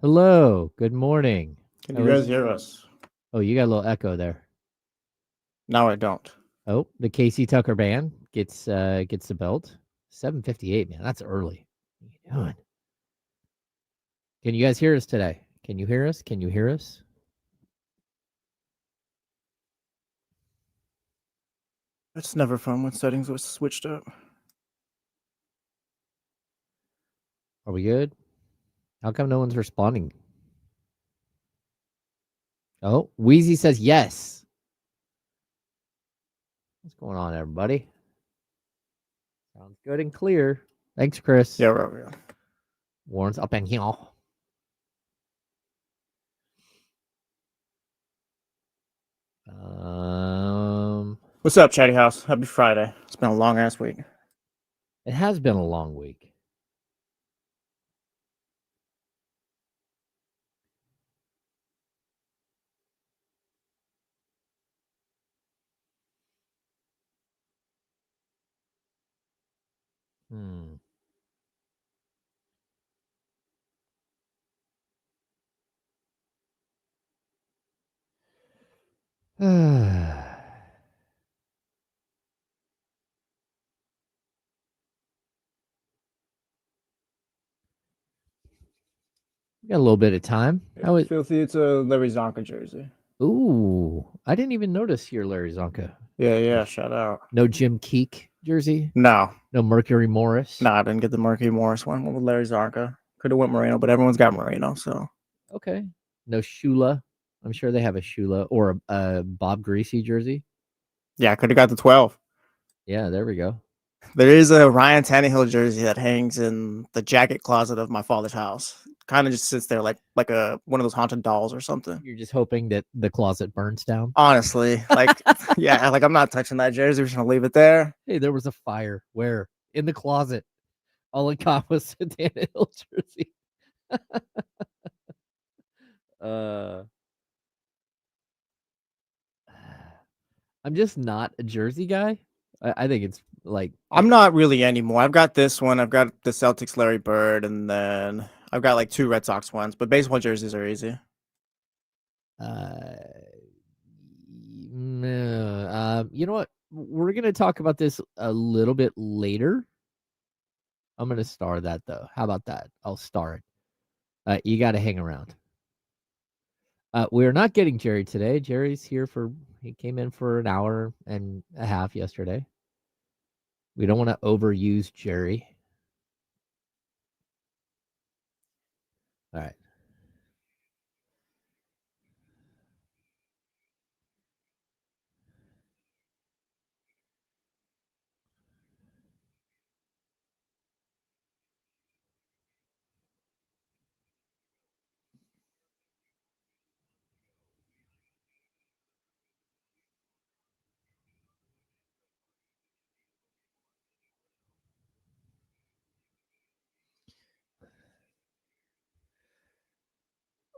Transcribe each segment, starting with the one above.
Hello, good morning. Can How you is guys it? hear us? Oh, you got a little echo there. No, I don't. Oh, the Casey Tucker band gets the belt. 7:58, man. That's early. What are you doing? Can you guys hear us today? Can you hear us? Can you hear us? It's never fun when settings was switched up. Are we good? How come no one's responding? Oh, Wheezy says yes. What's going on, everybody? Sounds good and clear. Thanks, Chris. Yeah, right. Warren's up in here. What's up, Chatty House? Happy Friday. It's been a long ass week. It has been a long week. Hmm. Got a little bit of time. How is? Filthy, it's a Larry Zonka jersey. Ooh, I didn't even notice your Larry Zonka. Yeah, shout out. No Jim Keek jersey. No, No Mercury Morris. I didn't get the Murky Morris one. With Larry Zonka. Could have went Moreno, but everyone's got Moreno, so. Okay. No Shula. I'm sure they have a Shula or a Bob Greasy jersey. Yeah, I could have got the 12. Yeah, there we go. There is a Ryan Tannehill jersey that hangs in the jacket closet of my father's house. Kind of just sits there like one of those haunted dolls or something. You're just hoping that the closet burns down. Honestly, yeah, I'm not touching that jersey. We're just gonna leave it there. Hey, there was a fire. Where? In the closet. All it got was a Tannehill jersey. I'm just not a jersey guy. I think it's like I'm not really anymore. I've got this one. I've got the Celtics Larry Bird, and then I've got like 2 Red Sox ones. But baseball jerseys are easy. You know what? We're gonna talk about this a little bit later. I'm gonna star that though. How about that? I'll star it. You got to hang around. We're not getting Jerry today. Jerry's here he came in for an hour and a half yesterday. We don't want to overuse Jerry. All right.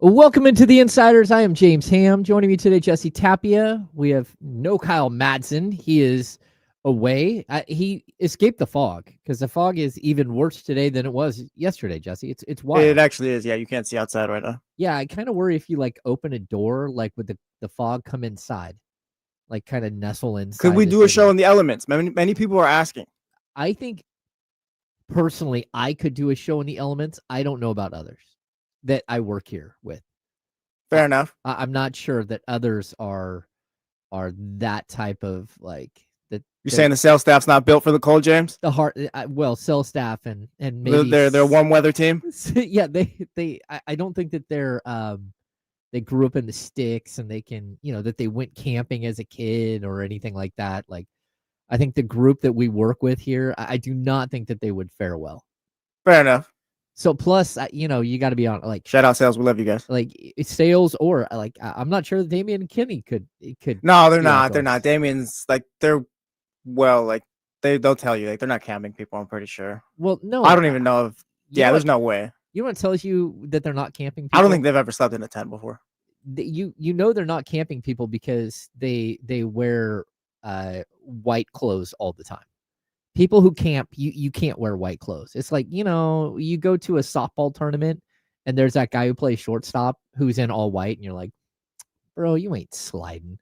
Welcome into the Insiders. I am James Ham. Joining me today, Jesse Tapia. We have no Kyle Madsen. He is away. He escaped the fog because the fog is even worse today than it was yesterday, Jesse. It's wild. It actually is. Yeah, you can't see outside right now. Yeah, I kind of worry if you like open a door, like would the fog come inside, like kind of nestle inside. Could we do a show in the elements? Many people are asking. I think personally, I could do a show in the elements. I don't know about others that I work here with. Fair enough. I'm not sure that others are that type of like that. You're saying the sales staff's not built for the cold, James? The heart, well, sales staff and maybe they're a warm weather team. Yeah, I don't think that they grew up in the sticks and they can, that they went camping as a kid or anything like that. Like, I think the group that we work with here, I do not think that they would fare well. Fair enough. So plus, you got to be on like shout out sales. We love you guys. Like sales or like I'm not sure that Damian and Kenny could. No, they're not. They're not. Damian's like they'll tell you like they're not camping people. I'm pretty sure. Well, no, I don't even know if. Yeah, there's no way. You want to tell you that they're not camping people? I don't think they've ever slept in a tent before. You know they're not camping people because they wear white clothes all the time. People who camp, you can't wear white clothes. It's like, you go to a softball tournament and there's that guy who plays shortstop who's in all white, and you're like, bro, you ain't sliding.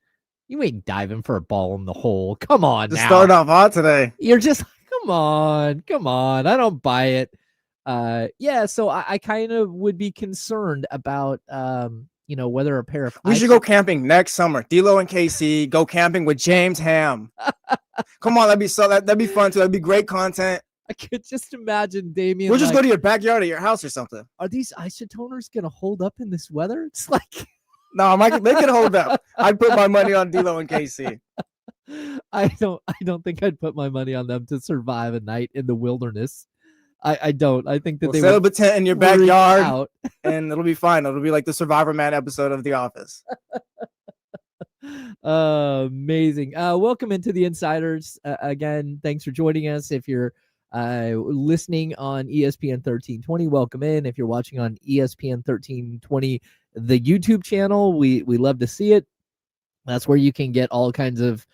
You ain't diving for a ball in the hole. Come on Just now. start off hot today. You're just, come on. I don't buy it. Yeah, so I kind of would be concerned about, whether a pair of... We should go camping next summer. D'Lo and KC, go camping with James Ham. Come on, that'd be fun too. That'd be great content. I could just imagine Damian. We'll just go to your backyard at your house or something. Are these isotoners gonna hold up in this weather? It's like, no, they can hold up. I'd put my money on D'Lo and KC. I don't think I'd put my money on them to survive a night in the wilderness. I don't. I think that they set up a tent in your backyard, out. And it'll be fine. It'll be like the Survivor Man episode of The Office. Amazing. Welcome into the Insiders. Again, thanks for joining us. If you're listening on ESPN 1320, welcome in. If you're watching on ESPN 1320, the YouTube channel, we love to see it. That's where you can get all kinds of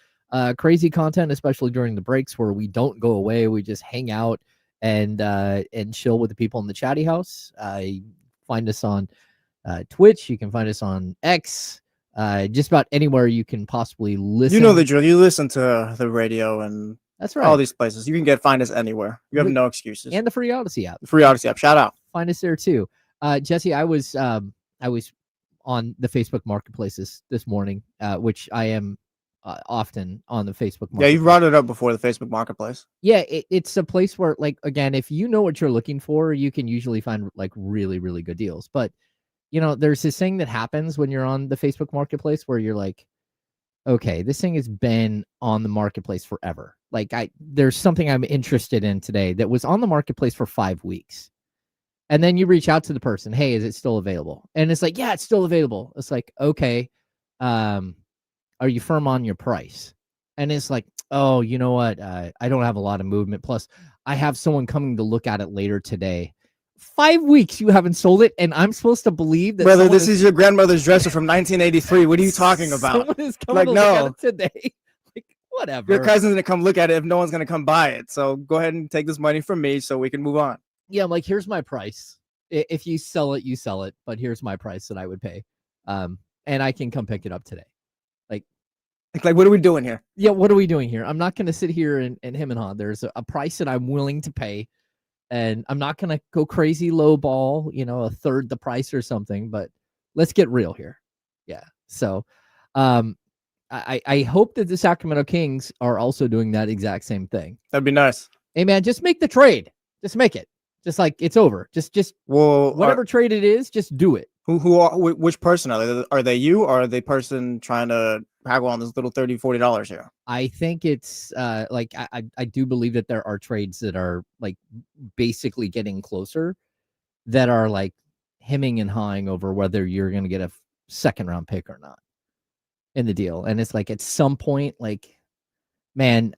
crazy content, especially during the breaks where we don't go away. We just hang out and chill with the people in the chatty house. Find us on Twitch. You can find us on X. Just about anywhere you can possibly listen. You know the drill. You listen to the radio and that's right. All these places. You can find us anywhere. You have no excuses. And the free Odyssey app. The free Odyssey app. Shout out. Find us there too. Jesse, I was on the Facebook Marketplaces this morning, which I am often on the Facebook Marketplace. Yeah, you brought it up before, the Facebook Marketplace. Yeah, it's a place where, like, again, if you know what you're looking for, you can usually find like really, really good deals. But there's this thing that happens when you're on the Facebook Marketplace where you're like, okay, this thing has been on the marketplace forever. Like, there's something I'm interested in today that was on the marketplace for 5 weeks. And then you reach out to the person, hey, is it still available? And it's like, yeah, it's still available. It's like, okay, are you firm on your price? And it's like, oh, you know what? I don't have a lot of movement. Plus, I have someone coming to look at it later today. 5 weeks you haven't sold it, and I'm supposed to believe that. Brother, this is your grandmother's dresser from 1983. What are you talking about? Someone is coming to look at it today. Like, whatever. Your cousin's gonna come look at it if no one's gonna come buy it. So go ahead and take this money from me so we can move on. Yeah, I'm like, here's my price. If you sell it, you sell it. But here's my price that I would pay. And I can come pick it up today. Like, what are we doing here? Yeah, what are we doing here? I'm not going to sit here and him and haw. There's a price that I'm willing to pay. And I'm not going to go crazy low ball, a third the price or something. But let's get real here. Yeah. So I hope that the Sacramento Kings are also doing that exact same thing. That'd be nice. Hey, man, just make the trade. Just make it. Just like it's over. Just whatever trade it is, just do it. Which person are they? Are they you, or are they person trying to haggle on this little $30-$40 here? I think it's like I do believe that there are trades that are like basically getting closer, that are like hemming and hawing over whether you're going to get a second round pick or not in the deal. And it's like at some point, like, man,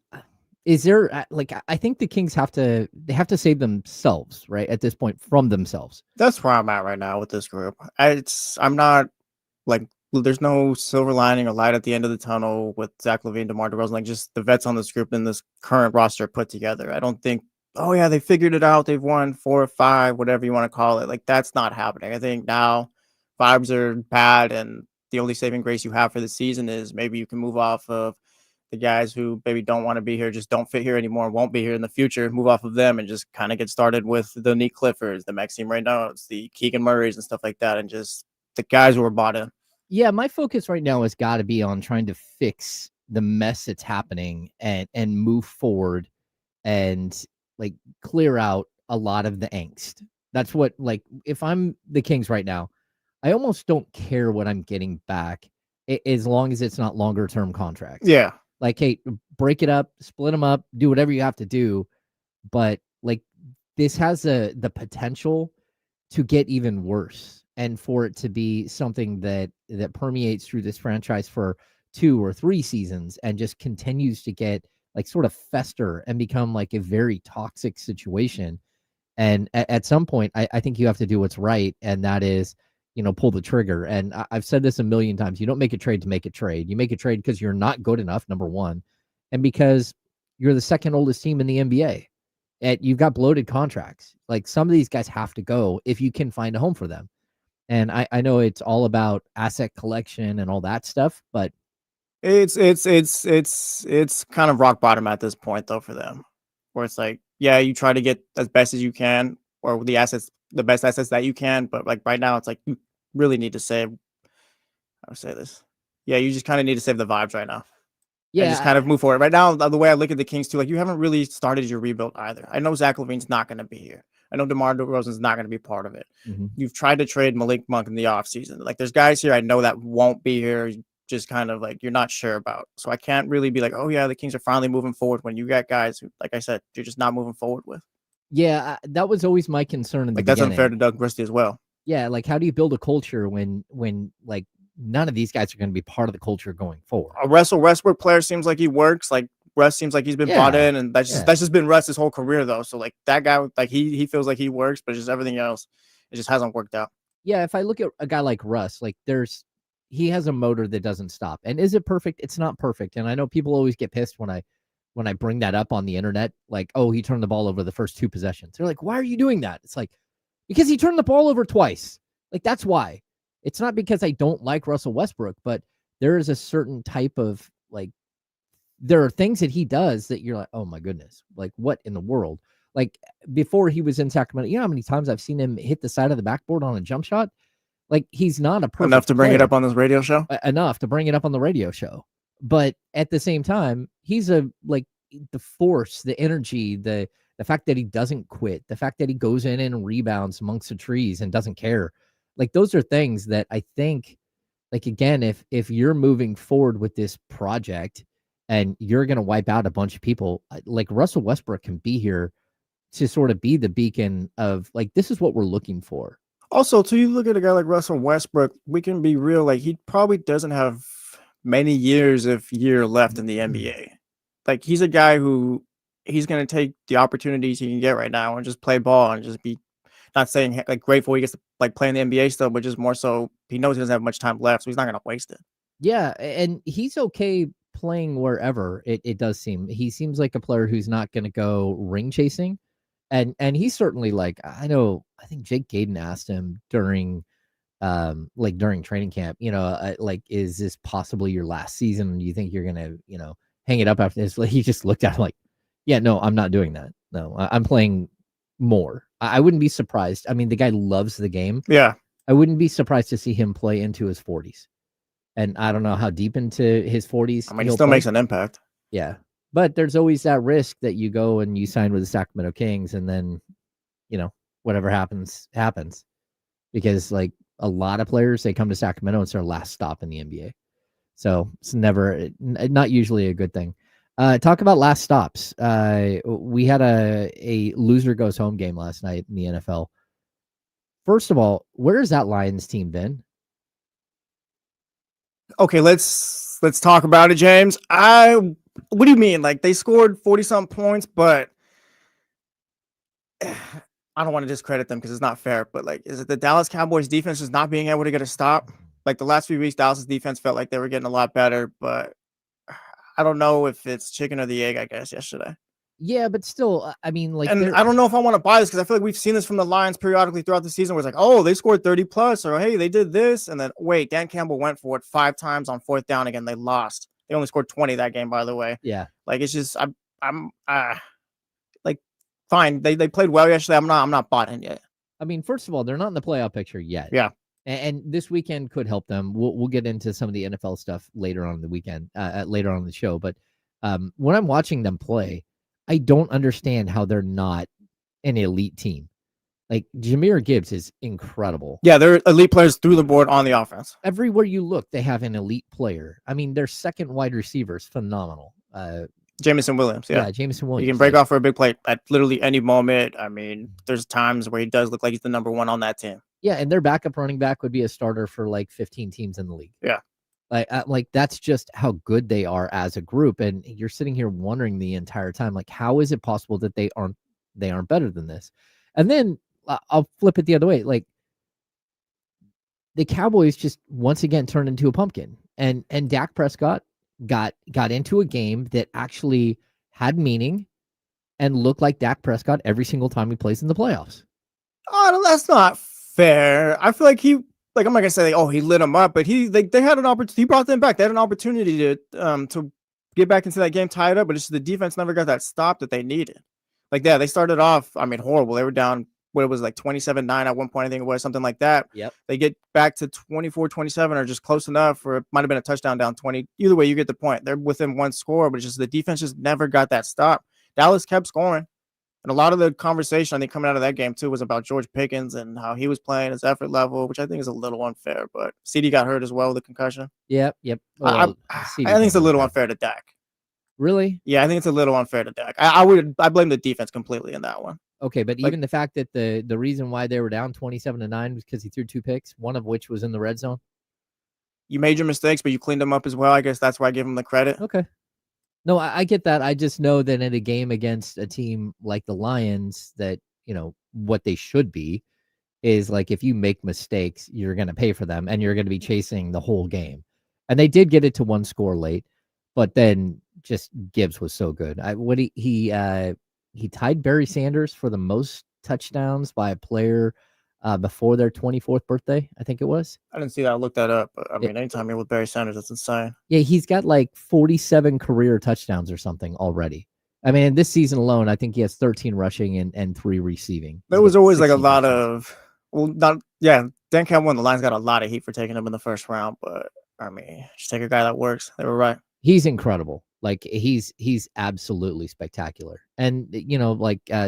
is there like, I think the Kings have to save themselves right at this point from themselves. That's where I'm at right now with this group. I'm not like, there's no silver lining or light at the end of the tunnel with Zach LaVine, DeMar DeRozan, like just the vets on this group and this current roster put together. I don't think, oh yeah, they figured it out. They've won 4 or 5, whatever you want to call it. Like, that's not happening. I think now vibes are bad, and the only saving grace you have for the season is maybe you can move off of the guys who maybe don't want to be here, just don't fit here anymore, won't be here in the future, move off of them and just kind of get started with the Nick Cliffords, the Maxime Reynolds, the Keegan Murrays and stuff like that, and just the guys who are bought in. Yeah, my focus right now has got to be on trying to fix the mess that's happening and move forward and like clear out a lot of the angst. That's what, like, if I'm the Kings right now, I almost don't care what I'm getting back as long as it's not longer term contracts. Yeah. Like, hey, break it up, split them up, do whatever you have to do. But like, this has the potential to get even worse, and for it to be something that permeates through this franchise for 2 or 3 seasons and just continues to get like sort of fester and become like a very toxic situation. And at some point, I think you have to do what's right. And that is, pull the trigger. And I've said this a million times. You don't make a trade to make a trade. You make a trade because you're not good enough, number one, and because you're the second oldest team in the NBA. you've got bloated contracts. Like some of these guys have to go if you can find a home for them. And I know it's all about asset collection and all that stuff, but it's kind of rock bottom at this point though for them, where it's like, yeah, you try to get as best as you can or the best assets that you can, but like right now it's like you really need to save. I would say this. Yeah, you just kind of need to save the vibes right now. Yeah, and just kind of move forward. Right now, the way I look at the Kings too, like you haven't really started your rebuild either. I know Zach LaVine's not going to be here. I know DeMar DeRozan's not going to be part of it. Mm-hmm. You've tried to trade Malik Monk in the offseason. Like there's guys here I know that won't be here, just kind of like you're not sure about. So I can't really be like, oh yeah, the Kings are finally moving forward when you got guys who, like I said, you're just not moving forward with. Yeah, that was always my concern in the beginning. That's unfair to Doug Christie as well. Yeah, like how do you build a culture when like none of these guys are going to be part of the culture going forward? A Russell Westbrook player seems like he works. Like Russ seems like he's been bought in, and that's just been Russ his whole career though. So like that guy, like he feels like he works, but just everything else, it just hasn't worked out. Yeah, if I look at a guy like Russ, like he has a motor that doesn't stop. And is it perfect? It's not perfect. And I know people always get pissed when I bring that up on the internet, like, oh, he turned the ball over the first 2 possessions. They're like, why are you doing that? It's like, because he turned the ball over twice. Like, that's why. It's not because I don't like Russell Westbrook, but there is a certain type of, like, there are things that he does that you're like, oh my goodness, like what in the world? Like before he was in Sacramento, you know how many times I've seen him hit the side of the backboard on a jump shot? Like he's not a perfect enough to bring player. It up on this radio show. Enough to bring it up on the radio show. But at the same time, he's a like the force, the energy, the fact that he doesn't quit, the fact that he goes in and rebounds amongst the trees and doesn't care. Like those are things that I think, like again, if you're moving forward with this project and you're going to wipe out a bunch of people, like Russell Westbrook can be here to sort of be the beacon of like, this is what we're looking for. Also, too, you look at a guy like Russell Westbrook, we can be real, like he probably doesn't have many years left in the NBA. Like he's a guy who he's going to take the opportunities he can get right now and just play ball and just be, not saying like grateful he gets to like play in the NBA still, but just more so he knows he doesn't have much time left, so he's not going to waste it. Yeah, and he's okay playing wherever. It does seem he seems like a player who's not going to go ring chasing, and he's certainly like I think Jake Gayden asked him during training camp, like is this possibly your last season? Do you think you're gonna hang it up after this? Like, he just looked at him like, yeah, no, I'm not doing that. No, I'm playing more. I wouldn't be surprised. I mean, the guy loves the game. Yeah, I wouldn't be surprised to see him play into his 40s. And I don't know how deep into his 40s. I mean, he still makes an impact. Yeah. But there's always that risk that you go and you sign with the Sacramento Kings and then, whatever happens. Because like a lot of players, they come to Sacramento and it's their last stop in the NBA. So it's not usually a good thing. Talk about last stops. We had a loser goes home game last night in the NFL. First of all, where's that Lions team been? Okay, let's talk about it, James. What do you mean? Like they scored 40-something points, but I don't want to discredit them because it's not fair. But like, is it the Dallas Cowboys defense just not being able to get a stop? Like the last few weeks, Dallas' defense felt like they were getting a lot better, but I don't know if it's chicken or the egg, I guess, yesterday. Yeah, but still, I mean, like, and I don't know if I want to buy this because I feel like we've seen this from the Lions periodically throughout the season where it's like, oh, they scored 30 plus, or hey, they did this. And then wait, Dan Campbell went for it 5 times on 4th down again. They lost. They only scored 20 that game, by the way. Yeah. Like, it's just, I'm like, fine. They played well yesterday. I'm not bought in yet. I mean, first of all, they're not in the playoff picture yet. Yeah. And this weekend could help them. We'll get into some of the NFL stuff later on in the weekend, later on in the show. But when I'm watching them play, I don't understand how they're not an elite team. Like Jahmyr Gibbs is incredible. Yeah, they're elite players through the board on the offense. Everywhere you look, they have an elite player. I mean, their second wide receiver is phenomenal. Jamison Williams. Yeah, Jamison Williams. He can break off for a big play at literally any moment. I mean, there's times where he does look like he's the number 1 on that team. Yeah, and their backup running back would be a starter for like 15 teams in the league. Yeah. Like that's just how good they are as a group. And you're sitting here wondering the entire time, like, how is it possible that they aren't better than this? And then I'll flip it the other way. Like the Cowboys just once again turned into a pumpkin, and Dak Prescott got into a game that actually had meaning and look like Dak Prescott every single time he plays in the playoffs. Oh, that's not fair. I feel like I'm not gonna say he lit them up, but they had an opportunity. He brought them back. They had an opportunity to get back into that game tied up, but it's just the defense never got that stop that they needed. Like, yeah, they started off, horrible. They were down, what it was, like 27-9 at one point, I think it was, something like that. Yep. They get back to 24-27 or just close enough, or it might have been a touchdown down 20. Either way, you get the point. They're within one score, but it's just the defense just never got that stop. Dallas kept scoring. And a lot of the conversation, I think, coming out of that game, too, was about George Pickens and how he was playing, his effort level, which I think is a little unfair. But CD got hurt as well with a concussion. Yep. Well, I think it's a little unfair to Dak. Really? Yeah, I think it's a little unfair to Dak. I blame the defense completely in that one. Okay, but even the fact that the reason why they were down 27-9 was because he threw 2 picks, one of which was in the red zone. You made your mistakes, but you cleaned them up as well. I guess that's why I give him the credit. Okay. No, I get that. I just know that in a game against a team like the Lions, that, what they should be is like, if you make mistakes, you're going to pay for them and you're going to be chasing the whole game. And they did get it to 1 score late, but then just Gibbs was so good. He tied Barry Sanders for the most touchdowns by a player before their 24th birthday, I think it was. I didn't see that. I looked that up. But anytime you're with Barry Sanders, that's insane. Yeah, he's got like 47 career touchdowns or something already. This season alone, I think he has 13 rushing and 3 receiving. There was always like a lot of, Dan Campbell and the Lions got a lot of heat for taking him in the first round, but just take a guy that works. They were right. He's incredible. Like, he's absolutely spectacular. And,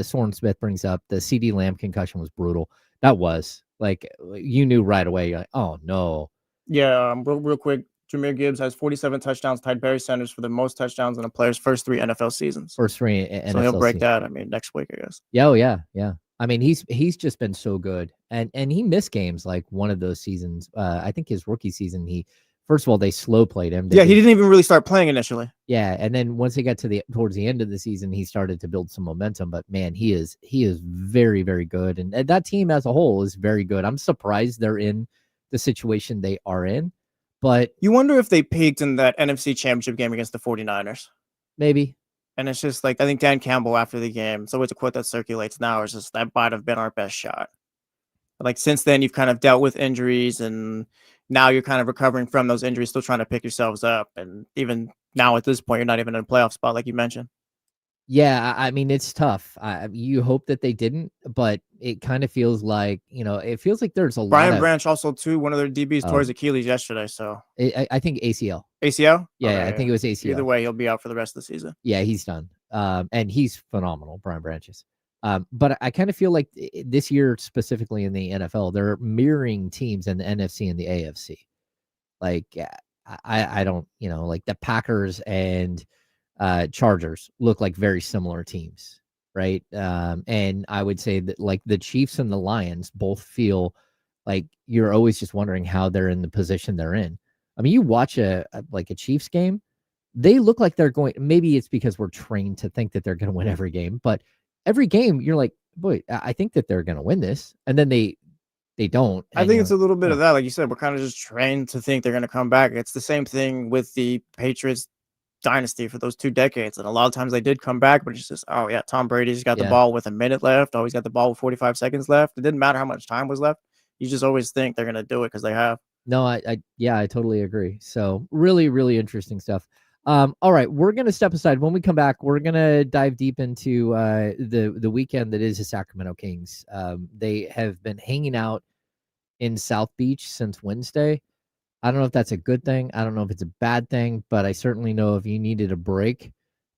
Soren Smith brings up, the CD Lamb concussion was brutal. That was, like, you knew right away. You're like, oh, no. Yeah, real quick, Jahmyr Gibbs has 47 touchdowns, tied Barry Sanders for the most touchdowns in a player's first 3 NFL seasons. First 3 NFL So he'll break seasons. that, next week, I guess. Yeah, yeah. He's just been so good. And he missed games like one of those seasons. I think his rookie season, first of all, they slow played him. He didn't even really start playing initially. Yeah, and then once he got towards the end of the season, he started to build some momentum. But man, he is very, very good, and that team as a whole is very good. I'm surprised they're in the situation they are in, but you wonder if they peaked in that NFC Championship game against the 49ers. Maybe. And it's just like, I think Dan Campbell after the game, so it's a quote that circulates now, is just, that might have been our best shot. Like, since then, you've kind of dealt with injuries, and now you're kind of recovering from those injuries, still trying to pick yourselves up. And even now at this point, you're not even in a playoff spot, like you mentioned. Yeah, it's tough. You hope that they didn't, but it kind of feels like, it feels like there's a Brian lot Branch also, too, one of their DBs tore his Achilles yesterday, so. I think ACL. ACL? Yeah, I think it was ACL. Either way, he'll be out for the rest of the season. Yeah, he's done. And he's phenomenal, Brian Branch is. But I kind of feel like this year, specifically in the NFL, they're mirroring teams in the NFC and the AFC. Like, I don't, like the Packers and Chargers look like very similar teams, right? And I would say that, like, the Chiefs and the Lions both feel like you're always just wondering how they're in the position they're in. You watch a Chiefs game, they look like they're going. Maybe it's because we're trained to think that they're going to win every game, but every game you're like, boy, I think that they're going to win this, and then they don't. I think it's a little bit of that. Like you said, we're kind of just trained to think they're going to come back. It's the same thing with the Patriots dynasty for those 2 decades. And a lot of times they did come back, but it's just, oh yeah, Tom Brady's got the ball with a minute left. Always got the ball with 45 seconds left. It didn't matter how much time was left. You just always think they're going to do it because they have. No, I totally agree. So really, really interesting stuff. All right, we're going to step aside. When we come back, we're going to dive deep into the weekend that is the Sacramento Kings. They have been hanging out in South Beach since Wednesday. I don't know if that's a good thing. I don't know if it's a bad thing, but I certainly know if you needed a break,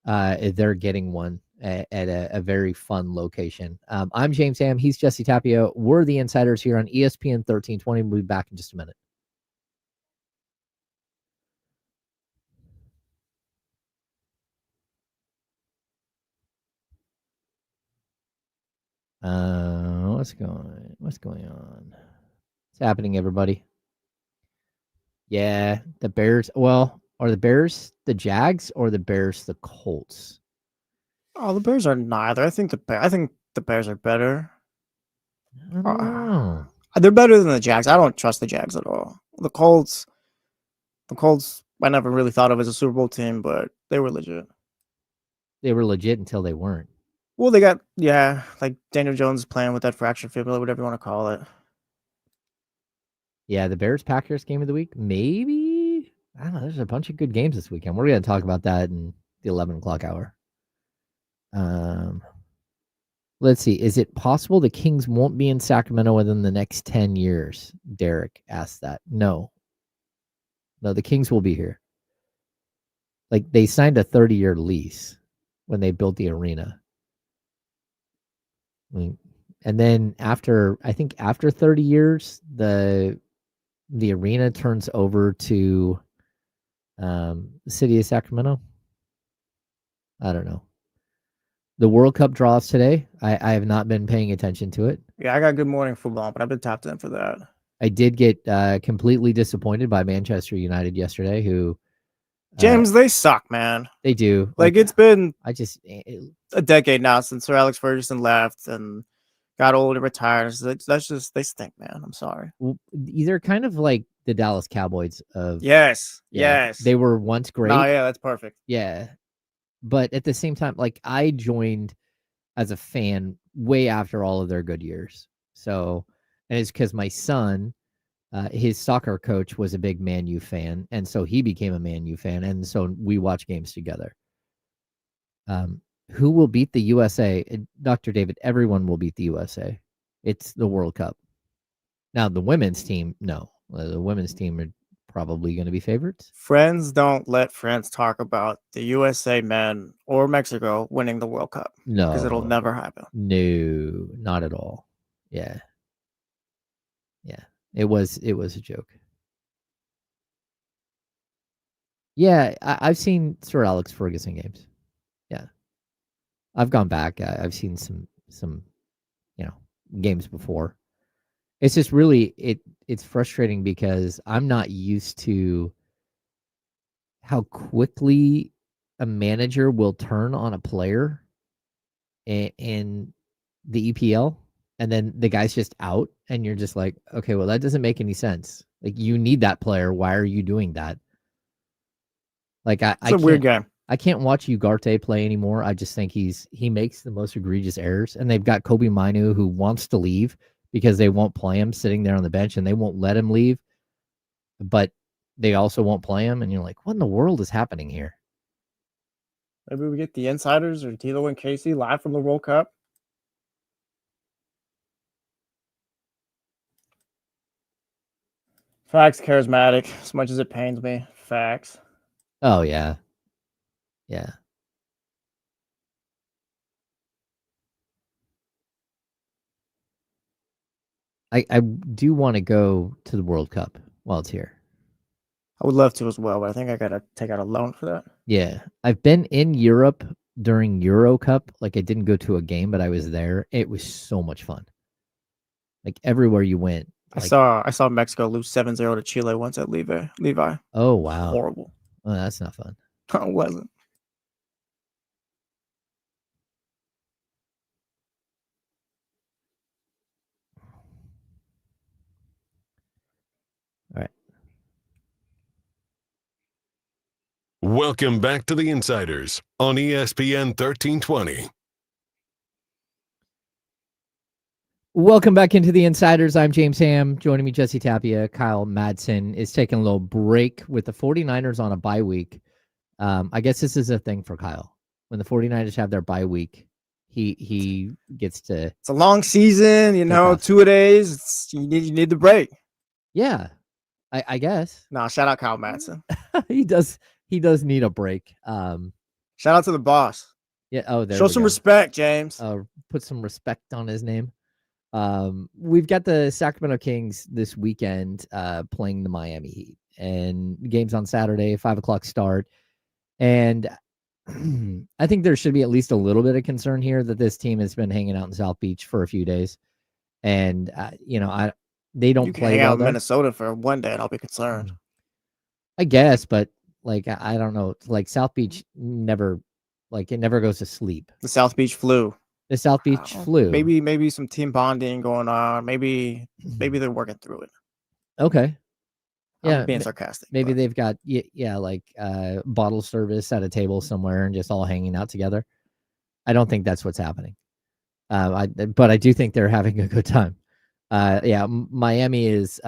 they're getting one at a very fun location. I'm James Ham. He's Jesse Tapia. We're the Insiders here on ESPN 1320. We'll be back in just a minute. What's going on? What's happening, everybody? Yeah, the Bears. Well, are the Bears the Jags or the Bears the Colts? Oh, the Bears are neither. I think the Bears are better. I don't know. They're better than the Jags. I don't trust the Jags at all. The Colts, I never really thought of as a Super Bowl team, but they were legit. They were legit until they weren't. Well, they got like Daniel Jones playing with that fractured fibula, whatever you want to call it. Yeah, the Bears-Packers game of the week, maybe. I don't know. There's a bunch of good games this weekend. We're going to talk about that in the 11 o'clock hour. Let's see. Is it possible the Kings won't be in Sacramento within the next 10 years? Derek asked that. No, the Kings will be here. Like, they signed a 30-year lease when they built the arena. And then after 30 years, the arena turns over to the city of Sacramento. I don't know. The World Cup draws today. I have not been paying attention to it. Yeah, I got Good Morning Football, but I've been tapped in for that. I did get completely disappointed by Manchester United yesterday, who James, they suck, man. They do. Like it's been a decade now since Sir Alex Ferguson left and got old and retired. That's just they stink, man. I'm sorry. They're kind of like the Dallas Cowboys of yes. They were once great. Oh yeah, that's perfect. Yeah. But at the same time, like I joined as a fan way after all of their good years. So, and it's because my son, his soccer coach was a big Man U fan, and so he became a Man U fan, and so we watch games together. Who will beat the USA? Dr. David, everyone will beat the USA. It's the World Cup. Now, the women's team, no. The women's team are probably going to be favorites. Friends don't let friends talk about the USA men or Mexico winning the World Cup. No. Because it'll never happen. No, not at all. Yeah. Yeah. It was a joke. Yeah, I've seen Sir Alex Ferguson games. Yeah. I've gone back. I've seen some games before. It's just really it's frustrating because I'm not used to how quickly a manager will turn on a player in the EPL, and then the guy's just out, and you're just like, okay, well, that doesn't make any sense. Like, you need that player. Why are you doing that? Like, it's a weird game. I can't watch Ugarte play anymore. I just think he makes the most egregious errors, and they've got Kobe Mainu who wants to leave because they won't play him sitting there on the bench, and they won't let him leave, but they also won't play him, and you're like, what in the world is happening here? Maybe we get the insiders or Tilo and Casey live from the World Cup. Facts charismatic, as much as it pains me. Facts. Oh, yeah. Yeah. I do want to go to the World Cup while it's here. I would love to as well, but I think I got to take out a loan for that. Yeah. I've been in Europe during Euro Cup. Like, I didn't go to a game, but I was there. It was so much fun. Like, everywhere you went. Like, I saw Mexico lose 7-0 to Chile once at Levi. Oh, wow. Horrible. Oh, that's not fun. It wasn't. All right. Welcome back to the Insiders on ESPN 1320. Welcome back into the Insiders. I'm James Ham. Joining me, Jesse Tapia. Kyle Madsen is taking a little break with the 49ers on a bye week. I guess this is a thing for Kyle. When the 49ers have their bye week, he gets to... It's a long season, 2-a-days. You need the break. Yeah, I guess. No, shout out Kyle Madsen. He does need a break. Shout out to the boss. Yeah. Oh, there. Show some respect, James. Put some respect on his name. We've got the Sacramento Kings this weekend playing the Miami Heat, and the game's on Saturday, 5:00 start. And I think there should be at least a little bit of concern here that this team has been hanging out in South Beach for a few days, and they don't play hang well out in there. Minnesota for one day, and I'll be concerned. I guess, but like I don't know. Like South Beach never goes to sleep. The South Beach flu. The South Beach flu. Maybe some team bonding going on. Maybe they're working through it. Okay. Yeah, I'm being sarcastic. Maybe they've got like bottle service at a table somewhere and just all hanging out together. I don't think that's what's happening. But I do think they're having a good time. Yeah, Miami is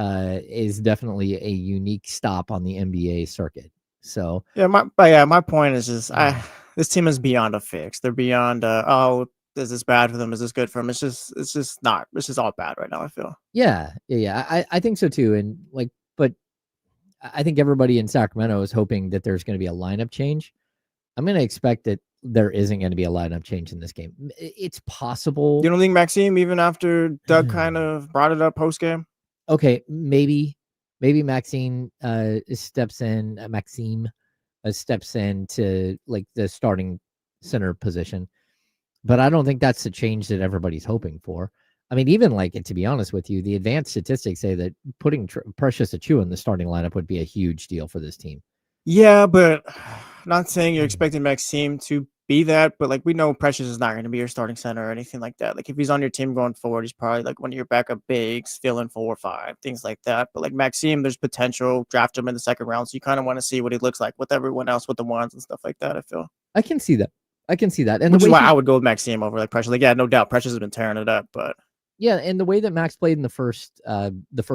definitely a unique stop on the NBA circuit. So my point is just Mm. this team is beyond a fix. They're beyond oh, is this bad for them? Is this good for them? It's just not. It's just all bad right now, I feel. yeah, I think so too. And but I think everybody in Sacramento is hoping that there's going to be a lineup change. I'm going to expect that there isn't going to be a lineup change in this game. It's possible. You don't think Maxime, even after Doug kind of brought it up post game? Okay, maybe Maxime steps in. Maxime steps into like the starting center position, but I don't think that's the change that everybody's hoping for. I mean, even to be honest with you, the advanced statistics say that putting Precious Achua in the starting lineup would be a huge deal for this team. Yeah, but not saying you're expecting Maxime to be that, but we know Precious is not going to be your starting center or anything like that. If he's on your team going forward, he's probably one of your backup bigs, filling 4 or 5, things like that. But Maxime, there's potential. Draft him in the second round, so you kind of want to see what he looks like with everyone else with the ones and stuff like that. I feel I can see that. And which is why I would go with Maxime over Precious. Yeah, no doubt, Precious has been tearing it up, but yeah, and the way that Max played in the first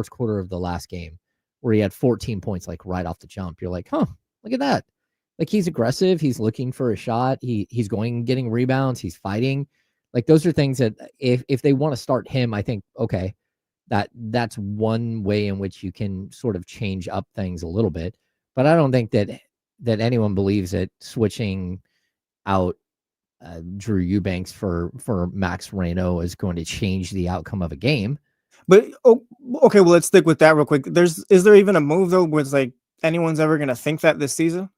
quarter of the last game, where he had 14 points right off the jump, you're like, huh, look at that. He's aggressive. He's looking for a shot. He's going getting rebounds. He's fighting. Those are things that if they want to start him, I think okay, that's one way in which you can sort of change up things a little bit. But I don't think that anyone believes that switching out Drew Eubanks for Max Reno is going to change the outcome of a game. But okay, well, let's stick with that real quick. Is there even a move though where it's anyone's ever going to think that this season?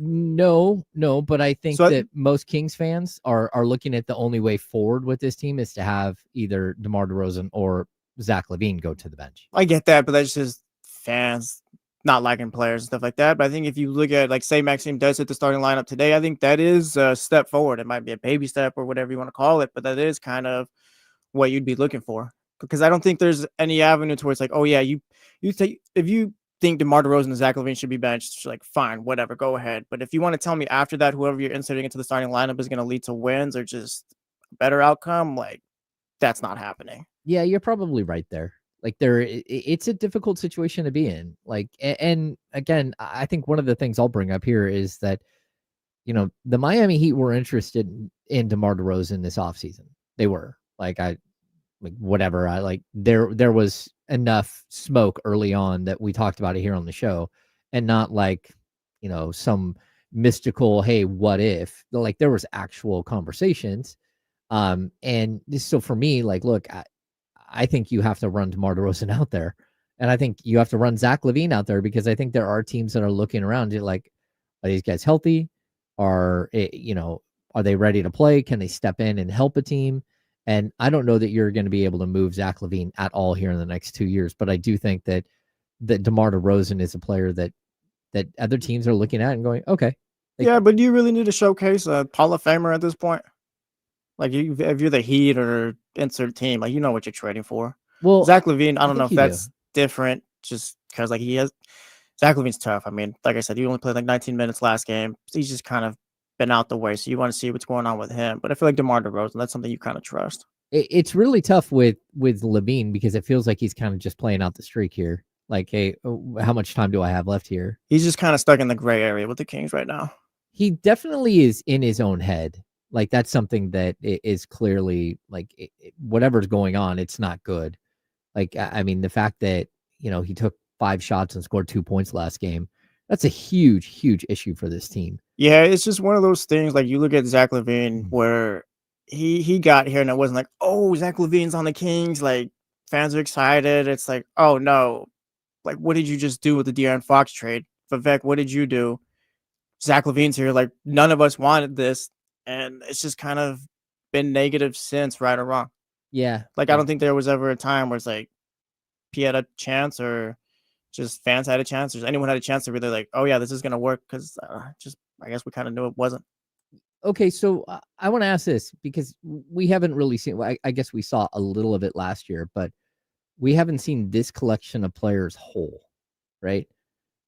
No, but I think that most Kings fans are looking at the only way forward with this team is to have either DeMar DeRozan or Zach LaVine go to the bench. I get that, but that's just fans not liking players and stuff like that. But I think if you look at say Maxime does hit the starting lineup today, I think that is a step forward. It might be a baby step or whatever you want to call it, but that is kind of what you'd be looking for. Because I don't think there's any avenue towards oh yeah, you take if you think DeMar DeRozan and Zach LaVine should be benched, fine, whatever, go ahead. But if you want to tell me after that, whoever you're inserting into the starting lineup is going to lead to wins or just a better outcome, that's not happening. Yeah, you're probably right there. It's a difficult situation to be in. And again, I think one of the things I'll bring up here is that, the Miami Heat were interested in DeMar DeRozan this offseason. They were whatever. There was enough smoke early on that we talked about it here on the show, and not some mystical, hey, what if? There was actual conversations. And so for me, look, I think you have to run DeMar DeRozan out there, and I think you have to run Zach LaVine out there because I think there are teams that are looking around at are these guys healthy? Are they ready to play? Can they step in and help a team? And I don't know that you're going to be able to move Zach LaVine at all here in the next 2 years, but I do think that DeMar DeRozan is a player that other teams are looking at and going, okay. Yeah, but do you really need to showcase a Hall of Famer at this point? If you're the Heat or insert team, you know what you're trading for. Well, Zach LaVine, I don't know if that's different just because Zach LaVine's tough. I mean, like I said, he only played 19 minutes last game. He's just kind of been out the way, so you want to see what's going on with him. But I feel DeMar DeRozan, that's something you kind of trust. It's really tough with LaVine because it feels like he's kind of just playing out the streak here. Hey, how much time do I have left here? He's just kind of stuck in the gray area with the Kings right now. He definitely is in his own head. That's something that is clearly whatever's going on, it's not good. I mean, the fact that, he took 5 shots and scored 2 points last game, that's a huge, huge issue for this team. Yeah, it's just one of those things. You look at Zach LaVine where he got here and it wasn't oh, Zach LaVine's on the Kings. Fans are excited. It's oh no. What did you just do with the De'Aaron Fox trade? Vivek, what did you do? Zach LaVine's here. None of us wanted this. And it's just kind of been negative since, right or wrong. Yeah. I don't think there was ever a time where it's he had a chance or just fans had a chance or anyone had a chance to really oh yeah, this is going to work because I guess we kind of knew it wasn't. Okay, so I want to ask this because we haven't really seen, I guess we saw a little of it last year, but we haven't seen this collection of players whole, right?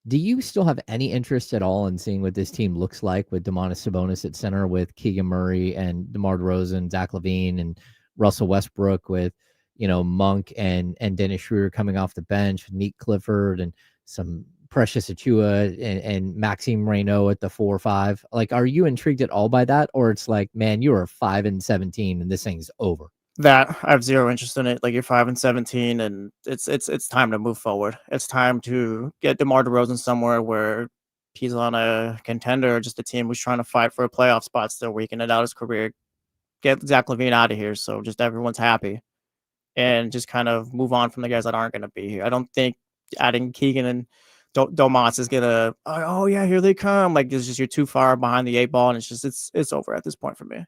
Do you still have any interest at all in seeing what this team looks like with Domantas Sabonis at center, with Keegan Murray and DeMar DeRozan, Zach LaVine, and Russell Westbrook, with Monk and Dennis Schroeder coming off the bench, Neat Clifford and some Precious Achua and Maxime Reynaud at the 4 or 5? Like, are you intrigued at all by that, or it's like, man, you are 5-17 and this thing's over? That I have zero interest in it. Like, you're 5-17, and it's time to move forward. It's time to get DeMar DeRozan somewhere where he's on a contender, or just a team who's trying to fight for a playoff spot still, where he can end out his career. Get Zach LaVine out of here, so just everyone's happy, and just kind of move on from the guys that aren't going to be here. I don't think adding Keegan and Domas is gonna. Oh yeah, here they come. Like, it's just, you're too far behind the 8 ball, and it's over at this point for me.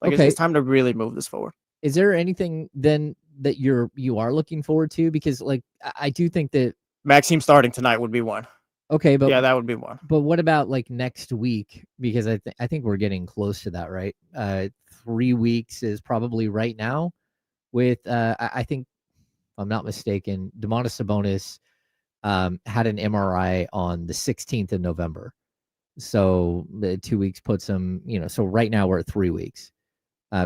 Like, Okay. it's time to really move this forward. Is there anything then that you are looking forward to? Because like I do think that Maxime starting tonight would be one. okay, but Yeah, that would be one. But what about like next week? Because I think we're getting close to that, right? 3 weeks is probably right now. With I think, if I'm not mistaken, Domantas Sabonis had an MRI on the 16th of November. So the 2 weeks puts him, so right now we're at 3 weeks.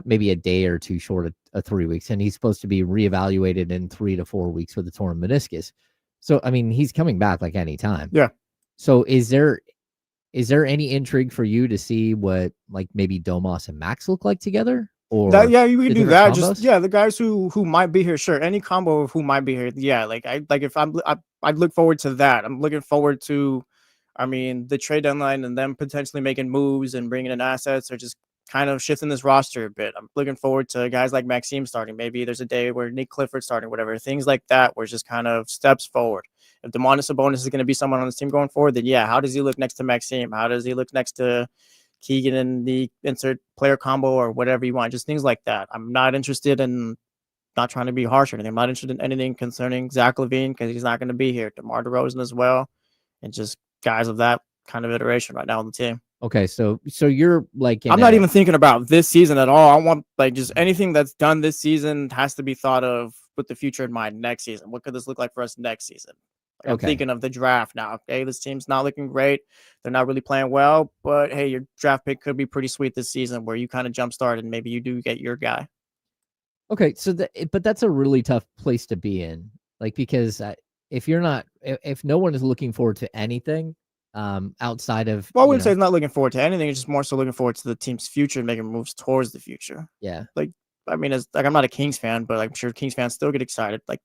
Maybe a day or two short of 3 weeks, and he's supposed to be reevaluated in 3 to 4 weeks with a torn meniscus. So I mean, he's coming back like any time. Yeah. So is there any intrigue for you to see what like maybe Domas and Max look like together? Or you can do that. Just combos? the guys who might be here, sure. Any combo of who might be here, yeah. If I'd look forward to that. I'm looking forward to, the trade deadline and them potentially making moves and bringing in assets, or just kind of shifting this roster a bit. I'm looking forward to guys like Maxime starting. Maybe there's a day where Nick Clifford starting, whatever, things like that, where it's just kind of steps forward. If Domantas Sabonis is going to be someone on this team going forward, then yeah, how does he look next to Maxime? How does he look next to Keegan in the insert player combo, or whatever you want? Just things like that. I'm not interested in, not trying to be harsh or anything. I'm not interested in anything concerning Zach LaVine, because he's not going to be here. DeMar DeRozan as well, and just guys of that kind of iteration right now on the team. Okay, so you're like, I'm not even thinking about this season at all. I want, like, just anything that's done this season has to be thought of with the future in mind next season. What could this look like for us next season? Like, Okay. I'm thinking of the draft now. Okay, this team's not looking great. They're not really playing well, but hey, your draft pick could be pretty sweet this season, where you kind of jumpstart and maybe you do get your guy. Okay, so but that's a really tough place to be in, like, because if no one is looking forward to anything outside of, Well, I wouldn't say it's not looking forward to anything. It's just more so looking forward to the team's future and making moves towards the future. yeah. It's like, I'm not a Kings fan, but I'm sure Kings fans still get excited, like,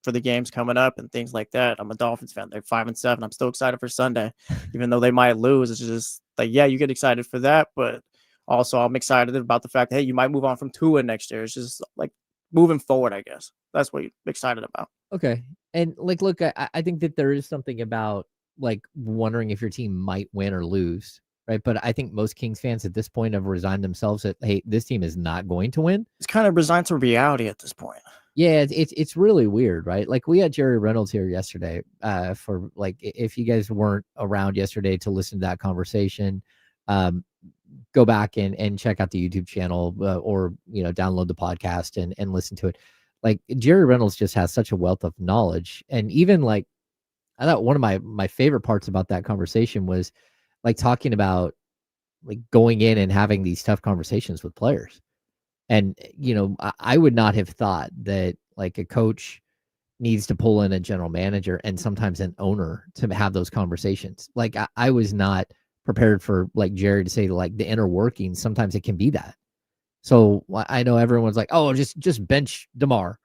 for the games coming up and things like that. I'm a Dolphins fan. They're 5-7. I'm still excited for Sunday, even though they might lose. It's just like, yeah, you get excited for that, but also I'm excited about the fact that, hey, you might move on from Tua next year. It's just like moving forward, I guess. That's what you're excited about. Okay, and like, look, I think that there is something about like wondering if your team might win or lose, right? But I think most Kings fans at this point have resigned themselves that, hey, this team is not going to win. It's kind of resigned to reality at this point. Yeah, it's really weird, right? Like, we had Jerry Reynolds here yesterday. For like, if you guys weren't around yesterday to listen to that conversation, go back and check out the YouTube channel, or download the podcast and listen to it. Like, Jerry Reynolds just has such a wealth of knowledge, and even like, I thought one of my favorite parts about that conversation was like talking about like going in and having these tough conversations with players. And, I would not have thought that like a coach needs to pull in a general manager and sometimes an owner to have those conversations. Like, I was not prepared for like Jerry to say like the inner workings. Sometimes it can be that. So I know everyone's like, oh, just bench DeMar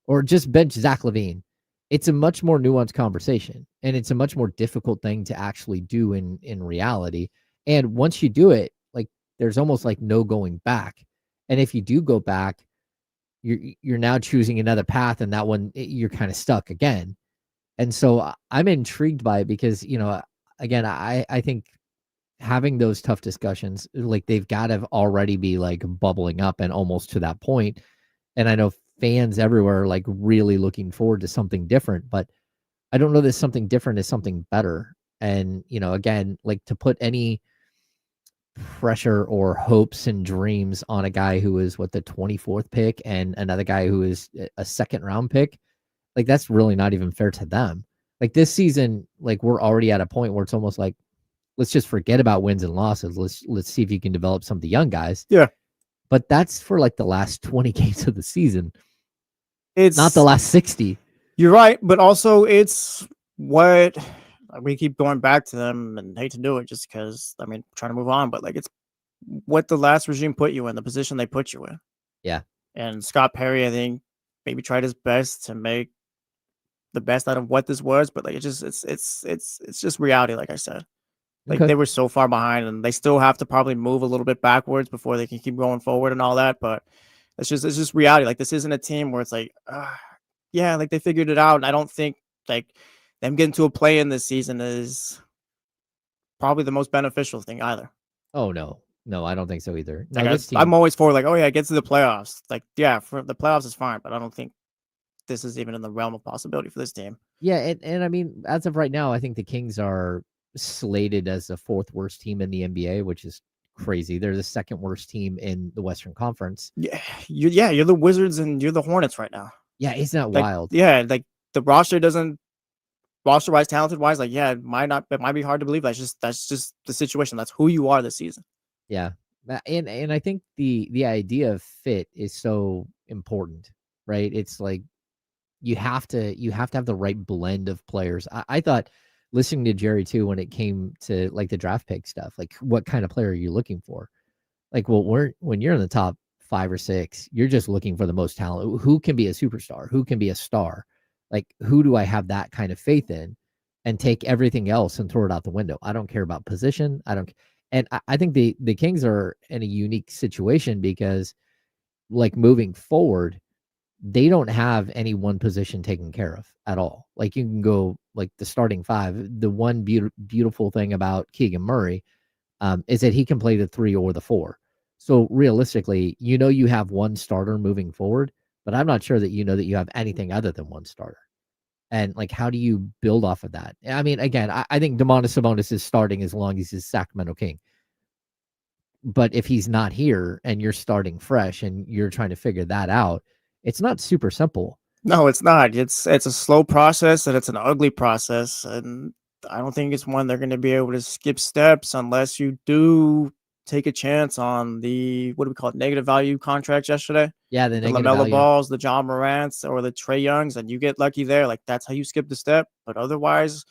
or just bench Zach LaVine. It's a much more nuanced conversation, and it's a much more difficult thing to actually do in reality. And once you do it, like, there's almost like no going back. And if you do go back, you're now choosing another path, and that one you're kind of stuck again. And so I'm intrigued by it because, again, I think having those tough discussions, like, they've got to already be like bubbling up and almost to that point. And I know fans everywhere are like really looking forward to something different, but I don't know that something different is something better. And, again, like, to put any pressure or hopes and dreams on a guy who is the 24th pick and another guy who is a second round pick, like, that's really not even fair to them. Like this season, like we're already at a point where it's almost like, let's just forget about wins and losses. Let's see if you can develop some of the young guys. Yeah. But that's for like the last 20 games of the season. It's not the last 60. You're right, but also it's what we keep going back to them, and hate to do it just because, I mean, trying to move on, but like it's what the last regime put you in, the position they put you in. Yeah. And Scott Perry, I think, maybe tried his best to make the best out of what this was, but like it's just reality, like I said. Like they were so far behind, and they still have to probably move a little bit backwards before they can keep going forward and all that. But it's just reality. Like this isn't a team where it's like, yeah, like they figured it out. And I don't think like them getting to a play in this season is probably the most beneficial thing either. Oh no, I don't think so either. No, like I'm always for like, oh yeah, get to the playoffs. Like yeah, for the playoffs is fine, but I don't think this is even in the realm of possibility for this team. Yeah, and I mean, as of right now, I think the Kings are slated as the 4th worst team in the NBA, which is crazy. They're the 2nd worst team in the Western Conference. Yeah, you're the Wizards and you're the Hornets right now. Yeah, isn't that like, wild? Yeah, like the roster wise, talented wise, like yeah, it might be hard to believe. That's just the situation. That's who you are this season. Yeah, and I think the idea of fit is so important, right? It's like you have to have the right blend of players. I thought listening to Jerry too when it came to like the draft pick stuff, like what kind of player are you looking for? Like, well, when you're in the top 5 or 6, you're just looking for the most talent. Who can be a superstar? Who can be a star? Like, who do I have that kind of faith in? And take everything else and throw it out the window. I don't care about position. And I think the Kings are in a unique situation because, like, moving forward, they don't have any one position taken care of at all. Like you can go like the starting 5. The one beautiful thing about Keegan Murray is that he can play the 3 or the 4. So realistically, you have one starter moving forward, but I'm not sure that that you have anything other than one starter. And like, how do you build off of that? I mean, again, I think Domantas Sabonis is starting as long as he's Sacramento King. But if he's not here and you're starting fresh and you're trying to figure that out, it's not super simple. No, it's not. It's a slow process and it's an ugly process. And I don't think it's one they're going to be able to skip steps unless you do take a chance on the, what do we call it, negative value contracts yesterday. Yeah, the LaMelo Balls, the John Morants, or the Trae Youngs, and you get lucky there. Like that's how you skip the step. But otherwise,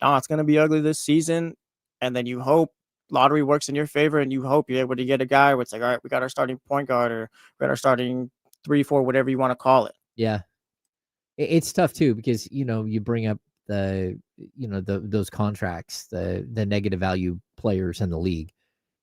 no, it's going to be ugly this season. And then you hope lottery works in your favor, and you hope you're able to get a guy where it's like, all right, we got our starting point guard, or we got our starting 3-4, whatever you want to call it. Yeah, it's tough too because you bring up those contracts, the negative value players in the league,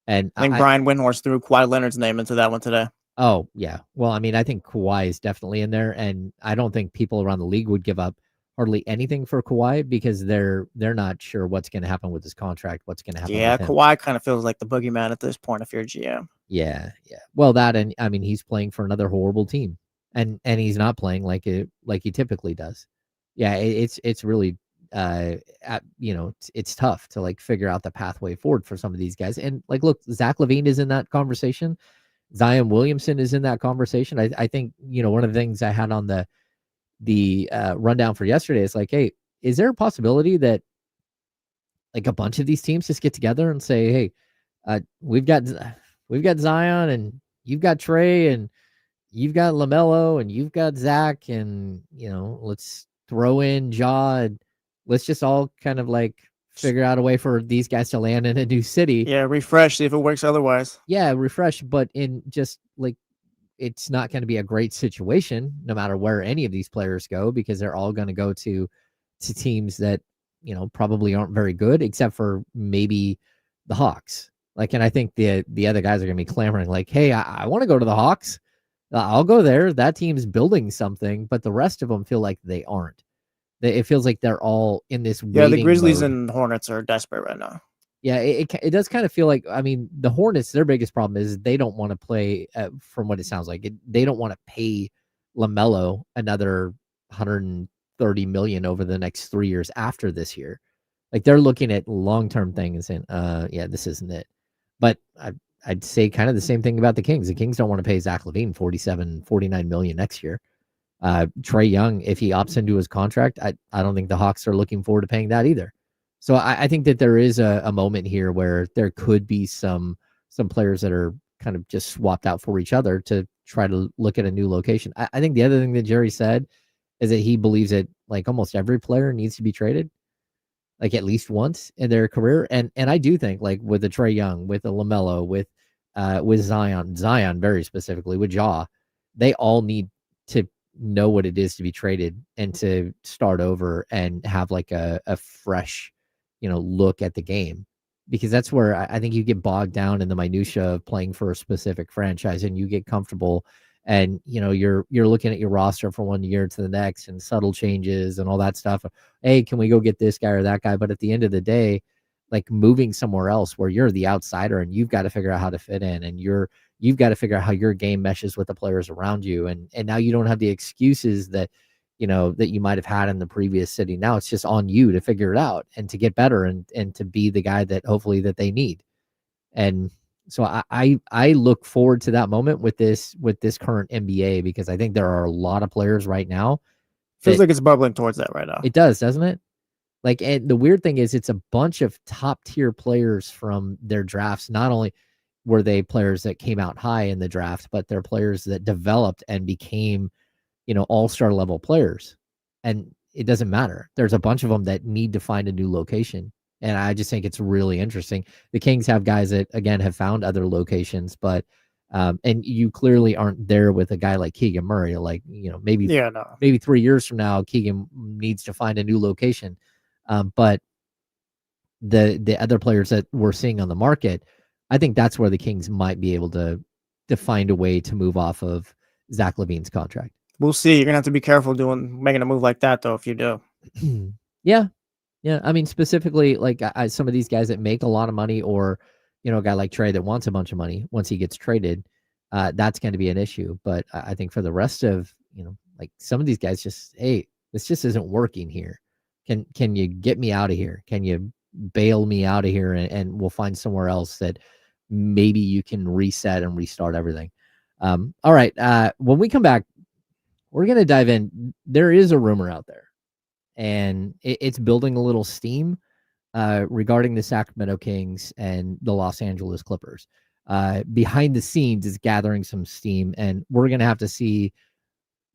and I think Brian Windhorst threw Kawhi Leonard's name into that one today. Oh yeah, well, I mean, I think Kawhi is definitely in there, and I don't think people around the league would give up hardly anything for Kawhi because they're not sure what's going to happen with his contract, what's going to happen. Yeah, with him. Kawhi kind of feels like the boogeyman at this point if you're a GM. Yeah. Well, that, and I mean, he's playing for another horrible team, and he's not playing like he typically does. Yeah, it's really it's tough to like figure out the pathway forward for some of these guys. And like, look, Zach LaVine is in that conversation. Zion Williamson is in that conversation. I think one of the things I had on the rundown for yesterday is like, hey, is there a possibility that like a bunch of these teams just get together and say, hey, we've got Zion, and you've got Trae, and you've got LaMelo, and you've got Zach, and let's throw in Ja, and let's just all kind of like figure out a way for these guys to land in a new city. Yeah, refresh, see if it works otherwise. Yeah, refresh, but in just like, it's not going to be a great situation no matter where any of these players go, because they're all going to go to teams that probably aren't very good, except for maybe the Hawks. Like, and I think the other guys are going to be clamoring like, hey, I want to go to the Hawks. I'll go there. That team's building something, but the rest of them feel like they aren't. It feels like they're all in this. Yeah, the Grizzlies and Hornets are desperate right now. Yeah, it does kind of feel like, I mean, the Hornets, their biggest problem is they don't want to play, from what it sounds like, they don't want to pay LaMelo another $130 million over the next 3 years after this year. Like, they're looking at long-term things and saying, yeah, this isn't it. But I'd say kind of the same thing about the Kings. The Kings don't want to pay Zach LaVine $49 million next year. Trae Young, if he opts into his contract, I don't think the Hawks are looking forward to paying that either. So I think that there is a moment here where there could be some players that are kind of just swapped out for each other to try to look at a new location. I think the other thing that Jerry said is that he believes that like almost every player needs to be traded, like at least once in their career. And I do think like with the Trae Young, with the LaMelo, with Zion very specifically, with Ja, they all need to know what it is to be traded and to start over and have like a fresh, look at the game. Because that's where I think you get bogged down in the minutia of playing for a specific franchise, and you get comfortable, and you're looking at your roster from one year to the next and subtle changes and all that stuff. Hey, can we go get this guy or that guy? But at the end of the day, like moving somewhere else where you're the outsider and you've got to figure out how to fit in, and you've got to figure out how your game meshes with the players around you, and now you don't have the excuses that that you might have had in the previous city. Now it's just on you to figure it out and to get better and to be the guy that hopefully that they need. And so I look forward to that moment with this current NBA, because I think there are a lot of players right now. Feels like it's bubbling towards that right now. It does, doesn't it? Like, and the weird thing is it's a bunch of top tier players from their drafts. Not only were they players that came out high in the draft, but they're players that developed and became, all-star level players. And it doesn't matter. There's a bunch of them that need to find a new location. And I just think it's really interesting. The Kings have guys that, again, have found other locations, but and you clearly aren't there with a guy like Keegan Murray. Like, maybe 3 years from now, Keegan needs to find a new location. But the other players that we're seeing on the market, I think that's where the Kings might be able to find a way to move off of Zach LaVine's contract. We'll see. You're gonna have to be careful making a move like that, though. If you do, yeah. I mean, specifically, like some of these guys that make a lot of money, or a guy like Trae that wants a bunch of money once he gets traded, that's going to be an issue. But I think for the rest of like some of these guys, just hey, this just isn't working here. Can you get me out of here? Can you bail me out of here, and we'll find somewhere else that maybe you can reset and restart everything. All right. When we come back, we're going to dive in. There is a rumor out there, and it's building a little steam regarding the Sacramento Kings and the Los Angeles Clippers. Behind the scenes is gathering some steam, and we're going to have to see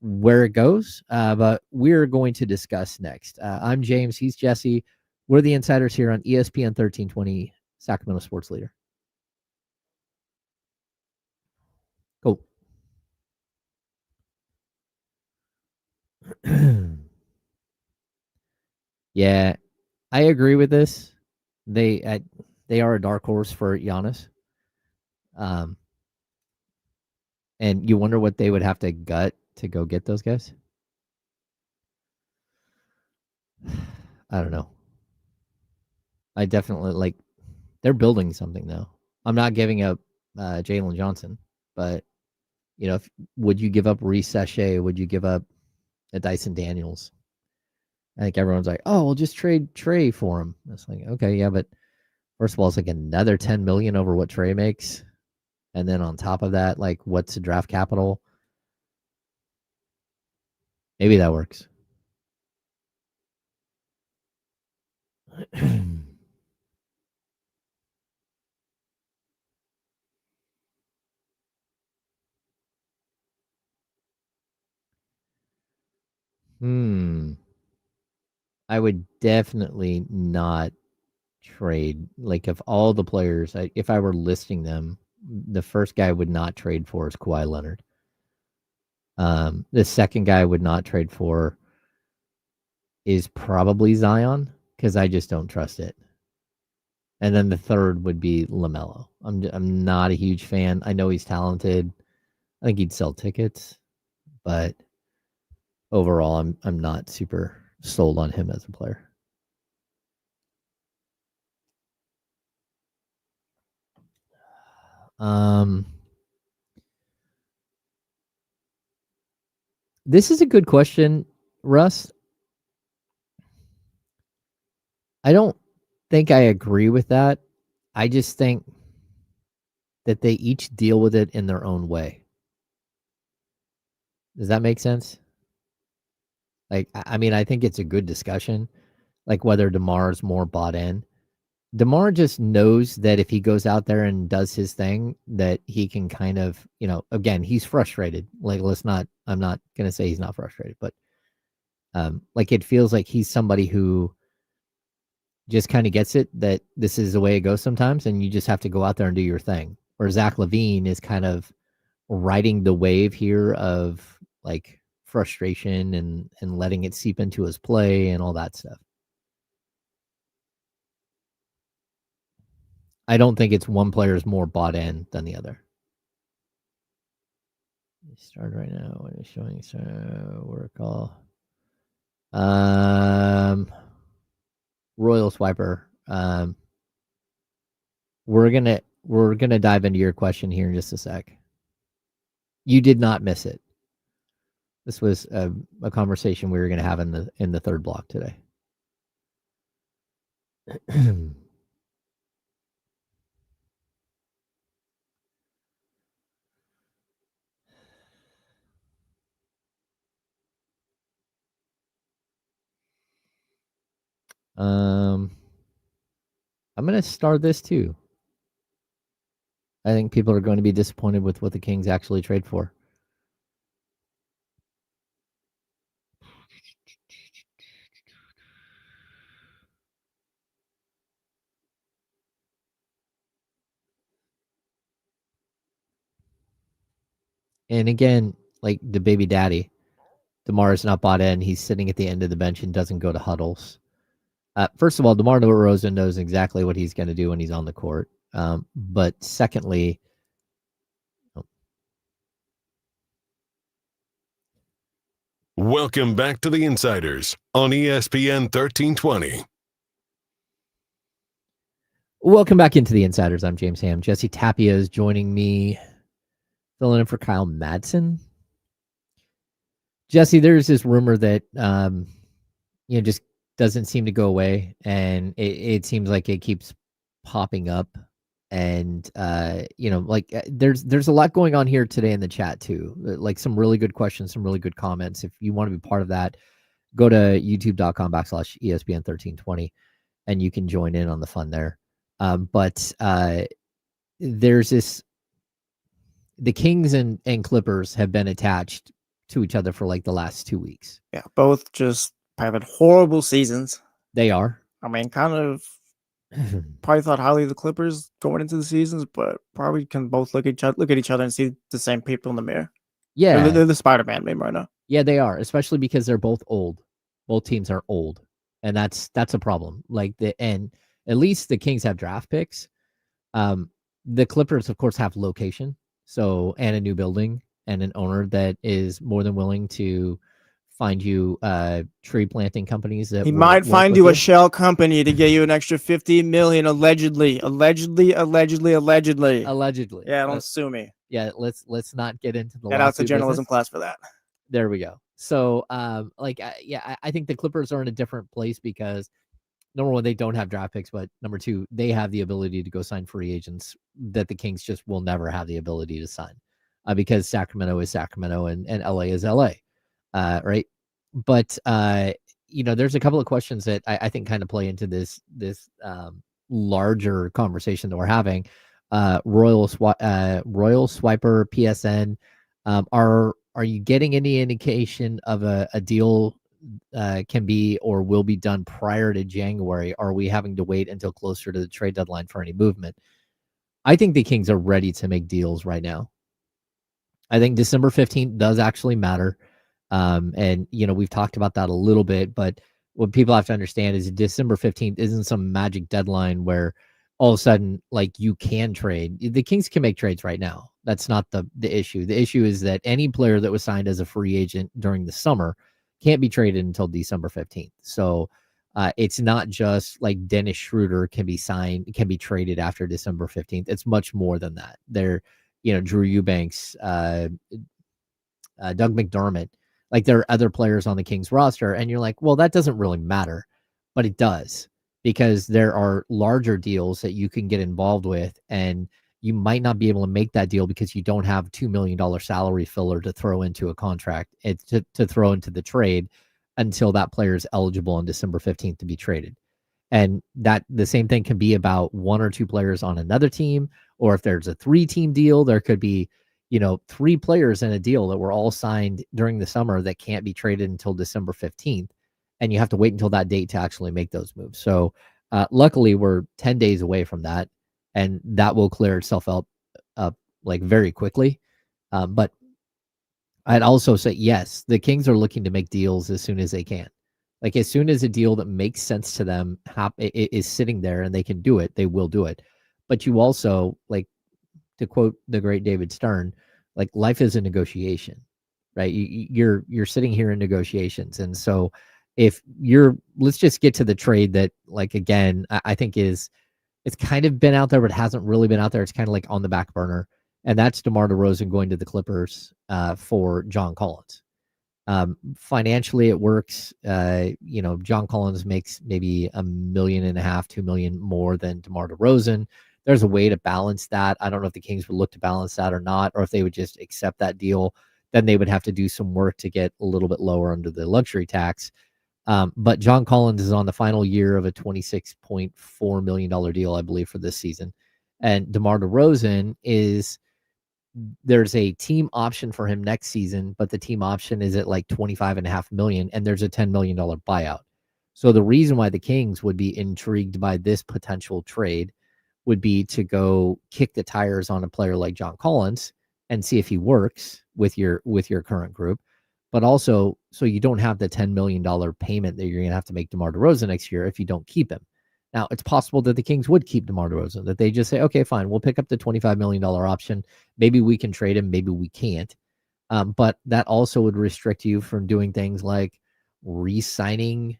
where it goes, but we're going to discuss next. I'm James. He's Jesse. We're the Insiders here on ESPN 1320, Sacramento Sports Leader. Cool. Yeah, I agree with this. They are a dark horse for Giannis. And you wonder what they would have to gut to go get those guys. I don't know. I definitely they're building something though. I'm not giving up Jalen Johnson, but would you give up Reece Sachet? Would you give up a Dyson Daniels? I think everyone's like, oh, we'll just trade Trae for him. It's like, okay, yeah, but first of all, it's like another $10 million over what Trae makes. And then on top of that, like, what's the draft capital? Maybe that works. I would definitely not trade. Like, of all the players, if I were listing them, the first guy I would not trade for is Kawhi Leonard. The second guy I would not trade for is probably Zion, because I just don't trust it. And then the third would be LaMelo. I'm not a huge fan. I know he's talented. I think he'd sell tickets, but overall, I'm not super sold on him as a player. This is a good question, Russ. I don't think I agree with that. I just think that they each deal with it in their own way. Does that make sense? Like, I mean, I think it's a good discussion, like whether DeMar's more bought in. DeMar just knows that if he goes out there and does his thing, that he can kind of, again, he's frustrated. Like, I'm not going to say he's not frustrated, but like it feels like he's somebody who just kind of gets it that this is the way it goes sometimes, and you just have to go out there and do your thing. Where Zach LaVine is kind of riding the wave here of like frustration and letting it seep into his play and all that stuff. I don't think it's one player is more bought in than the other. Start right now. What is showing? Work call. Royal Swiper. We're gonna dive into your question here in just a sec. You did not miss it. This was a conversation we were gonna have in the third block today. I'm gonna start this too. I think people are going to be disappointed with what the Kings actually trade for. And again, like the baby daddy, DeMar is not bought in. He's sitting at the end of the bench and doesn't go to huddles. First of all, DeMar DeRozan knows exactly what he's going to do when he's on the court. But secondly, welcome back to the Insiders on ESPN 1320. Welcome back into the Insiders. I'm James Ham. Jesse Tapia is joining me, filling in for Kyle Madsen. Jesse, there's this rumor that just doesn't seem to go away, and it seems like it keeps popping up. And there's a lot going on here today in the chat too. Like some really good questions, some really good comments. If you want to be part of that, go to youtube.com/ESPN1320 and you can join in on the fun there. But there's this, the Kings and Clippers have been attached to each other for like the last 2 weeks. Yeah, both just having horrible seasons. They are. I mean, kind of probably thought highly of the Clippers going into the seasons, but probably can both look at each other and see the same people in the mirror. Yeah, they're the Spider-Man meme right now. Yeah, they are, especially because they're both old. Both teams are old, and that's a problem. And at least the Kings have draft picks. The Clippers, of course, have location, and a new building and an owner that is more than willing to find you tree planting companies that he might find you a shell company to get you an extra $50 million, allegedly. Yeah, don't sue me. Yeah, let's not get into the get out to journalism class for that. There we go. So I think the Clippers are in a different place because number one, they don't have draft picks, but number two, they have the ability to go sign free agents that the Kings just will never have the ability to sign because Sacramento is Sacramento and LA is LA. Right. But, there's a couple of questions that I think kind of play into this larger conversation that we're having. Royal Swiper PSN. Are you getting any indication of a deal can be or will be done prior to January? Are we having to wait until closer to the trade deadline for any movement? I think the Kings are ready to make deals right now. I think December 15th does actually matter. And we've talked about that a little bit, but what people have to understand is December 15th isn't some magic deadline where all of a sudden, like, you can trade. The Kings can make trades right now. That's not the issue. The issue is that any player that was signed as a free agent during the summer can't be traded until December 15th. So it's not just like Dennis Schroeder can be traded after December 15th. It's much more than that. Drew Eubanks, Doug McDermott, like there are other players on the Kings roster, and you're like, well, that doesn't really matter, but it does because there are larger deals that you can get involved with, and you might not be able to make that deal because you don't have $2 million salary filler to throw into a contract, to throw into the trade. until that player is eligible on December 15th to be traded. And that the same thing can be about 1 or 2 players on another team, or if there's a 3-team deal, there could be, 3 players in a deal that were all signed during the summer that can't be traded until December 15th. And you have to wait until that date to actually make those moves. So luckily we're 10 days away from that, and that will clear itself up like very quickly. But I'd also say, yes, the Kings are looking to make deals as soon as they can. Like as soon as a deal that makes sense to them is sitting there and they can do it, they will do it. But you also, like, to quote the great David Stern, like life is a negotiation, right? You're sitting here in negotiations. And so let's just get to the trade that, like, again, I think it's kind of been out there, but hasn't really been out there. It's kind of like on the back burner. And that's DeMar DeRozan going to the Clippers for John Collins. Financially, it works. John Collins makes maybe $1.5 million, $2 million more than DeMar DeRozan. There's a way to balance that. I don't know if the Kings would look to balance that or not, or if they would just accept that deal. Then they would have to do some work to get a little bit lower under the luxury tax. But John Collins is on the final year of a $26.4 million deal, I believe, for this season. And DeMar DeRozan there's a team option for him next season, but the team option is at like $25.5 million, and there's a $10 million buyout. So the reason why the Kings would be intrigued by this potential trade would be to go kick the tires on a player like John Collins and see if he works with your current group, but also so you don't have the $10 million payment that you're going to have to make DeMar DeRozan next year if you don't keep him. Now, it's possible that the Kings would keep DeMar DeRozan, that they just say, okay, fine, we'll pick up the $25 million option. Maybe we can trade him, maybe we can't. But that also would restrict you from doing things like re-signing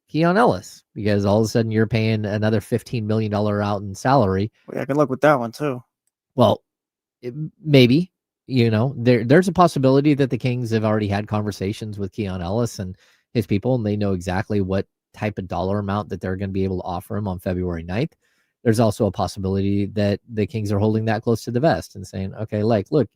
Keon Ellis, because all of a sudden you're paying another $15 million out in salary. Well, yeah, good luck with that one too. Well, maybe, there's a possibility that the Kings have already had conversations with Keon Ellis and his people, and they know exactly what type of dollar amount that they're going to be able to offer him on February 9th. There's also a possibility that the Kings are holding that close to the vest and saying, okay, like, look,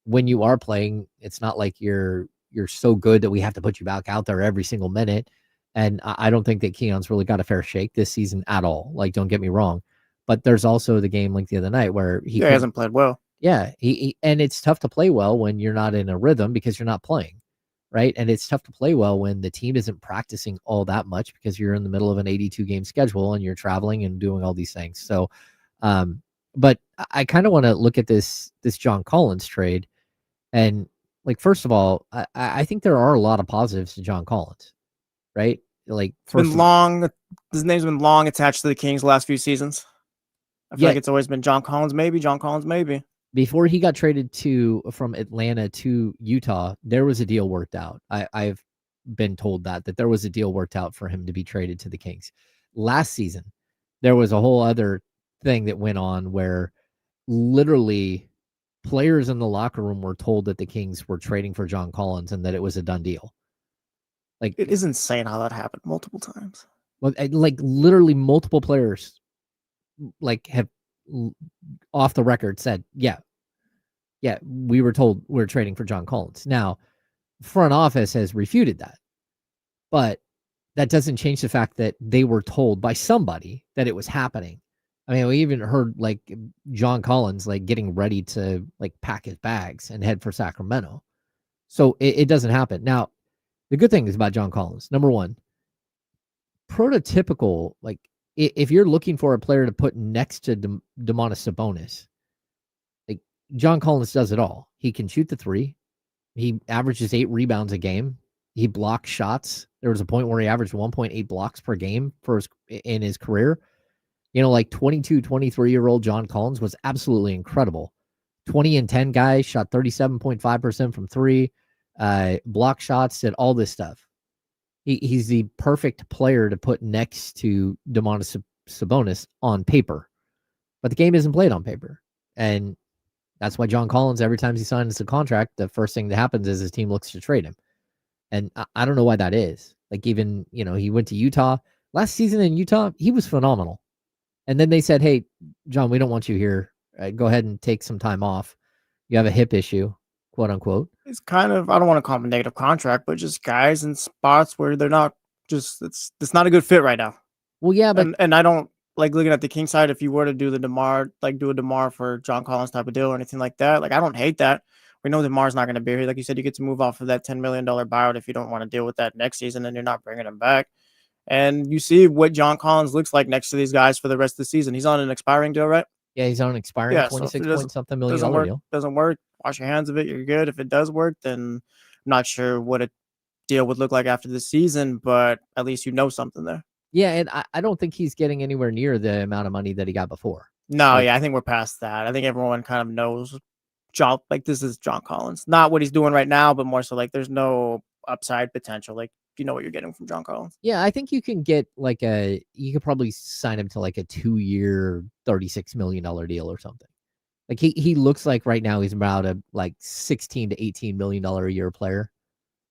when you are playing, it's not like you're so good that we have to put you back out there every single minute. And I don't think that Keon's really got a fair shake this season at all. Like, don't get me wrong. But there's also the game like the other night where he hasn't played well. Yeah. And it's tough to play well when you're not in a rhythm because you're not playing. Right. And it's tough to play well when the team isn't practicing all that much because you're in the middle of an 82 game schedule and you're traveling and doing all these things. So, but I kind of want to look at this John Collins trade. And, like, first of all, I think there are a lot of positives to John Collins, right? Like, his name's been long attached to the Kings the last few seasons. I feel like it's always been John Collins, maybe. Before he got traded from Atlanta to Utah, there was a deal worked out. I've been told that there was a deal worked out for him to be traded to the Kings. Last season, there was a whole other thing that went on where literally players in the locker room were told that the Kings were trading for John Collins and that it was a done deal. Like, it is insane how that happened multiple times. Well, like literally multiple players like have off the record said, yeah, we were told we're trading for John Collins. Now, front office has refuted that, but that doesn't change the fact that they were told by somebody that it was happening. I mean, we even heard like John Collins like getting ready to like pack his bags and head for Sacramento. So it doesn't happen. Now, the good thing is about John Collins, number one, prototypical, like if you're looking for a player to put next to Domantas Sabonis, like John Collins does it all. He can shoot the three. He averages 8 rebounds a game. He blocks shots. There was a point where he averaged 1.8 blocks per game in his career. Like 22, 23-year-old John Collins was absolutely incredible. 20 and 10 guys, shot 37.5% from 3, block shots, did all this stuff. He's the perfect player to put next to Domantas Sabonis on paper. But the game isn't played on paper. And that's why John Collins, every time he signs a contract, the first thing that happens is his team looks to trade him. And I don't know why that is. Like, even, he went to Utah. Last season in Utah, he was phenomenal. And then they said, hey, John, we don't want you here. Go ahead and take some time off. You have a hip issue. quote unquote. It's kind of, I don't want to call him a negative contract, but just guys in spots where they're not just, it's not a good fit right now. Well, yeah, but And I don't like looking at the King side. If you were to do the DeMar, like do a DeMar for John Collins type of deal or anything like that, like I don't hate that. We know DeMar's not going to be here. Like you said, you get to move off of that $10 million buyout if you don't want to deal with that next season and you're not bringing him back. And you see what John Collins looks like next to these guys for the rest of the season. He's on an expiring deal, right? yeah, he's on an expiring Yeah, so if it 26 doesn't- point something million Doesn't dollar work. deal. Doesn't work. Wash your hands of it. You're good. If it does work, then I'm not sure what a deal would look like after the season, but at least you know something there. Yeah, and I don't think he's getting anywhere near the amount of money that he got before. No, Like- yeah, I think we're past that. I think everyone kind of knows John, like this is John Collins. Not what he's doing right now, but more so like there's no upside potential. Like you know what you're getting from John Collins. Yeah, I think you can get you could probably sign him to like a 2-year, $36 million deal or something. Like he looks like right now he's about a like $16 to $18 million a year player.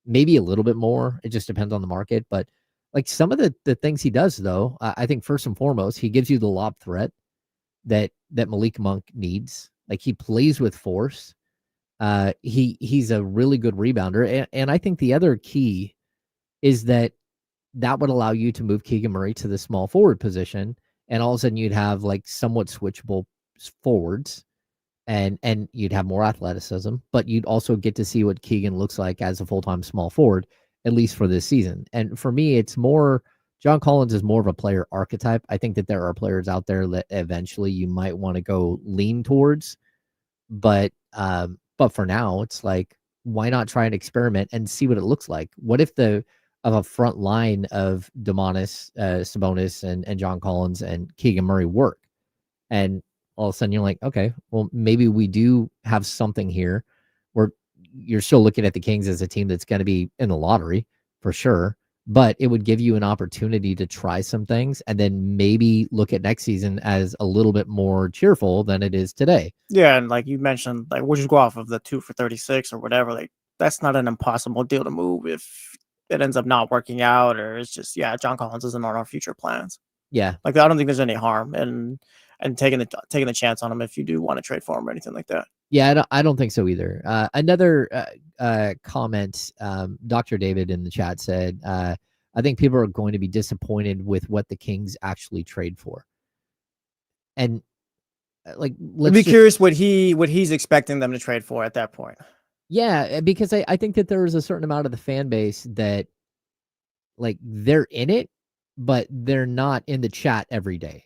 Maybe a little bit more. It just depends on the market. But like some of the things he does, though, I think first and foremost, he gives you the lob threat that Malik Monk needs. Like he plays with force. He's a really good rebounder. And I think the other key is that would allow you to move Keegan Murray to the small forward position. And all of a sudden you'd have like somewhat switchable forwards. And you'd have more athleticism, but you'd also get to see what Keegan looks like as a full-time small forward, at least for this season. And for me, it's more John Collins is more of a player archetype. I think that there are players out there that eventually you might want to go lean towards, but for now, it's like why not try an experiment and see what it looks like? What if of a front line of Domantas, Sabonis, and John Collins and Keegan Murray work, and all of a sudden you're like, okay, well, maybe we do have something here where you're still looking at the Kings as a team that's going to be in the lottery for sure, but it would give you an opportunity to try some things and then maybe look at next season as a little bit more cheerful than it is today. Yeah, and like you mentioned, like we'll just go off of the 2 for 36 or whatever. Like that's not an impossible deal to move if it ends up not working out, or it's just John Collins isn't on our future plans. Yeah, like I don't think there's any harm and taking the chance on him if you do want to trade for him or anything like that. Yeah, I don't think so either. Another comment, Dr. David in the chat said, I think people are going to be disappointed with what the Kings actually trade for. And like, I'd be curious what he's expecting them to trade for at that point. Yeah, because I think that there is a certain amount of the fan base that like they're in it, but they're not in the chat every day.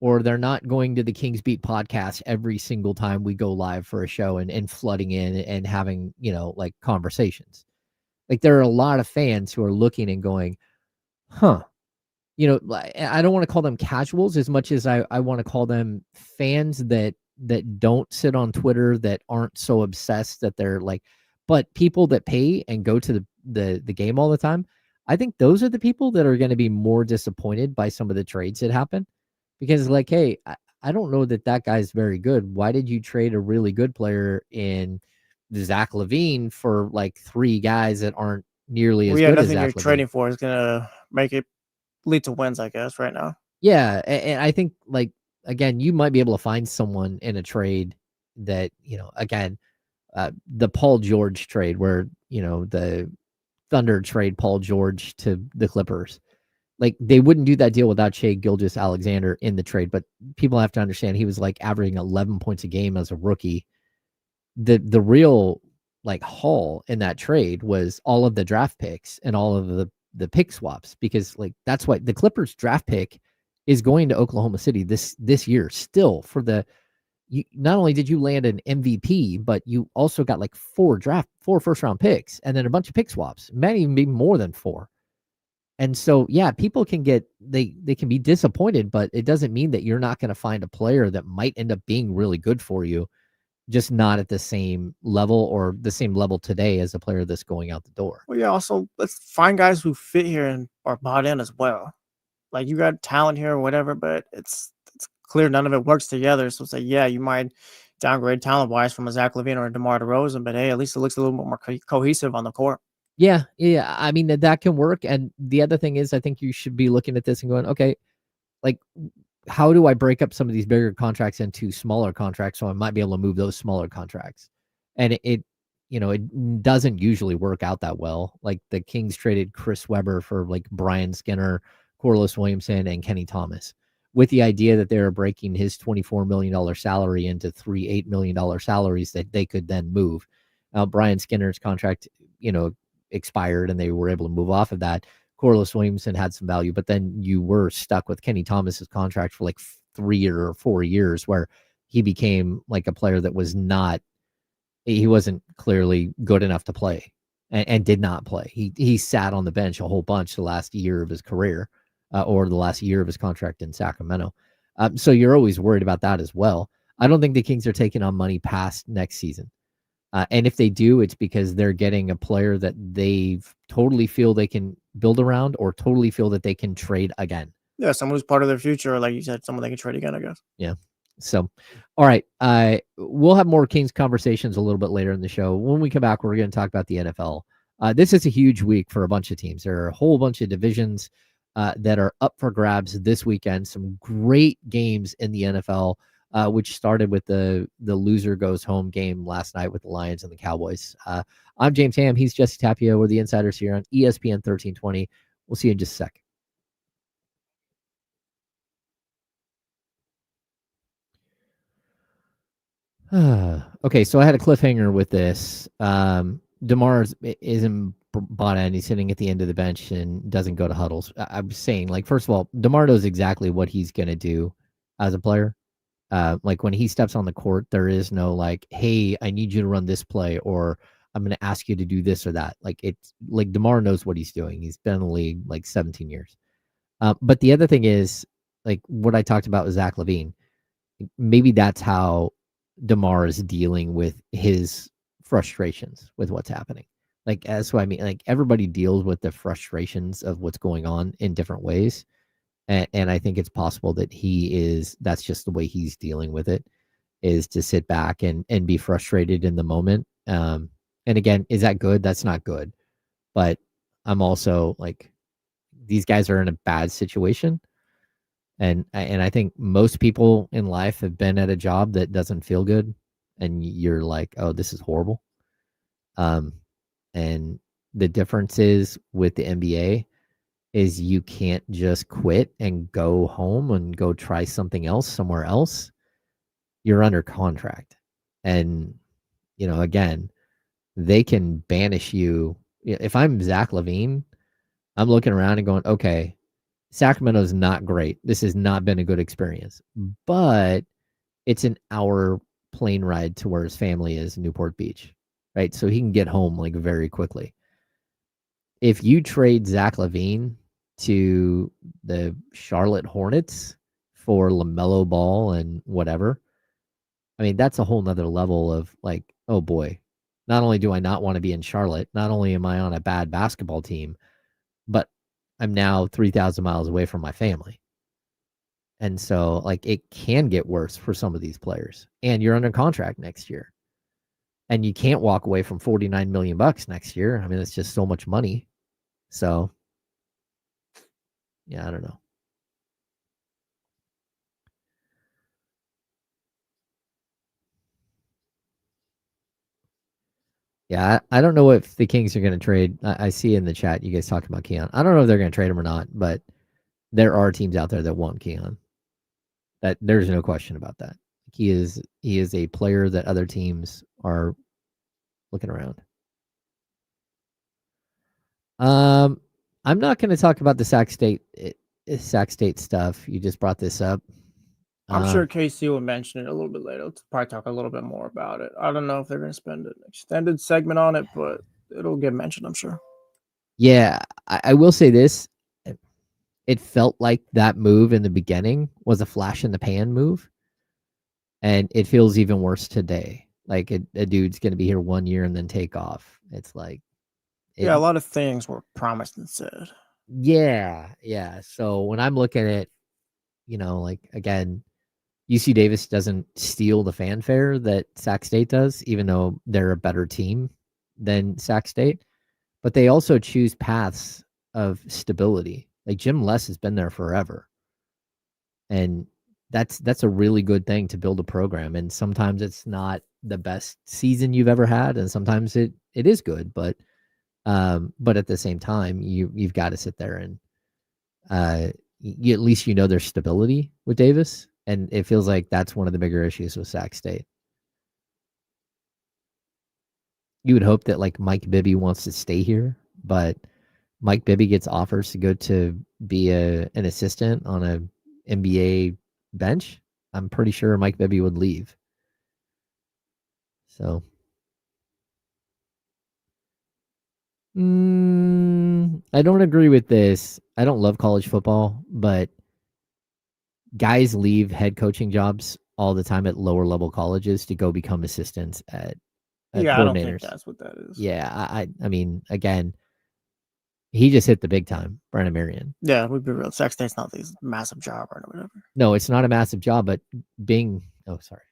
Or they're not going to the Kings Beat podcast every single time we go live for a show and flooding in and having, like conversations. Like there are a lot of fans who are looking and going, huh, I don't want to call them casuals as much as I want to call them fans that don't sit on Twitter, that aren't so obsessed that they're like, but people that pay and go to the game all the time. I think those are the people that are going to be more disappointed by some of the trades that happen. Because like, hey, I don't know that guy's very good. Why did you trade a really good player in Zach LaVine for like 3 guys that aren't nearly as good as Zach nothing you're LaVine? Trading for is going to make it lead to wins, I guess, right now. Yeah, and I think like, again, you might be able to find someone in a trade that, again, the Paul George trade where, the Thunder trade Paul George to the Clippers. Like they wouldn't do that deal without Shai Gilgeous-Alexander in the trade, but people have to understand he was like averaging 11 points a game as a rookie. The real like haul in that trade was all of the draft picks and all of the pick swaps, because like that's why the Clippers draft pick is going to Oklahoma City this year still for not only did you land an MVP, but you also got like 4 first round picks and then a bunch of pick swaps, maybe more than 4. And so, people can they can be disappointed, but it doesn't mean that you're not going to find a player that might end up being really good for you, just not at the same level or the same level today as a player that's going out the door. Well, also let's find guys who fit here and are bought in as well. Like you got talent here or whatever, but it's clear none of it works together. So it's like, you might downgrade talent-wise from a Zach LaVine or a DeMar DeRozan, but hey, at least it looks a little bit more cohesive on the court. Yeah. I mean, that can work. And the other thing is, I think you should be looking at this and going, okay, like, how do I break up some of these bigger contracts into smaller contracts so I might be able to move those smaller contracts? And it doesn't usually work out that well. Like the Kings traded Chris Webber for like Brian Skinner, Corliss Williamson, and Kenny Thomas, with the idea that they were breaking his $24 million salary into 3 $8 million salaries that they could then move. Brian Skinner's contract, expired and they were able to move off of that. Corliss Williamson had some value, but then you were stuck with Kenny Thomas's contract for like 3 or 4 years, where he became like a player that he wasn't clearly good enough to play and did not play. He sat on the bench a whole bunch the last year of his career, or the last year of his contract in Sacramento. So you're always worried about that as well. I don't think the Kings are taking on money past next season. And if they do, it's because they're getting a player that they totally feel they can build around, or totally feel that they can trade again. Yeah, someone who's part of their future, or like you said, someone they can trade again, I guess. Yeah. So, all right. We'll have more Kings conversations a little bit later in the show. When we come back, we're going to talk about the NFL. This is a huge week for a bunch of teams. There are a whole bunch of divisions that are up for grabs this weekend. Some great games in the NFL, which started with the loser goes home game last night with the Lions and the Cowboys. I'm James Ham. He's Jesse Tapia. We're the Insiders here on ESPN 1320. We'll see you in just a sec. Okay, so I had a cliffhanger with this. DeMar isn't bought in. He's sitting at the end of the bench and doesn't go to huddles. I'm saying, like, first of all, DeMar knows exactly what he's going to do as a player. Like when he steps on the court, there is no like, hey, I need you to run this play, or I'm going to ask you to do this or that. Like, it's like DeMar knows what he's doing. He's been in the league like 17 years. But the other thing is, like what I talked about with Zach LaVine, maybe that's how DeMar is dealing with his frustrations with what's happening. Like, that's what I mean. Like, everybody deals with the frustrations of what's going on in different ways. And I think it's possible that that's just the way he's dealing with it, is to sit back and be frustrated in the moment. And again, is that good? That's not good. But I'm also like, these guys are in a bad situation. And I think most people in life have been at a job that doesn't feel good, and you're like, oh, this is horrible. And the difference is with the NBA is you can't just quit and go home and go try something else somewhere else. You're under contract. And, again, they can banish you. If I'm Zach LaVine, I'm looking around and going, okay, Sacramento's not great. This has not been a good experience, but it's an hour plane ride to where his family is in Newport Beach, right? So he can get home like very quickly. If you trade Zach LaVine to the Charlotte Hornets for LaMelo Ball and whatever, I mean, that's a whole nother level of like, oh boy, not only do I not want to be in Charlotte, not only am I on a bad basketball team, but I'm now 3,000 miles away from my family. And so, like, it can get worse for some of these players. And you're under contract next year. And you can't walk away from $49 million next year. I mean, it's just so much money. So, yeah, I don't know. Yeah, I don't know if the Kings are going to trade. I see in the chat you guys talking about Keon. I don't know if they're going to trade him or not, but there are teams out there that want Keon. That there's no question about that. He is a player that other teams are looking around. I'm not going to talk about the Sac State stuff. You just brought this up. I'm sure KC will mention it a little bit later. Let's probably talk a little bit more about it. I don't know if they're going to spend an extended segment on it, but it'll get mentioned, I'm sure. Yeah, I will say this. It felt like that move in the beginning was a flash in the pan move. And it feels even worse today. Like a dude's going to be here 1 year and then take off. It's like... a lot of things were promised and said. Yeah. So when I'm looking at, like, again, UC Davis doesn't steal the fanfare that Sac State does, even though they're a better team than Sac State. But they also choose paths of stability. Like Jim Les has been there forever. And that's a really good thing to build a program. And sometimes it's not the best season you've ever had, and sometimes it is good, but at the same time, you've got to sit there and at least there's stability with Davis, and it feels like that's one of the bigger issues with Sac State. You would hope that like Mike Bibby wants to stay here, but Mike Bibby gets offers to go to be an assistant on a NBA bench. I'm pretty sure Mike Bibby would leave. So, I don't agree with this. I don't love college football, but guys leave head coaching jobs all the time at lower level colleges to go become assistants at I don't think coordinators. that's what that is. Yeah, I mean, again, he just hit the big time, Brennan Marion. Yeah, we'd be real. Sac State's not this massive job or whatever. No, it's not a massive job, but sorry.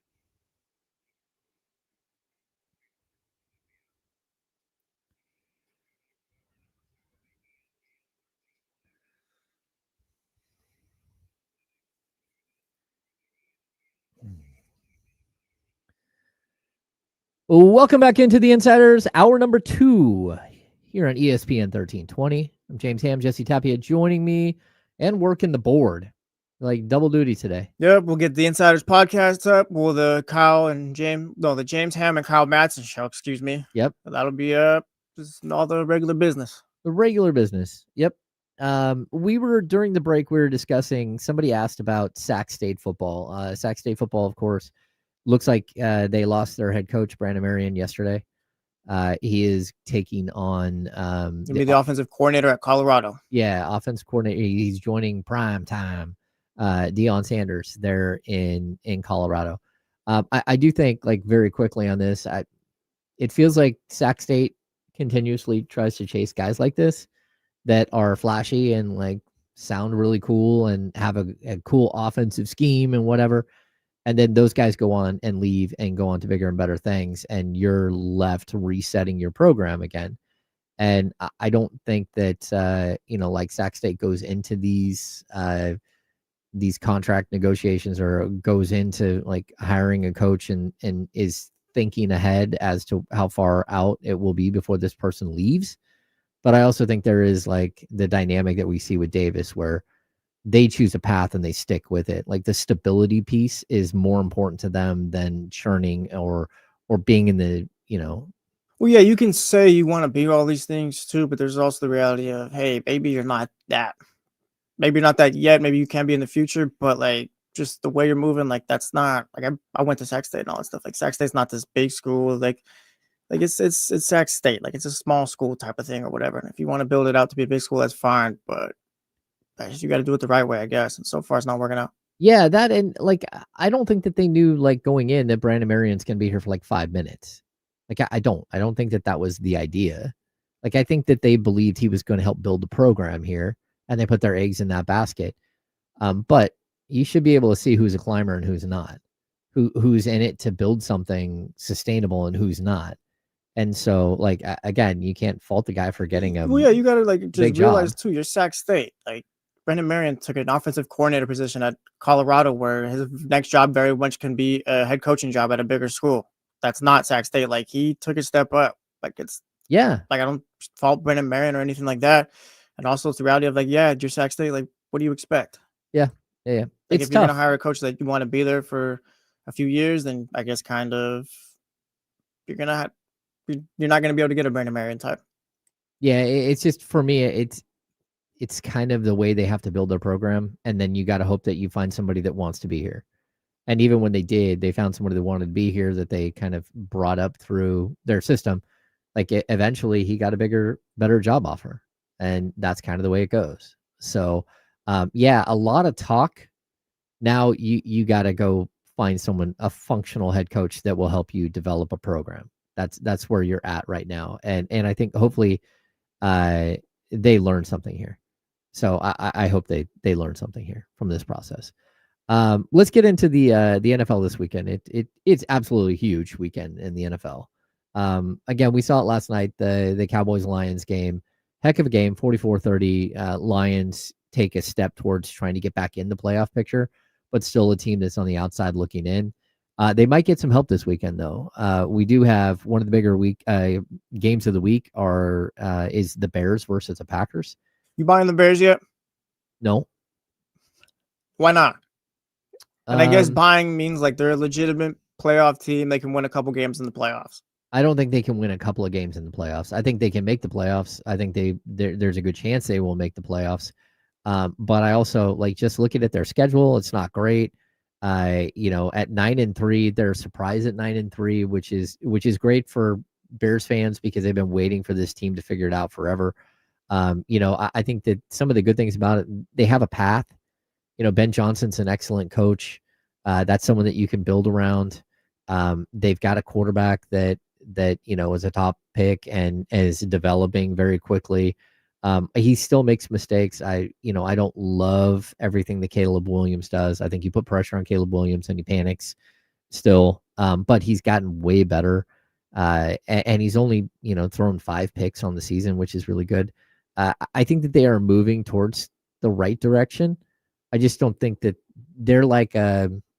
Welcome back into the Insiders, hour number 2 here on ESPN 1320. I'm James Ham, Jesse Tapia joining me and working the board. Like double duty today. Yep, we'll get the Insiders podcast up. Well, the James Ham and Kyle Madsen show, excuse me. Yep. That'll be just all the regular business. The regular business. Yep. During the break, we were discussing, somebody asked about Sac State football. Sac State football, of course, looks like they lost their head coach, Brennan Marion, yesterday. He is taking on the offensive coordinator at Colorado. Yeah, offensive coordinator. He's joining prime time Deion Sanders there in Colorado. I do think, like, very quickly on this, it feels like Sac State continuously tries to chase guys like this that are flashy and like sound really cool and have a cool offensive scheme and whatever. And then those guys go on and leave and go on to bigger and better things, and you're left resetting your program again. And I don't think that like Sac State goes into these contract negotiations or goes into like hiring a coach and is thinking ahead as to how far out it will be before this person leaves. But I also think there is like the dynamic that we see with Davis where they choose a path and they stick with it. Like the stability piece is more important to them than churning or being in the, Well, yeah, you can say you want to be all these things too, but there's also the reality of, hey, maybe you're not that. Maybe you're not that yet. Maybe you can be in the future, but like just the way you're moving, like that's not like I went to Sac State and all that stuff. Like Sac State's not this big school. Like it's Sac State. Like it's a small school type of thing or whatever. And if you want to build it out to be a big school, that's fine. But you got to do it the right way, I guess. And so far, it's not working out. Yeah, that, and like I don't think that they knew like going in that Brennan Marion's gonna be here for like 5 minutes. Like I don't think that was the idea. Like I think that they believed he was going to help build the program here, and they put their eggs in that basket. But you should be able to see who's a climber and who's not, who's in it to build something sustainable and who's not. And so, like again, you can't fault the guy for getting a. Well, yeah, you got to like just realize job. too. You're Sac State. Like Brennan Marion took an offensive coordinator position at Colorado, where his next job very much can be a head coaching job at a bigger school. That's not Sac State. Like he took a step up. Like it's like I don't fault Brennan Marion or anything like that. And also it's the reality of like, yeah, you're Sac State. Like, what do you expect? Yeah. Like it's if tough. you're gonna hire a coach that you want to be there for a few years, then I guess kind of you're not gonna be able to get a Brennan Marion type. Yeah, it's just for me, it's kind of the way they have to build their program, and then you got to hope that you find somebody that wants to be here. And even when they did, they found somebody that wanted to be here that they kind of brought up through their system. Like eventually, he got a better job offer, and that's kind of the way it goes. So, yeah, a lot of talk. Now you got to go find someone, a functional head coach that will help you develop a program. That's where you're at right now, and I think hopefully, they learn something here. So I hope they learn something here from this process. Let's get into the NFL this weekend. It's absolutely huge weekend in the NFL. Again, we saw it last night, the Cowboys-Lions game. Heck of a game, 44-30. Lions take a step towards trying to get back in the playoff picture, but still a team that's on the outside looking in. They might get some help this weekend, though. We do have one of the bigger games of the week is the Bears versus the Packers. You buying the Bears yet? No. Why not? And I guess buying means like they're a legitimate playoff team. They can win a couple games in the playoffs. I don't think they can win a couple of games in the playoffs. I think they can make the playoffs. I think there's a good chance they will make the playoffs. But I also just looking at their schedule, it's not great. At 9-3, they're surprised at 9-3, which is great for Bears fans because they've been waiting for this team to figure it out forever. I think that some of the good things about it, they have a path. Ben Johnson's an excellent coach. That's someone that you can build around. They've got a quarterback that is a top pick and is developing very quickly. He still makes mistakes. I don't love everything that Caleb Williams does. I think you put pressure on Caleb Williams and he panics still. But he's gotten way better. And he's only, thrown 5 picks on the season, which is really good. I think that they are moving towards the right direction. I just don't think that they're like Cleveland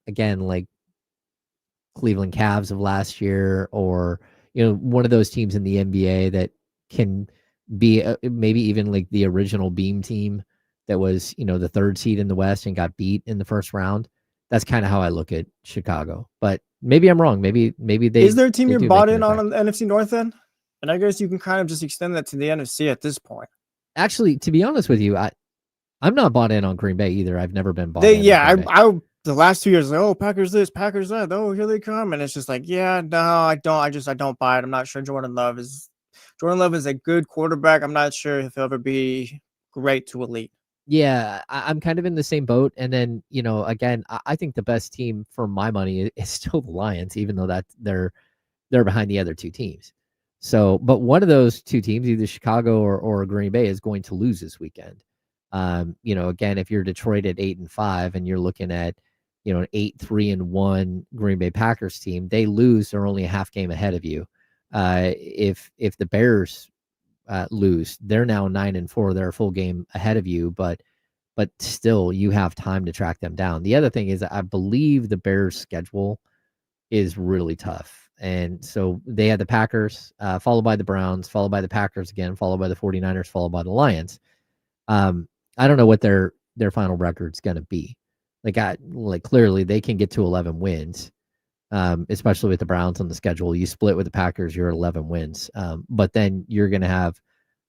Cavs of last year, or one of those teams in the NBA that can be maybe even like the original Beam team that was the 3rd seed in the West and got beat in the first round. That's kind of how I look at Chicago, but maybe I'm wrong. Maybe they is there a team you're bought in on the NFC North then? And I guess you can kind of just extend that to the NFC at this point. Actually, to be honest with you, I'm not bought in on Green Bay either. I've never been bought in. Yeah, I the last 2 years, Packers this, Packers that. Oh, here they come, and it's just like, yeah, no, I don't. I don't buy it. I'm not sure Jordan Love is a good quarterback. I'm not sure if he'll ever be great to elite. Yeah, I'm kind of in the same boat. And then again, I think the best team for my money is still the Lions, even though that they're behind the other 2 teams. So, but one of those 2 teams, either Chicago or Green Bay, is going to lose this weekend. Again, if you're Detroit at 8-5 and you're looking at, an 8-3-1 Green Bay Packers team, they lose, they're only a half game ahead of you. If the Bears lose, they're now 9-4, they're a full game ahead of you, but still you have time to track them down. The other thing is I believe the Bears schedule is really tough. And so they had the Packers, followed by the Browns, followed by the Packers again, followed by the 49ers, followed by the Lions. I don't know what their final record's going to be. Clearly they can get to 11 wins, especially with the Browns on the schedule. You split with the Packers, you're at 11 wins. But then you're going to have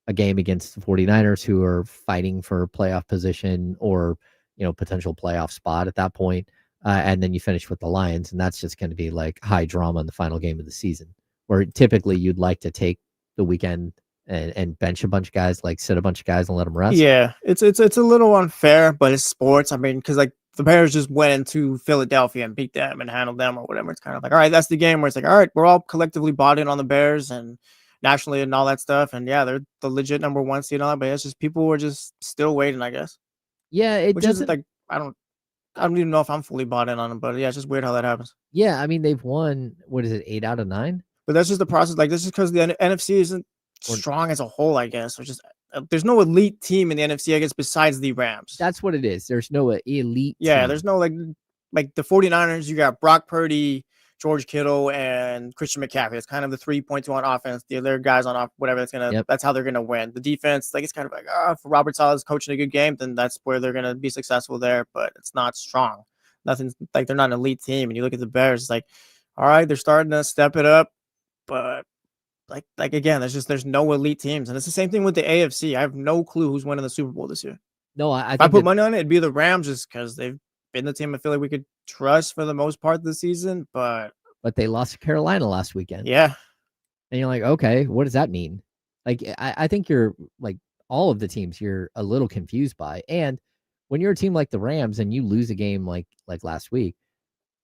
a game against the 49ers who are fighting for playoff position or, potential playoff spot at that point. And then you finish with the Lions, and that's just going to be like high drama in the final game of the season, where typically you'd like to take the weekend and bench a bunch of guys, sit a bunch of guys and let them rest. Yeah, it's a little unfair, but it's sports. I mean, because the Bears just went into Philadelphia and beat them and handled them or whatever. It's kind of like, all right, that's the game where it's like, all right, we're all collectively bought in on the Bears and nationally and all that stuff. And yeah, they're the legit number 1 seed and all that, but it's just people were just still waiting, I guess. Yeah, which is like, I don't even know if I'm fully bought in on them, but yeah, it's just weird how that happens. Yeah, I mean, they've won, 8 out of 9? But that's just the process. This is because the NFC isn't strong as a whole, I guess. Or just there's no elite team in the NFC, I guess, besides the Rams. That's what it is. There's no elite team. There's no like the 49ers, you got Brock Purdy, George Kittle, and Christian McCaffrey. It's kind of the 3.2 on offense. The other guys on whatever that's how they're gonna win. The defense, it's kind of like, if Robert Saleh's coaching a good game, then that's where they're gonna be successful there, but it's not strong. Nothing's they're not an elite team. And you look at the Bears, it's like, all right, they're starting to step it up, but again, there's no elite teams. And it's the same thing with the AFC. I have no clue who's winning the Super Bowl this year. No, if I put money on it, it'd be the Rams, just because they've been the team I feel like we could trust for the most part of the season, but they lost to Carolina last weekend. Yeah. And you're like, okay, what does that mean? I think you're all of the teams you're a little confused by. And when you're a team like the Rams and you lose a game like last week,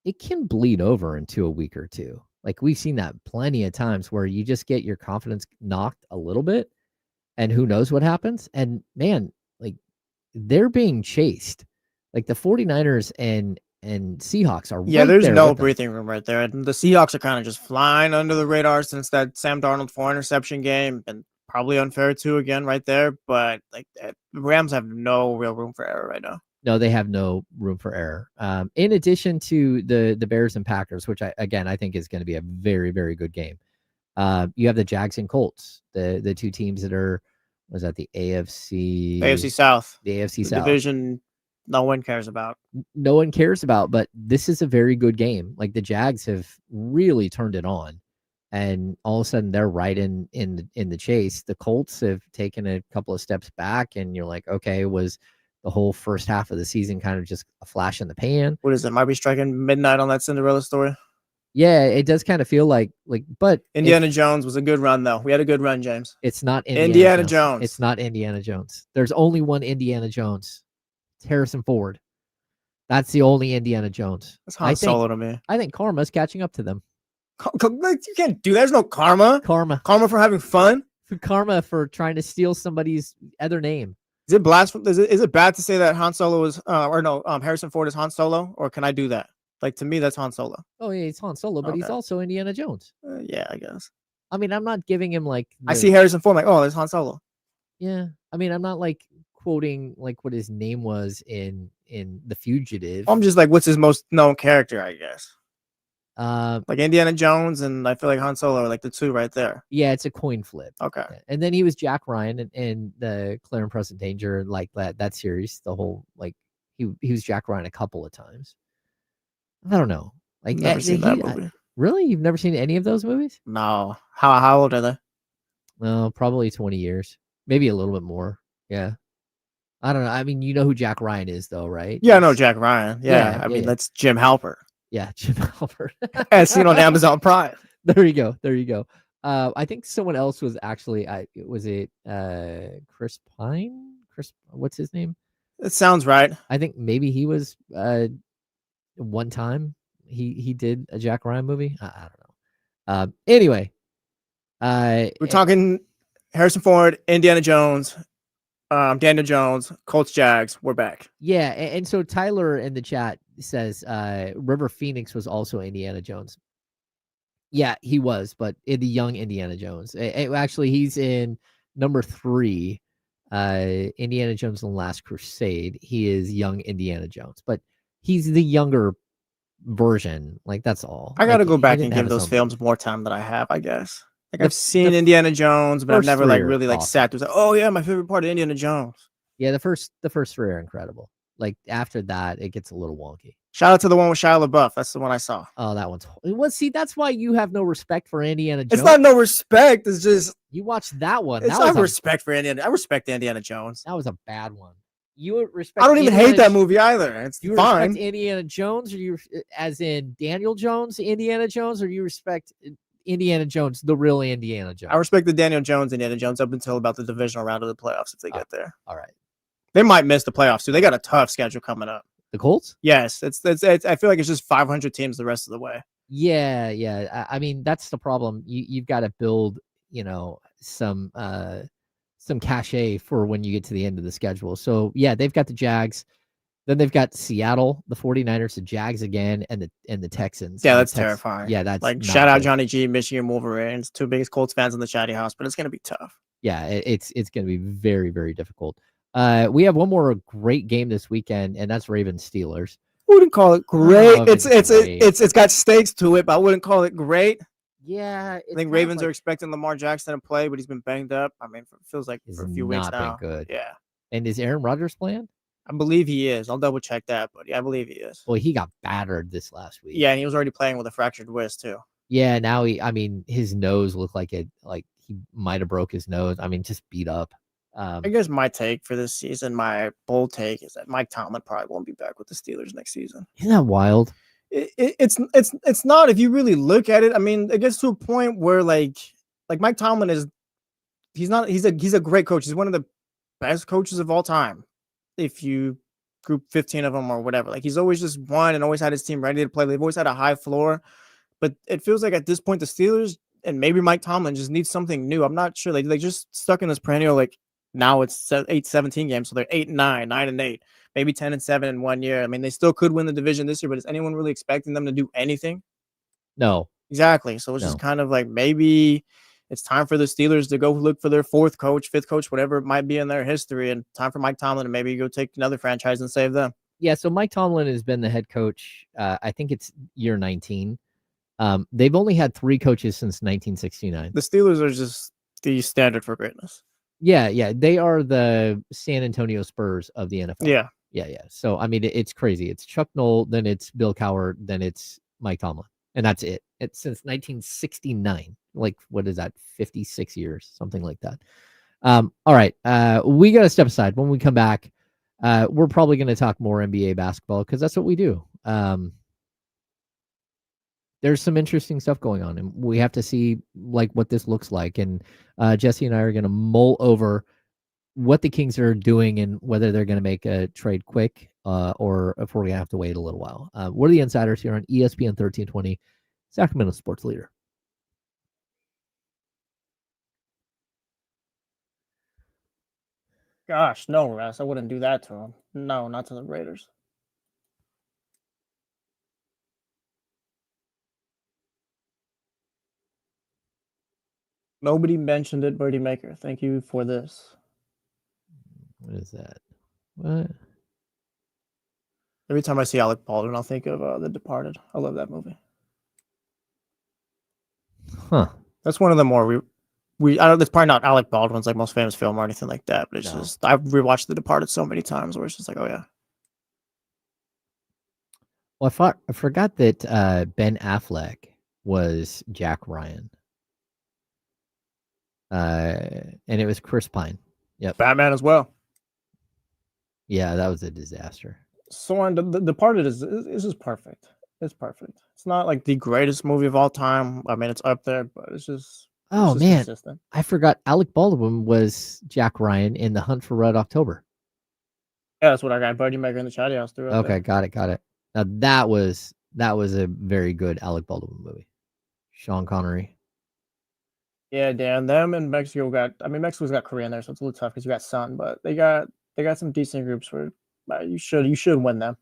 it can bleed over into a week or two. We've seen that plenty of times where you just get your confidence knocked a little bit and who knows what happens. And man, they're being chased. The 49ers and Seahawks are there's no breathing room right there. And the Seahawks are kind of just flying under the radar since that Sam Darnold 4 interception game, and probably unfair too again right there. But the Rams have no real room for error right now. No, they have no room for error. In addition to the Bears and Packers, which I think is going to be a very, very good game. You have the Jags and Colts, the two teams that are, was that the AFC? AFC South. The AFC the South. division no one cares about. No one cares about, but this is a very good game. Like the Jags have really turned it on, and all of a sudden they're right in the chase. The Colts have taken a couple of steps back, and you're like, okay, was the whole first half of the season kind of just a flash in the pan? What is it? Might be striking midnight on that Cinderella story. Yeah, it does kind of feel like, but Indiana Jones was a good run, though. We had a good run, James. It's not Indiana Jones. It's not Indiana Jones. There's only one Indiana Jones. It's Harrison Ford. That's the only Indiana Jones. That's Han Solo to me. I think karma's catching up to them. You can't do that. There's no karma. Karma for having fun. Karma for trying to steal somebody's other name. Is it blasphemous? Is it bad to say that Han Solo is, Harrison Ford is Han Solo, or can I do that? Like, to me, that's Han Solo. Oh yeah, he's Han Solo, but he's also Indiana Jones. Yeah, I guess. I mean, I'm not giving him like. I see Harrison Ford, like, oh, there's Han Solo. Yeah, I mean, I'm not like quoting like what his name was in The Fugitive. I'm just like, what's his most known character? I guess. Like Indiana Jones, and I feel like Han Solo are like the two right there. Yeah, it's a coin flip. Okay. And then he was Jack Ryan in the Clear and Present Danger, like that series. The whole like he was Jack Ryan a couple of times. I don't know. Like never seen that movie. Really? You've never seen any of those movies? No. How old are they? Well, probably 20 years. Maybe a little bit more. Yeah. I don't know. I mean, you know who Jack Ryan is, though, right? Yeah, I know Jack Ryan. Yeah. I mean, that's Jim Halpert. Yeah, Jim Halpert. As seen on Amazon Prime. There you go. I think someone else was actually, was it Chris Pine? What's his name? It sounds right. I think maybe he was one time he did a Jack Ryan movie. I don't know. Anyway, we're talking Harrison Ford, Indiana Jones, Daniel Jones, Colts, Jags. We're back. Yeah, and so Tyler in the chat says River Phoenix was also Indiana Jones. Yeah, he was, but in the young Indiana Jones. Actually, he's in number 3, Indiana Jones and the Last Crusade. He is young Indiana Jones, but he's the younger version. Like, that's all. I got to go back and give those films more time than I have, I guess. Like, I've seen Indiana Jones, but I've never like really like sat through. Oh yeah, my favorite part of Indiana Jones. Yeah, the first 3 are incredible. Like after that, it gets a little wonky. Shout out to the one with Shia LaBeouf. That's the one I saw. Oh, that one's. Well, see, that's why you have no respect for Indiana Jones. It's not no respect. It's just you watched that one. It's not respect for Indiana. I respect Indiana Jones. That was a bad one. You respect. I don't even hate that movie either. It's you fine. Respect Indiana Jones, or you, as in Daniel Jones, Indiana Jones, or you respect Indiana Jones, the real Indiana Jones? I respect the Daniel Jones Indiana Jones up until about the divisional round of the playoffs if they get there. All right. They might miss the playoffs too. They got a tough schedule coming up. The Colts? Yes, it's I feel like it's just 500 teams the rest of the way. Yeah. I mean, that's the problem. You've got to build, some cachet for when you get to the end of the schedule. So yeah, they've got the Jags. Then they've got Seattle, the 49ers, the Jags again, and the Texans. Yeah, that's terrifying. Yeah, that's like shout out Johnny G, Michigan Wolverines, 2 biggest Colts fans in the chatty house, but it's gonna be tough. Yeah, it's gonna be very, very difficult. We have one more great game this weekend, and that's Ravens Steelers. I wouldn't call it great. It's got stakes to it, but I wouldn't call it great. Yeah, I think Ravens are expecting Lamar Jackson to play, but he's been banged up. I mean, it feels like for a few weeks now. Been good. Yeah. And is Aaron Rodgers playing? I believe he is. I'll double check that, but yeah, I believe he is. Well, he got battered this last week. Yeah, and he was already playing with a fractured wrist too. Yeah, now his nose looked like he might have broke his nose. I mean, just beat up. I guess my take for this season, my bold take, is that Mike Tomlin probably won't be back with the Steelers next season. Isn't that wild? It's not if you really look at it. I mean, it gets to a point where like Mike Tomlin he's a great coach. He's one of the best coaches of all time. If you group 15 of them or whatever, like he's always just won and always had his team ready to play. They've always had a high floor, but it feels like at this point the Steelers and maybe Mike Tomlin just need something new. I'm not sure. They just stuck in this perennial like. Now it's 8-17 games, so they're 8-9, 9-8, maybe 10-7 in 1 year. I mean, they still could win the division this year, but is anyone really expecting them to do anything? No. Exactly. So it's just kind of like maybe It's time for the Steelers to go look for their fourth coach, fifth coach, whatever it might be in their history, and time for Mike Tomlin to maybe go take another franchise and save them. Yeah, so Mike Tomlin has been the head coach. I think it's year 19. They've only had 3 coaches since 1969. The Steelers are just the standard for greatness. Yeah. They are the San Antonio Spurs of the NFL. Yeah. So, I mean, it's crazy. It's Chuck Noll, then it's Bill Cowher, then it's Mike Tomlin. And that's it. It's since 1969. Like, what is that? 56 years, something like that. All right. We got to step aside. When we come back, we're probably going to talk more NBA basketball because that's what we do. There's some interesting stuff going on, and we have to see like what this looks like. And Jesse and I are going to mull over what the Kings are doing and whether they're going to make a trade quick or if we're going to have to wait a little while. We're the Insiders here on ESPN 1320, Sacramento Sports Leader. Gosh, no, Russ, I wouldn't do that to him. No, not to the Raiders. Nobody mentioned it, Birdie Maker. Thank you for this. What is that? What? Every time I see Alec Baldwin, I'll think of The Departed. I love that movie. Huh. That's one of the more I don't. It's probably not Alec Baldwin's like most famous film or anything like that, but it's just I've rewatched The Departed so many times where it's just like, oh yeah. Well, I forgot that Ben Affleck was Jack Ryan. And it was Chris Pine. Yep. Batman as well. Yeah, that was a disaster. So on The Departed is just perfect. It's perfect. It's not like the greatest movie of all time. I mean, it's up there, but it's just man, consistent. I forgot Alec Baldwin was Jack Ryan in The Hunt for Red October. Yeah, that's what I got. Birdie Maker in the chat house through. Okay, got it. Now that was a very good Alec Baldwin movie. Sean Connery. Yeah, Dan. Them and Mexico Mexico's got Korea in there, so it's a little tough because you got Sun, but they got some decent groups where you should win them.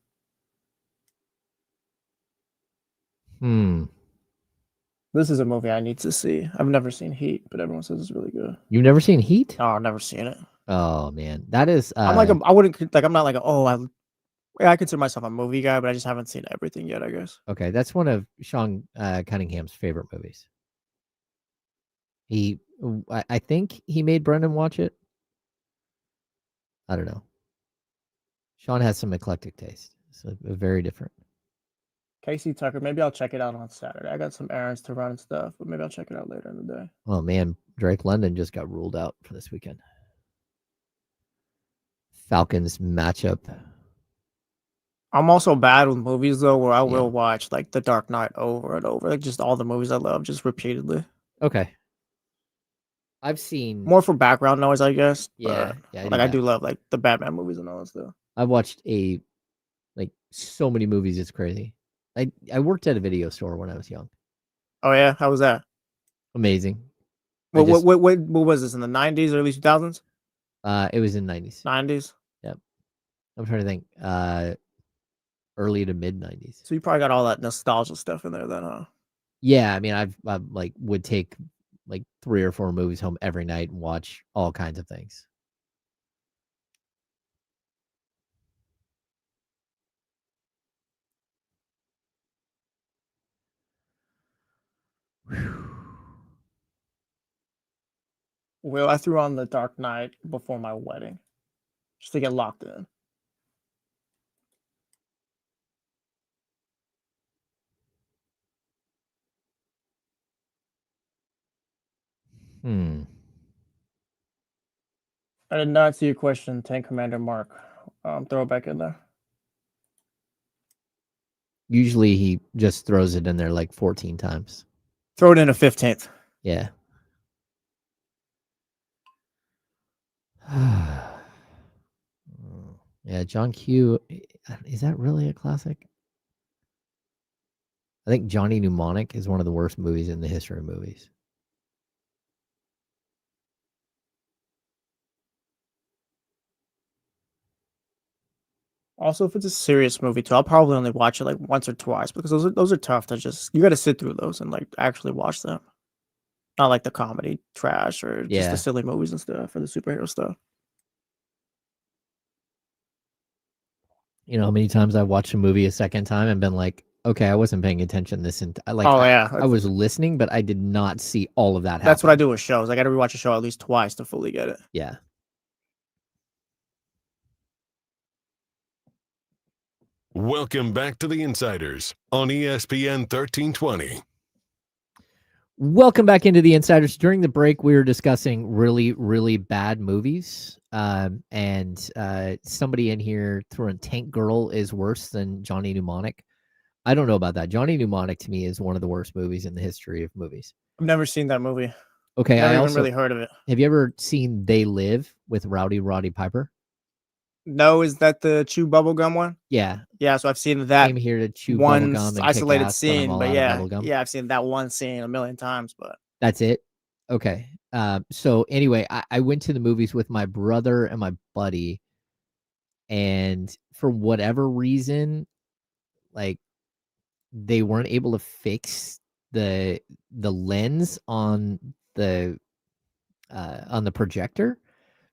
This is a movie I need to see. I've never seen Heat, but everyone says it's really good. You've never seen Heat? Oh, I've never seen it. Oh man, that is. I consider myself a movie guy, but I just haven't seen everything yet, I guess. Okay, that's one of Sean Cunningham's favorite movies. I think he made Brendan watch it. I don't know. Sean has some eclectic taste. It's very different. Casey Tucker, maybe I'll check it out on Saturday. I got some errands to run and stuff, but maybe I'll check it out later in the day. Oh man, Drake London just got ruled out for this weekend. Falcons matchup. I'm also bad with movies though, where I will watch like The Dark Knight over and over, like just all the movies I love, just repeatedly. Okay. I've seen more for background noise, I guess. Yeah. I do love like the Batman movies and all that stuff. I've watched so many movies, it's crazy. I worked at a video store when I was young. Oh yeah, how was that? Amazing. What was this in the 90s, early 2000s? It was in 90s. 90s. Yep. I'm trying to think. Early to mid 90s. So you probably got all that nostalgia stuff in there then, huh? Yeah, I mean, I would take 3 or 4 movies home every night and watch all kinds of things. Well, I threw on The Dark Knight before my wedding, just to get locked in. I did not see a question, Tank Commander Mark. Throw it back in there. Usually he just throws it in there 14 times. Throw it in a 15th. Yeah. Yeah, John Q. Is that really a classic? I think Johnny Mnemonic is one of the worst movies in the history of movies. Also, if it's a serious movie too, I'll probably only watch it once or twice because those are tough to just. You got to sit through those and actually watch them. Not like the comedy trash or just Yeah. the silly movies and stuff or the superhero stuff. You know how many times I've watched a movie a second time and been like, okay, I wasn't paying attention this I was listening, but I did not see all of that happen. That's what I do with shows. I got to rewatch a show at least twice to fully get it. Yeah. Welcome back to the Insiders on ESPN 1320. Welcome back into the Insiders. During the break, we were discussing really, really bad movies. And somebody in here threw in Tank Girl is worse than Johnny Mnemonic. I don't know about that. Johnny Mnemonic to me is one of the worst movies in the history of movies. I've never seen that movie. Okay, I haven't really heard of it. Have you ever seen They Live with Roddy Piper? No, is that the chew bubblegum one? Yeah. Yeah, so I've seen that Came here to chew one bubblegum and isolated kick ass, but I'm scene, all but out of yeah, bubblegum. yeah, I've seen that one scene a million times, but That's it. Okay. So anyway, I went to the movies with my brother and my buddy, and for whatever reason, like they weren't able to fix the lens on the projector,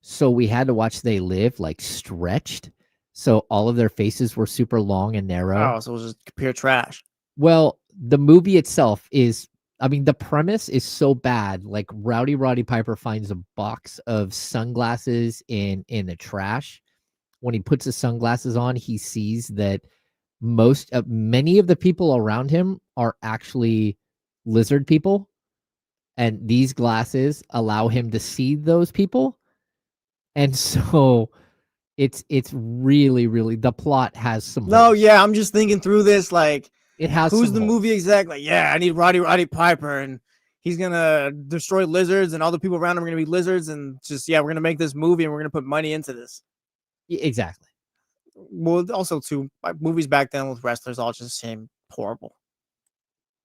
so we had to watch They Live like stretched, so all of their faces were super long and narrow. oh, so it was just pure trash. Well, the movie itself is, I mean, the premise is so bad. Like Roddy Piper finds a box of sunglasses in the trash. When he puts his sunglasses on, he sees that many of the people around him are actually lizard people, and these glasses allow him to see those people. And so it's really, really, the plot has some No, holes. yeah, I'm just thinking through this. Like, It has who's some the holes. movie exactly? Yeah, I need Roddy Piper, and he's gonna destroy lizards, and all the people around him are gonna be lizards, and just we're gonna make this movie, and we're gonna put money into this. Exactly. Well, also too, movies back then with wrestlers all just seem horrible.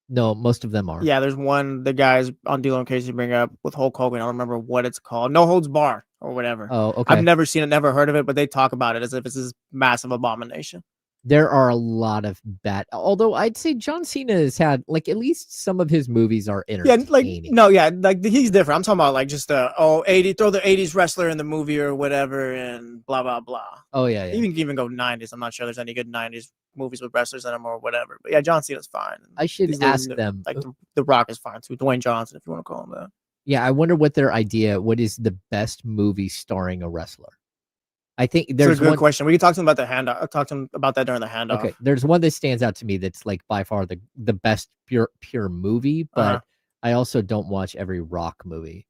No, most of them are. Yeah, there's one, the guys on D'Lo and Casey bring up with Hulk Hogan. I don't remember what it's called. No Holds Bar or whatever. Oh, okay. I've never seen it, never heard of it, but they talk about it as if it's this massive abomination. There are a lot of bad, although I'd say John Cena has had, like, at least some of his movies are Yeah, entertaining. like he's different. I'm talking about like just 80, throw the 80s wrestler in the movie or whatever and blah blah blah. Oh yeah, yeah. You can even go 90s. I'm not sure there's any good 90s movies with wrestlers in them or whatever. But yeah, John Cena's fine. I should These ask little- them. Like the Rock is fine too. Dwayne Johnson, if you want to call him that. Yeah, I wonder what their idea. What is the best movie starring a wrestler? I think there's It's a good one question. We can talk to him about the handoff. I'll talk to him about that during the handoff. Okay, there's one that stands out to me that's like by far the best pure movie, but I also don't watch every Rock movie.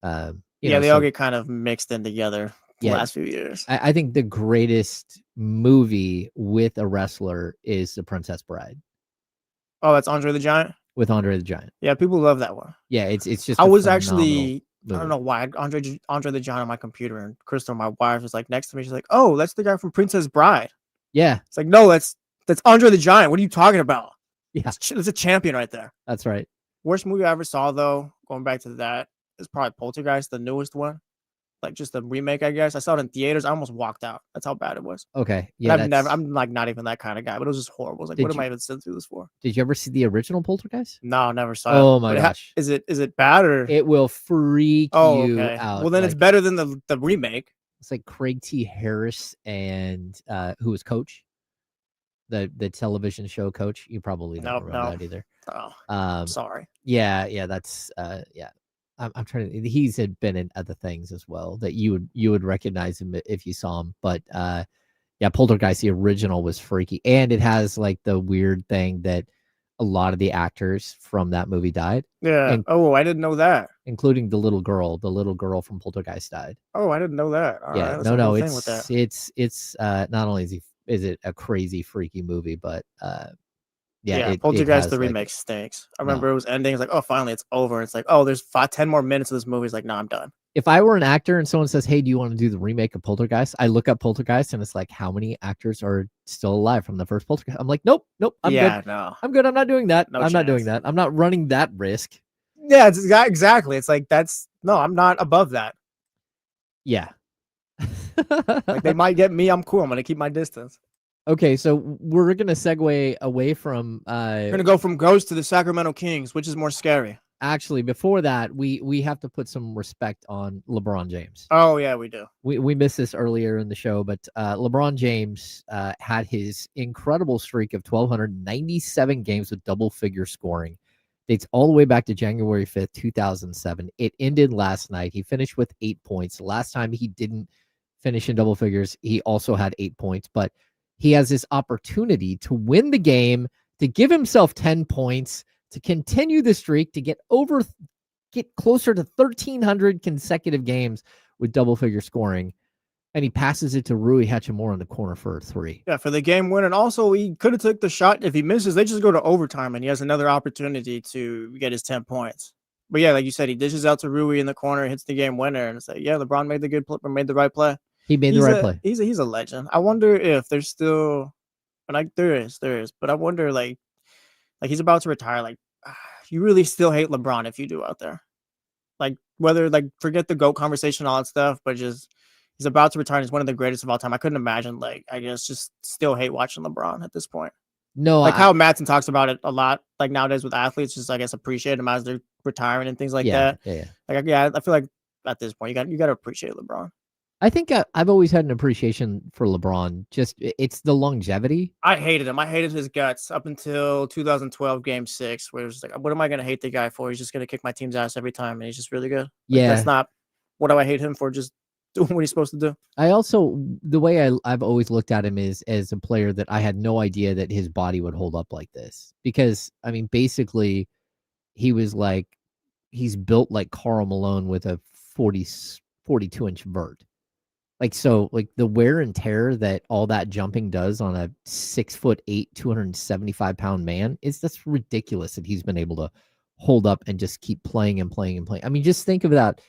They all get kind of mixed in together the last few years. I think the greatest movie with a wrestler is The Princess Bride Oh, that's Andre the Giant? with Andre the Giant. Yeah, people love that one. Yeah, it's just. I a was phenomenal actually, I movie. don't know why, Andre the Giant on my computer, and Crystal, my wife, was like next to me. She's like, "Oh, that's the guy from Princess Bride." Yeah, It's like, no, that's Andre the Giant. What are you talking about? Yeah. It's a champion right there. that's right. Worst movie I ever saw, though, going back to that, is probably Poltergeist, the newest one. Like just the remake, I guess. I saw it in theaters. I almost walked out. That's how bad it was. Okay, Yeah, yeah. I'm like not even that kind of guy, but it was just horrible. I was like, Did what am you- I even sitting through this for? Did you ever see the original Poltergeist? No, never saw it. Oh my But gosh, Is it bad or? it will freak you okay. out. Well, then it's Like, better than the remake. It's like Craig T. Harris and who was Coach, the television show Coach. You probably don't remember that either. Oh, sorry. Yeah, that's yeah. I'm trying to. He's had been in other things as well that you would recognize him if you saw him. But yeah, Poltergeist, the original, was freaky, and it has like the weird thing that a lot of the actors from that movie died, Yeah. And- I didn't know that. including the little girl. The little girl from Poltergeist died. Oh, I didn't know that. All Yeah, right, that's no, a no, whole thing with that. it's not only is it a crazy freaky movie, but Yeah, it Poltergeist has, the like- remake stinks. I remember it was ending. It's like, oh, finally it's over. It's like, oh, there's 10 more minutes of this movie. It's like, no, I'm done. If I were an actor and someone says, "Hey, do you want to do the remake of Poltergeist?" I look up Poltergeist and it's like, how many actors are still alive from the first Poltergeist? I'm like, nope, I'm good. No. I'm good. I'm not doing that. No I'm not doing chance. that. I'm not running that risk. Yeah, it's exactly. It's like I'm not above that. Yeah. Like they might get me. I'm cool. I'm gonna keep my distance. Okay, so we're gonna segue away from We're gonna go from Ghost to the Sacramento Kings, which is more scary. actually, before that, we have to put some respect on LeBron James. Oh yeah, we do. We missed this earlier in the show, but LeBron James had his incredible streak of 1,297 games with double-figure scoring. Dates all the way back to January 5th, 2007. It ended last night. He finished with 8 points. Last time he didn't finish in double figures, he also had 8 points, but he has this opportunity to win the game, to give himself 10 points, to continue the streak, to get closer to 1,300 consecutive games with double figure scoring. And he passes it to Rui Hachimura in the corner for a 3. Yeah, for the game win. And also, he could have took the shot. If he misses, they just go to overtime, and he has another opportunity to get his 10 points. But yeah, like you said, he dishes out to Rui in the corner, hits the game winner, and it's like, yeah, LeBron made the right play. He made the right play. He's a legend. I wonder if there's still, and like there is, but I wonder like he's about to retire. Like, you really still hate LeBron if you do out there. Like, whether like forget the GOAT conversation, all that stuff, but just he's about to retire. And he's one of the greatest of all time. I couldn't imagine, like, I guess just still hate watching LeBron at this point. No, like how Madsen talks about it a lot, like nowadays with athletes, just I guess appreciate them as they're retiring and things like that. Yeah. Like, yeah, I feel like at this point you got to appreciate LeBron. I think I've always had an appreciation for LeBron. Just it's the longevity. I hated him. I hated his guts up until 2012 Game 6, where it was like, what am I going to hate the guy for? He's just going to kick my team's ass every time, and he's just really good. Like, yeah, that's not what do I hate him for? Just doing what he's supposed to do. I also the way I've always looked at him is as a player that I had no idea that his body would hold up like this, because I mean basically he was like he's built like Karl Malone with a 42-inch vert. Like, so like the wear and tear that all that jumping does on a 6'8", 275-pound man that's ridiculous that he's been able to hold up and just keep playing and playing and playing. I mean, just think of that.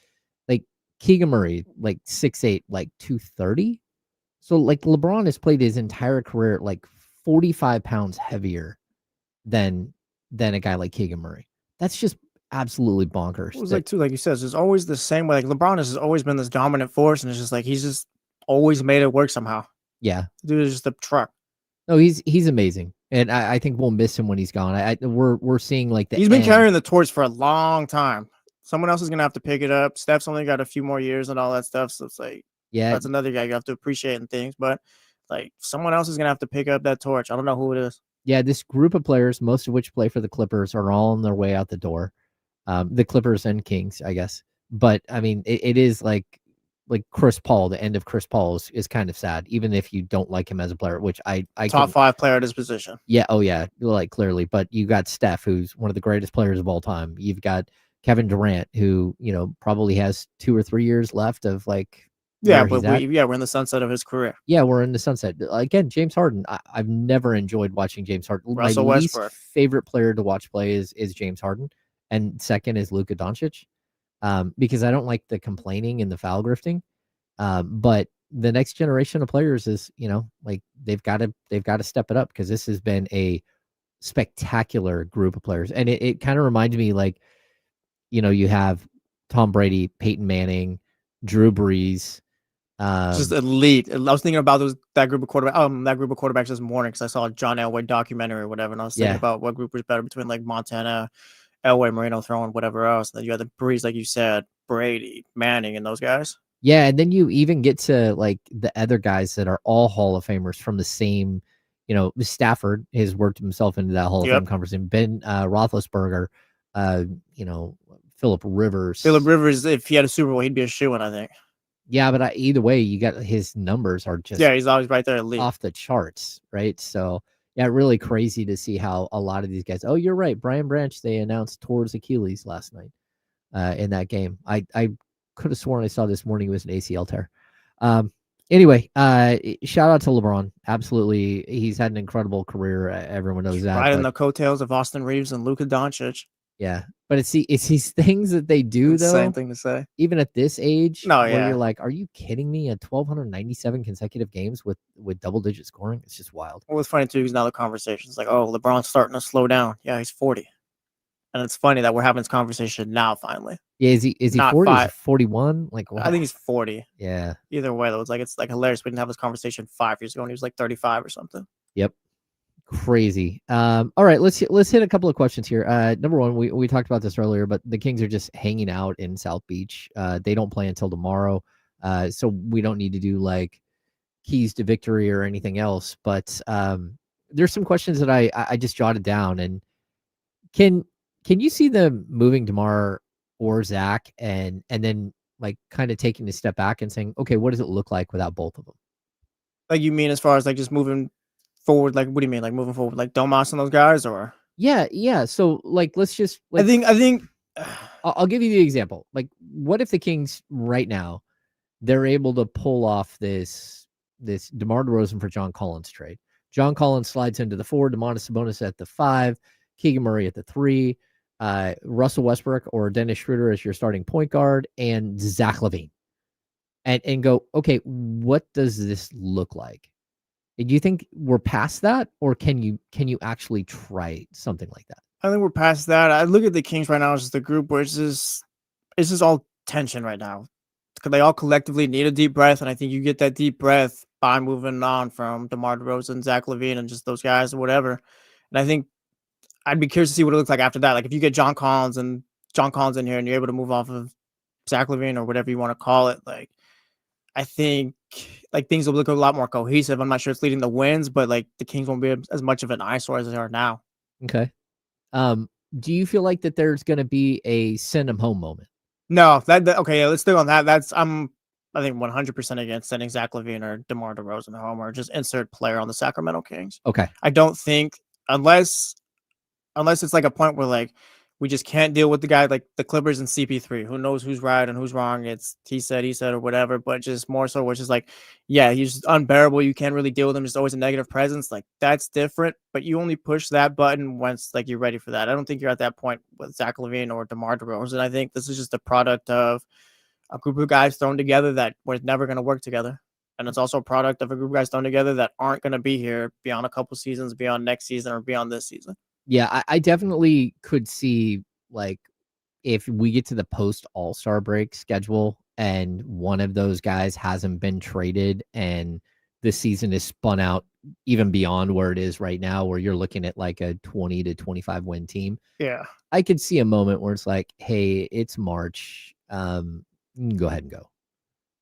Like Keegan Murray, like 6'8", like 230. So like LeBron has played his entire career like 45 pounds heavier than a guy like Keegan Murray. That's just absolutely bonkers. It was like, too, like you said, it's always the same way. Like LeBron has always been this dominant force, and it's just like he's just always made it work somehow. Yeah, dude is just a truck. No, he's amazing, and I think we'll miss him when he's gone. We're seeing like he's been carrying the torch for a long time. Someone else is gonna have to pick it up. Steph's only got a few more years and all that stuff, so it's like, yeah, that's another guy you have to appreciate and things. But like someone else is gonna have to pick up that torch. I don't know who it is. Yeah, this group of players, most of which play for the Clippers, are all on their way out the door. The Clippers and Kings, I guess. But I mean, it is like Chris Paul. The end of Chris Paul is kind of sad, even if you don't like him as a player, which I top 5 player at his position. Yeah. Oh yeah. Like clearly, but you got Steph, who's one of the greatest players of all time. You've got Kevin Durant, who, probably has 2 or 3 years left of like, yeah, but we're in the sunset of his career. Yeah, we're in the sunset. Again, James Harden. I've never enjoyed watching James Harden. Russell My Westbrook. least favorite player to watch play is James Harden. And second is Luka Doncic, because I don't like the complaining and the foul grifting. But the next generation of players is, like they've got to step it up, because this has been a spectacular group of players. And it kind of reminds me like, you have Tom Brady, Peyton Manning, Drew Brees. Just elite. I was thinking about that group of quarterbacks this morning, because I saw a John Elway documentary or whatever, and I was thinking about what group was better between like Montana, Elway, Marino, throwing whatever else. And then you had the Breeze, like you said, Brady, Manning, and those guys. Yeah, and then you even get to like the other guys that are all Hall of Famers from the same, Stafford has worked himself into that Hall of Fame conversation. Ben Roethlisberger, Phillip Rivers. Phillip Rivers, if he had a Super Bowl, he'd be a shoo-in, I think. Yeah, but either way, you got his numbers are just he's always right there, elite. Off the charts, right? So yeah, really crazy to see how a lot of these guys. Oh, you're right, Brian Branch. They announced tore his Achilles last night in that game. I could have sworn I saw this morning it was an ACL tear. Anyway, shout out to LeBron. Absolutely, he's had an incredible career. Everyone knows that. Right in the coattails of Austin Reeves and Luka Doncic. Yeah, but it's these things that they do, though. Same thing to say. Even at this age, where you're like, are you kidding me? 1,297 consecutive games with double-digit scoring. It's just wild. Well, it's funny too, because now the conversation's like, oh, LeBron's starting to slow down. Yeah, he's 40. And it's funny that we're having this conversation now, finally. Yeah, is he 40? Is he 41? Like, wow. I think he's 40. Yeah. Either way, though, it's like hilarious. We didn't have this conversation 5 years ago, and he was like 35 or something. Yep. Crazy. All right, let's hit a couple of questions here. Number one, we talked about this earlier, but the Kings are just hanging out in South Beach. They don't play until tomorrow, so we don't need to do like keys to victory or anything else. But there's some questions that I just jotted down. And can you see them moving DeMar or Zach, and then like kind of taking a step back and saying, okay, what does it look like without both of them? Like, you mean as far as like just moving forward? Like, what do you mean? Like moving forward, like Domas and those guys, or? Yeah. So like, let's just like, I think. I'll give you the example. Like, what if the Kings right now they're able to pull off this DeMar DeRozan for John Collins trade? John Collins slides into the 4, Domantas Sabonis at the 5, Keegan Murray at the 3, Russell Westbrook or Dennis Schroeder as your starting point guard, and Zach LaVine. And go, okay, what does this look like? Do you think we're past that, or can you actually try something like that? I think we're past that. I look at the Kings right now as just a group where it's just all tension right now. Because they all collectively need a deep breath, and I think you get that deep breath by moving on from DeMar DeRozan, Zach LaVine, and just those guys or whatever. And I think I'd be curious to see what it looks like after that. Like if you get John Collins in here, and you're able to move off of Zach LaVine or whatever you want to call it, like I think like things will look a lot more cohesive. I'm not sure it's leading the wins, but like the Kings won't be as much of an eyesore as they are now. Okay. Do you feel like that there's going to be a send them home moment? No, okay. Yeah, let's stick on that. I think 100% against sending Zach LaVine or DeMar DeRozan home, or just insert player on the Sacramento Kings. Okay. I don't think unless it's like a point where like we just can't deal with the guy like the Clippers and CP3. Who knows who's right and who's wrong? It's he said, or whatever. But just more so, which is like, yeah, he's just unbearable. You can't really deal with him. Just always a negative presence. Like that's different. But you only push that button once like you're ready for that. I don't think you're at that point with Zach LaVine or DeMar DeRozan. I think this is just a product of a group of guys thrown together that were never going to work together. And it's also a product of a group of guys thrown together that aren't going to be here beyond a couple seasons, beyond next season, or beyond this season. Yeah, I definitely could see like if we get to the post All-Star break schedule and one of those guys hasn't been traded and the season is spun out even beyond where it is right now, where you're looking at like a 20 to 25 win team. Yeah. I could see a moment where it's like, hey, it's March. You can go ahead and go.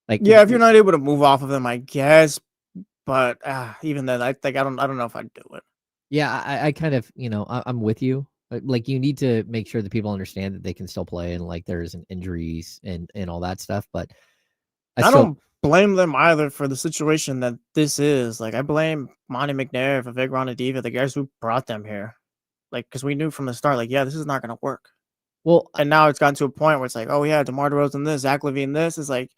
Like, yeah, if you're not able to move off of them, I guess. But even then, I don't know if I'd do it. Yeah, I kind of, I'm with you. Like, you need to make sure that people understand that they can still play and like there's an injuries and all that stuff. But I don't blame them either for the situation that this is. Like, I blame Monty McNair, Vivek Ranadive, the guys who brought them here. Like, because we knew from the start, like, yeah, this is not going to work. Well, and now it's gotten to a point where it's like, oh yeah, DeMar DeRozan this, Zach LaVine this. Is like,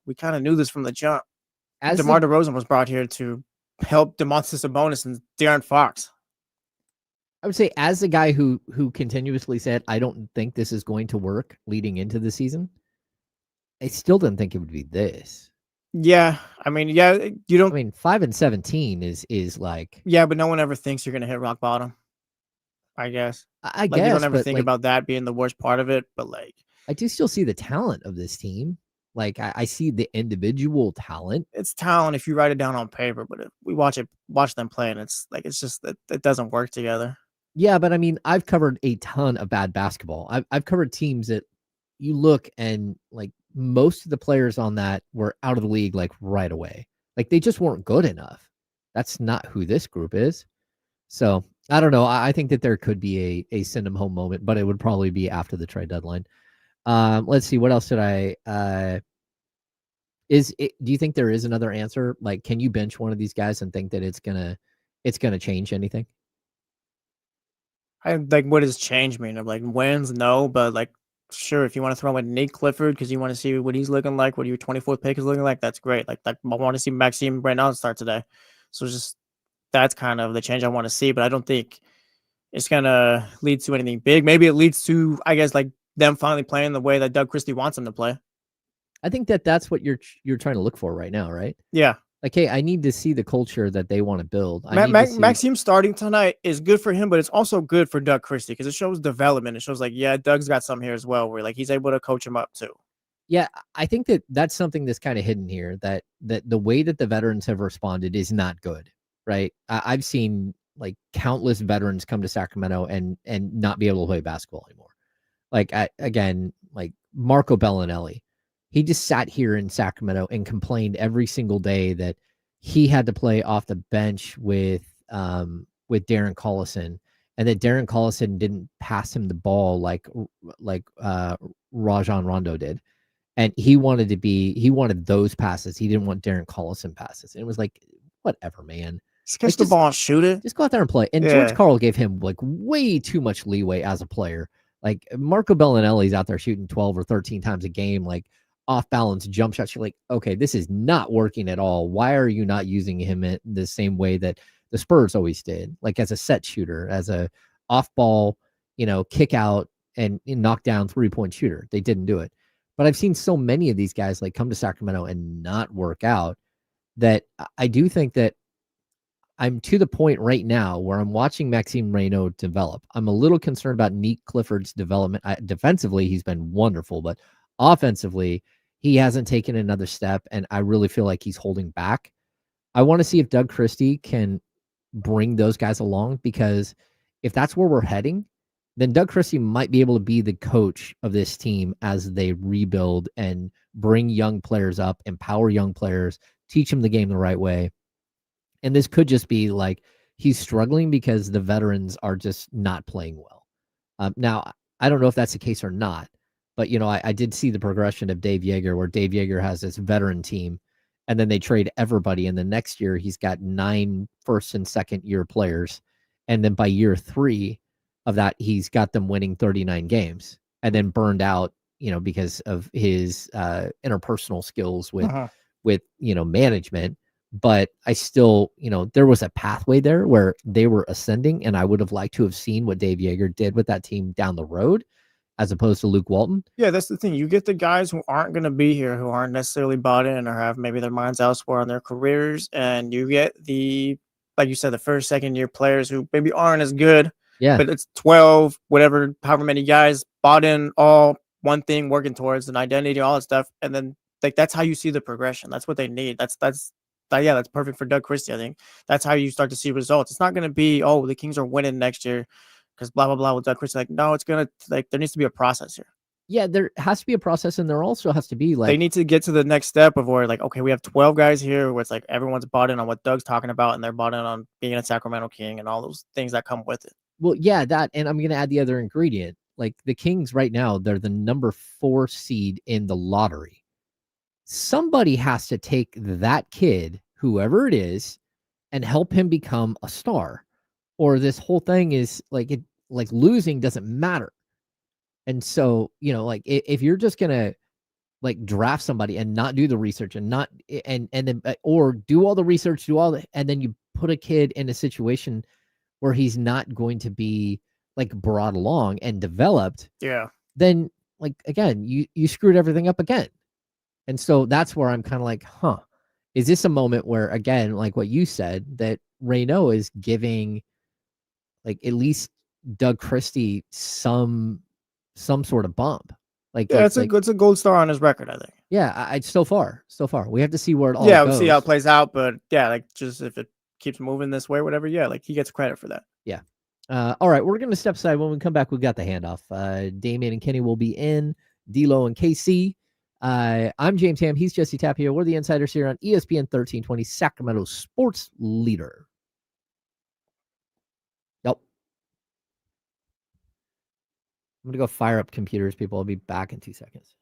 we kind of knew this from the jump. DeMar DeRozan was brought here to help Domantas Sabonis and De'Aaron Fox. I would say, as a guy who continuously said, I don't think this is going to work leading into the season, I still didn't think it would be this. Yeah, I mean, yeah, you don't. I mean, 5-17 is like. Yeah, but no one ever thinks you're gonna hit rock bottom. I guess. I guess you don't ever think like, about that being the worst part of it, but like, I do still see the talent of this team. Like, I see the individual talent. It's talent if you write it down on paper, but if we watch them play, and it's like it's just that it doesn't work together. Yeah, but I mean, I've covered a ton of bad basketball. I've covered teams that you look and like most of the players on that were out of the league like right away. Like they just weren't good enough. That's not who this group is. So I don't know. I think that there could be a send them home moment, but it would probably be after the trade deadline. Let's see. What else did I? Do you think there is another answer? Like, can you bench one of these guys and think that it's gonna change anything? I like, what does change mean? Of like wins, no, but like sure, if you want to throw in Nate Clifford because you want to see what he's looking like, what your 24th pick is looking like, that's great. Like I want to see Maxime right now start today. So just that's kind of the change I want to see, but I don't think it's gonna lead to anything big. Maybe it leads to, I guess, like them finally playing the way that Doug Christie wants them to play. I think that's what you're trying to look for right now, right? Yeah. Like, hey, I need to see the culture that they want to build. Maxime starting tonight is good for him, but it's also good for Doug Christie because it shows development. It shows like, yeah, Doug's got some here as well, where like he's able to coach him up too. Yeah, I think that's something that's kind of hidden here. That the way that the veterans have responded is not good, right? I've seen like countless veterans come to Sacramento and not be able to play basketball anymore. Like again, like Marco Bellinelli, he just sat here in Sacramento and complained every single day that he had to play off the bench with Darren Collison, and that Darren Collison didn't pass him the ball like Rajon Rondo did. And he wanted those passes. He didn't want Darren Collison passes. And it was like, whatever, man. Just catch the ball and shoot it. Just go out there and play. And George Karl gave him like way too much leeway as a player. Like Marco Bellinelli's out there shooting 12 or 13 times a game, like off balance jump shots. You're like, okay, this is not working at all. Why are you not using him in the same way that the Spurs always did? Like as a set shooter, as a off ball, kick out and knock down 3-point shooter. They didn't do it. But I've seen so many of these guys like come to Sacramento and not work out that I do think that I'm to the point right now where I'm watching Maxime Reynaud develop. I'm a little concerned about Nick Clifford's development. Defensively, he's been wonderful, but offensively, he hasn't taken another step, and I really feel like he's holding back. I want to see if Doug Christie can bring those guys along, because if that's where we're heading, then Doug Christie might be able to be the coach of this team as they rebuild and bring young players up, empower young players, teach them the game the right way. And this could just be like he's struggling because the veterans are just not playing well. Now, I don't know if that's the case or not, but, I did see the progression of Dave Yeager, where Dave Yeager has this veteran team, and then they trade everybody. And the next year, he's got 9 first and second year players. And then by year 3 of that, he's got them winning 39 games and then burned out, because of his interpersonal skills with management. But I still, there was a pathway there where they were ascending, and I would have liked to have seen what Dave Yeager did with that team down the road, as opposed to Luke Walton. Yeah, that's the thing. You get the guys who aren't going to be here, who aren't necessarily bought in or have maybe their minds elsewhere on their careers, and you get like you said, the first, second year players who maybe aren't as good. Yeah, but it's 12, whatever, however many guys bought in all one thing, working towards an identity, all that stuff, and then like that's how you see the progression. That's what they need. That's perfect for Doug Christie. I think that's how you start to see results. It's not going to be, oh, the Kings are winning next year because blah blah blah with Doug Christie. Like, no, it's gonna, like, there needs to be a process here. Yeah, there has to be a process, and there also has to be like they need to get to the next step of where, like, okay, we have 12 guys here where it's like everyone's bought in on what Doug's talking about, and they're bought in on being a Sacramento King and all those things that come with it. Well, yeah, that, and I'm going to add the other ingredient. Like the Kings right now, they're the number 4 seed in the lottery. Somebody has to take that kid, whoever it is, and help him become a star, or this whole thing is like losing doesn't matter. And so, like if you're just gonna like draft somebody and not do the research and not and then or do all the research, and then you put a kid in a situation where he's not going to be like brought along and developed, then like again, you screwed everything up again. And so that's where I'm kind of like, is this a moment where, again, like what you said, that Reynaud is giving like at least Doug Christie some sort of bump? It's a gold star on his record, I think. Yeah, I so far. We have to see where it all goes. We'll see how it plays out, but like just if it keeps moving this way, whatever, like he gets credit for that. Yeah. All right, we're gonna step aside. When we come back, we've got the handoff. Damian and Kenny will be in. D'Lo and KC. I'm James Ham. He's Jesse Tapia. We're the Insiders here on ESPN 1320, Sacramento sports leader. Yep. I'm going to go fire up computers, people. I'll be back in 2 seconds.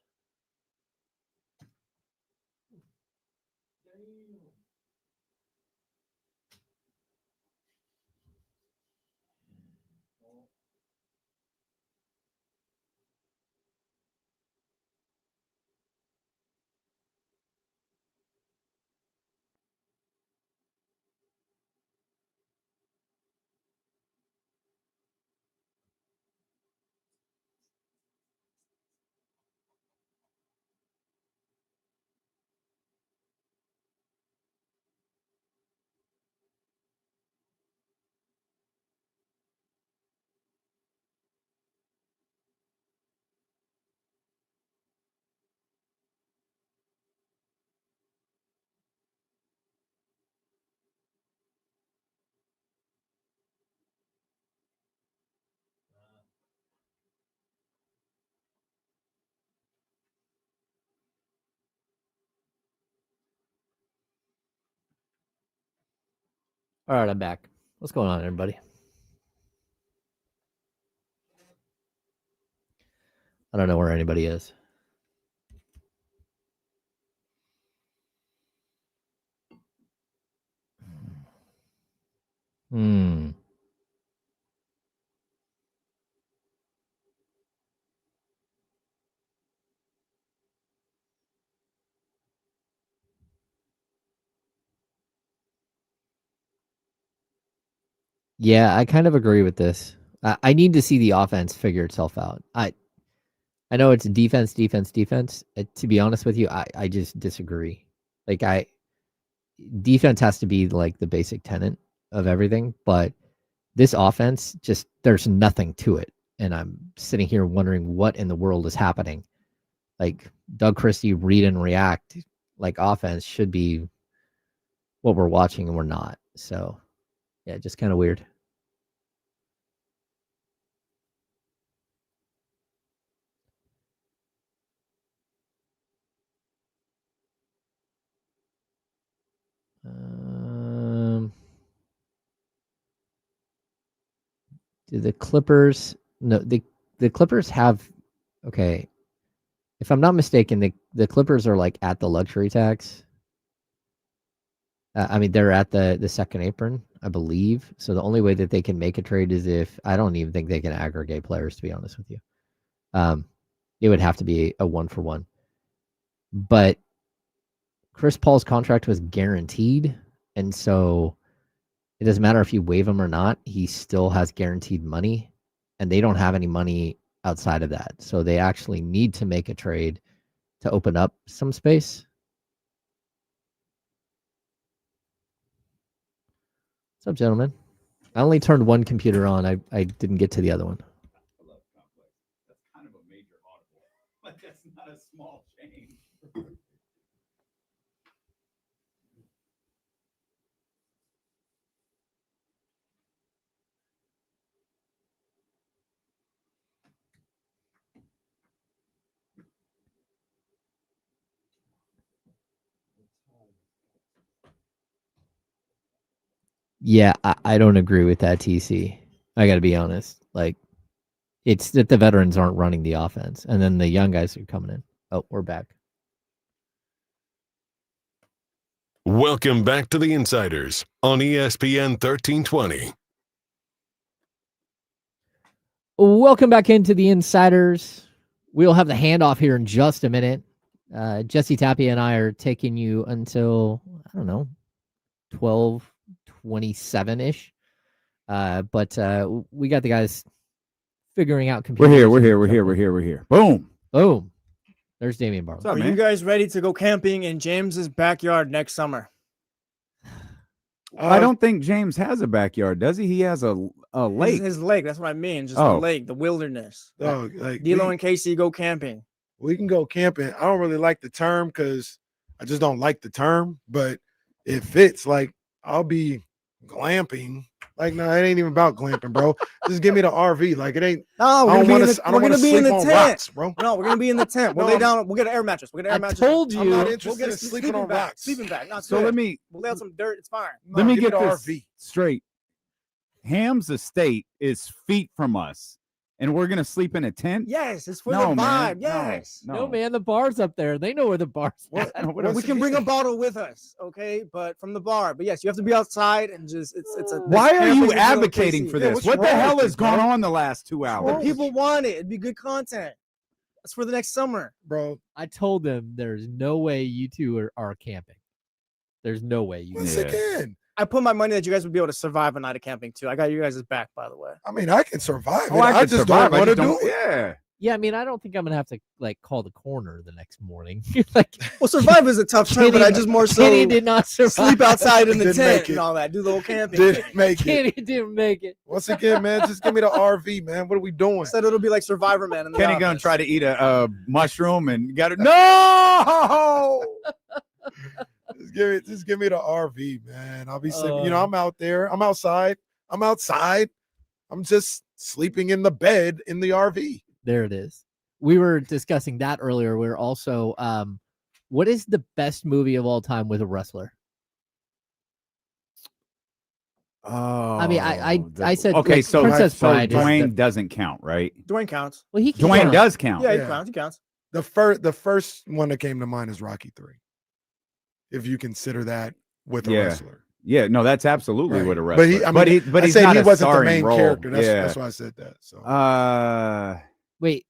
All right, I'm back. What's going on, everybody? I don't know where anybody is. Yeah, I kind of agree with this. I need to see the offense figure itself out. I know it's defense. To be honest with you, I just disagree. Like defense has to be like the basic tenet of everything, but this offense just there's nothing to it. And I'm sitting here wondering what in the world is happening. Like Doug Christie read and react like offense should be what we're watching and we're not. So yeah, just kind of weird. Do the Clippers? No, the Clippers have. Okay, if I'm not mistaken, the Clippers are like at the luxury tax. I mean, they're at the second apron, I believe. So the only way that they can make a trade is if I don't even think they can aggregate players. To be honest with you, it would have to be a 1-for-1. But Chris Paul's contract was guaranteed, and so it doesn't matter if you waive him or not. He still has guaranteed money, and they don't have any money outside of that. So they actually need to make a trade to open up some space. What's up, gentlemen? I only turned one computer on. I didn't get to the other one. That's kind of a major audible, but that's not a small change. Yeah, I don't agree with that, TC. I got to be honest. Like, it's that the veterans aren't running the offense, and then the young guys are coming in. Oh, we're back. Welcome back to the Insiders on ESPN 1320. Welcome back into the Insiders. We'll have the handoff here in just a minute. Jesse Tapia and I are taking you until, I don't know, 12:27-ish. But we got the guys figuring out computers. We're here. Boom. Boom. There's Damian Barlow. Are you guys ready to go camping in James's backyard next summer? I don't think James has a backyard, does he? He has a lake. His lake. That's what I mean. Just the lake, the wilderness. Oh, like D'Lo and Casey go camping. we can go camping. I don't really like the term because I just don't like the term, but it fits. Like I'll be glamping. Like, no, it ain't even about glamping, bro. Just give me the RV. Like it ain't. No, I don't want to. I don't we're want gonna to be in sleep the on tent. rocks, bro. No, we're gonna be in the tent. We'll No, lay down. We'll get an air mattress. We'll get an air mattress. Told you. I'm not We'll interested get in sleeping on bag. rocks. Sleeping bag. Not So good. let me We'll lay out some dirt. It's fine. let me give get me the this RV. straight. Ham's estate is feet from us, and we're gonna sleep in a tent. Yes, it's for No, the man. vibe. Yes. No, man, the bar's up there. They know where the bar's at. Well, we can bring a bottle with us, okay? But from the bar. But yes, you have to be outside and just it's a. Why are camping you with D'Lo and advocating Casey. for Yeah, this? what's What the wrong hell with has you, bro? gone on the last 2 The hours? people want it. It'd be good content. That's for the next summer. Bro. I told them there's no way you two are camping. There's no way you. Once Yeah. again, I put my money that you guys would be able to survive a night of camping too. I got you guys' back, by the way. I mean, I can survive it. Oh, I could just survive. don't I want to just do don't- it. Yeah. Yeah, I mean, I don't think I'm gonna have to like call the coroner the next morning. Like, Well, survive is a tough term, but I just more so Kenny did not survive. sleep outside in the Didn't tent make it. and all that. Do the whole camping. Didn't make it. Kenny didn't make it. Once again, man, just give me the RV, man. What are we doing? Said it'll be like Survivor Man. In the Kenny gonna office. try to eat a mushroom and got it. No. Just give me the RV, man. I'll be sleeping. You know, Oh. I'm out there. I'm outside. I'm just sleeping in the bed in the RV. There it is. We were discussing that earlier. We are also, what is the best movie of all time with a wrestler? Oh, I mean, I said okay. like, So Princess Bride. Dwayne doesn't count, right? Dwayne counts. Well, he Dwayne yeah. does count. Yeah, he Yeah. counts. He counts. The first one that came to mind is Rocky 3. If you consider that with a wrestler. Yeah, no, that's absolutely Right. what a wrestler. But he, I mean, but I he's said not he a wasn't the starring main role. character. That's, yeah. that's why I said that. So Wait,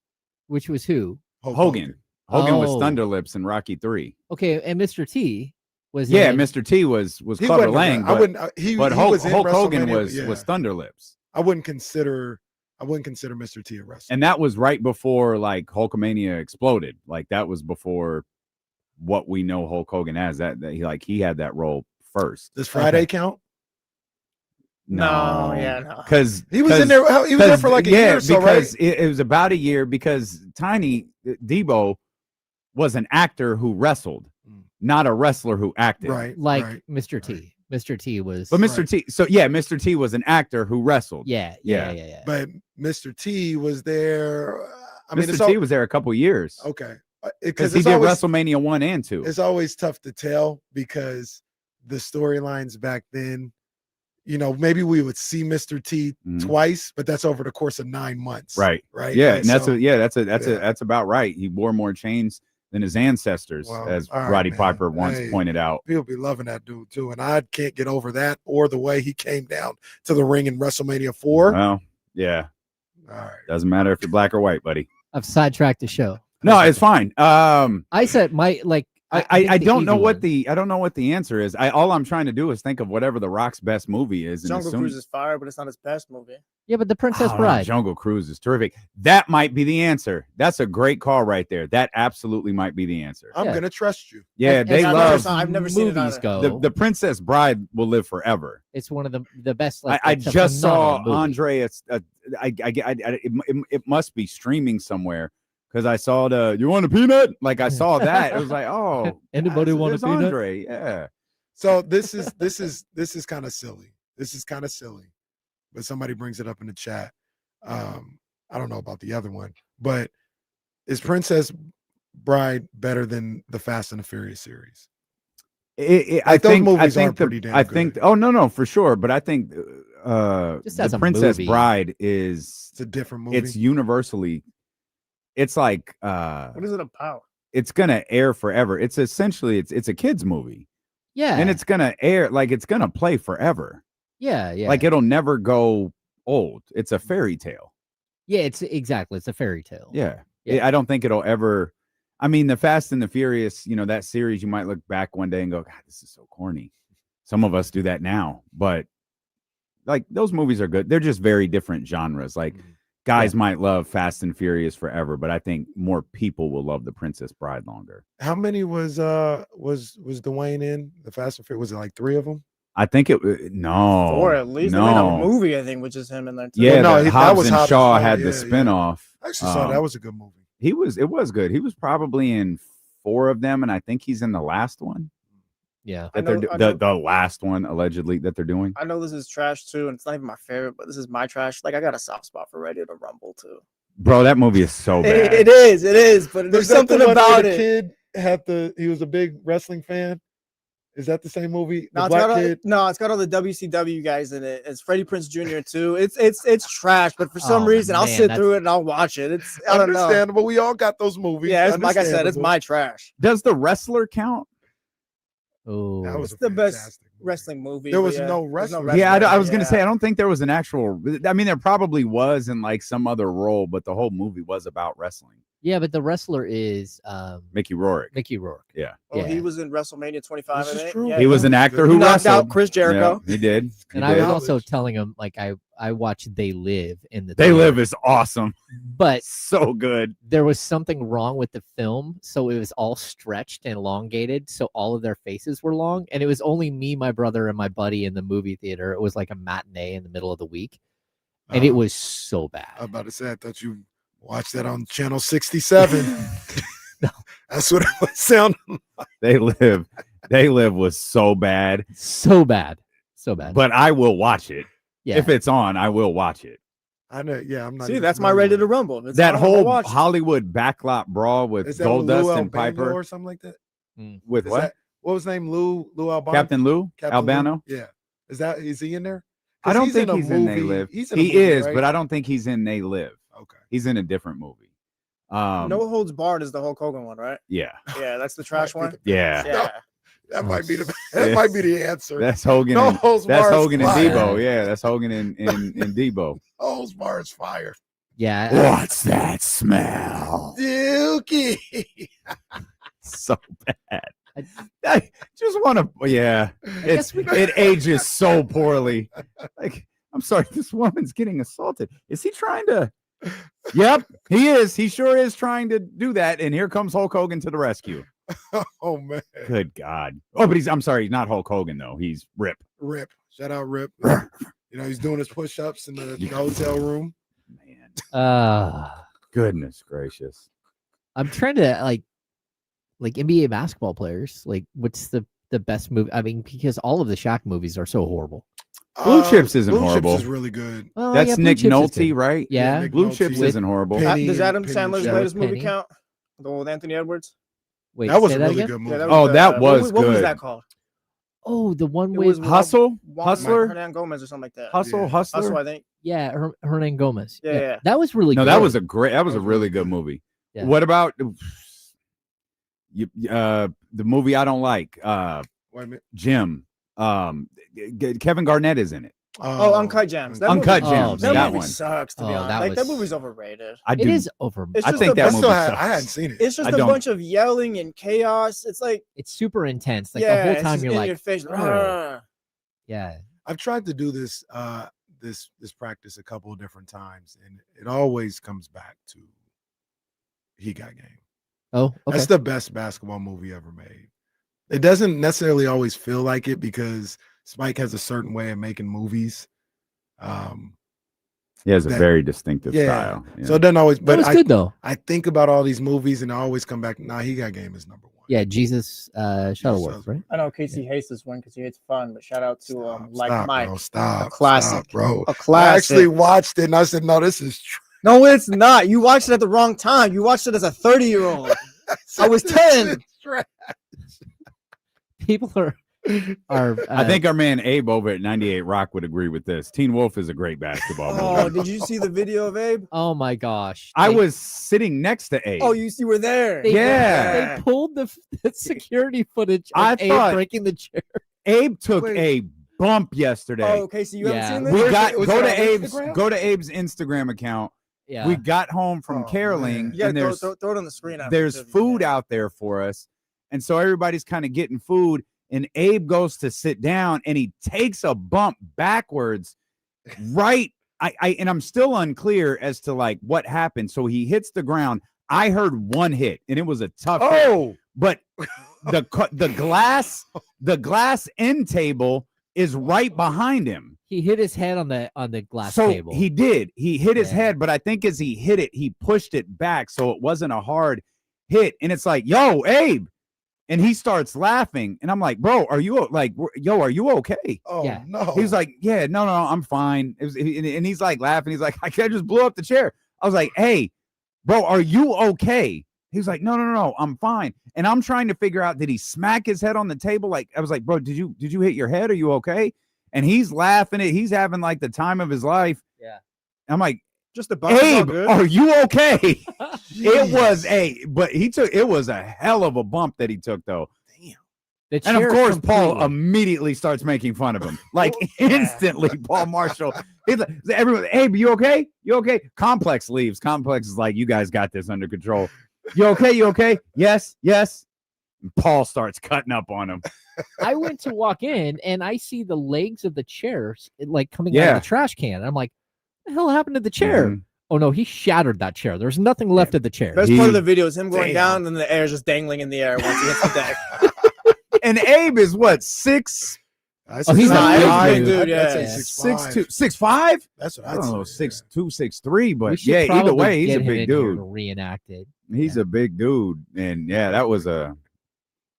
which was who? Hogan. Hogan was Oh. Thunderlips in Rocky 3. Okay, and Mr. T was Yeah, in, Mr. T was He Clubber wasn't Lang, I but, wouldn't. He but was in Hulk Hogan WrestleMania, was Thunderlips. I wouldn't consider Mr. T a wrestler. And that was right before like Hulkamania exploded. Like that was before what we know Hulk Hogan as. That he had that role first. Does Friday count? No, because He was in there. He was there for like a year or so, because right? it was about a year because Tiny Debo was an actor who wrestled, not a wrestler who acted. Right. like right. Mr. T. right. Mr. T was, But Mr. T, so yeah, Mr. T was an actor who wrestled. yeah. But Mr. T was there. I mean, Mr. T was there a couple years. okay Because because he did WrestleMania 1 and 2. It's always tough to tell because the storylines back then, maybe we would see Mr. T Mhm. twice, but that's over the course of 9 months. Right. Right. Yeah, And and so- that's about right. He wore more chains than his ancestors, Well, as all right, Roddy man. Piper once Hey. pointed out. People be loving that dude too, and I can't get over that or the way he came down to the ring in WrestleMania 4. Well, yeah, All right. doesn't matter if you're black or white, buddy. I've sidetracked the show. No, it's fine. I said my like. I think the don't know easy what one. I don't know what the answer is. All I'm trying to do is think of whatever the Rock's best movie is. And Jungle assume, Cruise is fire, but it's not his best movie. Yeah, but the Princess Oh, no, Bride. Jungle Cruise is terrific. That might be the answer. That's a great call right there. That absolutely might be the answer. I'm Yeah. gonna trust you. Yeah, As they far love as I've never seen it movies either. go. the Princess Bride will live forever. It's one of the best. Like, I it's a just saw phenomenal movie. Andre. It must be streaming somewhere because I saw you want a peanut? Like I saw that. It was like, oh, Anybody want a there's peanut? Andre? Yeah. So this is kind of silly. This is kind of silly, but somebody brings it up in the chat. I don't know about the other one, but is Princess Bride better than the Fast and the Furious series? I those think movies I are think pretty damn I think good. oh no for sure, but I think Just as the a Princess movie. Bride is It's a different movie. it's universally. It's like What is it about? it's gonna air forever. It's essentially it's a kids movie, Yeah, and it's gonna air like it's gonna play forever. yeah. Like it'll never go old. It's a fairy tale. Yeah, it's a fairy tale. Yeah. Yeah. I don't think it'll ever. I mean, the Fast and the Furious, that series, you might look back one day and go, God, this is so corny. Some of us do that now, but like those movies are good. They're just very different genres. Like guys might love Fast and Furious forever, but I think more people will love The Princess Bride longer. How many was Dwayne in the Fast and Furious? Was it like 3 of them? I think no, Or at least they made a no. movie, I think, which is him in there too. Yeah, no, the that Hobbs was and Hobbs and Shaw Shaw, had yeah, the yeah. spinoff. I actually saw that was a good movie. It was good. He was probably in 4 of them, and I think he's in the last one. Yeah. I That know- they're I know. the last one allegedly that they're doing. I know this is trash too, and it's not even my favorite, but this is my trash. Like I got a soft spot for Ready to Rumble too. Bro, that movie is so bad. It is, but there's Is that something the one where about the it. kid he was a big wrestling fan. Is that the same movie? The No, it's got all the WCW guys in it. It's Freddie Prinze Jr. too. It's trash, but for some Oh, reason I'll man, sit that's- through it and I'll watch it. I don't know. Understandable. We all got those movies. Yeah, like I said, it's Understandable. my trash. Does The Wrestler count? Oh, That was It's a the best fantastic movie. wrestling movie. There but was yeah, no there's wrestling. Yeah, I wrestling, was gonna yeah. say I don't think there was an actual. I mean, there probably was in like some other role, but the whole movie was about wrestling. yeah, but the wrestler is Mickey Rourke. Mickey Rourke. Yeah, Oh, he Yeah. was in WrestleMania 25. This I is think. true. Yeah, he was an actor who He knocked wrestled. out Chris Jericho. Yeah, he did. He And I was did. also telling him like I watched They Live in the They theater, Live is awesome. but So good. there was something wrong with the film, so it was all stretched and elongated, so all of their faces were long, and it was only me, my brother, and my buddy in the movie theater. It was like a matinee in the middle of the week, and it was so I was bad. about to say, I thought you watched that on channel 67. No. That's what it was sounding. They Live was so bad, So bad. So bad. but I will watch it. yeah. If it's on, I will watch it. I know. Yeah, I'm not. See, even that's my familiar Ready with to it. Rumble. If it's That on, I'll whole watch it. Hollywood backlot brawl with Is that Lou Goldust and Albano Piper. or something like that? With Is what? that- what was his name? Lou Albano. Captain Lou Captain Albano. Lou? Yeah. Is he in there? I don't he's think in a he's in They movie. Live. He's in a He movie, is, right? but I don't think he's in They Live. Okay. He's in a different movie. No Holds Barred is the Hulk Hogan one, right? Yeah. Yeah, that's the trash one. Yeah. Yeah. That might be the Yes. answer. That's Hogan. No and, Holds that's Barred's Hogan and fire. Debo. Yeah, that's Hogan and Debo. Holds Barred's fire. Yeah. What's that smell? Dookie. So bad. I just want to. Yeah, guess it ages so poorly. Like, I'm sorry, this woman's getting assaulted. Is he trying to? Yep, he is. He sure is trying to do that. And here comes Hulk Hogan to the rescue. Oh man. Good God. Oh, but I'm sorry, he's not Hulk Hogan though. He's Rip. Rip. Shout out Rip. He's doing his push-ups in the hotel room. Man. Goodness gracious. I'm trying to like NBA basketball players. Like, what's the best movie? I mean, because all of the Shaq movies are so horrible. Blue Chips isn't Blue horrible. Chips is really good. Well, That's yeah, Blue Nick Chips is Nolte, good. right? Yeah. Nick Blue Nolte Chips with isn't horrible. Penny Does Adam and Sandler's Shaq. latest movie Penny. count? The old Anthony Edwards? Wait, That was say a really again? good movie. Yeah, Oh, that was what was good. that called? Oh, the one It with was Hustle? Juan Hustler? Hernan Gomez or something like that. Hustle? Yeah. Hustler? Hustle, I think. yeah, Hernan Gomez. Yeah. that was really No, good. that was a really really good good. movie. Yeah. What about the movie I don't like? Wait a minute. Jim. Kevin Garnett is in it. Oh, Uncut Gems. That Uncut movie, Gems. That, that movie one. sucks, to be Oh, honest. that Like, that was- movie's overrated. I It do. is over. It's I just think a- that I movie still sucks. I hadn't seen it. It's just I a don't- bunch of yelling and chaos. It's like, It's super intense. Like yeah, the whole it's time just you're in like, your face. "Ugh." yeah. I've tried to do this this practice a couple of different times, and it always comes back to He Got Game. Oh, okay. That's the best basketball movie ever made. It doesn't necessarily always feel like it because Spike has a certain way of making movies. He has a that- very distinctive yeah. style. Yeah. So it doesn't always, That but was good though. I think about all these movies and I always come back. Nah, He Got Game is number one. Yeah, Jesus Shuttleworth, right? I know Casey hates this one because he hates fun, but shout out to Stop, Mike. bro, stop, a classic. stop, bro. A I classic. actually watched it and I said, no, this is true. No, it's not. You watched it at the wrong time. You watched it as a 30-year-old. I was 10. People are I think our man Abe over at 98 Rock would agree with this. Teen Wolf is a great basketball Oh, movie. did you see the video of Abe? oh my gosh. I They- was sitting next to Abe. Oh, you were there. they, Yeah. They pulled the security footage I of Abe thought- breaking the chair. Abe took Wait. a bump yesterday. Oh, okay. So you Yeah. haven't seen We this? got was go it to on Abe's Instagram? go to Abe's Instagram account. Yeah. We got home from Oh, caroling man. You and gotta throw it on the screen. after there's too, if you food can. out there for us. And so everybody's kind of getting food. And Abe goes to sit down and he takes a bump backwards. Right. And I'm still unclear as to like what happened. So he hits the ground. I heard one hit and it was a tough hit. Oh, But the glass end table is right behind him. he hit his head on the glass So table. he did. He hit his Yeah. head, but I think as he hit it, he pushed it back, so it wasn't a hard hit. And it's like, "Yo, Abe," and he starts laughing, and I'm like, "Bro, are you like, yo, are you okay?" oh Yeah. no. He's like, "Yeah, no, I'm fine." And he's like laughing. He's like, "I just blew up the chair." I was like, "Hey, bro, are you okay?" He's like, no, I'm fine. And I'm trying to figure out, did he smack his head on the table? Like, I was like, "Bro, did you hit your head? Are you okay?" And he's laughing it. He's having like the time of his life. Yeah. I'm like, Just a bump. It's all "Abe, good. are you okay?" It was Jeez. it was a hell of a bump that he took though. The And of chair course, Paul completely- immediately starts making fun of him. Like instantly, Paul Marshall. He's like, everyone, "Abe, you okay? You okay?" Complex leaves. Complex is like, "You guys got this under control. You okay? You okay?" Yes. And Paul starts cutting up on him. I went to walk in and I see the legs of the chairs like coming out Yeah. of the trash can. I'm like, "What the hell happened to the chair?" Mhm. Oh no, he shattered that chair. There's nothing left of the chair. Best He- part of the video is him going Damn. down and the air is just dangling in the air once he hits the deck. And Abe is what, 6'? Oh, he's Nah, a he's a big big dude, I'd say yeah. 6'5". 6'5"? That's what I I'd don't know, say. 6'2", 6'3", We but should yeah, either probably way, he's get a him big in here dude. to reenact it. He's a big dude, and yeah, that was a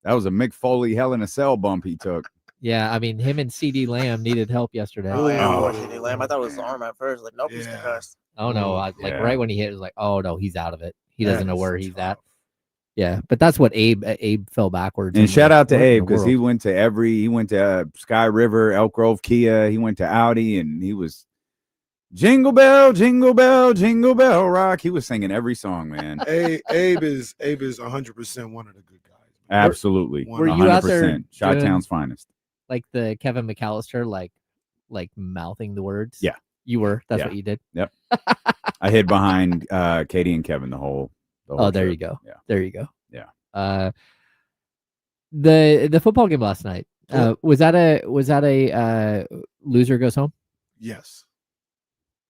Mick Foley Hell in a Cell bump he took. Yeah, I mean, him and CD Lamb needed help yesterday. Oh, yeah, Oh. unfortunately, Lamb. I thought it was the arm at first. Like, nope, he's Yeah. concussed. Oh no, like Yeah. right when he hit, it was like, oh no, he's out of it. He doesn't know where he's at. Yeah, but that's what Abe fell backwards. And shout out to what in Abe the because he world? went to Sky River, Elk Grove, Kia. He went to Audi, and he was jingle bell, jingle bell, jingle bell rock. He was singing every song, man. Abe is 100% one of the good guys. Absolutely, Were you out there 100%. Chi-Town's finest. like the Kevin McAllister, like mouthing the words? Yeah. You were. That's Yeah. what you did. Yep. I hid behind Katie and Kevin the whole Oh, there trip. you go. Yeah. There you go. Yeah. The football game last night. Cool. Was that a loser goes home? Yes.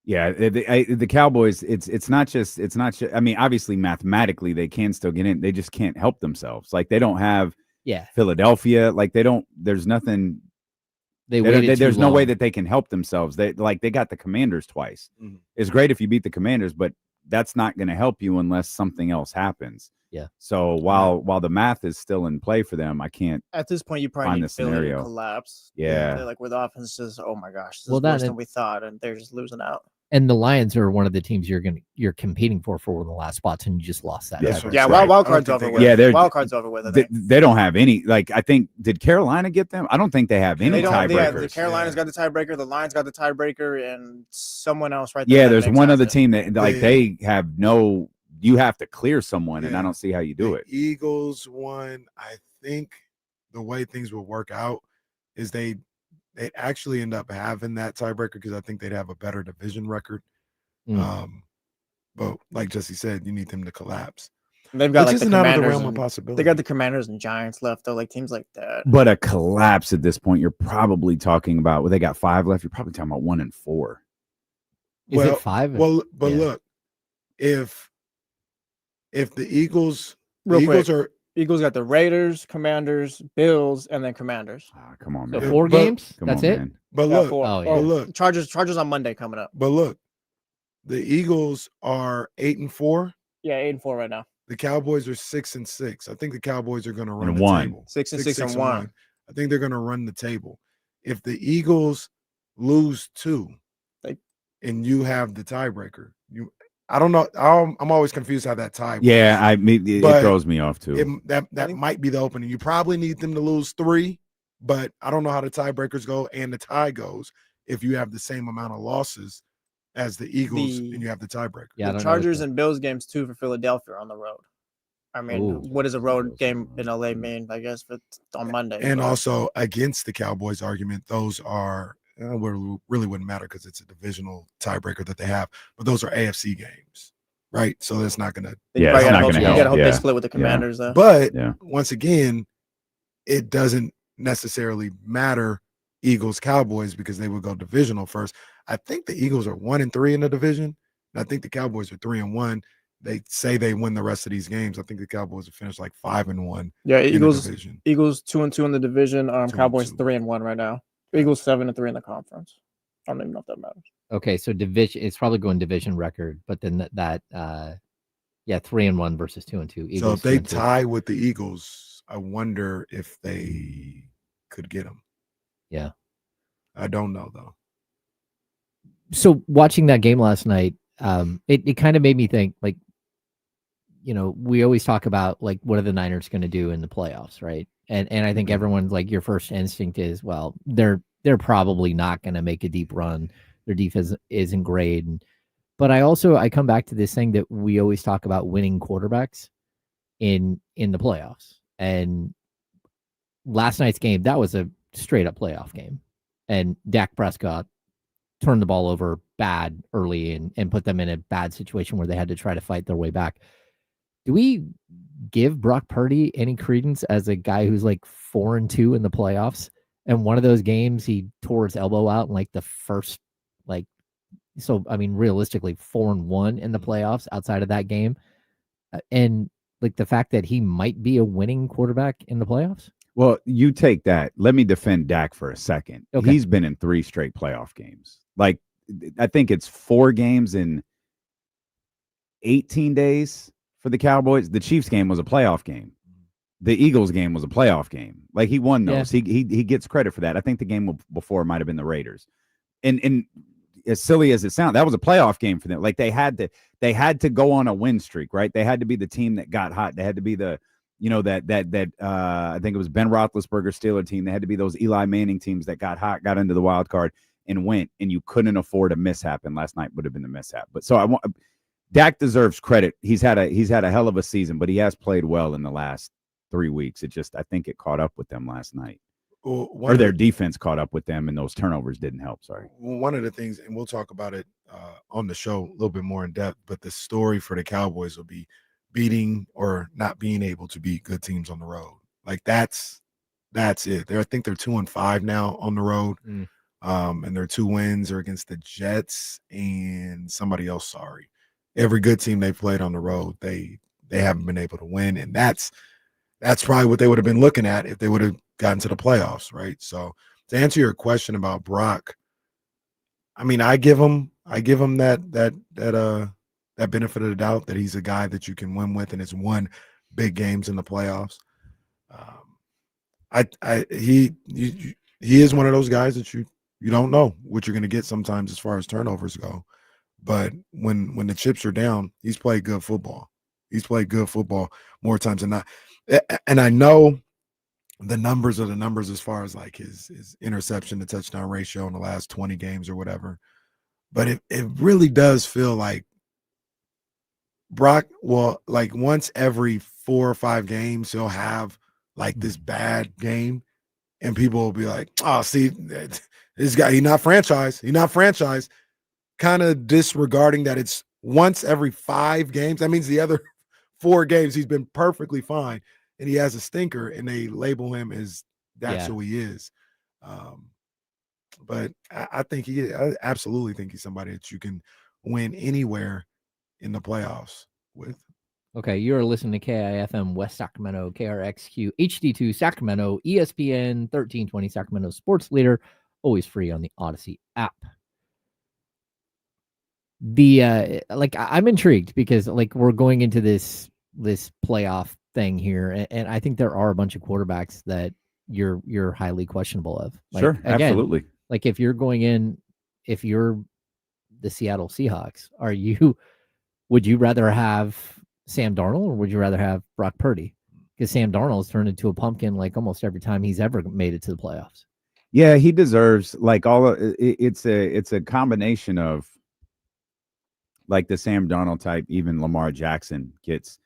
Yeah, the Cowboys. It's not just. I mean, obviously, mathematically, they can still get in. They just can't help themselves. Like they don't have Yeah. Philadelphia. Like they don't. There's nothing. There's no way that they can help themselves. They got the Commanders twice. Mhm. It's great if you beat the Commanders, but that's not going to help you unless something else happens. Yeah. So while the math is still in play for them, I can't. At this point, you Find probably the need Philly to scenario. collapse. Yeah. They're like where the offense is, oh my gosh, this Well, is worse that- than we thought, and they're just losing out. And the Lions are one of the teams you're competing for one of the last spots, and you just lost that. Yes, tiebreaker. Yeah, right. wild I card's don't over think with. they- Yeah, they're- Wild card's over with. I They, think. they don't have any. Like I think did Carolina get them? I don't think they have any They don't. The tiebreakers. Carolina's got the tiebreaker. The Lions got the tiebreaker, and someone else right there. Yeah, that there's makes one sense other to- team that like They- they have no. You have to clear someone, and I Yeah. don't see how you do The it. Eagles won. I think the way things will work out is they'd actually end up having that tiebreaker because I think they'd have a better division record. Mm. But like Jesse said, you need them to collapse. They've got Which like the isn't out of the Commanders. realm of And, possibility. they got the Commanders and Giants left though, like teams like that. But a collapse at this point, you're probably talking about. Well, they got 5 left. You're probably talking about 1 and 4. Is well, it 5? Well, but Yeah. look, if the Eagles, the Real Eagles quick. are Eagles got the Raiders, Commanders, Bills, and then Commanders. Ah, come on, So man. 4 but- games? Come That's on, it? man. but Got look, four. Oh, Oh, yeah. but look, Chargers on Monday coming up. but look, the Eagles are 8-4. Yeah, 8-4 right now. The Cowboys are 6-6. I think the Cowboys are going to run And the one. table. 6-1. I think they're going to run the table. If the Eagles lose 2, They- and you have the tiebreaker, I don't know. I'm always confused how that tie. Yeah, works. it But throws me off too. that think- might be the opening. You probably need them to lose 3, but I don't know how the tiebreakers go and the tie goes if you have the same amount of losses as the Eagles The- and you have the tiebreaker. Yeah, I The don't know what Chargers the- and Bills games too for Philadelphia on the road. I mean, Ooh. what does a road Bills game on the in road. LA mean? I guess for on Monday. And but- also against the Cowboys argument, those are really wouldn't matter because it's a divisional tiebreaker that they have, but those are AFC games, right? So that's not going to. you Yeah, probably it's gotta not hope- gonna You help. got to hope Yeah. they split with the Commanders though. But Yeah. once again, it doesn't necessarily matter Eagles Cowboys because they would go divisional first. I think the Eagles are 1-3 in the division, and I think the Cowboys are 3-1. They say they win the rest of these games. I think the Cowboys will finish like 5-1 Yeah, in the Eagles division. 2-2 in the division. 2-2. Cowboys 3-1 right now. Eagles 7-3 in the conference. I don't even know if that matters. Okay, so division. It's probably going division record, but then that 3-1 versus 2-2. So Eagles if they 2-2. tie with the Eagles, I wonder if they could get them. Yeah. I don't know though. So watching that game last night, it kind of made me think, like, we always talk about like what are the Niners going to do in the playoffs, right? And I think Mhm. everyone's like, your first instinct is, well, they're probably not going to make a deep run. Their defense isn't great. But I come back to this thing that we always talk about, winning quarterbacks in the playoffs. And last night's game, that was a straight up playoff game. And Dak Prescott turned the ball over bad early and put them in a bad situation where they had to try to fight their way back. Do we give Brock Purdy any credence as a guy who's like 4-2 in the playoffs? And one of those games, he tore his elbow out in like the first, so I mean, realistically, 4-1 in the playoffs outside of that game. And like the fact that he might be a winning quarterback in the playoffs. Well, you take that. Let me defend Dak for a second. Okay. He's been in 3 straight playoff games. Like, I think it's 4 games in 18 days for the Cowboys. The Chiefs game was a playoff game. The Eagles game was a playoff game. Like, he won those. He gets credit for that. I think the game before might have been the Raiders. And as silly as it sounds, that was a playoff game for them. Like they had to go on a win streak, right? They had to be the team that got hot. They had to be the, I think it was Ben Roethlisberger Steeler team. They had to be those Eli Manning teams that got hot, got into the wild card and went, and you couldn't afford a mishap. And last night would have been the mishap. But so Dak deserves credit. He's had a hell of a season, but he has played well in the last 3 weeks. I think it caught up with them last night. Or their defense caught up with them, and those turnovers didn't help. Sorry. One of the things, and we'll talk about it on the show a little bit more in depth, but the story for the Cowboys will be beating or not being able to beat good teams on the road. Like that's it. I think they're 2-5 now on the road. And their 2 wins are against the Jets and somebody else. Sorry. Every good team they've played on the road, they haven't been able to win. And that's probably what they would have been looking at if they would have gotten to the playoffs, right? So to answer your question about Brock, I mean, I give him that benefit of the doubt that he's a guy that you can win with and has won big games in the playoffs. He is one of those guys that you don't know what you're going to get sometimes as far as turnovers go. But when the chips are down, he's played good football. He's played good football more times than not. And I know the numbers are the numbers as far as like his interception to touchdown ratio in the last 20 games or whatever. But it really does feel like Brock will, like, once every 4 or 5 games, he'll have like this bad game, and people will be like, oh, see, this guy, he's not franchised, kind of disregarding that it's once every 5 games. That means the other 4 games he's been perfectly fine, and he has a stinker, and they label him as that's who he is. But I absolutely think he's somebody that you can win anywhere in the playoffs with. Okay, you're listening to KIFM West Sacramento, KRXQ HD2 Sacramento, ESPN 1320 Sacramento Sports Leader, always free on the Odyssey app. I'm intrigued because like we're going into this playoff thing here, and I think there are a bunch of quarterbacks that you're highly questionable of. Like, sure, again, absolutely. Like if you're the Seattle Seahawks, would you rather have Sam Darnold or would you rather have Brock Purdy? Because Sam Darnold's turned into a pumpkin like almost every time he's ever made it to the playoffs. Yeah, he deserves like it's a combination of like the Sam Darnold type. Even Lamar Jackson gets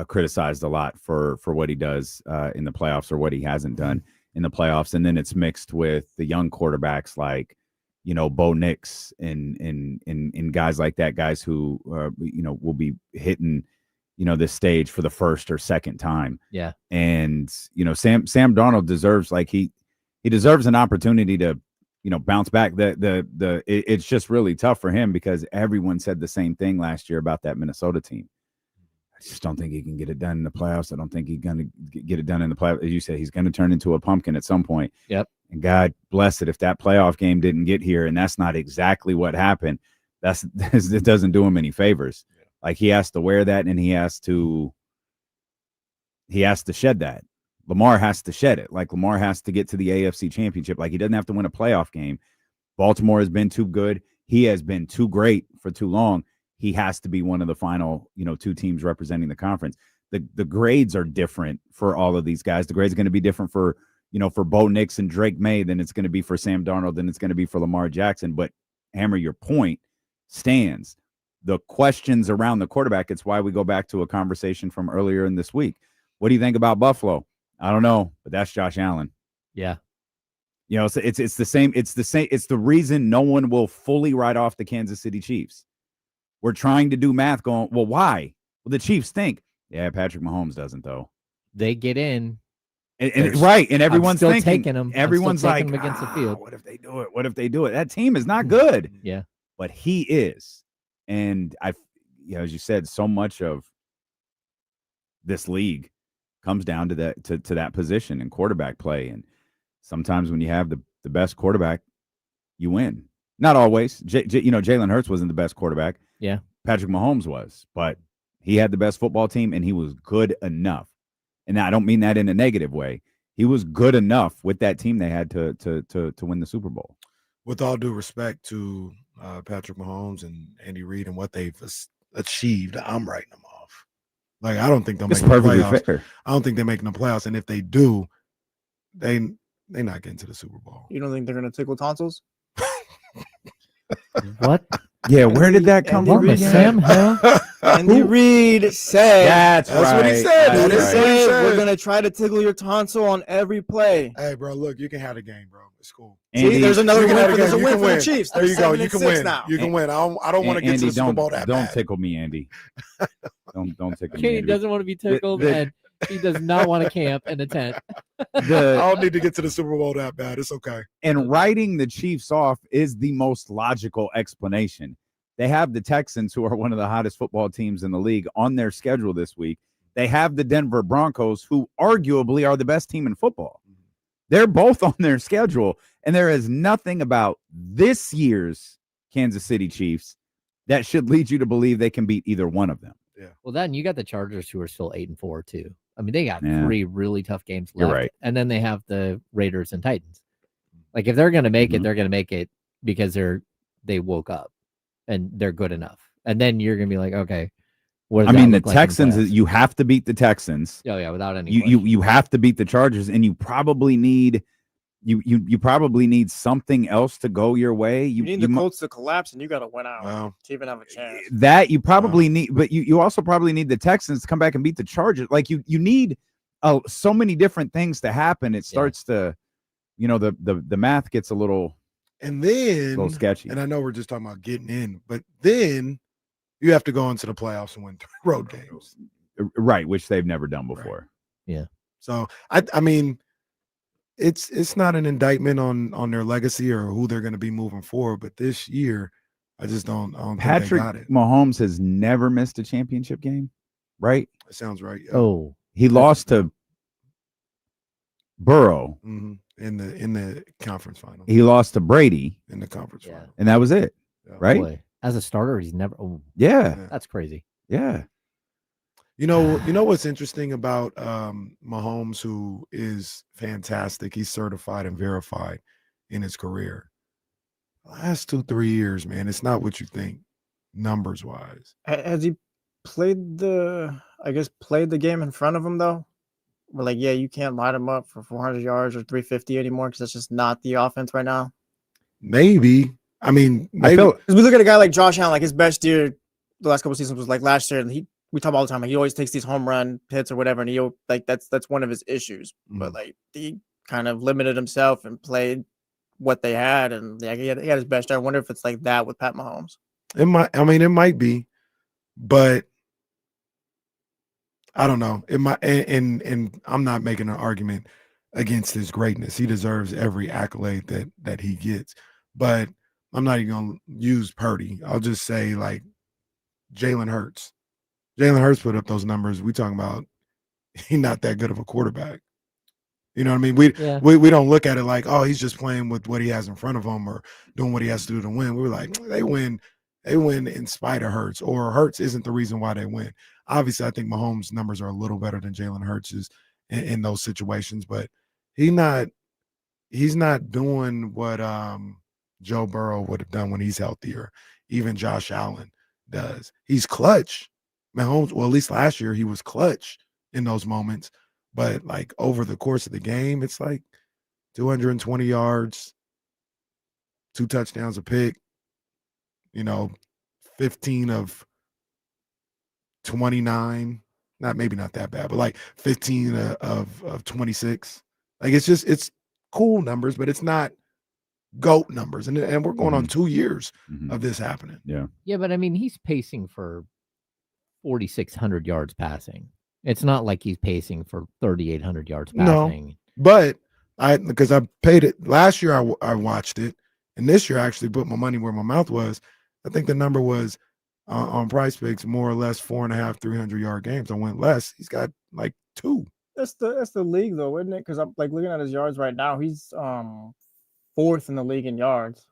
criticized a lot for what he does in the playoffs or what he hasn't done in the playoffs, and then it's mixed with the young quarterbacks like Bo Nix and guys like that, guys who will be hitting this stage for the first or second time. Yeah, and Sam Darnold deserves he deserves an opportunity to bounce back. It's just really tough for him because everyone said the same thing last year about that Minnesota team. I just don't think he can get it done in the playoffs. I don't think he's going to get it done in the playoffs. As you said, he's going to turn into a pumpkin at some point. Yep. And God bless it if that playoff game didn't get here, and that's not exactly what happened. It doesn't do him any favors. Yeah. Like he has to wear that, and he has to shed that. Lamar has to shed it. Like Lamar has to get to the AFC Championship. Like he doesn't have to win a playoff game. Baltimore has been too good. He has been too great for too long. He has to be one of the final, 2 teams representing the conference. The grades are different for all of these guys. The grades are going to be different for Bo Nix and Drake May than it's going to be for Sam Darnold, than it's going to be for Lamar Jackson. But Hammer, your point stands. The questions around the quarterback, it's why we go back to a conversation from earlier in this week. What do you think about Buffalo? I don't know, but that's Josh Allen. Yeah. So it's the same. It's the reason no one will fully write off the Kansas City Chiefs. We're trying to do math going, well, why? Well, the Chiefs think. Yeah, Patrick Mahomes doesn't, though. They get in. And right, and everyone's still thinking, taking them. Everyone's like, against the field. What if they do it? What if they do it? That team is not good. Yeah. But he is. And as you said, so much of this league comes down to that position in quarterback play. And sometimes when you have the best quarterback, you win. Not always. Jalen Hurts wasn't the best quarterback. Yeah. Patrick Mahomes was, but he had the best football team and he was good enough. And I don't mean that in a negative way. He was good enough with that team they had to win the Super Bowl. With all due respect to Patrick Mahomes and Andy Reid and what they've achieved, I'm writing them off. Like, I don't think they'll make It's the perfectly playoffs. fair. I don't think they're making the playoffs, and if they do, they're not getting to the Super Bowl. You don't think they're gonna tickle tonsils? What? Yeah, where did that come Andy from? What Reid the again? Sam hell? Andy Reid said, That's what he right. said, That's dude. he That's what he said, said. we're gonna try to tickle your tonsil on every play. Hey, bro, look, you can have the game, bro. It's cool. See, Andy, there's another You can have win. the There's a game. You win can for the win. Chiefs. There They're you go. 7 You and can 6 win. now. You can win. I don't want to get Andy, to the Super Bowl that don't bad. tickle me, Andy. Don't tickle me. Kenny Andy. doesn't want to be tickled, the- and he does not want to camp in a tent. I The don't need to get to the Super Bowl that bad. It's okay. and writing the Chiefs off is the most logical explanation. They have the Texans, who are one of the hottest football teams in the league, on their schedule this week. They have the Denver Broncos, who arguably are the best team in football. They're both on their schedule, and there is nothing about this year's Kansas City Chiefs that should lead you to believe they can beat either one of them. Well, then you got the Chargers, who are still 8-4 too. I mean, they got Yeah. 3 really tough games left. You're right. And then they have the Raiders and Titans. Like, if they're going to make it, Mhm. they're going to make it because they woke up and they're good enough. And then you're going to be like, okay, what does I that mean, the look like in Texans, playoffs? you have to beat the Texans. Oh yeah, without any. You have to beat the Chargers, and you probably need you probably need something else to go your way. You need you the mu- Colts to collapse, and you got to win out Wow. to even have a chance. that you probably need, but you also probably need the Texans to come back and beat the Chargers. Like you need so many different things to happen. It starts to, the math gets a little And then, sketchy. and I know we're just talking about getting in, but then you have to go into the playoffs and win 3 road games. Right, which they've never done before. So I mean, it's not an indictment on their legacy or who they're going to be moving forward, but this year, I just don't think they Patrick got it. Mahomes has never missed a championship game, right? That sounds right. Yeah. Oh, He lost to Burrow. Mhm. In the conference final. He lost to Brady, In the conference Yeah. final. and that was it, Yeah. right? boy. As a starter, he's never. Oh, Yeah, Yeah. that's crazy. yeah. You know what's interesting about Mahomes, who is fantastic. He's certified and verified in his career. Last 2-3 years, man, it's not what you think, numbers wise. Has he played the game in front of him though? We're like, yeah, you can't line him up for 400 yards or 350 anymore because that's just not the offense right now. Maybe. I mean, I maybe. feel Because we look at a guy like Josh Allen, like his best year the last couple of seasons was like last year, and we talk all the time. Like, he always takes these home run hits or whatever, and he like that's one of his issues. But like he kind of limited himself and played what they had, and yeah, he had his best year. I wonder if it's like that with Pat Mahomes. It might be, but I don't know. It might, and I'm not making an argument against his greatness. He deserves every accolade that he gets. But I'm not even gonna use Purdy. I'll just say like Jalen Hurts. Jalen Hurts put up those numbers. We talking about he's not that good of a quarterback. You know what I mean? Yeah. We don't look at it like, oh, he's just playing with what he has in front of him or doing what he has to do to win. We were like, they win in spite of Hurts, or Hurts isn't the reason why they win. Obviously, I think Mahomes' numbers are a little better than Jalen Hurts's in those situations, but he's not doing what Joe Burrow would have done when he's healthier. Even Josh Allen does. He's clutch. Mahomes, well, at least last year he was clutch in those moments. But like over the course of the game, it's like 220 yards, 2 touchdowns, a pick, 15 of 29, maybe not that bad, but like 15 of 26. Like it's cool numbers, but it's not GOAT numbers. And we're going on 2 years of this happening. Yeah, but I mean, he's pacing for 4,600 yards passing. It's not like he's pacing for 3,800 yards passing. No, but because I paid it last year, I watched it, and this year I actually put my money where my mouth was. I think the number was on Price Picks more or less 4.5 300-yard games. I went less. He's got like 2. That's the league though, isn't it? Because I'm like looking at his yards right now. He's 4th in the league in yards.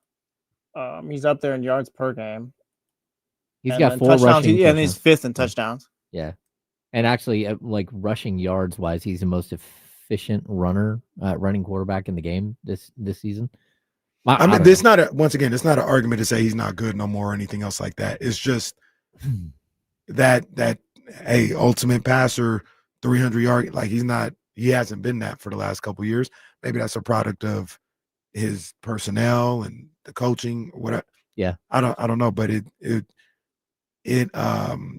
He's up there in yards per game. He's And got then 4 touchdowns. rushing. And he's touchdowns. 5th in touchdowns. Yeah. And actually, like rushing yards wise, he's the most efficient running quarterback in the game this season. I mean, don't it's know. not once again, it's not an argument to say he's not good no more or anything else like that. It's just that hey, ultimate passer, 300 yard, like he hasn't been that for the last couple of years. Maybe that's a product of his personnel and the coaching or whatever. Yeah. I don't know, but it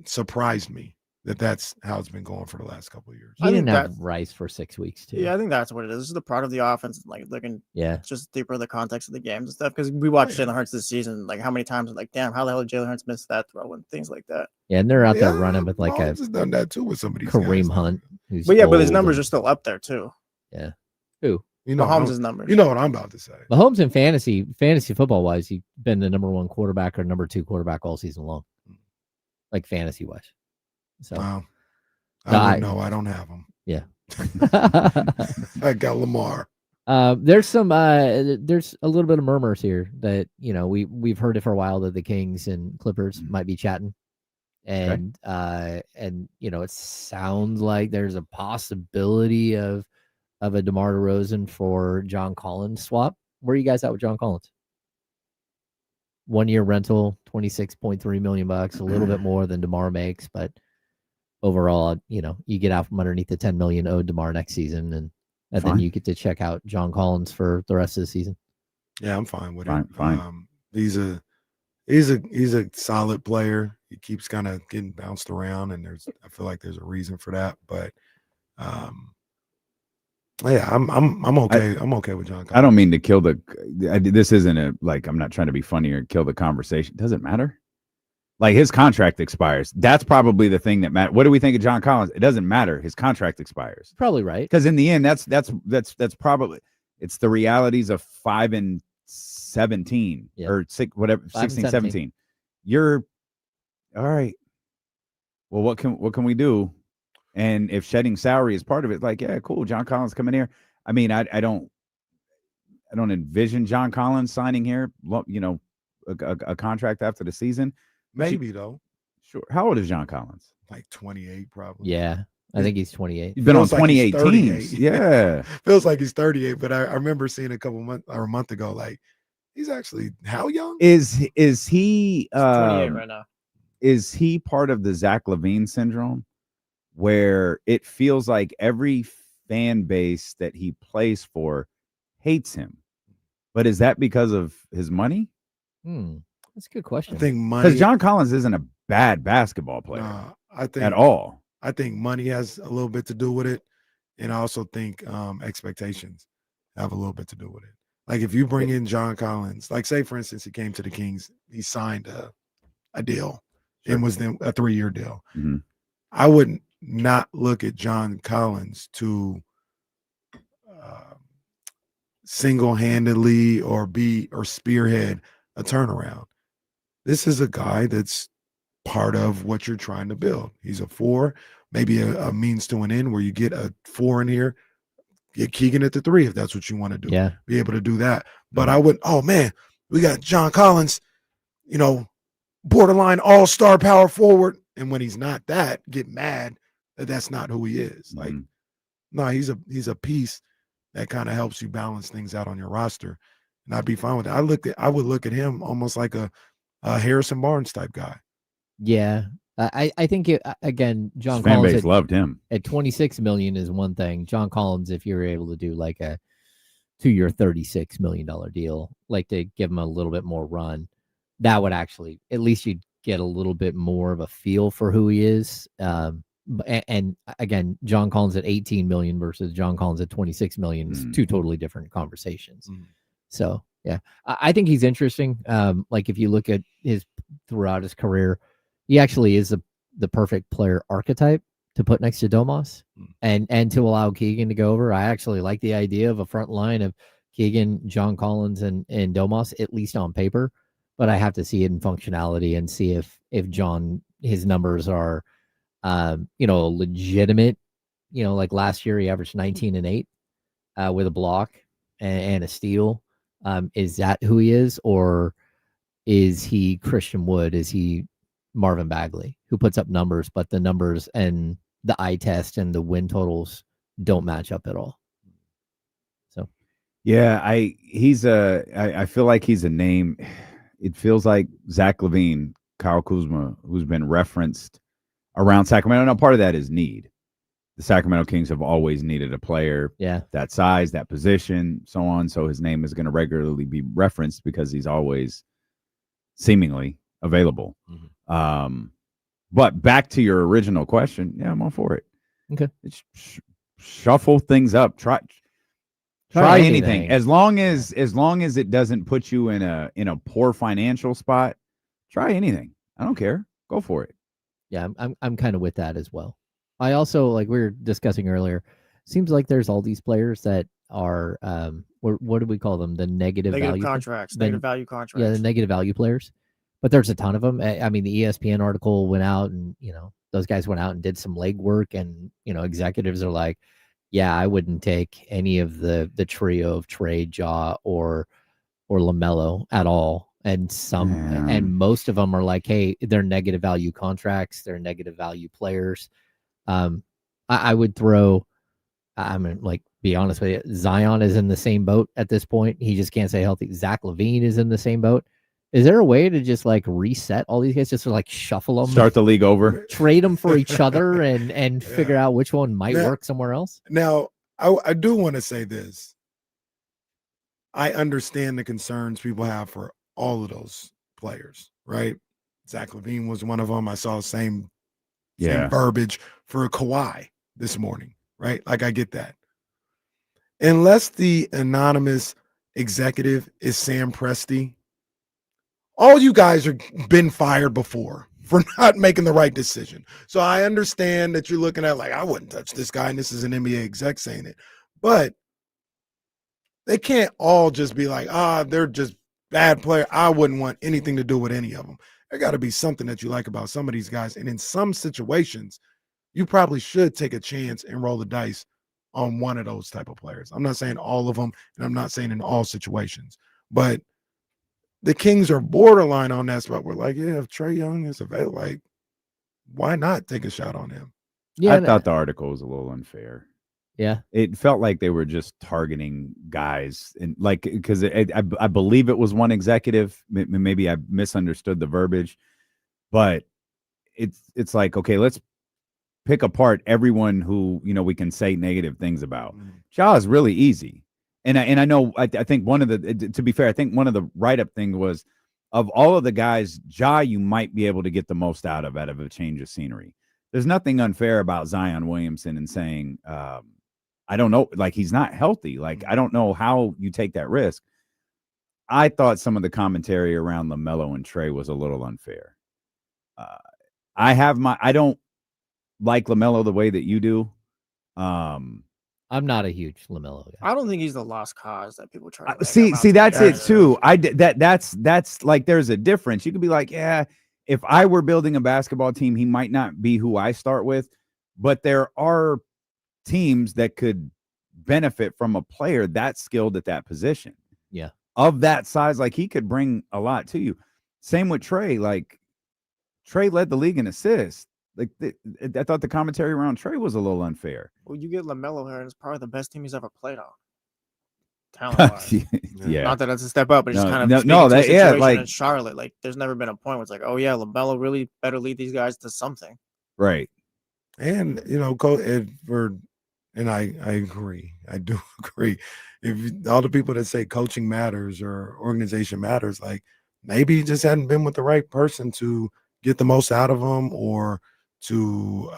surprised me that's how it's been going for the last couple of years. He I didn't think have Rice for 6 weeks too. Yeah, I think that's what it is. This is the part of the offense, like looking Yeah. just deeper the context of the games and stuff. Because we watched yeah. Jalen Hurts this season, like how many times, like damn, how the hell did Jalen Hurts miss that throw and things like that. Yeah, and they're out there running with like Mahomes has done that too with some of these Kareem guys, Hunt. Who's But yeah, but his old numbers and- are still up there too. Yeah. Who? You know, Mahomes' numbers. You know what I'm about to say. Mahomes in fantasy football wise, he's been the number 1 quarterback or number 2 quarterback all season long, like fantasy wise. So Wow. No, I don't know. I don't have him. yeah. I got Lamar. There's some there's a little bit of murmurs here that we've heard it for a while that the Kings and Clippers might be chatting, and it sounds like there's a possibility of a DeMar DeRozan for John Collins swap. Where are you guys at with John Collins? 1 year rental, $26.3 million, a little bit more than DeMar makes, but overall, you get out from underneath the $10 million owed DeMar next season, and then you get to check out John Collins for the rest of the season. Yeah, I'm fine with it. Fine. He's a solid player. He keeps kind of getting bounced around, and I feel like there's a reason for that. But yeah, I'm okay. I'm okay with John Collins. I don't mean to kill this isn't I'm not trying to be funny or kill the conversation. Does it matter? Like his contract expires. That's probably the thing that matters. What do we think of John Collins? It doesn't matter. His contract expires. Probably right. Because in the end, that's probably it's the realities of 5 and 17 or 6, whatever, 16, 17. You're all right. Well, what can we do? And if shedding salary is part of it, like, yeah, cool. John Collins coming here. I mean, I don't envision John Collins signing here, a contract after the season. Maybe though. Sure. How old is John Collins? Like 28, probably. Yeah, I think he's 28. He's been on Feels like he's 28 teams. 38. Yeah. Feels like he's 38, but I remember seeing a month ago, like he's actually how young? Is he He's 28 right now. Is he part of the Zach LaVine syndrome where it feels like every fan base that he plays for hates him? But is that because of his money? That's a good question. I think money, because John Collins isn't a bad basketball player at all. I think money has a little bit to do with it, and I also think expectations have a little bit to do with it. Like if you bring in John Collins, like say for instance he came to the Kings, he signed a deal, and was then a 3-year deal. Mm-hmm. I would not look at John Collins to single-handedly or spearhead a turnaround. This is a guy that's part of what you're trying to build. He's a 4, maybe a means to an end where you get a 4 in here, get Keegan at the 3 if that's what you want to do. Yeah. Be able to do that. But I wouldn't, oh man, we got John Collins, borderline all-star power forward. And when he's not that, get mad that that's not who he is. Like, no, he's a piece that kind of helps you balance things out on your roster. And I'd be fine with it. I would look at him almost like a Harrison Barnes type guy. Yeah. I think again, John His fan Collins base loved him. at $26 million is one thing. John Collins, if you're able to do like a 2-year $36 million deal, like to give him a little bit more run, that would actually, at least you'd get a little bit more of a feel for who he is. And again, John Collins at 18 million versus John Collins at 26 million is 2 totally different conversations. So yeah, I think he's interesting. Like if you look at his throughout his career, he actually is the perfect player archetype to put next to Domas and to allow Keegan to go over. I actually like the idea of a front line of Keegan, John Collins, and Domas, at least on paper, but I have to see it in functionality and see if John, his numbers are legitimate. Like last year he averaged 19 and 8 with a block and a steal. Is that who he is, or is he Christian Wood? Is he Marvin Bagley, who puts up numbers, but the numbers and the eye test and the win totals don't match up at all? So Yeah, I feel like he's a name. It feels like Zach LaVine, Kyle Kuzma, who's been referenced around Sacramento. Now, part of that is need. The Sacramento Kings have always needed a player that size, that position, so on. So his name is going to regularly be referenced because he's always seemingly available. But back to your original question, I'm all for it. Okay. Shuffle things up. Try anything. As long as it doesn't put you in a poor financial spot, try anything. I don't care. Go for it. Yeah, I'm kind of with that as well. I also, like we were discussing earlier, seems like there's all these players that are what do we call them? The negative value contracts, negative value contracts. Yeah, the negative value players. But there's a ton of them. I mean, the ESPN article went out, and those guys went out and did some legwork, and executives are like, yeah, I wouldn't take any of the trio of Trey, Ja, or LaMelo at all. And and most of them are like, hey, they're negative value contracts, they're negative value players. I would throw, be honest with you, Zion is in the same boat at this point. He just can't stay healthy. Zach LaVine is in the same boat. Is there a way to just reset all these guys, just to shuffle them, start the league over, trade them for each other, and figure out which one might work somewhere else? Now, I do want to say this. I understand the concerns people have for all of those players, right? Zach LaVine was one of them. I saw the same verbiage for Kawhi this morning, right? I get that. Unless the anonymous executive is Sam Presti, all you guys have been fired before for not making the right decision. So I understand that you're looking at I wouldn't touch this guy, and this is an NBA exec saying it. But they can't all just be they're just bad player. I wouldn't want anything to do with any of them. There got to be something that you like about some of these guys. And in some situations, you probably should take a chance and roll the dice on one of those type of players. I'm not saying all of them, and I'm not saying in all situations. But the Kings are borderline on that spot. We're if Trae Young is available, why not take a shot on him? Yeah, I thought the article was a little unfair. Yeah, it felt like they were just targeting guys, and because I believe it was one executive. Maybe I misunderstood the verbiage, but it's like, okay, let's pick apart everyone who we can say negative things about. Ja is really easy. And I know, I think one of the, to be fair, I think one of the write-up thing was, of all of the guys, Ja, you might be able to get the most out of a change of scenery. There's nothing unfair about Zion Williamson and saying, I don't know, he's not healthy. I don't know how you take that risk. I thought some of the commentary around LaMelo and Trey was a little unfair. I don't like LaMelo the way that you do. I'm not a huge LaMelo guy. I don't think he's the lost cause that people try to see. That's it too. That's there's a difference. You could be yeah, if I were building a basketball team, he might not be who I start with, but there are teams that could benefit from a player that's skilled at that position. Yeah, of that size, he could bring a lot to you. Same with Trey. Trey led the league in assists. I thought the commentary around Trey was a little unfair. Well, you get LaMelo here, and it's probably the best team he's ever played on. Talent-wise. Yeah. Not that it's a step up, but just kind of in Charlotte. There's never been a point where it's oh yeah, LaMelo really better lead these guys to something. Right. And and I agree. I do agree. If all the people that say coaching matters or organization matters, maybe he just hadn't been with the right person to get the most out of them, or to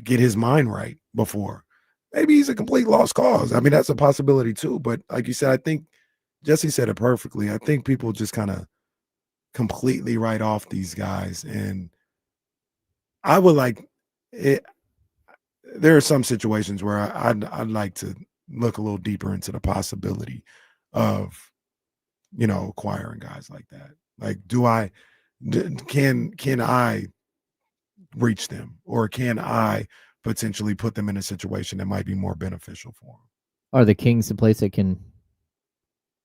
get his mind right before. Maybe he's a complete lost cause. I mean, that's a possibility too. But like you said, I think Jesse said it perfectly. I think people just kind of completely write off these guys. And I would there are some situations where I'd like to look a little deeper into the possibility of, acquiring guys like that. Can I reach them, or can I potentially put them in a situation that might be more beneficial for them? Are the Kings the place that can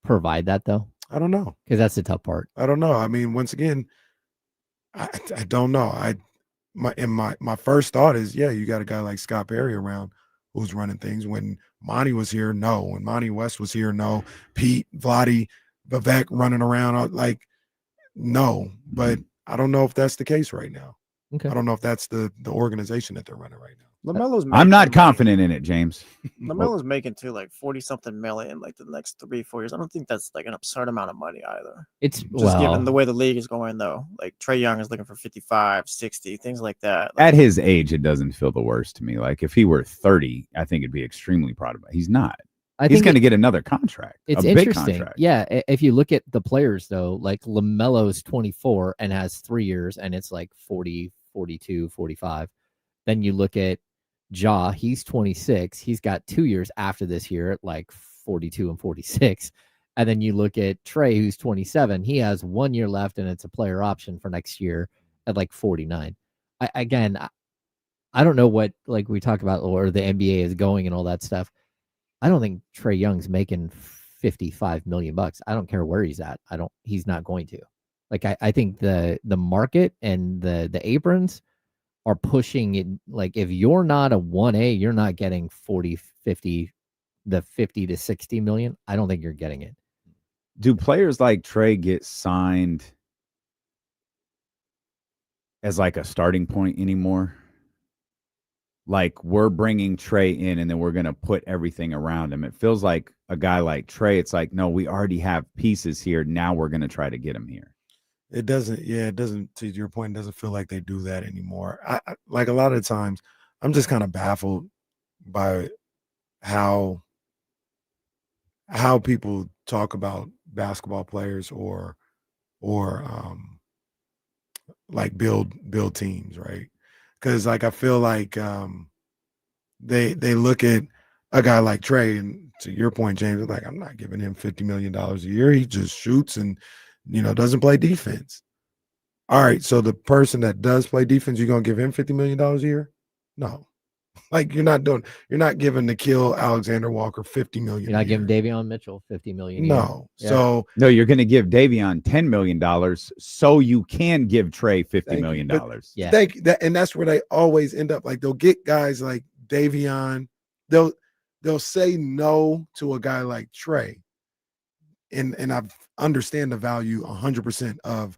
provide that, though? I don't know, because that's the tough part. I don't know. I mean, once again, I don't know. My first thought is, you got a guy like Scott Perry around who's running things. When Monty was here, no. When Monty West was here, no. Pete, Vladi, Vivek running around, like, no. But I don't know if that's the case right now. Okay. I don't know if that's the organization that they're running right now. LaMelo's I'm not making, confident in it, James. LaMelo's making too, like 40-something million, like the next 3-4 years. I don't think that's like an absurd amount of money either. It's Just given the way the league is going, though. Like Trae Young is looking for 55, 60, things like that. Like, At his age, it doesn't feel the worst to me. Like if he were 30, I think it'd be extremely proud of it. He's not. He's going to get another contract. It's a big interesting. contract. Yeah. If you look at the players, though, like LaMelo's 24 and has 3 years, and it's like 40, 42, 45. Then you look at Ja, he's 26. He's got 2 years after this year at like 42 and 46. And then you look at Trae, who's 27. He has 1 year left, and it's a player option for next year at like 49. I don't know what, like we talk about, or the NBA is going and all that stuff. I don't think Trae Young's making $55 million. I don't care where he's at. He's not going to. Like I think the market and the aprons are pushing it. Like if you're not a 1A, you're not getting 40, 50, the 50 to 60 million. I don't think you're getting it. Do players like Trae get signed as like a starting point anymore? Like we're bringing Trae in and then we're going to put everything around him. It feels like a guy like Trae. It's like, no, we already have pieces here. Now we're going to try to get him here. It doesn't, to your point, it doesn't feel like they do that anymore. I like a lot of the times, I'm just kind of baffled by how people talk about basketball players or like build teams, right? Because like I feel like they look at a guy like Trae, and to your point, James, like I'm not giving him $50 million a year. He just shoots and doesn't play defense. All right, so the person that does play defense, you're gonna give him $50 million a year? No. Like you're not giving Nikhil Alexander Walker $50 million. You're not giving Davion Mitchell $50 million. No. Yeah. So no, you're going to give Davion $10 million so you can give Trae $50 million. Yeah. And that's where they always end up. Like they'll get guys like Davion. They'll say no to a guy like Trae. And I understand the value 100% of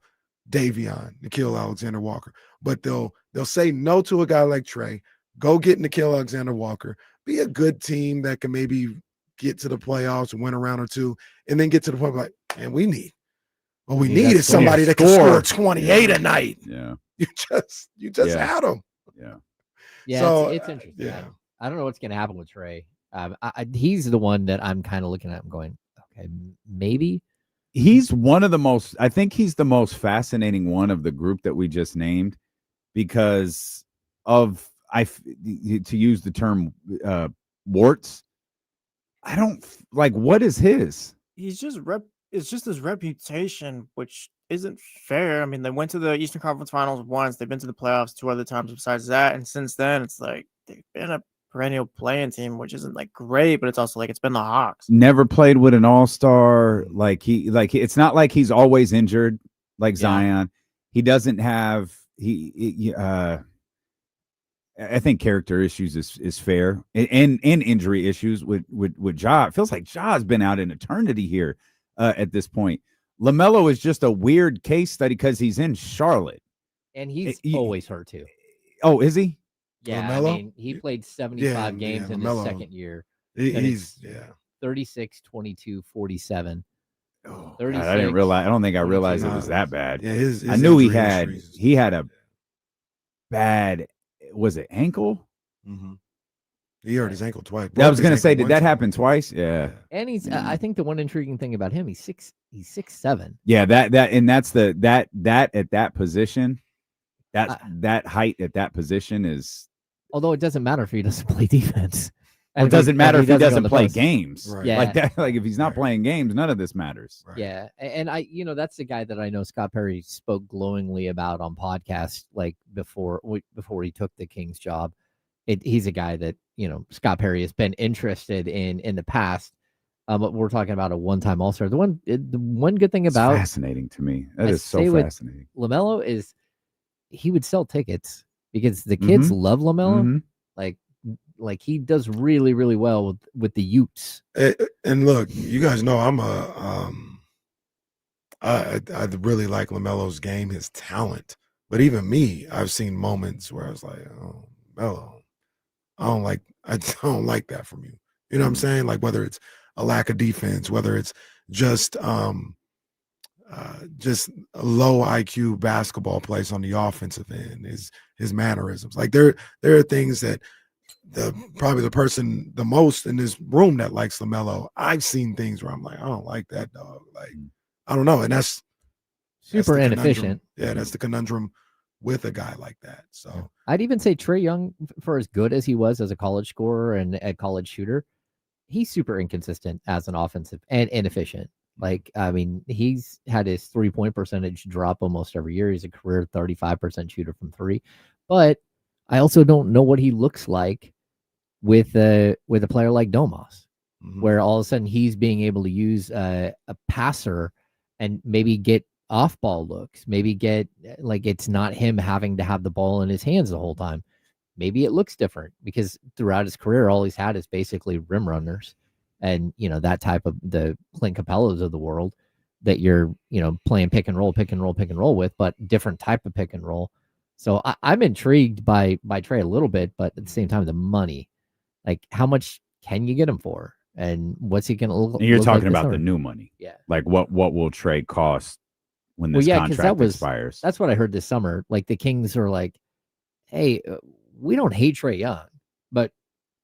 Davion, Nikhil Alexander Walker. But they'll say no to a guy like Trae. Go get Nikhil Alexander Walker. Be a good team that can maybe get to the playoffs and win a round or two, and then get to the point like, man, we need is somebody that can score 28 a night. Yeah. You just had them. Yeah. Yeah. So, it's interesting. yeah. I don't know what's going to happen with Trae. He's the one that I'm kind of looking at and going, okay, maybe. He's one of the most, I think he's the most fascinating one of the group that we just named because of, to use the term warts. I don't like, what is his? It's just his reputation, which isn't fair. I mean, they went to the Eastern Conference Finals once. They've been to the playoffs 2 other times besides that. And since then, it's like they've been a perennial playing team, which isn't like great, but it's also like it's been the Hawks. Never played with an all-star. It's not like he's always injured like Zion. He doesn't have I think character issues is fair, and injury issues with Ja. It feels like Ja's been out in eternity here at this point. LaMelo is just a weird case study because he's in Charlotte, and he's always hurt too. Oh, is he? Yeah, LaMelo? I mean, he played 75 games in his LaMelo. second year. He's 36, 22, 47. Oh, 36. God, I didn't realize. I don't think I realized it was that bad. Yeah, his I knew he injury had a bad. Was it ankle? Mm-hmm. He hurt his ankle twice. I was gonna say, did that happen twice? Yeah. And he's. I think the one intriguing thing about him, he's 6'7". Yeah, that's that at that position, that height at that position is. Although it doesn't matter if he doesn't play defense. Well, it doesn't matter if he doesn't play post. games. Right. Yeah. Like that. Like if he's not playing games, none of this matters. Right. Yeah, and that's the guy that I know Scott Perry spoke glowingly about on podcasts like before he took the Kings job. He's a guy that Scott Perry has been interested in the past. But we're talking about a one-time All-Star. The one good thing about it's fascinating to me. That I is so say with fascinating. LaMelo is he would sell tickets because the kids love LaMelo. Mm-hmm. Like Like he does really, really well with the Utes. And look, you guys know I'm I really like LaMelo's game, his talent. But even me, I've seen moments where I was like, oh, Melo, I don't like that from you. You know what I'm saying? Like whether it's a lack of defense, whether it's just a low IQ basketball plays on the offensive end, his mannerisms. Like there are things that probably the person the most in this room that likes LaMelo, I've seen things where I'm like, I don't like that dog. Like, I don't know. And that's Super the inefficient. Yeah, that's the conundrum with a guy like that. So I'd even say Trae Young, for as good as he was as a college scorer and a college shooter, he's super inconsistent as an offensive and inefficient. Like, I mean, he's had his 3-point percentage drop almost every year. He's a career 35% shooter from three. But I also don't know what he looks like with a player like Domas, where all of a sudden he's being able to use a passer and maybe get off ball looks, maybe get like it's not him having to have the ball in his hands the whole time. Maybe it looks different because throughout his career, all he's had is basically rim runners and, that type of the Clint Capellas of the world that you're, playing pick and roll with, but different type of pick and roll. So I'm intrigued by Trae a little bit, but at the same time, the money, like how much can you get him for? And what's he going to look like? And you're talking this about summer? the new money. Yeah. Like what will Trae cost when this contract expires? That's what I heard this summer. Like the Kings are like, hey, we don't hate Trae Young, but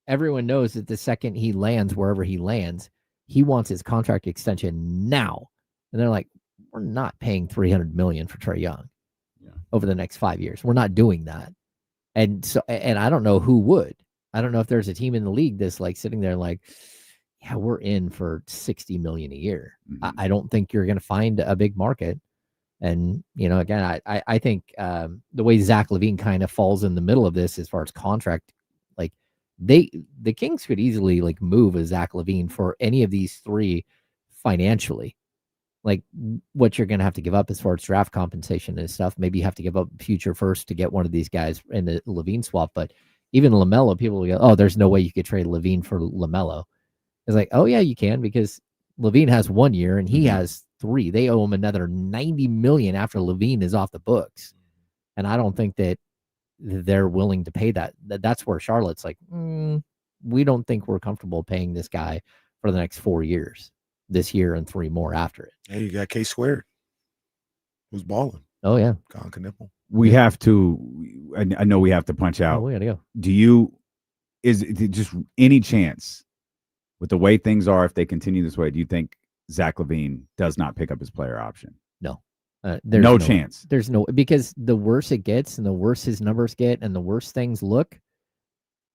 everyone knows that the second he lands wherever he lands, he wants his contract extension now. And they're like, we're not paying $300 million for Trae Young over the next 5 years. We're not doing that. And so, and I don't know who would. I don't know if there's a team in the league that's like sitting there like, yeah, we're in for $60 million a year. I don't think you're going to find a big market. And, again, I think the way Zach LaVine kind of falls in the middle of this as far as contract, like the Kings could easily like move a Zach LaVine for any of these three financially. Like what you're going to have to give up as far as draft compensation and stuff. Maybe you have to give up future first to get one of these guys in the LaVine swap. But even LaMelo, people will go, oh, there's no way you could trade LaVine for LaMelo. It's like, oh, yeah, you can because LaVine has 1 year and he has 3. They owe him another $90 million after LaVine is off the books. And I don't think that they're willing to pay that. That's where Charlotte's like, we don't think we're comfortable paying this guy for the next 4 years, this year and 3 more after it. Hey, you got K-Squared, who's balling. Oh, yeah. Con Knipple. We have to, I know we have to punch out. Oh, we got to go. Is it just any chance with the way things are, if they continue this way, do you think Zach LaVine does not pick up his player option? No. There's no chance. There's no, because the worse it gets and the worse his numbers get and the worse things look,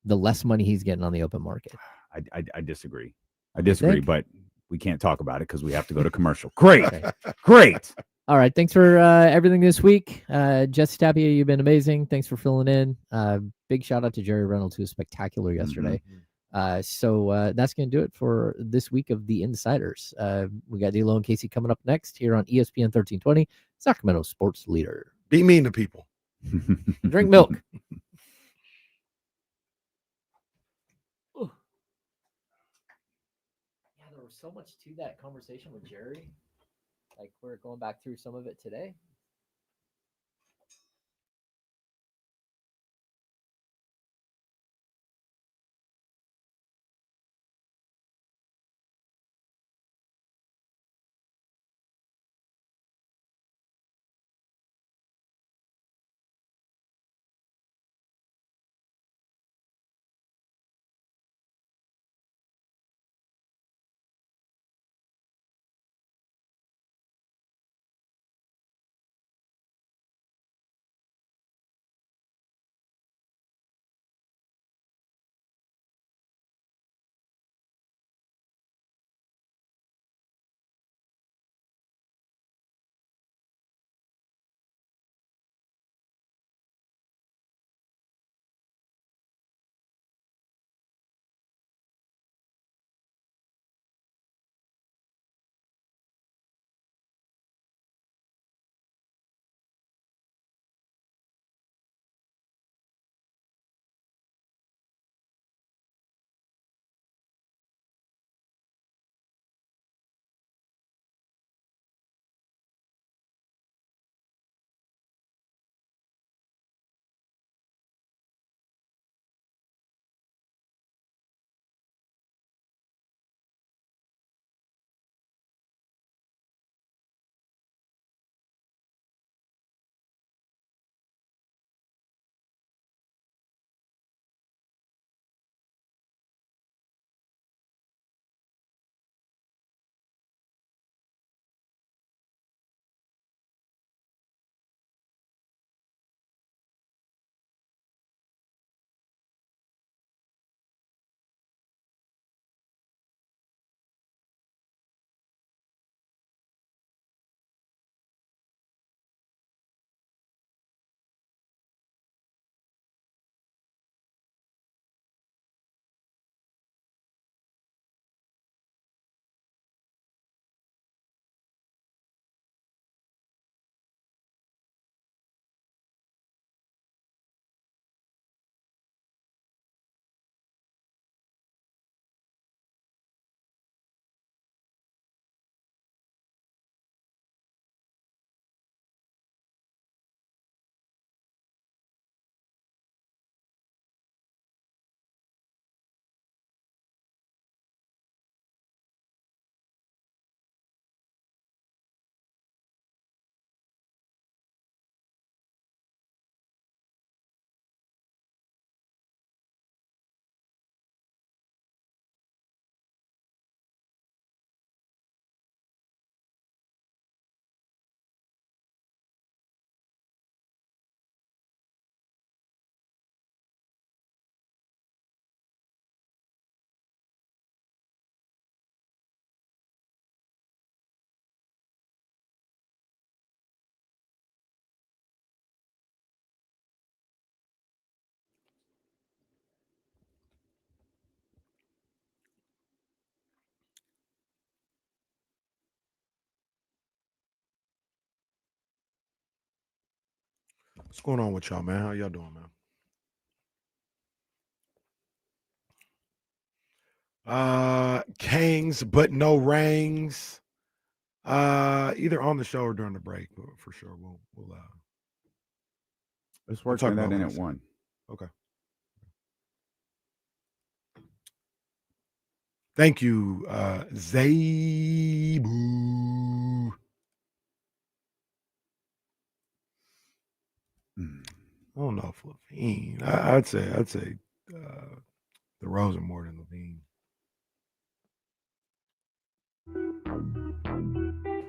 the less money he's getting on the open market. I disagree. But we can't talk about it because we have to go to commercial. Great. Okay. Great. All right. Thanks for everything this week. Jesse Tapia, you've been amazing. Thanks for filling in. Big shout out to Jerry Reynolds, who was spectacular yesterday. So that's going to do it for this week of The Insiders. We got D'Lo and Casey coming up next here on ESPN 1320, Sacramento sports leader. Be mean to people. Drink milk. Yeah, there was so much to that conversation with Jerry. Like we're going back through some of it today. What's going on with y'all, man? How y'all doing, man? Kangs, but no rings. Either on the show or during the break, for sure. We'll Let's we'll work talk on that about in what at I said. one. Okay. Thank you, Zabu. I don't know if Levine. I'd say the Rose are more than Levine.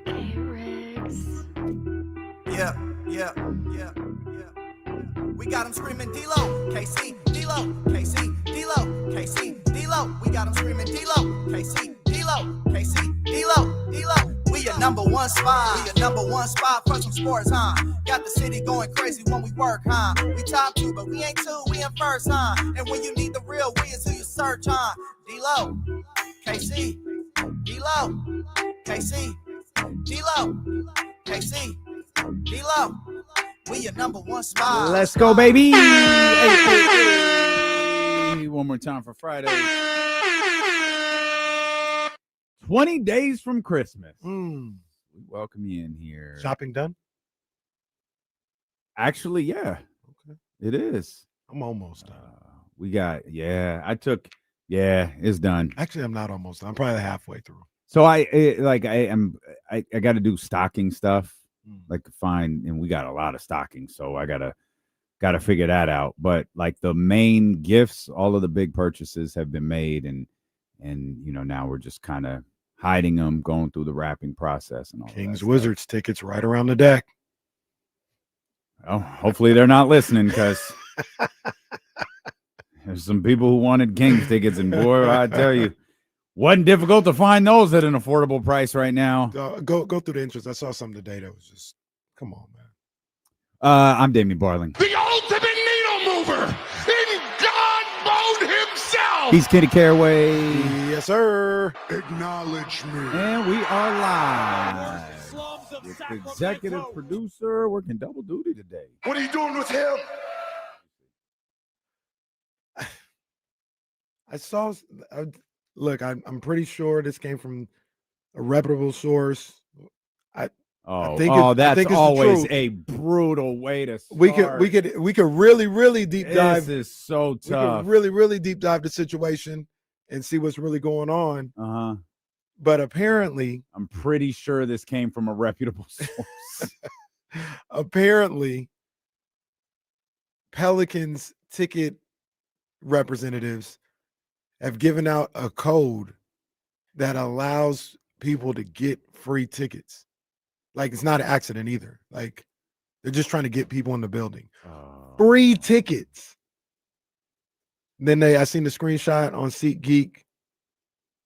Hey, Riggs. Yeah. We got him screaming D-Lo, KC, D-Lo, KC, D-Lo, KC, D-Lo. We got him screaming D-Lo, KC, D-Lo, KC, D-Lo, D-Lo. We your number one spot. We your number one spot for some sports, huh? Got the city going crazy when we work, huh? We top two, but we ain't two, we in first, huh? And when you need the real, we is who you search, huh? D-Lo, KC, D-Lo, KC, D-Lo, KC, D-Lo. We your number one spot. Let's go, baby. Hey. One more time for Friday. 20 days from Christmas. We welcome you in here. Shopping done? Actually, yeah. Okay. It is. I'm almost done. It's done. Actually, I'm not almost done. I'm probably halfway through. So I got to do stocking stuff. Like find, and we got a lot of stockings, so I gotta figure that out. But like the main gifts, all of the big purchases have been made, and now we're just kind of hiding them, going through the wrapping process and all. Kings Wizards tickets right around the deck. Well, hopefully they're not listening, because there's some people who wanted Kings tickets, and boy, I tell you, wasn't difficult to find those at an affordable price right now. Go through the interest. I saw something today that was just, come on, man. I'm Damien Barling. The ultimate needle mover in God mode himself. He's Kenny Caraway. Yes, sir. Acknowledge me. And we are live. With the executive producer working double duty today. What are you doing with him? I saw. Look, I'm pretty sure this came from a reputable source. That's I think it's always the truth. a brutal way to start. We could really deep dive. This is so We tough. could really deep dive the situation and see what's really going on. But apparently, I'm pretty sure this came from a reputable source. apparently, Pelicans ticket representatives have given out a code that allows people to get free tickets. Like, it's not an accident either. Like, they're just trying to get people in the building. Free tickets. Then I seen the screenshot on SeatGeek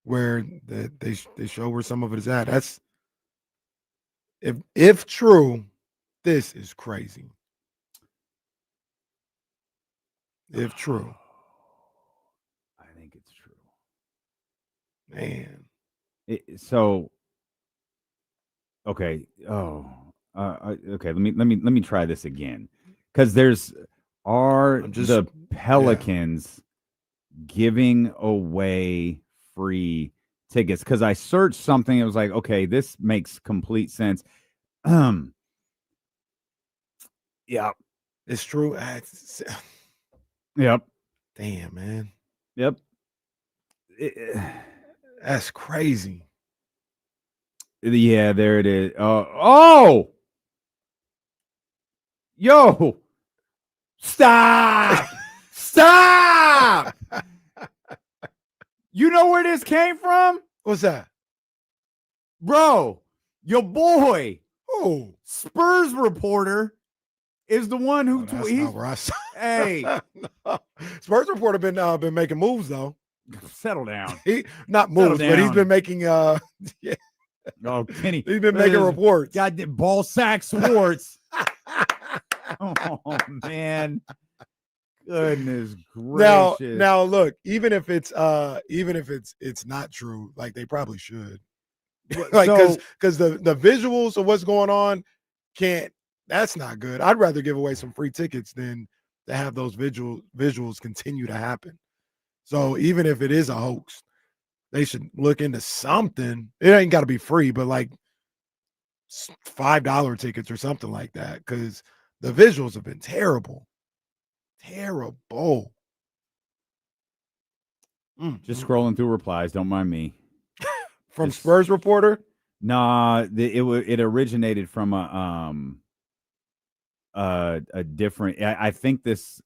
where they show where some of it is at. That's, if true, this is crazy. If true. I think it's true. Man. Okay. Okay. Let me try this again, because the Pelicans giving away free tickets? Because I searched something, it was like, okay, this makes complete sense. Yeah, it's true. Yep. Damn, man. Yep. That's crazy. Yeah, there it is. Yo, stop. Stop. You know where this came from? What's that? Bro, your boy, Spurs reporter, is the one who that's not where I saw. Hey, no. Spurs reporter been making moves though. Settle down. He not moves, but he's been making yeah. Oh, Kenny, he's been making reports. Goddamn ball sack sports. Oh man. Goodness gracious. Now look, even if it's not true, like they probably should. Like, because the visuals of what's going on can't That's not good. I'd rather give away some free tickets than to have those visuals continue to happen. So even if it is a hoax, they should look into something. It ain't got to be free, but like $5 tickets or something like that, because the visuals have been terrible. Terrible. Just scrolling through replies. Don't mind me. From Spurs reporter? Nah, it originated from a different. I think this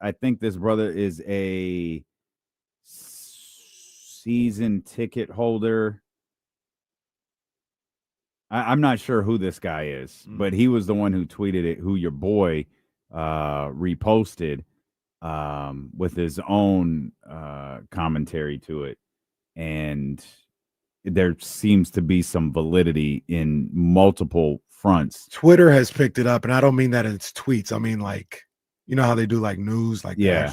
brother is a season ticket holder. I'm not sure who this guy is, but he was the one who tweeted it, who your boy reposted with his own commentary to it. And there seems to be some validity in multiple fronts. Twitter has picked it up, and I don't mean that it's tweets. I mean, like, you know how they do like news, like they're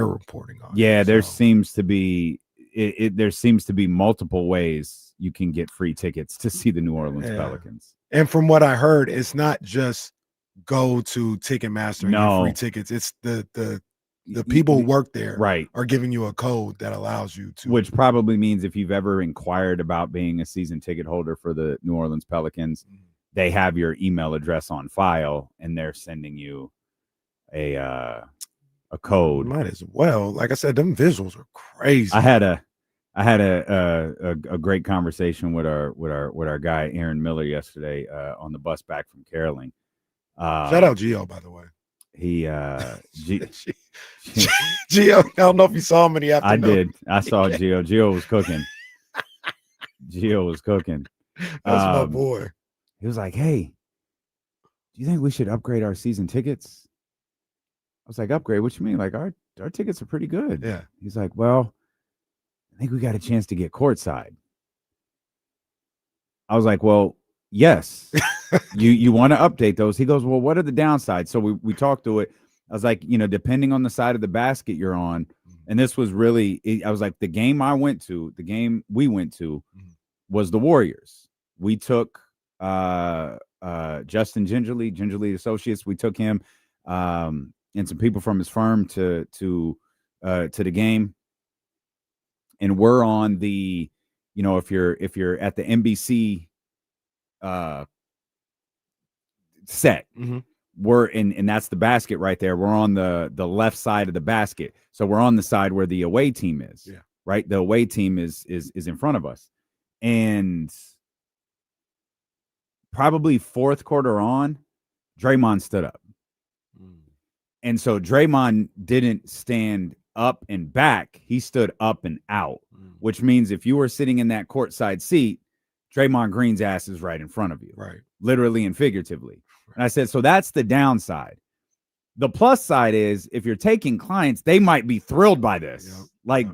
reporting on. Yeah, it, there so. seems to be there seems to be multiple ways you can get free tickets to see the New Orleans Pelicans. And from what I heard, it's not just go to Ticketmaster and get free tickets. It's the people who work there are giving you a code that allows you to. Which probably means if you've ever inquired about being a season ticket holder for the New Orleans Pelicans, they have your email address on file and they're sending you a code. Might as well. Like I said, them visuals are crazy. I had a great conversation with our guy Aaron Miller yesterday on the bus back from caroling. Shout out Gio, by the way. He Gio, I don't know if you saw him in the afternoon. I did. I saw Gio. Gio was cooking. That's my boy. He was like, "Hey, do you think we should upgrade our season tickets?" I was like, "Upgrade? What you mean? Like our tickets are pretty good." Yeah. He's like, "Well, I think we got a chance to get courtside." I was like, "Well, yes." you want to update those? He goes, "Well, what are the downsides?" So we talked through it. I was like, depending on the side of the basket you're on, and this was really, I was like, the game we went to was the Warriors. We took Justin Gingerly Associates. We took him and some people from his firm to the game, and we're on the, if you're at the NBC set, we're in, and that's the basket right there. We're on the left side of the basket, so we're on the side where the away team is. Yeah. Right, the away team is in front of us, and probably fourth quarter on, Draymond stood up, and so Draymond didn't stand up and back; he stood up and out, which means if you were sitting in that courtside seat, Draymond Green's ass is right in front of you, right, literally and figuratively. And I said, so that's the downside. The plus side is if you're taking clients, they might be thrilled by this. Yep. Like,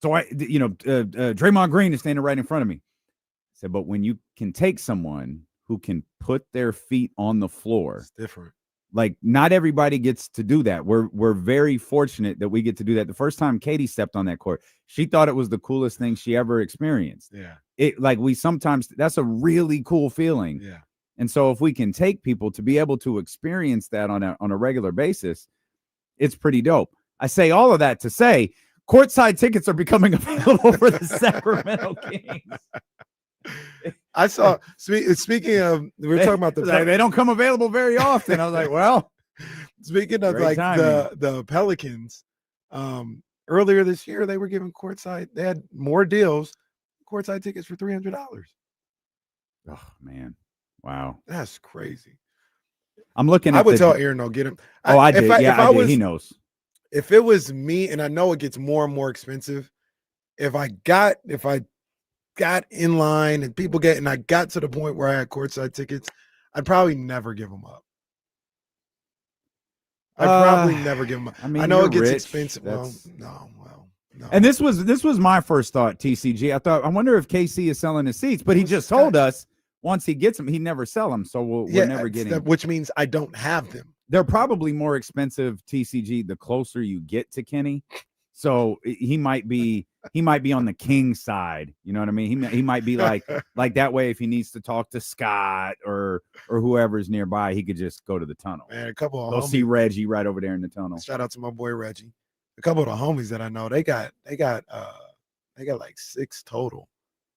so Draymond Green is standing right in front of me. I said, but when you can take someone who can put their feet on the floor, it's different. Like, not everybody gets to do that. We're very fortunate that we get to do that. The first time Katie stepped on that court, she thought it was the coolest thing she ever experienced. Yeah. That's a really cool feeling. Yeah. And so if we can take people to be able to experience that on a regular basis, it's pretty dope. I say all of that to say courtside tickets are becoming available for the Sacramento Kings. I saw, speaking of, we were talking about they don't come available very often. I was like, well, speaking of like the Pelicans, earlier this year, they were giving courtside, they had more deals, courtside tickets for $300. Oh, man. Wow. That's crazy. I'm looking at I would tell Aaron, no, get him. I did. I did. He knows. If it was me, and I know it gets more and more expensive, if I got in line and I got to the point where I had courtside tickets, I'd probably never give them up. I'd probably never give them up. I mean, I know it gets rich. expensive. No. And this was my first thought, TCG. I wonder if KC is selling his seats, but he just told us once he gets them, he never sell them. So we're never getting them. Which means I don't have them. They're probably more expensive, TCG, the closer you get to Kenny. So he might be on the King side. You know what I mean? He might be like that way. If he needs to talk to Scott or whoever's nearby, he could just go to the tunnel. Man, a couple of Go homies. see Reggie right over there in the tunnel. Shout out to my boy Reggie. A couple of the homies that I know, they got like 6 total.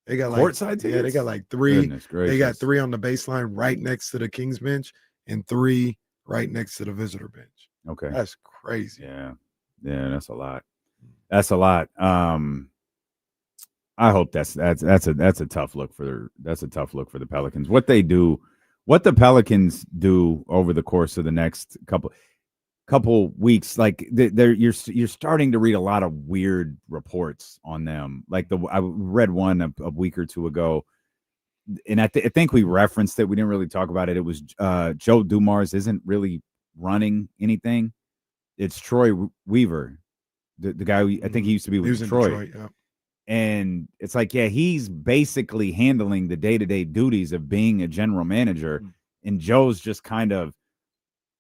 They got Courtside like, tickets? yeah, they got like 3. Goodness gracious. They got 3 on the baseline right next to the Kings bench and 3 right next to the visitor bench. Okay. That's crazy. Yeah, that's a lot. That's a lot. I hope that's a tough look for the Pelicans. What the Pelicans do over the course of the next couple weeks, like you're starting to read a lot of weird reports on them. Like I read one a week or two ago, and I think we referenced it. We didn't really talk about it. It was Joe Dumars isn't really running anything. It's Troy Weaver, the guy I think he used to be with Detroit. Yeah. And it's like, yeah, he's basically handling the day-to-day duties of being a general manager, and Joe's just kind of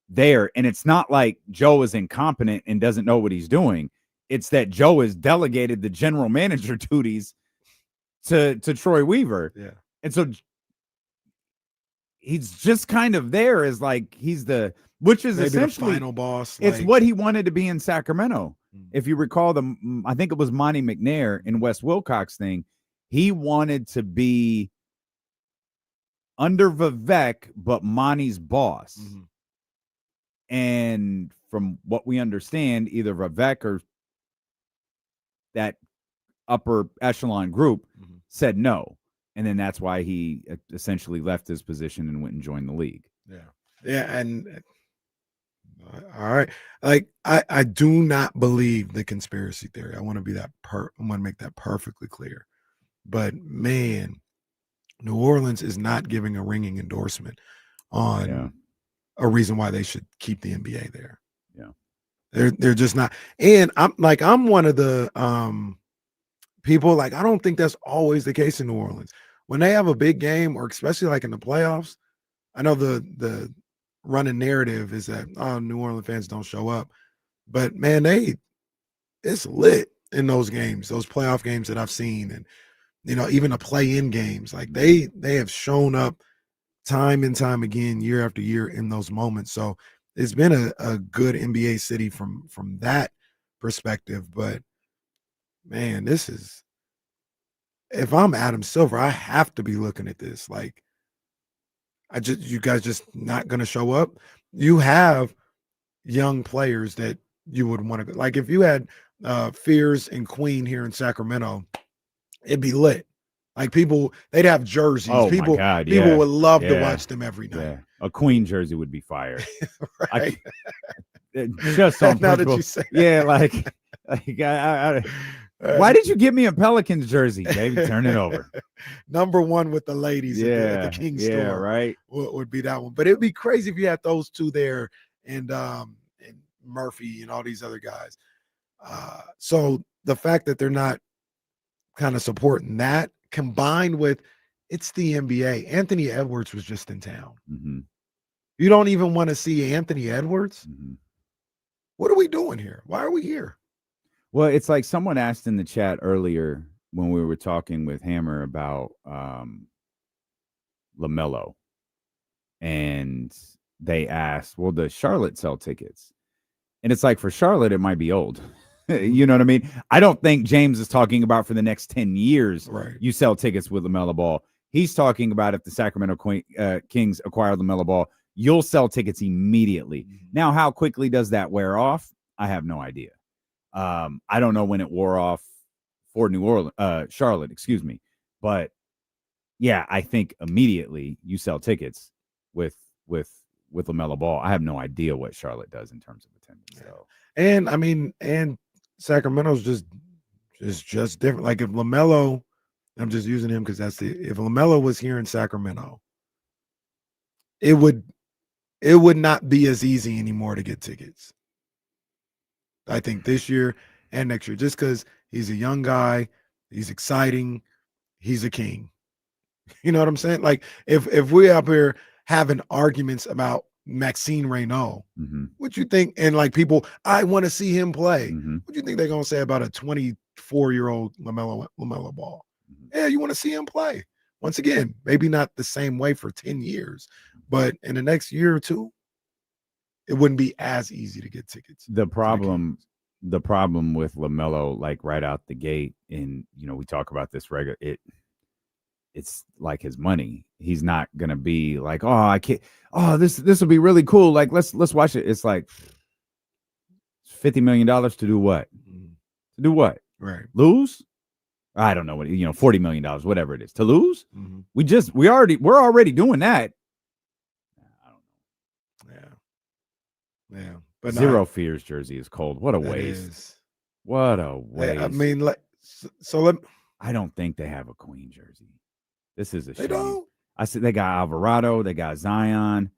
there. And it's not like Joe is incompetent and doesn't know what he's doing. It's that Joe has delegated the general manager duties to Troy Weaver. Yeah. And so he's just kind of there as like he's which is Maybe essentially the final boss. it's like, what he wanted to be in Sacramento. If you recall I think it was Monty McNair and Wes Wilcox thing. He wanted to be under Vivek, but Monty's boss. Mhm. And from what we understand, either Vivek or that upper echelon group said no. And then that's why he essentially left his position and went and joined the league. Yeah. Yeah. And all right. Like I do not believe the conspiracy theory. I want to be I want to make that perfectly clear. But man, New Orleans is not giving a ringing endorsement on a reason why they should keep the NBA there. Yeah. They're just not. And I'm one of the people, like, I don't think that's always the case in New Orleans. When they have a big game, or especially like in the playoffs, I know the running narrative is that New Orleans fans don't show up, but man, it's lit in those games, those playoff games that I've seen, and even the play-in games. Like they have shown up time and time again, year after year, in those moments. So it's been a good NBA city from that perspective. But man, if I'm Adam Silver, I have to be looking at this like, you guys just not going to show up. You have young players that you would want to, like, if you had Fears and Queen here in Sacramento, it'd be lit. Like, they'd have jerseys. Oh, people, my God, people yeah. would love to Yeah. watch them every night. Yeah. A Queen jersey would be fire. Right. Just on Now that principle. you say Yeah, like why did you give me a Pelicans jersey, baby? Turn it over. Number one with the ladies at the King store. Yeah, right. Would be that one. But it'd be crazy if you had those two there, and Murphy and all these other guys. So the fact that they're not kind of supporting that, combined with it's the NBA. Anthony Edwards was just in town. Mm-hmm. You don't even want to see Anthony Edwards? Mm-hmm. What are we doing here? Why are we here? Well, it's like someone asked in the chat earlier when we were talking with Hammer about LaMelo, and they asked, well, does Charlotte sell tickets? And it's like, for Charlotte, it might be old. You know what I mean? I don't think James is talking about for the next 10 years, Right. you sell tickets with LaMelo Ball. He's talking about if the Sacramento Kings acquire LaMelo Ball, you'll sell tickets immediately. Mm-hmm. Now, how quickly does that wear off? I have no idea. I don't know when it wore off for Charlotte, excuse me. But yeah, I think immediately you sell tickets with LaMelo Ball. I have no idea what Charlotte does in terms of attendance. So. And I mean, and Sacramento's just different. Like, if LaMelo, I'm just using him because if LaMelo was here in Sacramento, it would not be as easy anymore to get tickets. I think this year and next year, just because he's a young guy, he's exciting, he's a king. You know what I'm saying? Like, if we're up here having arguments about Maxine Reynaud. Mm-hmm. What you think? And like people, I want to see him play. Mm-hmm. What do you think they're gonna say about a 24-year-old LaMelo Ball? Yeah, you want to see him play. Once again, maybe not the same way for 10 years, but in the next year or two, it wouldn't be as easy to get tickets. The problem with LaMelo, like right out the gate, and we talk about this regular. It's like his money. He's not gonna be like, oh, I can't. Oh, this will be really cool. Like let's watch it. It's like $50 million to do what? To do what? Right. Lose? I don't know what $40 million, whatever it is, to lose. Mm-hmm. We're already doing that. I don't know. Yeah. But Zero Fears jersey is cold. What a waste. What a waste. I mean, like, so I don't think they have a Queen jersey. This is a shame. They don't. I see they got Alvarado, they got Zion.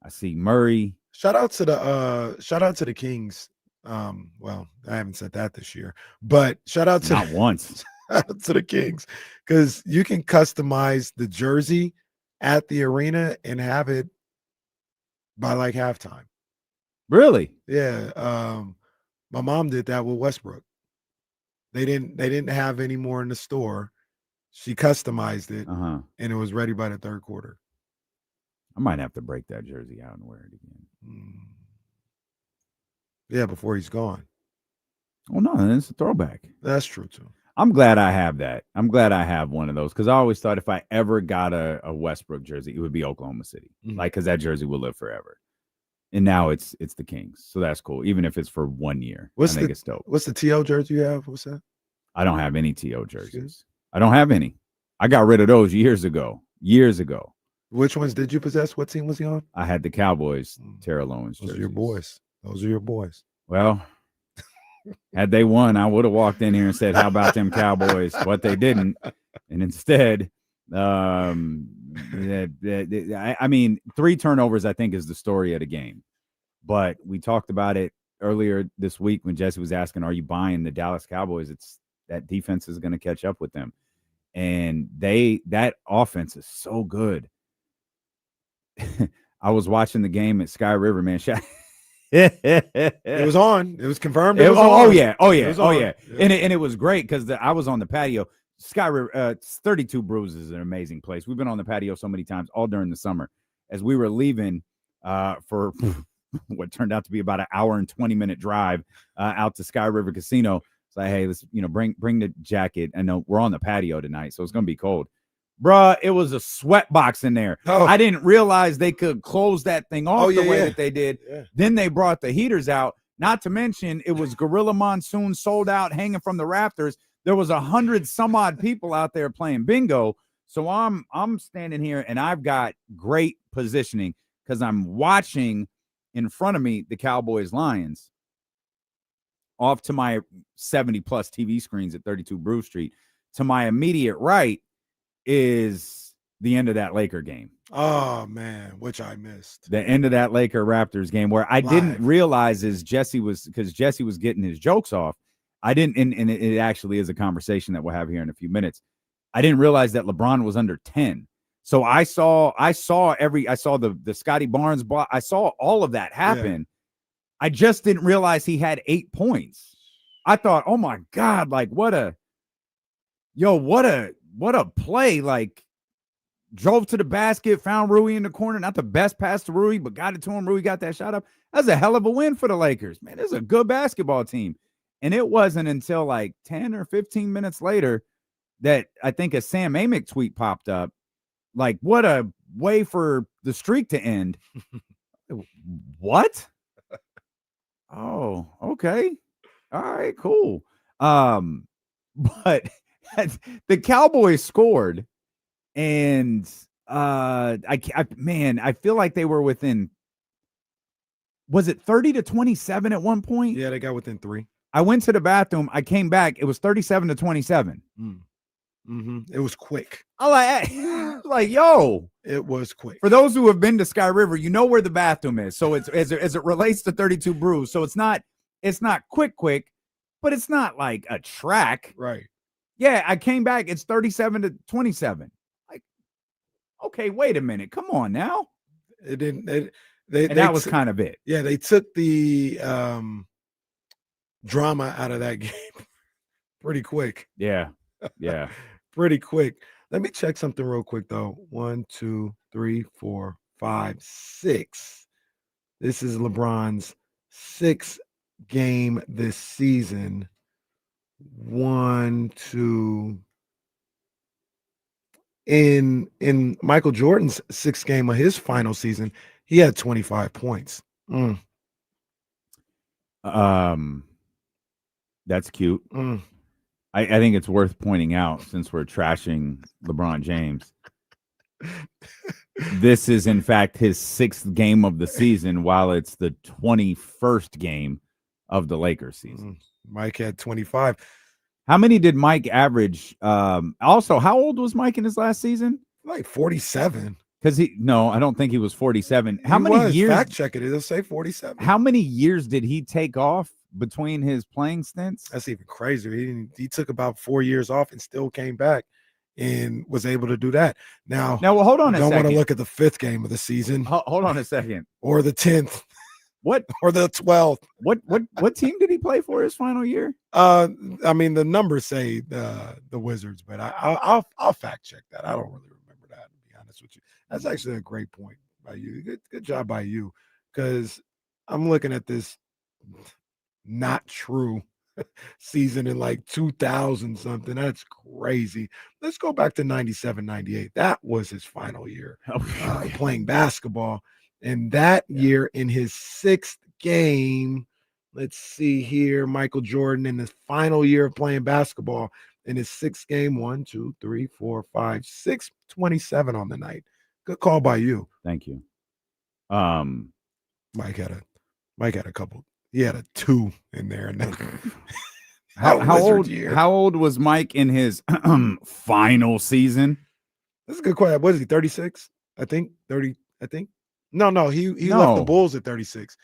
I see Murray. Shout out to the Kings. Well, I haven't said that this year, but shout out to Not once. Shout out to the Kings, because you can customize the jersey at the arena and have it by like halftime. Really? Yeah. My mom did that with Westbrook. They didn't have any more in the store. She customized it, Uh-huh. and it was ready by the third quarter. I might have to break that jersey out and wear it again. Yeah, before he's gone. Oh no, it's a throwback. That's true too. I'm glad I have that. I'm glad I have one of those, because I always thought if I ever got a Westbrook jersey, it would be Oklahoma City. Like, because that jersey will live forever. And now it's the Kings, so that's cool. Even if it's for 1 year, I think it's dope. What's the TO jersey you have? What's that? I don't have any TO jerseys. I don't have any. I got rid of those years ago. Which ones did you possess? What team was he on? I had the Cowboys, Terrell Owens jerseys. Those are your boys. Well, had they won, I would have walked in here and said, how about them Cowboys? But they didn't. And instead, I mean, 3 turnovers, I think, is the story of the game. But we talked about it earlier this week when Jesse was asking, are you buying the Dallas Cowboys? It's that defense is going to catch up with them. And that offense is so good. I was watching the game at Sky River, man. It was on. It was confirmed. Oh yeah. Yeah. And it was great because I was on the patio. Sky River, 32 Brews is an amazing place. We've been on the patio so many times all during the summer. As we were leaving for what turned out to be about an hour and 20-minute drive out to Sky River Casino. It's like, hey, let's bring the jacket. I know we're on the patio tonight, so it's gonna be cold. Bruh, it was a sweat box in there. Oh. I didn't realize they could close that thing off the way that they did. Yeah. Then they brought the heaters out. Not to mention, it was Gorilla Monsoon sold out, hanging from the rafters. There was 100 some odd people out there playing bingo. So I'm standing here and I've got great positioning because I'm watching in front of me the Cowboys Lions. Off to my 70 plus TV screens at 32 Brew Street. To my immediate right is the end of that Laker game. Oh man, which I missed. The end of that Laker Raptors game, where I didn't realize is Jesse was getting his jokes off. I didn't, and it actually is a conversation that we'll have here in a few minutes. I didn't realize that LeBron was under 10. So I saw the Scotty Barnes block. I saw all of that happen. Yeah. I just didn't realize he had 8 points. I thought, oh my God, like what a play. Like, drove to the basket, found Rui in the corner. Not the best pass to Rui, but got it to him. Rui got that shot up. That was a hell of a win for the Lakers. Man, it's a good basketball team. And it wasn't until like 10 or 15 minutes later that I think a Sam Amick tweet popped up. Like, what a way for the streak to end. What? Oh, okay. All right, cool. But the Cowboys scored, and I feel like they were within. Was it 30-27 at one point? Yeah, they got within 3. I went to the bathroom. I came back. It was 37-27. It was quick. I like, yo. It was quick. For those who have been to Sky River, you know where the bathroom is. So it's as it relates to 32 Brews. So it's not quick, but it's not like a track. Right. Yeah, I came back. It's 37-27. Like, okay, wait a minute. Come on now. It didn't. And that was kind of it. Yeah, they took the drama out of that game pretty quick. Yeah. Yeah. Pretty quick. Let me check something real quick though. 1, 2, 3, 4, 5, 6. This is LeBron's 6th game this season. 1, 2. In Michael Jordan's 6th game of his final season, he had 25 points. That's cute. I think it's worth pointing out, since we're trashing LeBron James, this is in fact his 6th game of the season, while it's the 21st game of the Lakers season. Mike had 25. How many did Mike average? Also, how old was Mike in his last season? Like 47. Because I don't think he was 47. How many years? Fact check it. It'll say 47. How many years did he take off between his playing stints? That's even crazier. He took about 4 years off and still came back and was able to do that. Now, well, hold on a second. Don't want to look at the 5th game of the season. Hold on a second. Or the 10th. What? Or the 12th. What team did he play for his final year? I mean, the numbers say the Wizards, but I'll fact check that. I don't really remember that, to be honest with you. That's actually a great point by you. Good job by you, because I'm looking at this not true season in like 2000 something. That's crazy. Let's go back to 97, 98. That was his final year playing basketball. And that year, in his 6th game, let's see here, Michael Jordan in his final year of playing basketball, in his 6th game, 1, 2, 3, 4, 5, 6, 27 on the night. Good call by you. Thank you. Mike had a couple. He had a 2 in there. And then how old was Mike in his final season? That's a good question. What is he, 36? I think 30. I think. No, he left the Bulls at 36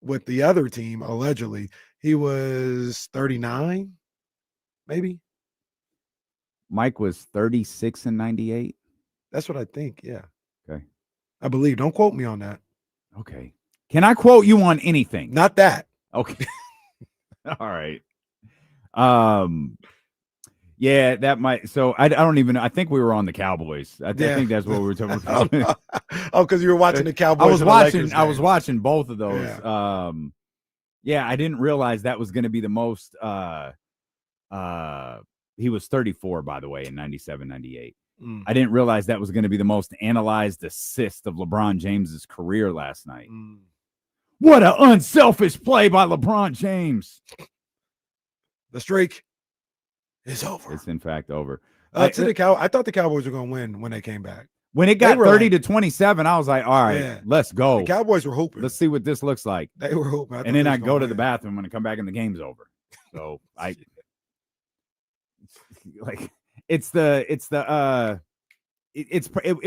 with the other team. Allegedly, he was 39, maybe. Mike was 36 in 98. That's what I think. Yeah. Okay. I believe. Don't quote me on that. Okay. Can I quote you on anything? Not that. Okay. All right. Yeah, that might. So I don't even. I think we were on the Cowboys. I think that's what we were talking about. Oh, because you were watching the Cowboys. I was watching both of those. Yeah. I didn't realize that was going to be the most. He was 34, by the way, in 97, 98. I didn't realize that was going to be the most analyzed assist of LeBron James's career last night. What an unselfish play by LeBron James. The streak is over. It's in fact over. I thought the Cowboys were going to win when they came back. When it got 30 to 27, I was like, all right, let's go. The Cowboys were hooping. Let's see what this looks like. They were hooping. And then I go to the bathroom when I come back and the game's over. So it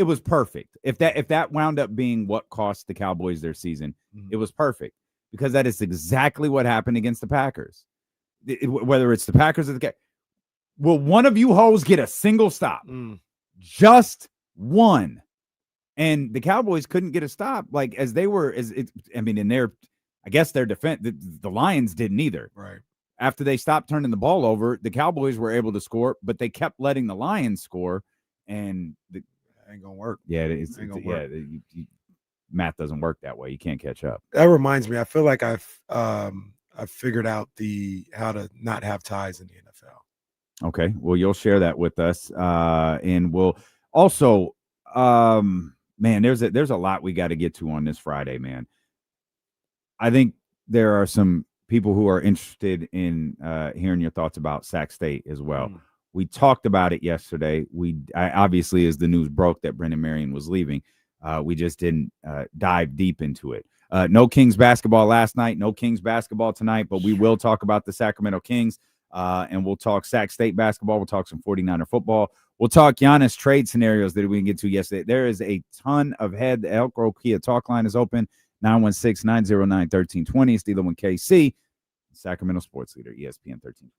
was perfect. If that wound up being what cost the Cowboys their season, it was perfect, because that is exactly what happened against the Packers. Whether it's the Packers or the Cowboys. Will one of you hoes get a single stop? Just one. And the Cowboys couldn't get a stop, like in their, I guess their defense, the Lions didn't either. Right. After they stopped turning the ball over, the Cowboys were able to score, but they kept letting the Lions score, and ain't gonna work. Yeah, it's ain't gonna work. Math doesn't work that way. You can't catch up. That reminds me, I feel like I've figured out how to not have ties in the NFL. Okay, well, you'll share that with us, and we'll also, man, there's a lot we got to get to on this Friday, man. I think there are some people who are interested in hearing your thoughts about Sac State as well. We talked about it yesterday. Obviously, as the news broke that Brennan Marion was leaving, we just didn't dive deep into it. No Kings basketball last night, no Kings basketball tonight, but we will talk about the Sacramento Kings, and we'll talk Sac State basketball. We'll talk some 49er football. We'll talk Giannis trade scenarios that we can get to yesterday. There is a ton of head. The Elk Grove Kia talk line is open, 916-909-1320. It's D'Lo and KC, Sacramento sports leader, ESPN 1320.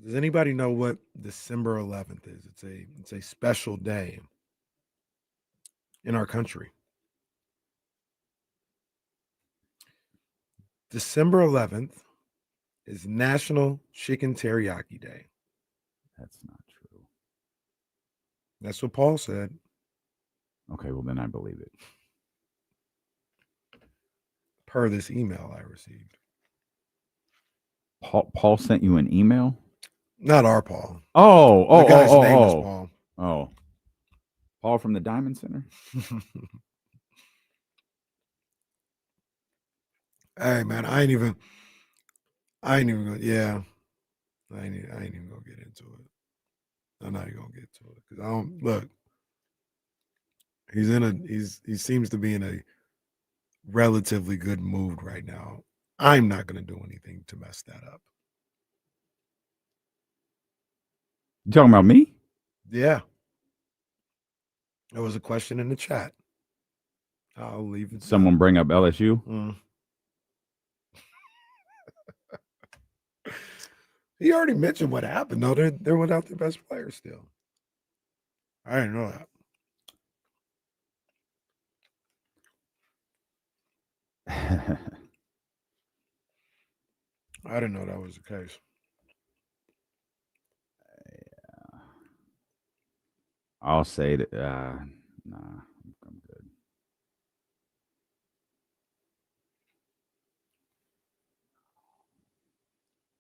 Does anybody know what December 11th is? It's a special day in our country. December 11th is National Chicken Teriyaki Day. That's not true. That's what Paul said. Okay, well then I believe it. Per this email I received. Paul sent you an email? Not our Paul. Oh, The guy's name is Paul. Oh. Paul from the Diamond Center? Hey man, I ain't even gonna I ain't even gonna get into it. I'm not even gonna get to it because I don't look. He seems to be in a relatively good mood right now. I'm not gonna do anything to mess that up. You talking about me? Yeah. There was a question in the chat. I'll leave it. Someone bring up LSU? He already mentioned what happened, though. They're without their best player still. I didn't know that. I didn't know that was the case. Yeah. I'll say that. Nah, I'm good.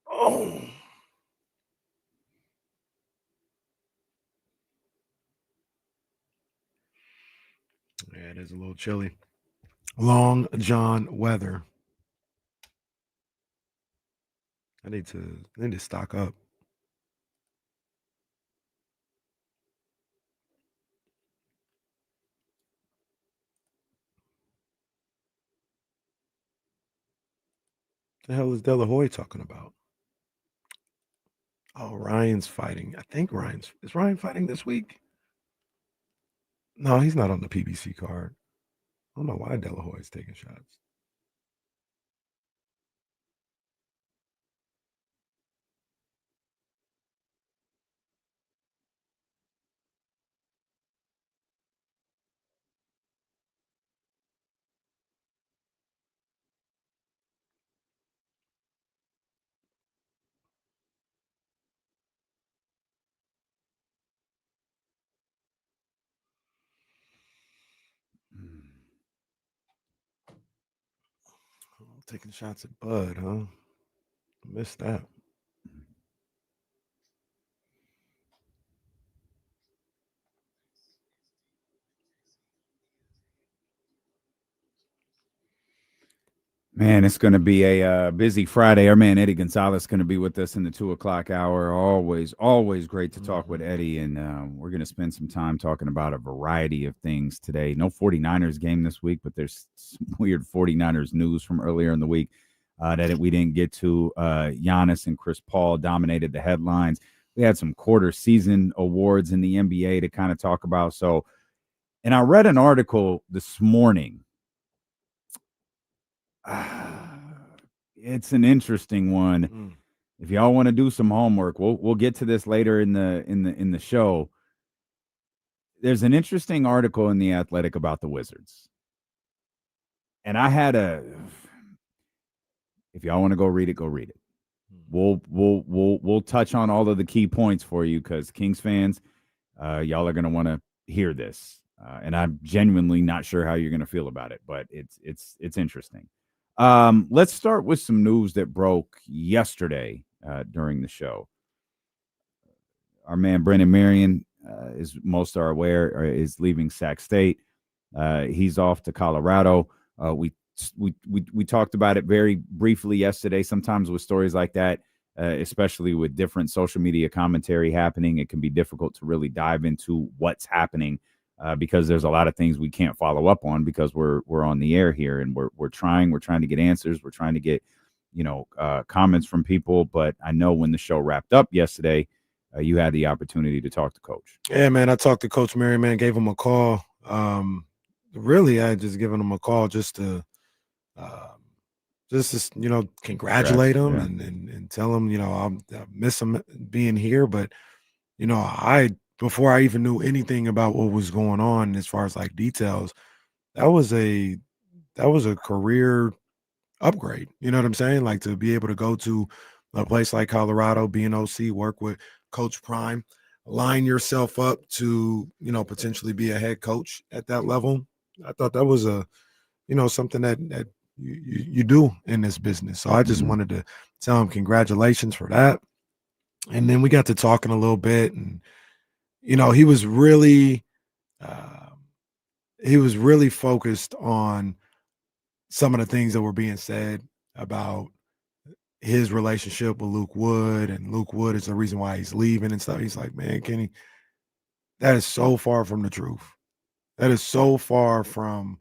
Oh. Yeah, it is a little chilly. Long John weather. I need to stock up. The hell is De La Hoya talking about? Oh, Ryan's fighting. I think is Ryan fighting this week? No, he's not on the PBC card. I don't know why De La Hoya is taking shots. Taking shots at Bud, huh? Missed that. Man, it's going to be a busy Friday. Our man Eddie Gonzalez is going to be with us in the 2:00 hour. Always great to talk with Eddie. And we're going to spend some time talking about a variety of things today. No 49ers game this week, but there's some weird 49ers news from earlier in the week that we didn't get to. Giannis and Chris Paul dominated the headlines. We had some quarter season awards in the NBA to kind of talk about. So, and I read an article this morning. It's an interesting one. If y'all want to do some homework, we'll get to this later in the show. There's an interesting article in The Athletic about the Wizards. And I had if y'all want to go read it, go read it. We'll touch on all of the key points for you because Kings fans, y'all are going to want to hear this. And I'm genuinely not sure how you're going to feel about it, but it's interesting. Let's start with some news that broke yesterday during the show. Our man Brennan Marion, as most are aware, is leaving Sac State. He's off to Colorado. We talked about it very briefly yesterday. Sometimes with stories like that, especially with different social media commentary happening, it can be difficult to really dive into what's happening. Because there's a lot of things we can't follow up on because we're on the air here and we're trying to get answers. We're trying to get, comments from people. But I know when the show wrapped up yesterday, you had the opportunity to talk to Coach. Yeah, man. I talked to Coach Marion, man, gave him a call. Really, I just given him a call just to congratulate him and tell him, I miss him being here. But, before I even knew anything about what was going on as far as like details, that was a career upgrade. You know what I'm saying? Like to be able to go to a place like Colorado, be an OC, work with Coach Prime, line yourself up to, potentially be a head coach at that level. I thought that was something that you do in this business. So I just wanted to tell him congratulations for that. And then we got to talking a little bit, and he was really focused on some of the things that were being said about his relationship with Luke Wood, and Luke Wood is the reason why he's leaving and stuff. He's like, man, Kenny, that is so far from the truth. That is so far from,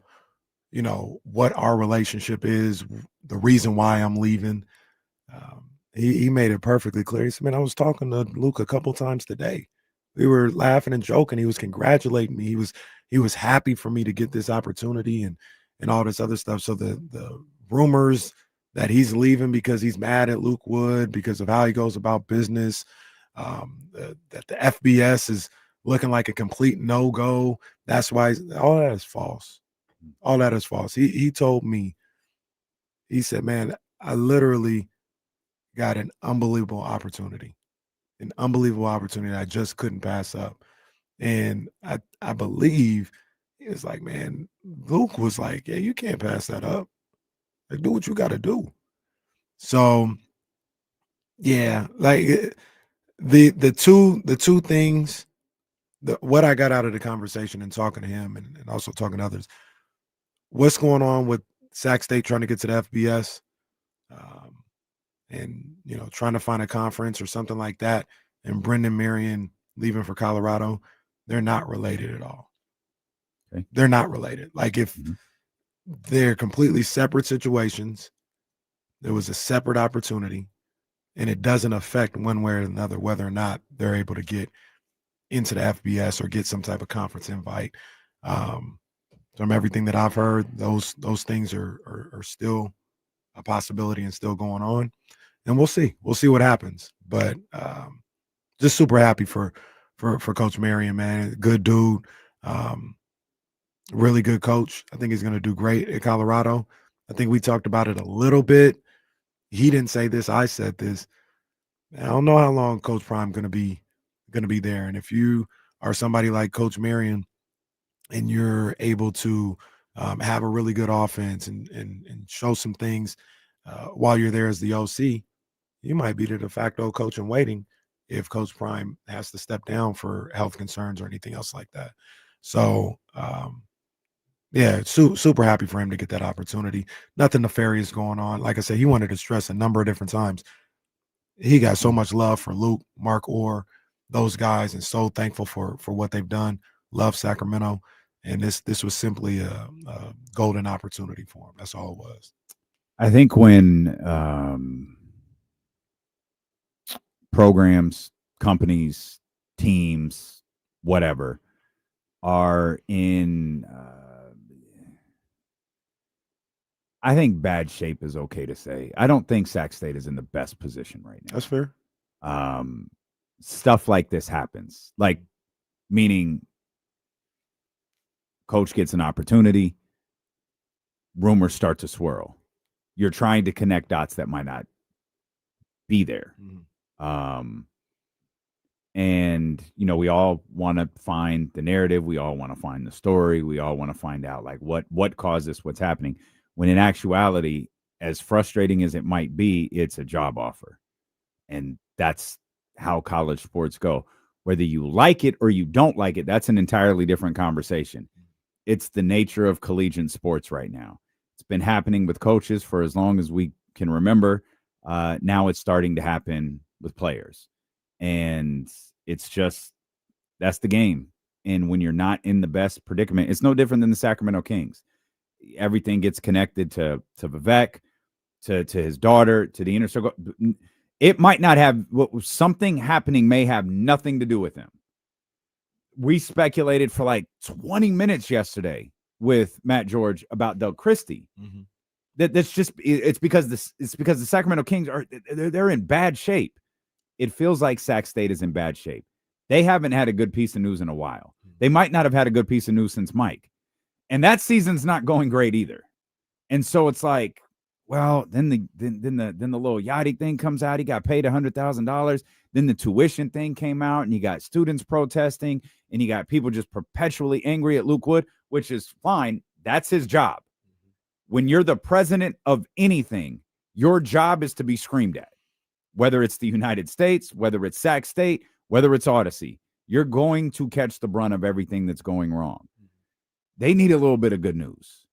what our relationship is, the reason why I'm leaving. He made it perfectly clear. He said, man, I was talking to Luke a couple times today. We were laughing and joking. He was congratulating me. He was happy for me to get this opportunity and all this other stuff. So the rumors that he's leaving because he's mad at Luke Wood because of how he goes about business, that the FBS is looking like a complete no-go. That's why all that is false. All that is false. He told me, he said, man, I literally got an unbelievable opportunity that I just couldn't pass up. And I believe he was like, man, Luke was like, yeah, you can't pass that up. Like, do what you got to do. So, yeah, like the two things, what I got out of the conversation and talking to him and also talking to others, what's going on with Sac State trying to get to the FBS, and trying to find a conference or something like that, and Brennan Marion leaving for Colorado, they're not related at all. Okay. They're not related. Like if they're completely separate situations, there was a separate opportunity, and it doesn't affect one way or another whether or not they're able to get into the FBS or get some type of conference invite. From everything that I've heard, those things are still a possibility and still going on. And we'll see what happens. But just super happy for Coach Marion, man. Good dude. Really good coach. I think he's going to do great at Colorado. I think we talked about it a little bit. He didn't say this. I said this. I don't know how long Coach Prime going to be there. And if you are somebody like Coach Marion and you're able to have a really good offense and show some things while you're there as the OC, you might be the de facto coach in waiting if Coach Prime has to step down for health concerns or anything else like that. So, yeah, super happy for him to get that opportunity. Nothing nefarious going on. Like I said, he wanted to stress a number of different times. He got so much love for Luke, Mark Orr, those guys, and so thankful for what they've done. Love Sacramento. And this was simply a golden opportunity for him. That's all it was. I think when programs, companies, teams, whatever, are in, I think bad shape is okay to say. I don't think Sac State is in the best position right now. That's fair. Stuff like this happens. Like, meaning coach gets an opportunity, rumors start to swirl. You're trying to connect dots that might not be there. And, we all want to find the narrative. We all want to find the story. We all want to find out, like, what caused this, what's happening. When in actuality, as frustrating as it might be, it's a job offer. And that's how college sports go. Whether you like it or you don't like it, that's an entirely different conversation. It's the nature of collegiate sports right now. It's been happening with coaches for as long as we can remember. Now it's starting to happen with players. And it's just, that's the game. And when you're not in the best predicament, it's no different than the Sacramento Kings. Everything gets connected to Vivek, to his daughter, to the inner circle. It might not have, something happening may have nothing to do with him. We speculated for like 20 minutes yesterday with Matt George about Doug Christie. That's just it's because the Sacramento Kings they're in bad shape. It feels like Sac State is in bad shape. They haven't had a good piece of news in a while. They might not have had a good piece of news since Mike. And that season's not going great either. And so it's like, well, then the little Yachty thing comes out. He got paid $100,000. Then the tuition thing came out, and you got students protesting, and you got people just perpetually angry at Luke Wood, which is fine. That's his job. When you're the president of anything, your job is to be screamed at. Whether it's the United States, whether it's Sac State, whether it's Odyssey, you're going to catch the brunt of everything that's going wrong. They need a little bit of good news.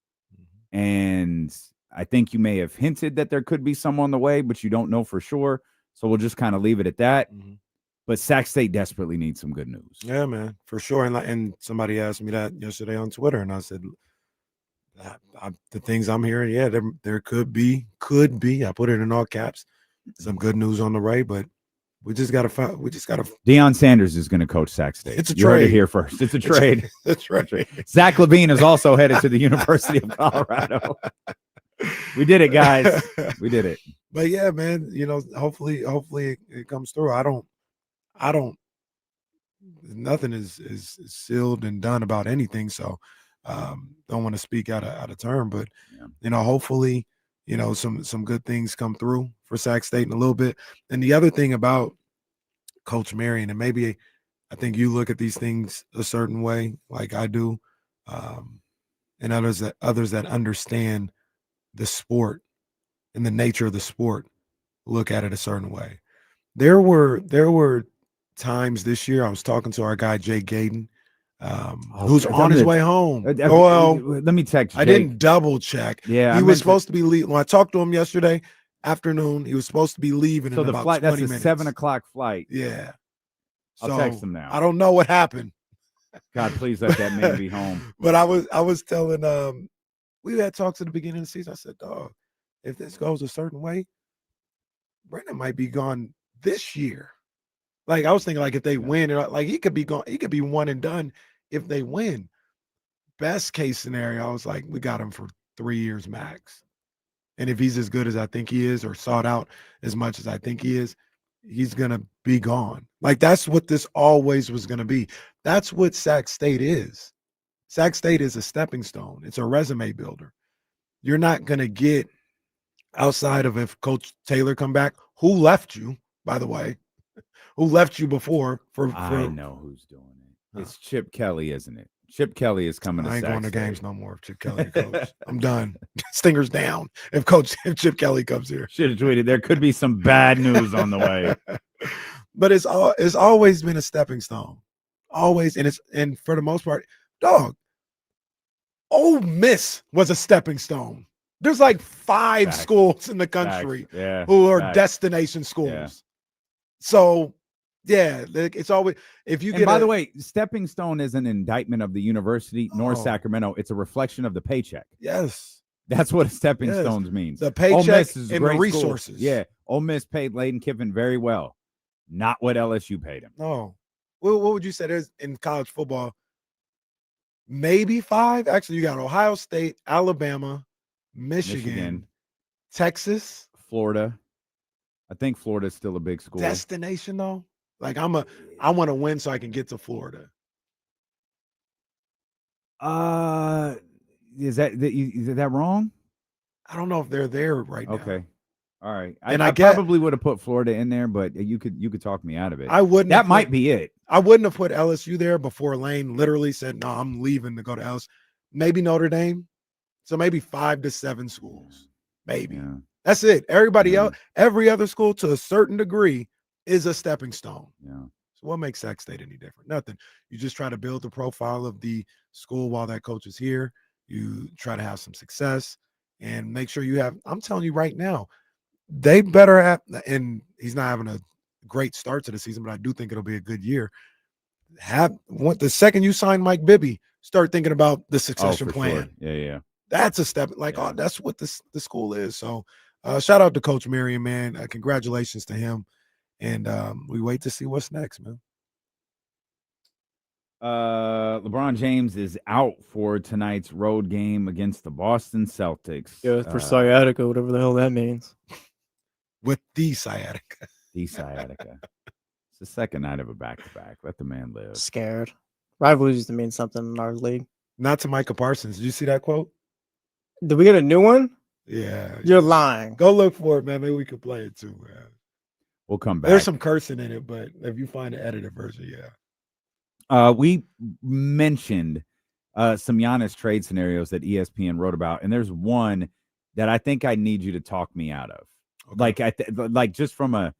And I think you may have hinted that there could be some on the way, but you don't know for sure. So we'll just kind of leave it at that. But Sac State desperately needs some good news. Yeah, man, for sure. And somebody asked me that yesterday on Twitter, and I said, the things I'm hearing, yeah, there could be, I put it in all caps, some good news on the way, but we just got to Deion Sanders is going to coach Sac State. It's a You heard it trade. here first. It's a trade. That's right. Zach Levine is also headed to the University of Colorado. We did it, guys. We did it. But yeah, man, hopefully it comes through. I don't nothing is sealed and done about anything, so don't want to speak out of turn, but hopefully some good things come through for Sac State in a little bit. And the other thing about Coach Marion, and maybe I think you look at these things a certain way, like I do, and others that understand the sport and the nature of the sport look at it a certain way. There were times this year I was talking to our guy Jay Gaden, who's on his way home. Well, let me text Jake. I didn't double check. Yeah, he was supposed to be leaving. When I talked to him yesterday afternoon, he was supposed to be leaving So in the about flight, 20 that's a minutes. 7 o'clock flight. Yeah. I'll text him now. I don't know what happened. God, please let that man be home. But I was telling we had talks at the beginning of the season. I said, dog, if this goes a certain way, Brennan might be gone this year. Like I was thinking, like if they win, like he could be gone, he could be one and done if they win. Best case scenario, I was like, we got him for 3 years max. And if he's as good as I think he is, or sought out as much as I think he is, he's gonna be gone. Like that's what this always was gonna be. That's what Sac State is. Sac State is a stepping stone. It's a resume builder. You're not gonna get outside of if Coach Taylor come back, who left you, by the way, who left you before for I know who's doing it. It's Chip Kelly, isn't it? Chip Kelly is coming to I ain't Sac going to State. games no more if Chip Kelly coach. I'm done. Stingers down. If Chip Kelly comes here. Should have tweeted. There could be some bad news on the way. But it's always been a stepping stone. Always, and for the most part, dog, Ole Miss was a stepping stone. There's like 5 Facts. schools in the country Yeah, who are facts. destination schools. Yeah. So yeah, it's always if you And get. by the way, stepping stone is an indictment of the university nor Oh. Sacramento. It's a reflection of the paycheck. yes, That's what stepping Yes. stones means. the Ole paycheck Miss is a and the great school. resources. Yeah, Ole Miss paid Lane Kiffin very well. Not what LSU paid him. No. What would you say there's in college football? Maybe 5. Actually, you got Ohio State, Alabama, Michigan, Texas. Florida. I think Florida's still a big school. Destination though. Like I want to win so I can get to Florida. Is that wrong? I don't know if they're there right now. Okay. All right. And I I get- probably would have put Florida in there, but you could talk me out of it. I wouldn't. That have might put- be it. I wouldn't have put LSU there before Lane literally said, "No, I'm leaving to go to LSU." Maybe Notre Dame. So maybe 5 to 7 schools. Maybe. Yeah. That's it. Everybody Yeah. else, every other school to a certain degree is a stepping stone. Yeah. So what makes Sac State any different? Nothing. You just try to build the profile of the school while that coach is here. You try to have some success and make sure you have. I'm telling you right now, they better have. And he's not having a great start to the season, but I do think it'll be a good year. The second you sign Mike Bibby, start thinking about the succession for plan. Sure. Yeah. That's a step. Like, Yeah. oh, that's what the school is. So, shout out to Coach Marion, man. Congratulations to him. And we wait to see what's next, man. LeBron James is out for tonight's road game against the Boston Celtics. Yeah, for sciatica, whatever the hell that means. With the sciatica. The sciatica. It's the second night of a back-to-back. Let the man live. Scared. Rivalries used to mean something in our league. Not to Micah Parsons. Did you see that quote? Did we get a new one? Yeah. You're lying. Go look for it, man. Maybe we could play it too, man. We'll come back. There's some cursing in it, but if you find the edited version, We mentioned some Giannis trade scenarios that ESPN wrote about, and there's one that I think I need you to talk me out of. Okay. Like just from an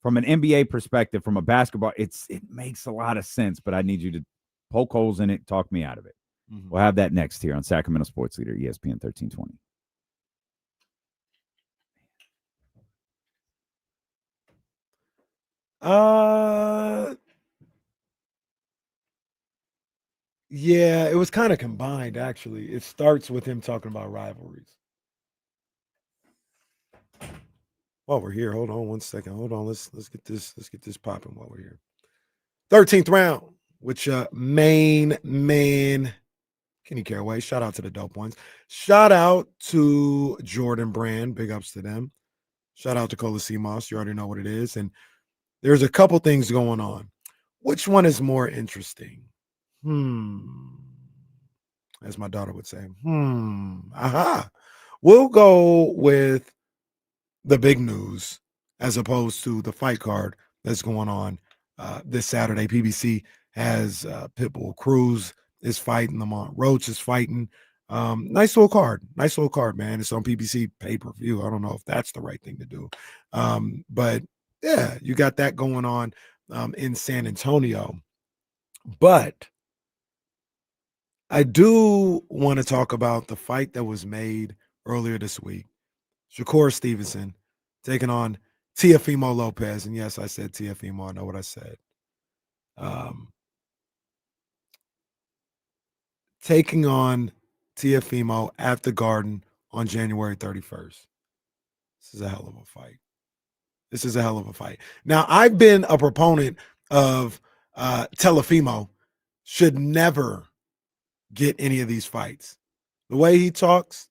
NBA perspective, from a basketball, it makes a lot of sense, but I need you to poke holes in it, talk me out of it. Mm-hmm. We'll have that next here on Sacramento Sports Leader, ESPN 1320. Yeah, it was kind of combined, actually. It starts with him talking about rivalries. While we're here, hold on one second. Hold on. Let's get this popping while we're here. 13th round, which main man Kenny Caraway. Shout out to the dope ones. Shout out to Jordan Brand. Big ups to them. Shout out to Cola Seamoss. You already know what it is. And there's a couple things going on. Which one is more interesting? As my daughter would say. Aha. We'll go with the big news as opposed to the fight card that's going on this Saturday. PBC has Pitbull Cruz is fighting. Lamont Roach is fighting. Nice little card, man. It's on PBC pay-per-view. I don't know if that's the right thing to do. But yeah, you got that going on in San Antonio. But I do want to talk about the fight that was made earlier this week. Shakur Stevenson taking on Teofimo Lopez. And yes, I said Teofimo. I know what I said. Taking on Teofimo at the Garden on January 31st. This is a hell of a fight. Now, I've been a proponent of Teofimo should never get any of these fights. The way he talks,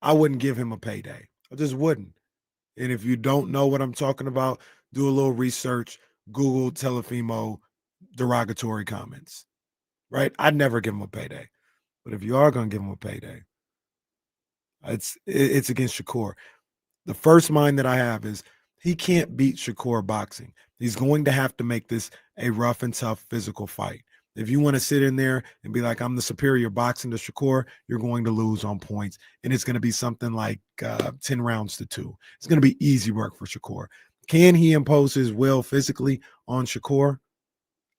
I wouldn't give him a payday. I just wouldn't. And if you don't know what I'm talking about, do a little research, Google Teofimo derogatory comments, right? I'd never give him a payday. But if you are going to give him a payday, it's against Shakur. The first mind that I have is he can't beat Shakur boxing. He's going to have to make this a rough and tough physical fight. If you want to sit in there and be like, I'm the superior boxing to Shakur, you're going to lose on points. And it's going to be something like 10 rounds to 2. It's going to be easy work for Shakur. Can he impose his will physically on Shakur?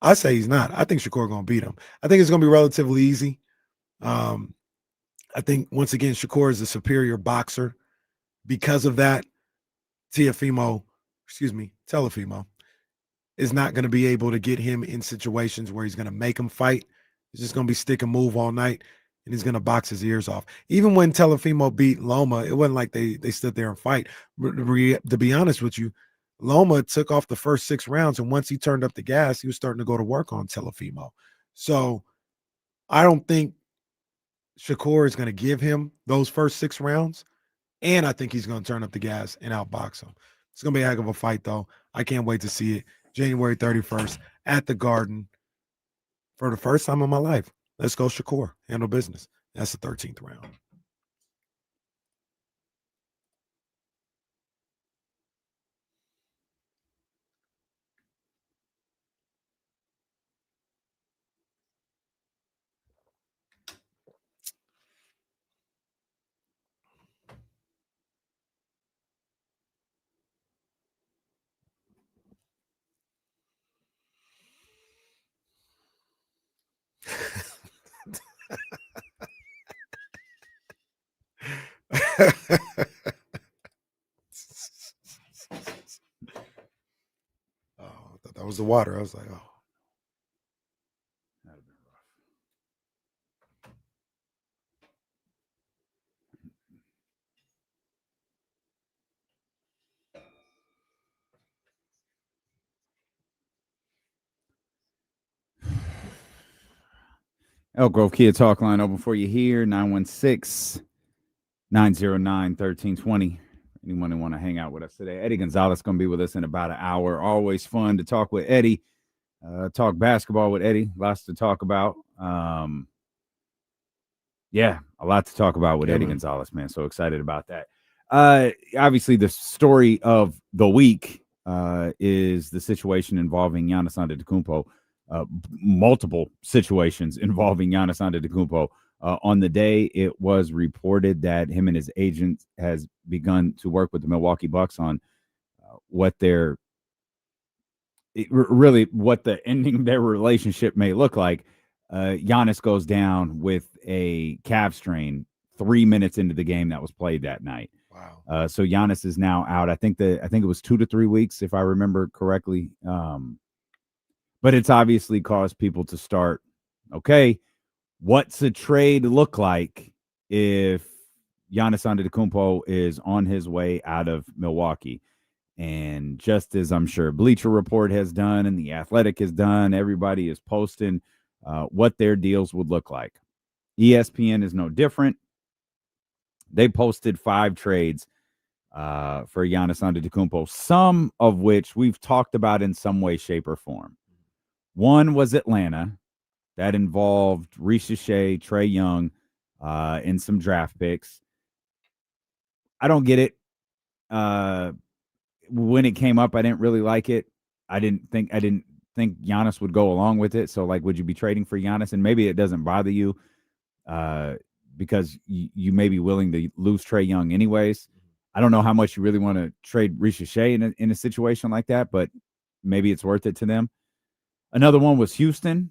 I say he's not. I think Shakur going to beat him. I think it's going to be relatively easy. I think, once again, Shakur is a superior boxer. Because of that, Teofimo is not going to be able to get him in situations where he's going to make him fight. He's just going to be stick and move all night, and he's going to box his ears off. Even when Teofimo beat Loma, it wasn't like they stood there and fight. To be honest with you, Loma took off the first 6 rounds, and once he turned up the gas, he was starting to go to work on Teofimo. So I don't think Shakur is going to give him those first 6 rounds, and I think he's going to turn up the gas and outbox him. It's going to be a heck of a fight, though. I can't wait to see it. January 31st at the Garden for the first time in my life. Let's go, Shakur. Handle business. That's the 13th round. Oh, I thought that was the water. I was like, oh. That'd Elk Grove Kia Talk line open for you here, 916-909-1320. Anyone who want to hang out with us today. Eddie Gonzalez going to be with us in about an hour. Always fun to talk with Eddie. Talk basketball with Eddie. Lots to talk about. Yeah, a lot to talk about with Eddie Gonzalez, man. So excited about that. Obviously, the story of the week is the situation involving Giannis Antetokounmpo. Multiple situations involving Giannis Antetokounmpo. On the day, it was reported that him and his agent has begun to work with the Milwaukee Bucks on what the ending of their relationship may look like. Giannis goes down with a calf strain 3 minutes into the game that was played that night. Wow. So Giannis is now out. I think it was 2 to 3 weeks, if I remember correctly. But it's obviously caused people to start, okay, what's a trade look like if Giannis Antetokounmpo is on his way out of Milwaukee? And just as I'm sure Bleacher Report has done and The Athletic has done, everybody is posting what their deals would look like. ESPN is no different. They posted 5 trades for Giannis Antetokounmpo, some of which we've talked about in some way, shape, or form. One was Atlanta. That involved Risha Shea, Trae Young, and some draft picks. I don't get it. When it came up, I didn't really like it. I didn't think Giannis would go along with it. So, would you be trading for Giannis? And maybe it doesn't bother you because you may be willing to lose Trae Young anyways. I don't know how much you really want to trade Risha Shea in a situation like that, but maybe it's worth it to them. Another one was Houston.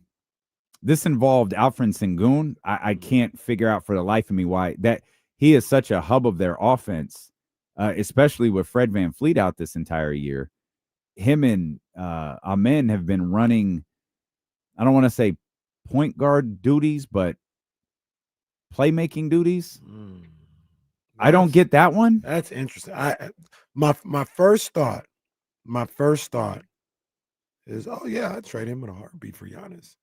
This involved Alfred Sengun. I can't figure out for the life of me why that he is such a hub of their offense, especially with Fred VanVleet out this entire year. Him and Amen have been running, I don't want to say point guard duties, but playmaking duties. I don't get that one. That's interesting. My first thought is, oh yeah, I'd trade him in a heartbeat for Giannis.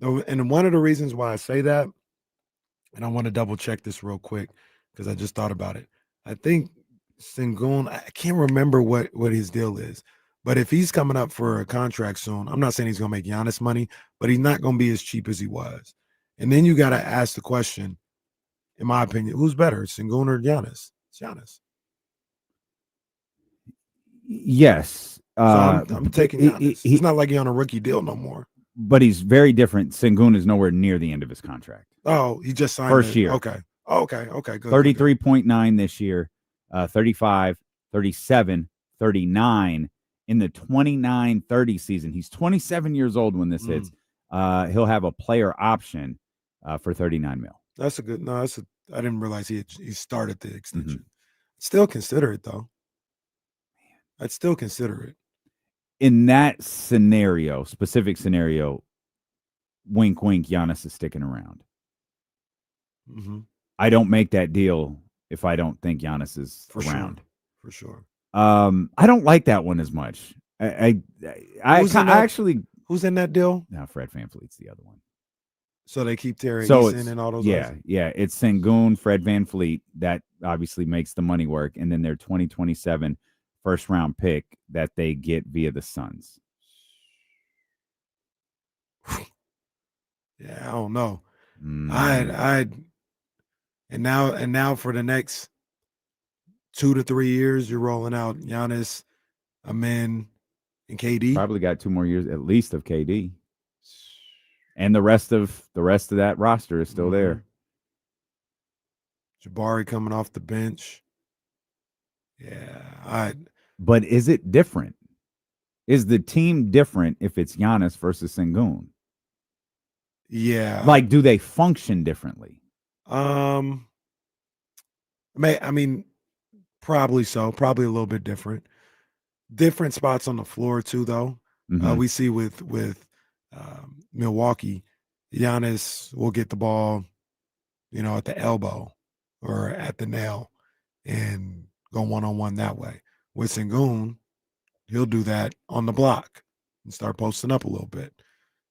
And one of the reasons why I say that, and I want to double check this real quick because I just thought about it. I think Sengun, I can't remember what his deal is, but if he's coming up for a contract soon, I'm not saying he's going to make Giannis money, but he's not going to be as cheap as he was. And then you got to ask the question, in my opinion, who's better, Sengun or Giannis? It's Giannis. Yes. So I'm taking Giannis. He's not like he's on a rookie deal no more. But he's very different. Sengun is nowhere near the end of his contract. Oh, he just signed first year. Okay. Okay. Good. 33.9 this year, 35, 37, 39 in the 29-30 season. He's 27 years old when this hits. He'll have a player option for $39 million. That's a good. No, I didn't realize he started the extension. Still consider it though. I'd still consider it. In that scenario, specific scenario, wink, wink, Giannis is sticking around. I don't make that deal if I don't think Giannis is around. For sure. I don't like that one as much. Who's in that deal? No, Fred VanVleet's the other one. So they keep Terry Eason and all those guys? Yeah. It's Sengun, Fred VanVleet. That obviously makes the money work. And then their 2027 first-round pick that they get via the Suns. Yeah, I don't know. And now for the next 2 to 3 years, you're rolling out Giannis, Amen, and KD. Probably got 2 more years at least of KD. And the rest of that roster is still there. Jabari coming off the bench. Yeah, but is it different? Is the team different if it's Giannis versus Sengun? Yeah. Do they function differently? I mean, probably so. Probably a little bit different. Different spots on the floor too, though. We see with Milwaukee, Giannis will get the ball, at the elbow or at the nail and go one-on-one that way. With Sengun, he'll do that on the block and start posting up a little bit.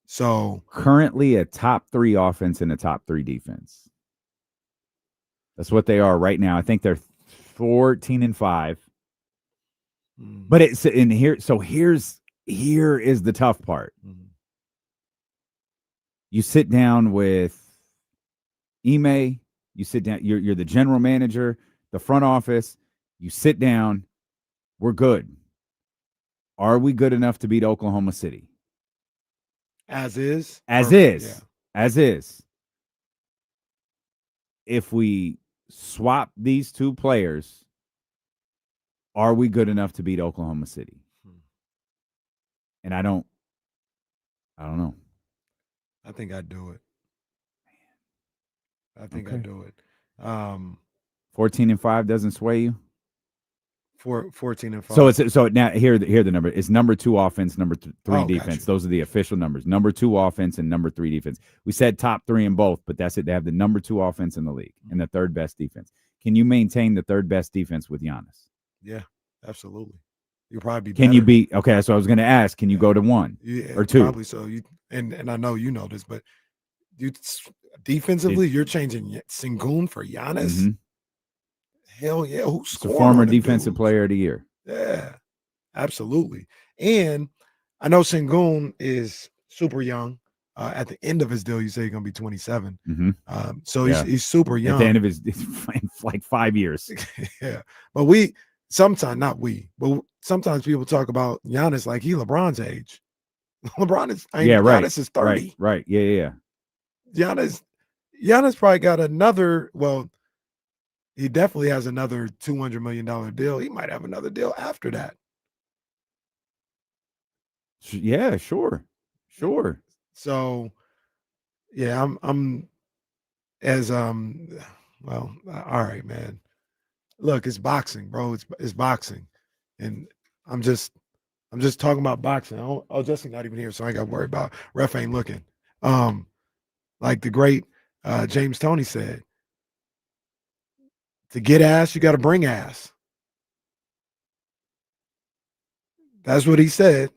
So currently a top 3 offense and a top 3 defense. That's what they are right now. I think they're 14-5. But it's in here. So here is the tough part. You sit down with Ime, you sit down, you're the general manager, the front office, you sit down, we're good. Are we good enough to beat Oklahoma City? as is? As Or- is. yeah. As is. If we swap these two players, are we good enough to beat Oklahoma City? And I don't know. I think I'd do it. I think Okay. I'd do it. 14-5 doesn't sway you? 14-5. So now here the number. It's number 2 offense, number 3 Oh, defense. gotcha. Those are the official numbers. Number 2 offense and number 3 defense. We said top 3 in both, but that's it. They have the number 2 offense in the league and the 3rd best defense. Can you maintain the 3rd best defense with Giannis? Yeah, absolutely. You'll probably be Can you better. beat? Okay, so I was going to ask. Can you go to 1 Yeah, or 2? Probably so. And I know you know this, but you defensively, you're changing Sengun for Giannis. Mhm. Hell yeah! Who's It's a scoring former on them defensive dudes? player of the year. Yeah, absolutely. And I know Sengun is super young. At the end of his deal, you say he's going to be 27. Mhm. So Yeah. he's super young. At the end of his like 5 years. Yeah, but sometimes people talk about Giannis like he LeBron's age. LeBron is Giannis is 30. Right. Yeah. Giannis probably got another. Well, he definitely has another $200 million deal. He might have another deal after that. Yeah, sure. So, yeah, I'm as well. All right, man. Look, it's boxing, bro. It's boxing, and I'm just talking about boxing. Oh, Justin not even here, so I ain't got to worry about ref ain't looking. Like the great James Toney said, to get ass, you got to bring ass. That's what he said.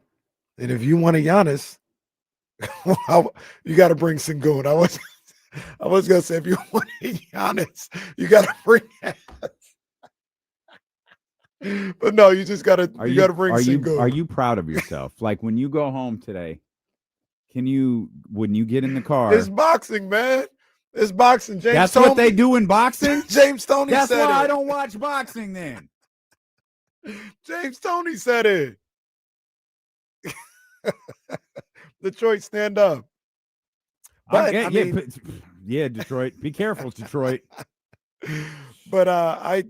And if you want a Giannis, you got to bring Sengun. I was gonna say if you want a Giannis, you got to bring ass. But no, you just gotta bring Sengun. Are you proud of yourself? Like when you go home today, when you get in the car? It's boxing, man. It's boxing. That's what they do in boxing? James Toney That's said why it. I don't watch boxing then. James Toney said it. Detroit, stand up. But yeah, Detroit. Be careful, Detroit. But I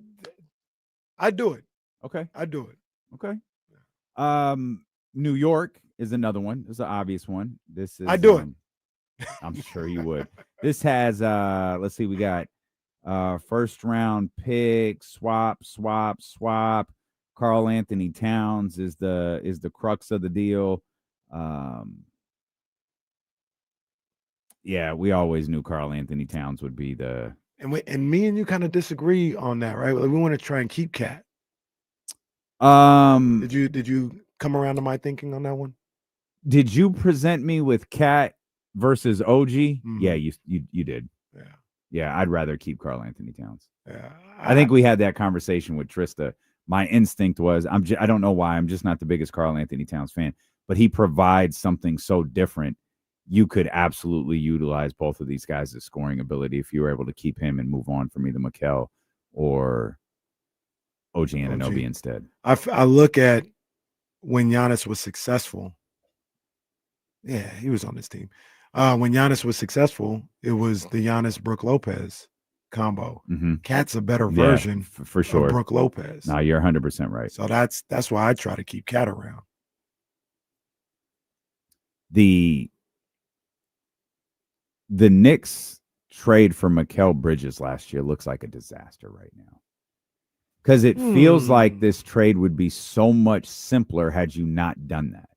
do it. Okay. I do it. Okay. New York is another one. This is an obvious one. This is I do it. I'm sure you would. This has let's see, we got first round pick, swap. Karl Anthony Towns is the crux of the deal. Yeah, we always knew Karl Anthony Towns would be the And me and you kind of disagree on that, right? Like we want to try and keep Cat. Did you come around to my thinking on that one? Did you present me with Cat versus OG? Mhm. Yeah, you did. Yeah. Yeah, I'd rather keep Karl Anthony Towns. Yeah. I think we had that conversation with Trista. My instinct was I don't know why, I'm just not the biggest Karl Anthony Towns fan, but he provides something so different. You could absolutely utilize both of these guys' scoring ability if you were able to keep him and move on from either Mikal or OG Anunoby instead. I look at when Giannis was successful. Yeah, he was on this team. When Giannis was successful, it was the Giannis Brook Lopez combo. Mm-hmm. Cat's a better version for sure. of Brook Lopez. No, you're 100% right. So that's why I try to keep Cat around. The Knicks trade for Mikal Bridges last year looks like a disaster right now. Because it feels like this trade would be so much simpler had you not done that.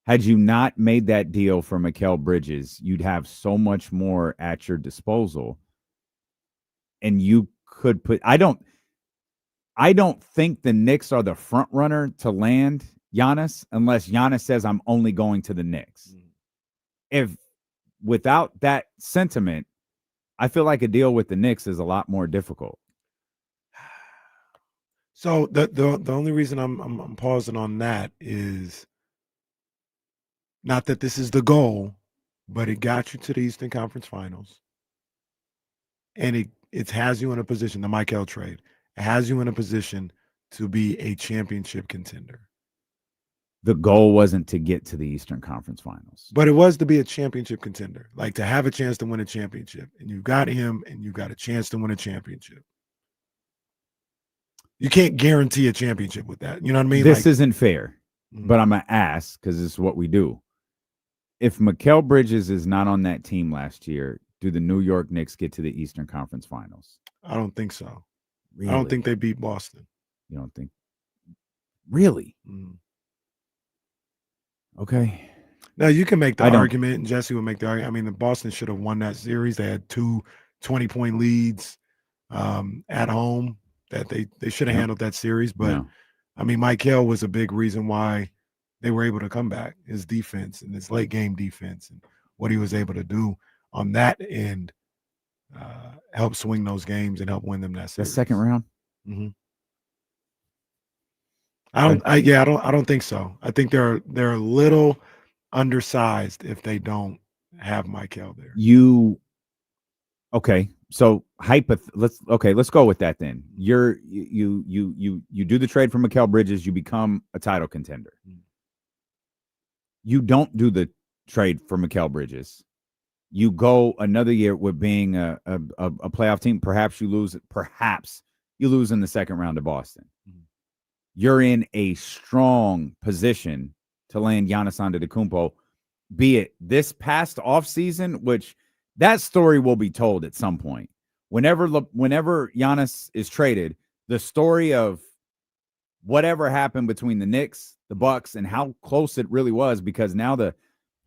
Had you not made that deal for Mikal Bridges, you'd have so much more at your disposal. And you could put I don't think the Knicks are the front runner to land Giannis unless Giannis says I'm only going to the Knicks. if without that sentiment, I feel like a deal with the Knicks is a lot more difficult. So the only reason I'm pausing on that is not that this is the goal, but it got you to the Eastern Conference Finals, and it has you in a position. The Michael trade, it has you in a position to be a championship contender. The goal wasn't to get to the Eastern Conference Finals, But it was to be a championship contender, like to have a chance to win a championship. And you got him, and you got a chance to win a championship. You can't guarantee a championship with that. You know what I mean? This isn't fair, Mhm. but I'm going to ask because this is what we do. If Mikal Bridges is not on that team last year, do the New York Knicks get to the Eastern Conference Finals? I don't think so. Really? I don't think they beat Boston. You don't think? Really? Mhm. Okay. Now, you can make the I don't- argument, and Jesse would make the argument. I mean, the Boston should have won that series. They had 2 20-point leads at home that they should have Yep. handled that series. But, No. I mean, Michael was a big reason why they were able to come back. His defense and his late game defense and what he was able to do on that end help swing those games and help win them that That series. second round? Mhm. I don't think so. I think they're a little undersized if they don't have Michael there. Okay. So let's go with that then. You do the trade for Mikal Bridges, you become a title contender. You don't do the trade for Mikal Bridges. You go another year with being a playoff team. Perhaps you lose in the second round to Boston. You're in a strong position to land Giannis Antetokounmpo, be it this past offseason, which that story will be told at some point. Whenever Giannis is traded, the story of whatever happened between the Knicks, the Bucks, and how close it really was, because now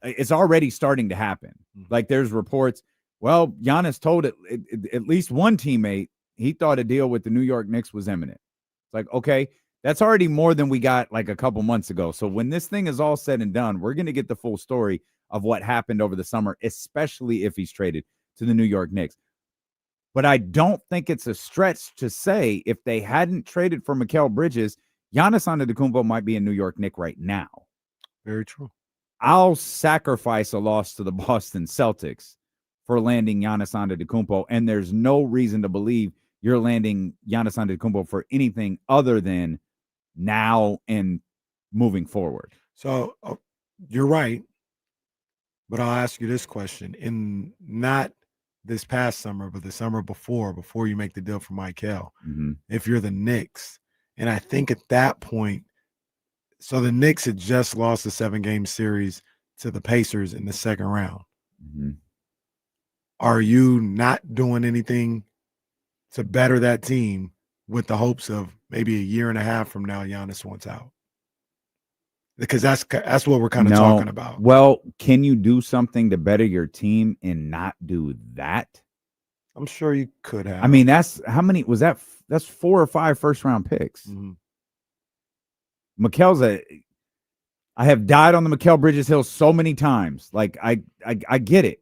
it's already starting to happen. Like there's reports. Well, Giannis told at least one teammate he thought a deal with the New York Knicks was imminent. It's like, okay, that's already more than we got like a couple months ago. So when this thing is all said and done, we're going to get the full story of what happened over the summer, especially if he's traded to the New York Knicks. But I don't think it's a stretch to say if they hadn't traded for Mikal Bridges, Giannis Antetokounmpo might be a New York Knick right now. Very true. I'll sacrifice a loss to the Boston Celtics for landing Giannis Antetokounmpo, and there's no reason to believe you're landing Giannis Antetokounmpo for anything other than now and moving forward. So you're right, but I'll ask you this question: in not this past summer, but the summer before you make the deal for Michael, if you're the Knicks, and I think at that point, so the Knicks had just lost a 7-game series to the Pacers in the second round. Are you not doing anything to better that team with the hopes of maybe a year and a half from now Giannis wants out? Because that's what we're kind of talking about. Well, can you do something to better your team and not do that? I'm sure you could have. I mean, that's how many was that? That's 4 or 5 first-round picks. I have died on the Mikal Bridges hill so many times. Like I get it.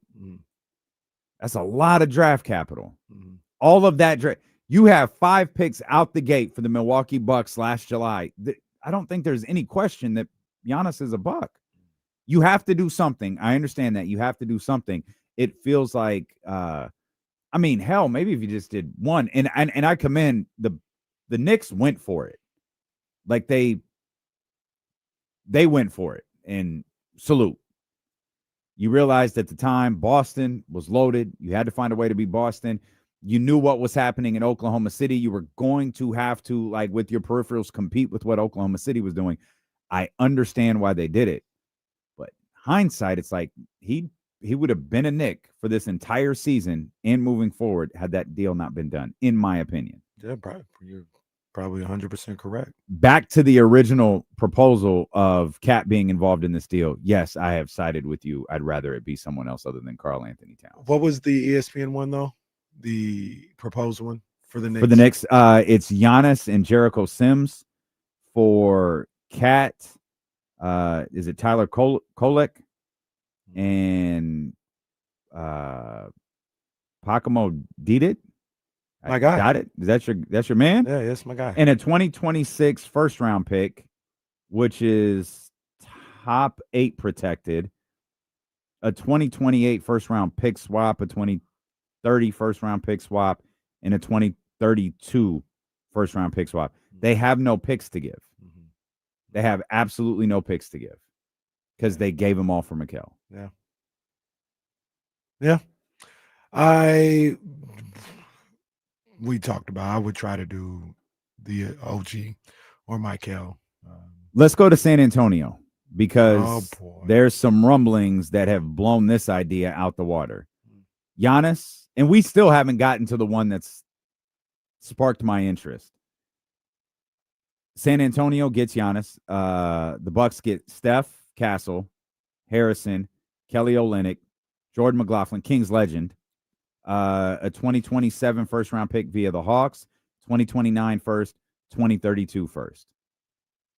That's a lot of draft capital. All of that draft. You have 5 picks out the gate for the Milwaukee Bucks last July. I don't think there's any question that Giannis is a Buck. You have to do something. I understand that. You have to do something. It feels like, I mean, hell, maybe if you just did one. And I commend the Knicks went for it. Like they went for it, and salute. You realized at the time Boston was loaded. You had to find a way to beat Boston. You knew what was happening in Oklahoma City. You were going to have to, like with your peripherals, compete with what Oklahoma City was doing. I understand why they did it. But hindsight, it's like he would have been a Knick for this entire season and moving forward had that deal not been done, in my opinion. Yeah, you're probably 100% correct. Back to the original proposal of Cat being involved in this deal. Yes, I have sided with you. I'd rather it be someone else other than Karl Anthony Towns. What was the ESPN one, though? The proposed one for the Knicks? For the Knicks, it's Giannis and Jericho Sims. For Cat, is it Tyler Kolek and Pacomo did it. My guy. Got it. That's your man? Yeah, that's my guy. And a 2026 first round pick, which is top 8 protected, a 2028 first round pick swap, a 2030 first round pick swap, and a 2032 first round pick swap. They have no picks to give. They have absolutely no picks to give because they gave them all for Mikal. Yeah. We talked about I would try to do the OG or Mikal. Let's go to San Antonio because boy. there's some rumblings that have blown this idea out the water. Giannis, and we still haven't gotten to the one that's sparked my interest. San Antonio gets Giannis. The Bucks get Steph, Castle, Harrison, Kelly Olynyk, Jordan McLaughlin, Kings legend, a 2027 first round pick via the Hawks, 2029 first, 2032 first.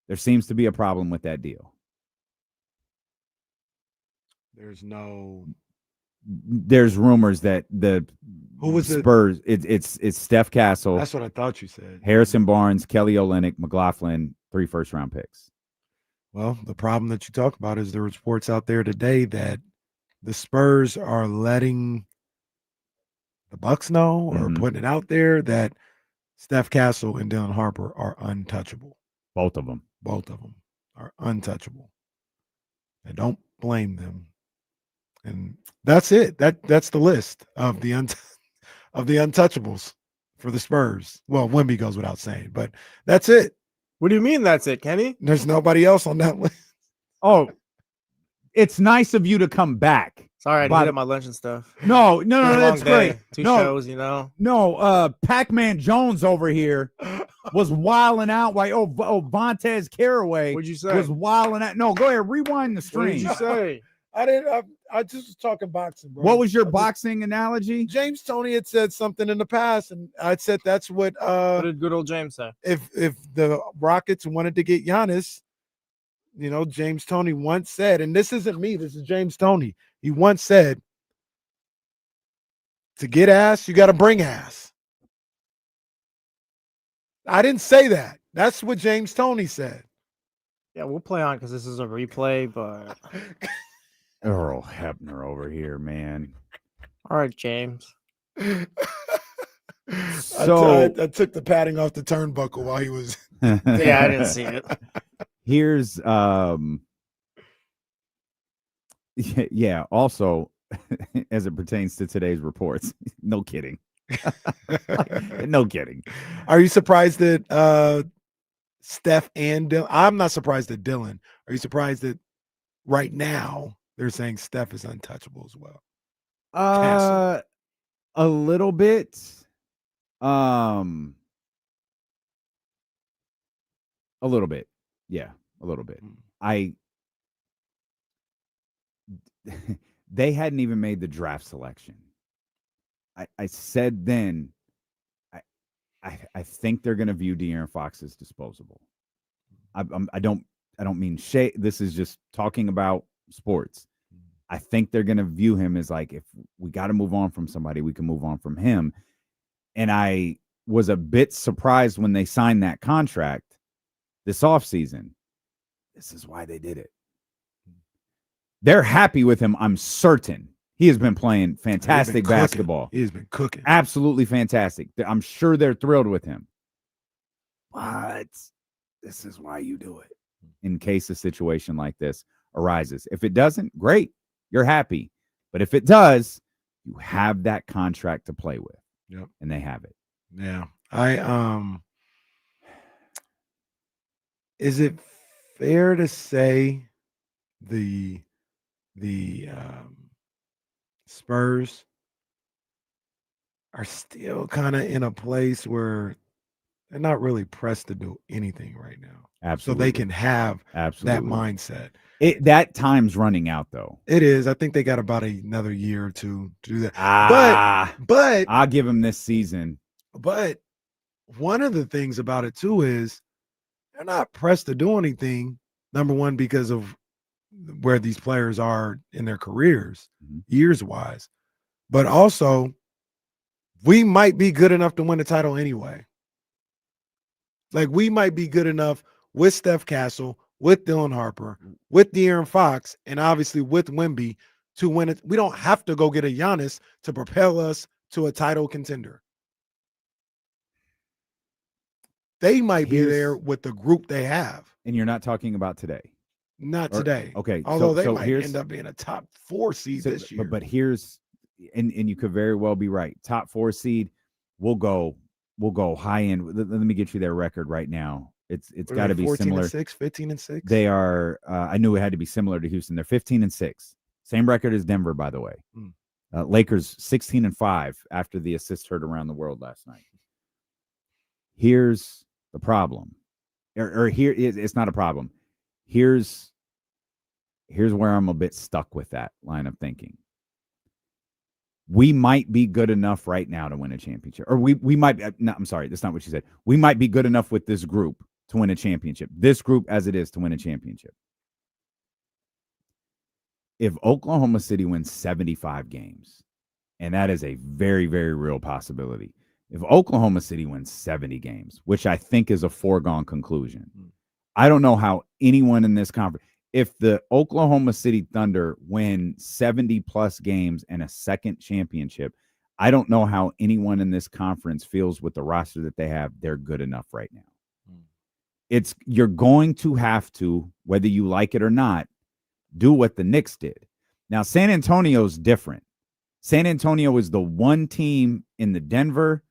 There seems to be a problem with that deal. There's rumors that the Who was it? Spurs. It's Steph Castle. That's what I thought you said. Harrison Barnes, Kelly Olynyk, McLaughlin, 3 first round picks. Well, the problem that you talk about is there were reports out there today that the Spurs are letting the Bucks know or putting it out there that Steph Castle and Dylan Harper are untouchable. Both of them are untouchable. I don't blame them. And that's it. That's the list of the untouchables for the Spurs. Well, Wemby goes without saying, but that's it. What do you mean that's it, Kenny? There's nobody else on that list. Oh, it's nice of you to come back. Sorry, I needed my lunch and stuff. No, Been a long that's day. great. 2 shows, you know. No, Pac-Man Jones over here was wilding out. Like, Vontez Caraway What'd you say? was wilding out. No, go ahead, rewind the What stream. did you say? I didn't. I just was talking boxing, bro. What was your boxing analogy? James Toney had said something in the past, and I said that's what. What did good old James say? If the Rockets wanted to get Giannis, you know, James Toney once said, and this isn't me, this is James Toney. He once said, to get ass, you got to bring ass. I didn't say that. That's what James Toney said. Yeah, we'll play on because this is a replay, but Earl Hebner over here, man. all right, James. So I took the padding off the turnbuckle while he was. Yeah, I didn't see it. Here's yeah, also as it pertains to today's reports. No kidding. No kidding. Are you surprised that Steph and Dylan? I'm not surprised at Dylan. Are you surprised that right now they're saying Steph is untouchable as well? A little bit. A little bit. Yeah, a little bit. They hadn't even made the draft selection. I said then, I think they're going to view De'Aaron Fox as disposable. I don't mean shade. This is just talking about sports. I think they're going to view him as like, if we got to move on from somebody, we can move on from him. And I was a bit surprised when they signed that contract this offseason. This is why they did it. They're happy with him, I'm certain. He has been playing fantastic basketball. He's been cooking. Absolutely fantastic. I'm sure they're thrilled with him. But this is why you do it. In case a situation like this arises. If it doesn't, great. You're happy. But if it does, you have that contract to play with. Yep. And they have it. Yeah. Is it fair to say the Spurs are still kind of in a place where they're not really pressed to do anything right now? Absolutely. So they can have Absolutely. that mindset. That time's running out, though. It is. I think they got about another year or two to do that. But I'll give them this season. But one of the things about it too is they're not pressed to do anything. Number one, because of where these players are in their careers, Mhm. years wise. But also, we might be good enough to win the title anyway. Like, we might be good enough with Steph Castle, with Dylan Harper, with De'Aaron Fox, and obviously with Wemby to win it. We don't have to go get a Giannis to propel us to a title contender. They might be there with the group they have. And you're not talking about today. Not Or- today. okay, Although they so might here's- end up being a top 4 seed this year. But here's, and you could very well be right. Top 4 seed, we'll go high end. Let me get you their record right now. It's What are got to they, be 14 similar. and 6, 15 and 6. They are. I knew it had to be similar to Houston. They're 15 and 6. Same record as Denver, by the way. Lakers 16 and 5 after the assist heard around the world last night. Here's the problem, or here it's not a problem. Here's where I'm a bit stuck with that line of thinking. We might be good enough right now to win a championship, or we might. No, I'm sorry, that's not what you said. We might be good enough with this group to win a championship. This group as it is to win a championship. If Oklahoma City wins 75 games, and that is a very, very real possibility. If Oklahoma City wins 70 games, which I think is a foregone conclusion, I don't know how anyone in this conference, if the Oklahoma City Thunder win 70-plus games and a second championship, I don't know how anyone in this conference feels with the roster that they have, they're good enough right now. You're going to have to, whether you like it or not, do what the Knicks did. Now, San Antonio's different. San Antonio is the one team in the Denver,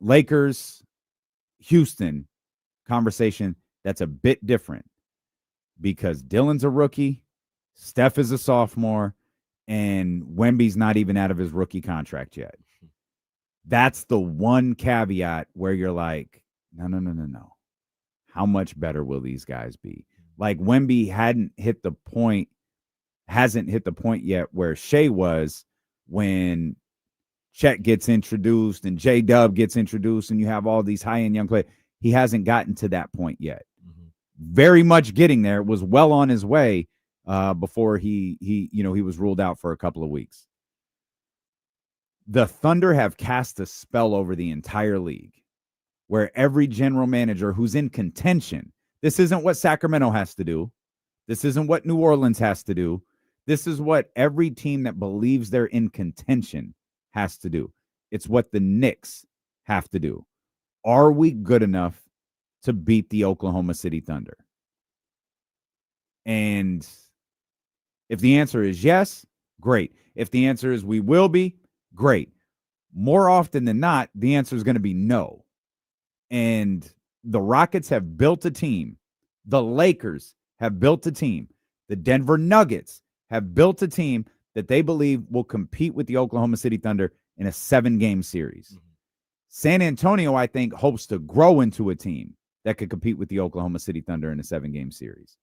Lakers, Houston conversation that's a bit different because Dylan's a rookie, Steph is a sophomore, and Wemby's not even out of his rookie contract yet. That's the one caveat where you're like, no. How much better will these guys be? Like Wemby hasn't hit the point yet where Shea was when Chet gets introduced and J-Dub gets introduced and you have all these high-end young players. He hasn't gotten to that point yet. Very much getting there, was well on his way before he was ruled out for a couple of weeks. The Thunder have cast a spell over the entire league where every general manager who's in contention, this isn't what Sacramento has to do. This isn't what New Orleans has to do. This is what every team that believes they're in contention has to do. It's what the Knicks have to do. Are we good enough to beat the Oklahoma City Thunder? And if the answer is yes, great. If the answer is we will be, great. More often than not, the answer is going to be no. And the Rockets have built a team. The Lakers have built a team. The Denver Nuggets have built a team that they believe will compete with the Oklahoma City Thunder in a 7-game series. San Antonio, I think, hopes to grow into a team that could compete with the Oklahoma City Thunder in a 7-game series.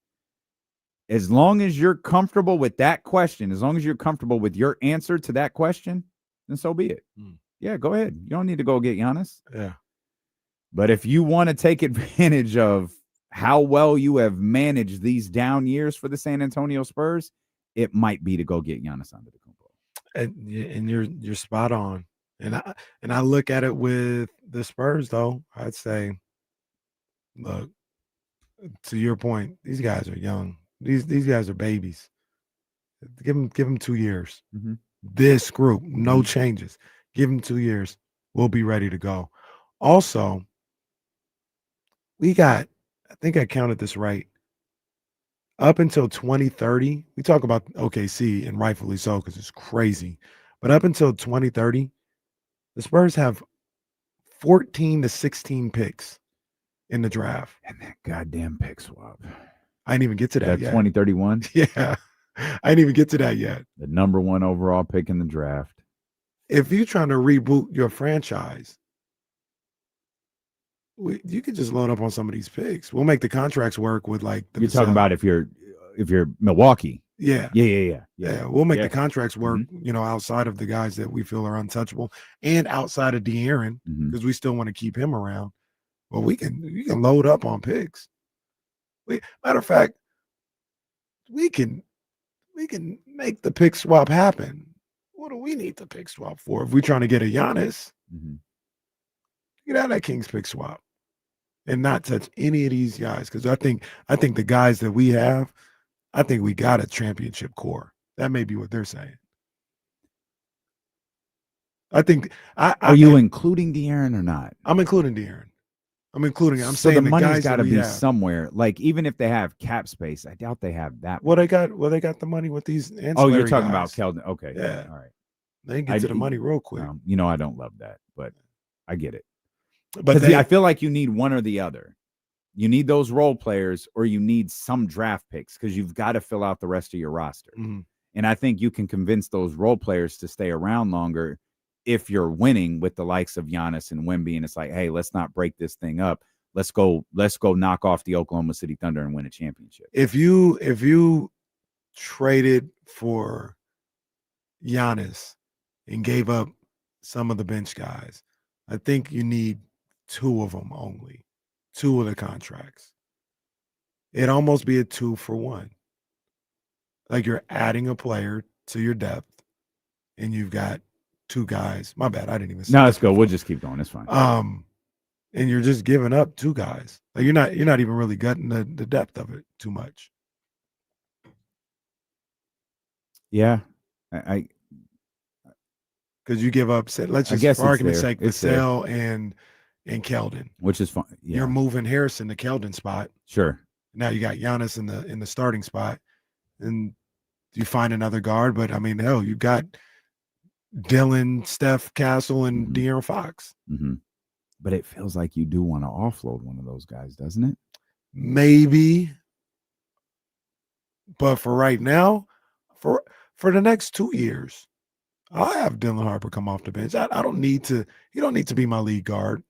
As long as you're comfortable with that question, as long as you're comfortable with your answer to that question, then so be it. Yeah, go ahead. You don't need to go get Giannis. Yeah. But if you want to take advantage of how well you have managed these down years for the San Antonio Spurs, it might be to go get Giannis Antetokounmpo. And you're spot on. And I look at it with the Spurs though. I'd say, look, to your point, these guys are young. These guys are babies. Give them 2 years. This group, no changes. Give them 2 years. We'll be ready to go. Also, we got, I think I counted this right. Up until 2030, we talk about OKC, and rightfully so because it's crazy. But up until 2030, the Spurs have 14 to 16 picks in the draft. And that goddamn pick swap. I didn't even get to that yet. 2031? Yeah. I didn't even get to that yet. The number 1 overall pick in the draft. If you're trying to reboot your franchise, you could just load up on some of these picks. We'll make the contracts work with like the You're talking about if you're Milwaukee. Yeah. We'll make the contracts work, outside of the guys that we feel are untouchable and outside of De'Aaron, because we still want to keep him around. Well, you can load up on picks. Matter of fact, we can make the pick swap happen. What do we need the pick swap for? If we're trying to get a Giannis, get out of that Kings pick swap and not touch any of these guys. Because I think the guys that we have, I think we got a championship core. That may be what they're saying. I think Are you including De'Aaron or not? I'm including De'Aaron. I'm So saying the the money's guys got to that we be have. somewhere. Like, even if they have cap space, I doubt they have that. Well, they got the money with these ancillary Oh, you're talking about guys. Keldon. Okay. Yeah. All right. They can get to the money real quick. I don't love that, but I get it. But I feel like you need one or the other. You need those role players, or you need some draft picks, because you've got to fill out the rest of your roster. And I think you can convince those role players to stay around longer if you're winning with the likes of Giannis and Wemby. And it's like, hey, let's not break this thing up. Let's go knock off the Oklahoma City Thunder and win a championship. If you traded for Giannis and gave up some of the bench guys, I think you need 2 of them only, 2 of the contracts. It'd almost be a 2-for-1. Like, you're adding a player to your depth, and you've got 2 guys. My bad, I didn't even. No, let's go. We'll just keep going. It's fine. And you're just giving up 2 guys. Like, you're not even really gutting the depth of it too much. Yeah, because you give up. Let's just, for argument's sake, Vassell and Keldon, which is fine. Yeah. You're moving Harrison to Keldon spot. Sure. Now you got Giannis in the starting spot, and you find another guard. But I mean, hell, you got Dylan, Steph, Castle, and De'Aaron Fox. But it feels like you do want to offload one of those guys, doesn't it? Maybe. But for right now, for the next 2 years, I'll have Dylan Harper come off the bench. I don't need to. He don't need to be my lead guard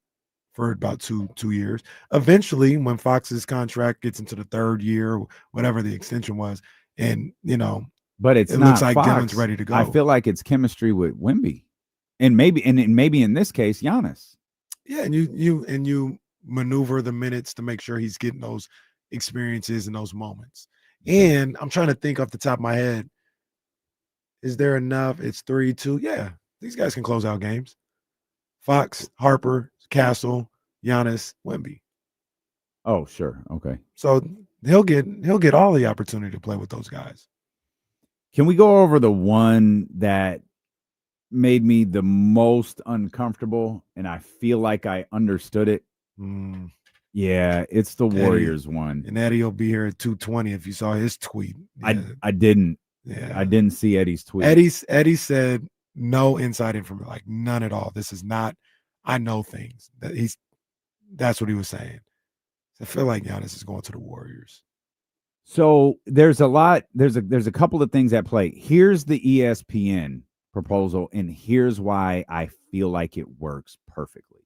for about two years. Eventually, when Fox's contract gets into the 3rd year, whatever the extension was, and but it looks like Fox. Dylan's ready to go. I feel like it's chemistry with Wemby, and maybe in this case, Giannis. Yeah, and you maneuver the minutes to make sure he's getting those experiences and those moments. And I'm trying to think off the top of my head, is there enough? It's 3-2. Yeah, these guys can close out games. Fox, Harper, Castle, Giannis, Wemby. Oh, sure. Okay. So he'll get all the opportunity to play with those guys. Can we go over the one that made me the most uncomfortable, and I feel like I understood it? Yeah, it's the Warriors one. And Eddie will be here at 2:20 if you saw his tweet. Yeah. I didn't. Yeah. I didn't see Eddie's tweet. Eddie said no inside information, like none at all. This is not. I know things. That's what he was saying. I feel like Giannis is going to the Warriors. So there's a couple of things at play. Here's the ESPN proposal, and here's why I feel like it works perfectly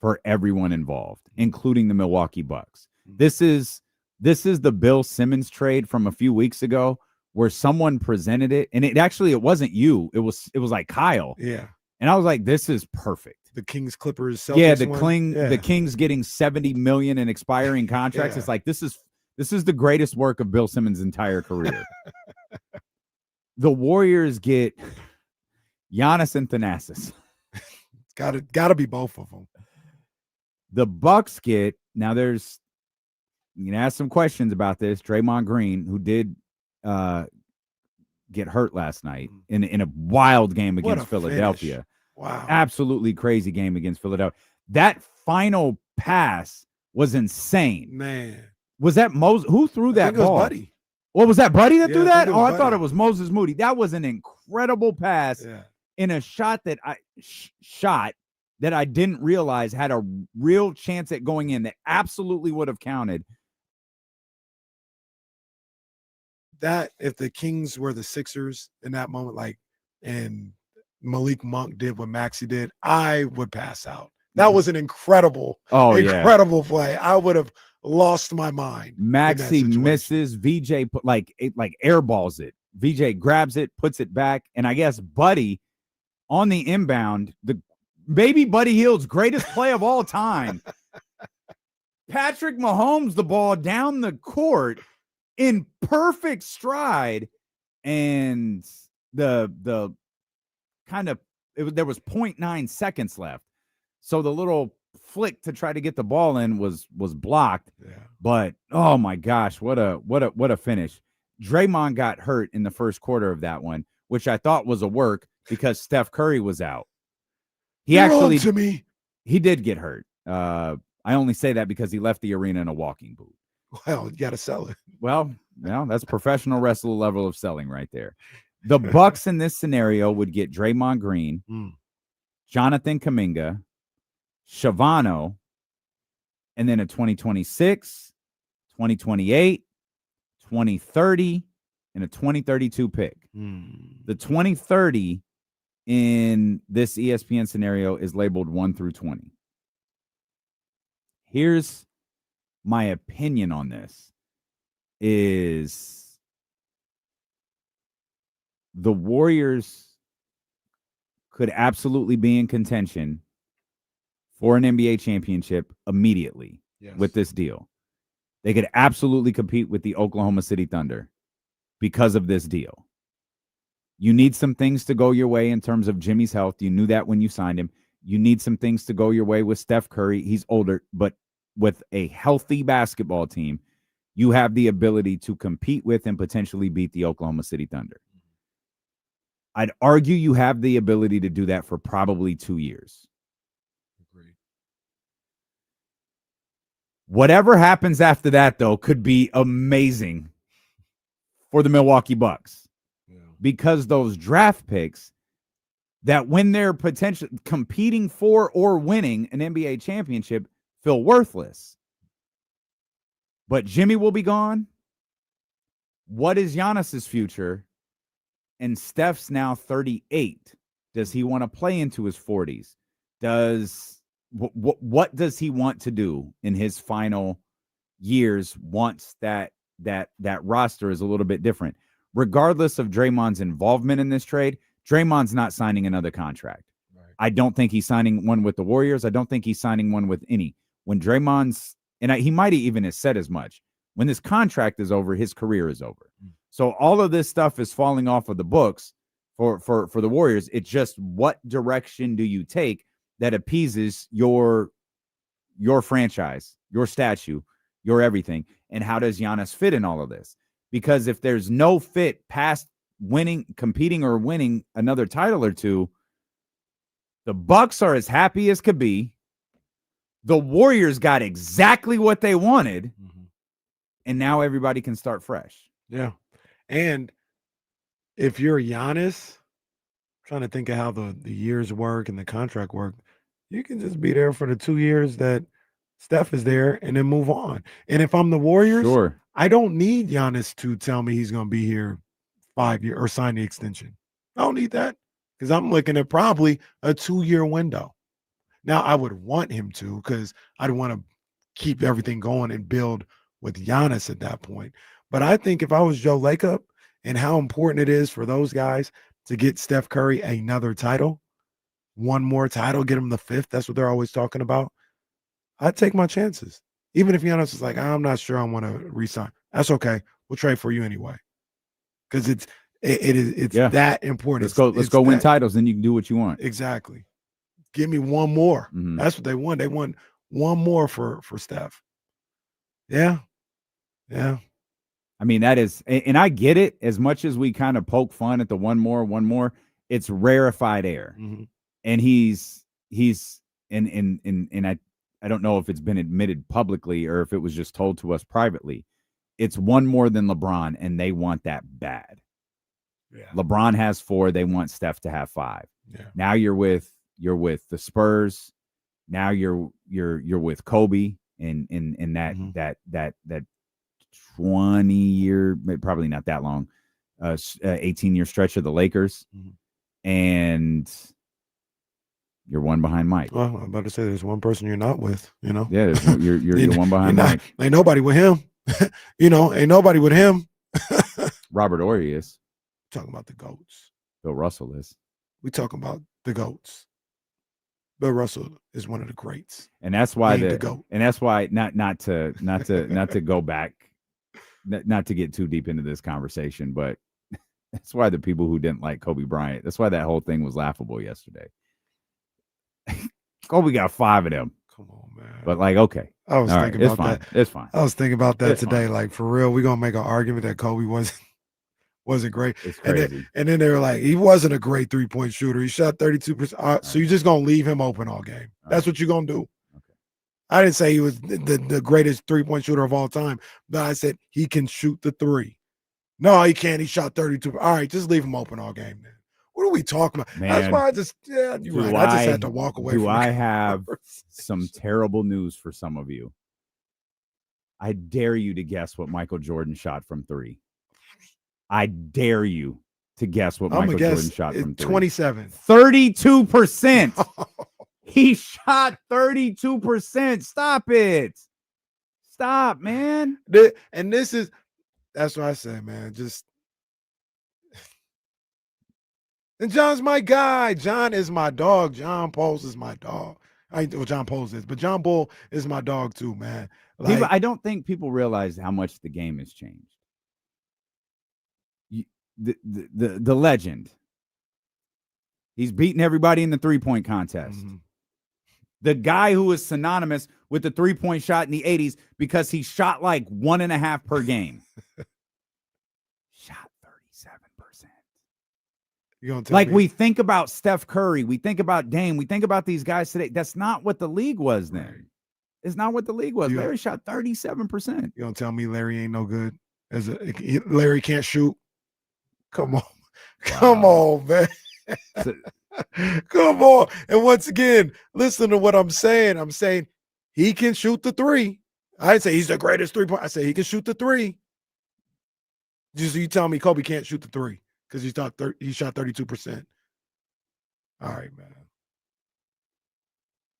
for everyone involved, including the Milwaukee Bucks. This is the Bill Simmons trade from a few weeks ago, where someone presented it, and it wasn't you. It was like Kyle. Yeah. And I was like, this is perfect. The Kings Clippers Celtics. Yeah, one? The Kings getting $70 million in expiring contracts. Yeah. It's like this is the greatest work of Bill Simmons' entire career. The Warriors get Giannis and Thanasis. Gotta be both of them. The Bucks get, now you can ask some questions about this. Draymond Green, who did get hurt last night in a wild game against Philadelphia. Finish. Wow. Absolutely crazy game against Philadelphia. That final pass was insane. Man. Was that Moses? Who threw that ball? It was Buddy. What was that, Buddy that Yeah, threw I that? think it was I thought Buddy. it was Moses Moody. That was an incredible pass in a shot that I didn't realize had a real chance at going in, that absolutely would have counted. That if the Kings were the Sixers in that moment, and Malik Monk did what Maxey did, I would pass out. That was an incredible play. I would have lost my mind. Maxey misses. VJ airballs it. VJ grabs it, puts it back, and I guess Buddy on the inbound, the baby Buddy Hield's greatest play of all time. Patrick Mahomes the ball down the court, in perfect stride, and the kind of there was 0.9 seconds left, so the little flick to try to get the ball in was blocked. Yeah. But oh my gosh, what a finish! Draymond got hurt in the first quarter of that one, which I thought was a work because Steph Curry was out. He You're actually on to me. he did get hurt. I only say that because he left the arena in a walking boot. Well, you got to sell it. Well, that's professional wrestler level of selling right there. The Bucks in this scenario would get Draymond Green, Jonathan Kuminga, Shavano, and then a 2026, 2028, 2030, and a 2032 pick. The 2030 in this ESPN scenario is labeled 1 through 20. Here's my opinion on this is the Warriors could absolutely be in contention for an NBA championship immediately with this deal. They could absolutely compete with the Oklahoma City Thunder because of this deal. You need some things to go your way in terms of Jimmy's health. You knew that when you signed him. You need some things to go your way with Steph Curry. He's older, but with a healthy basketball team, you have the ability to compete with and potentially beat the Oklahoma City Thunder. I'd argue you have the ability to do that for probably 2 years. Agreed. Whatever happens after that, though, could be amazing for the Milwaukee Bucks. Yeah. Because those draft picks that when they're potentially competing for or winning an NBA championship feel worthless. But Jimmy will be gone. What is Giannis's future? And Steph's now 38. Does he want to play into his 40s? What does he want to do in his final years once that roster is a little bit different? Regardless of Draymond's involvement in this trade, Draymond's not signing another contract. Right. I don't think he's signing one with the Warriors. I don't think he's signing one with any. When Draymond's, he might even have said as much, when this contract is over, his career is over. So all of this stuff is falling off of the books for the Warriors. It's just what direction do you take that appeases your franchise, your statue, your everything, and how does Giannis fit in all of this? Because if there's no fit past competing or winning another title or two, the Bucks are as happy as could be. The Warriors got exactly what they wanted, and now everybody can start fresh. Yeah. And if you're Giannis, trying to think of how the years work and the contract work, you can just be there for the 2 years that Steph is there and then move on. And if I'm the Warriors, Sure. I don't need Giannis to tell me he's going to be here 5 years or sign the extension. I don't need that because I'm looking at probably a 2-year window. Now, I would want him to because I'd want to keep everything going and build with Giannis at that point. But I think if I was Joe Lacob and how important it is for those guys to get Steph Curry another title, one more title, get him the 5th. That's what they're always talking about. I'd take my chances. Even if Giannis is like, I'm not sure I want to resign. That's okay. We'll trade for you anyway. Because it's that important. Let's go win titles, then you can do what you want. Exactly. Give me one more. That's what they want. They want one more for Steph. Yeah. Yeah. I mean, that is, and I get it. As much as we kind of poke fun at the one more, it's rarefied air. And he's and I don't know if it's been admitted publicly or if it was just told to us privately. It's one more than LeBron, and they want that bad. Yeah. LeBron has 4. They want Steph to have 5. Yeah. Now you're with the Spurs. Now you're with Kobe in that 20-year, probably not that long, 18-year stretch of the Lakers, and you're one behind Mike. Well, I'm about to say there's one person you're not with, you know. Yeah, you're one behind Mike. Ain't nobody with him. Ain't nobody with him. Robert Horry is. Talking about the GOATs. Bill Russell is. We talking about the GOATs. Bill Russell is one of the greats. And that's why the GOAT. And that's why not to go back not to get too deep into this conversation, but that's why the people who didn't like Kobe Bryant, that's why that whole thing was laughable yesterday. Kobe got 5 of them. Come on, man. But like, okay. I was All thinking right, it's about fine. that. It's fine. I was thinking about that It's today. fine. Like, for real, we're gonna make an argument that Kobe wasn't great. It's And crazy. then they were like, he wasn't a great 3-point shooter. He shot 32%. So you're just gonna leave him open all game. That's what you're gonna do. Okay. I didn't say he was the greatest 3-point shooter of all time, but I said he can shoot the 3. No, he can't. He shot 32. All right, just leave him open all game, man. What are we talking about? Man, That's why you're right. I just had to walk away from I the have conversation. some terrible news for some of you? I dare you to guess what Michael Jordan shot from 3. I dare you to guess what I'm Michael gonna Jordan guess shot from 3. 27. 32%. He shot 32%. Stop it. Stop, man. And that's what I say, man. Just and John's my guy. John is my dog. John Poles is my dog. John Poles is, but John Bull is my dog too, man. Like, I don't think people realize how much the game has changed. The legend. He's beating everybody in the 3-point contest. mhm. The guy who is synonymous with the 3-point shot in the 80s because he shot like 1.5 per game. Shot 37%. You gonna tell Like me? we think about Steph Curry, we think about Dame, we think about these guys today. That's not what the league was then. Right. It's not what the league was. You- Larry shot 37%. You gonna tell me Larry ain't no good? Larry can't shoot? Come on. Come on, man. So- Come on. And once again, listen to what I'm saying. I'm saying he can shoot the 3. I didn't say he's the greatest 3-point. I say he can shoot the 3. Just you tell me Kobe can't shoot the 3 because he shot 32%. All right, man.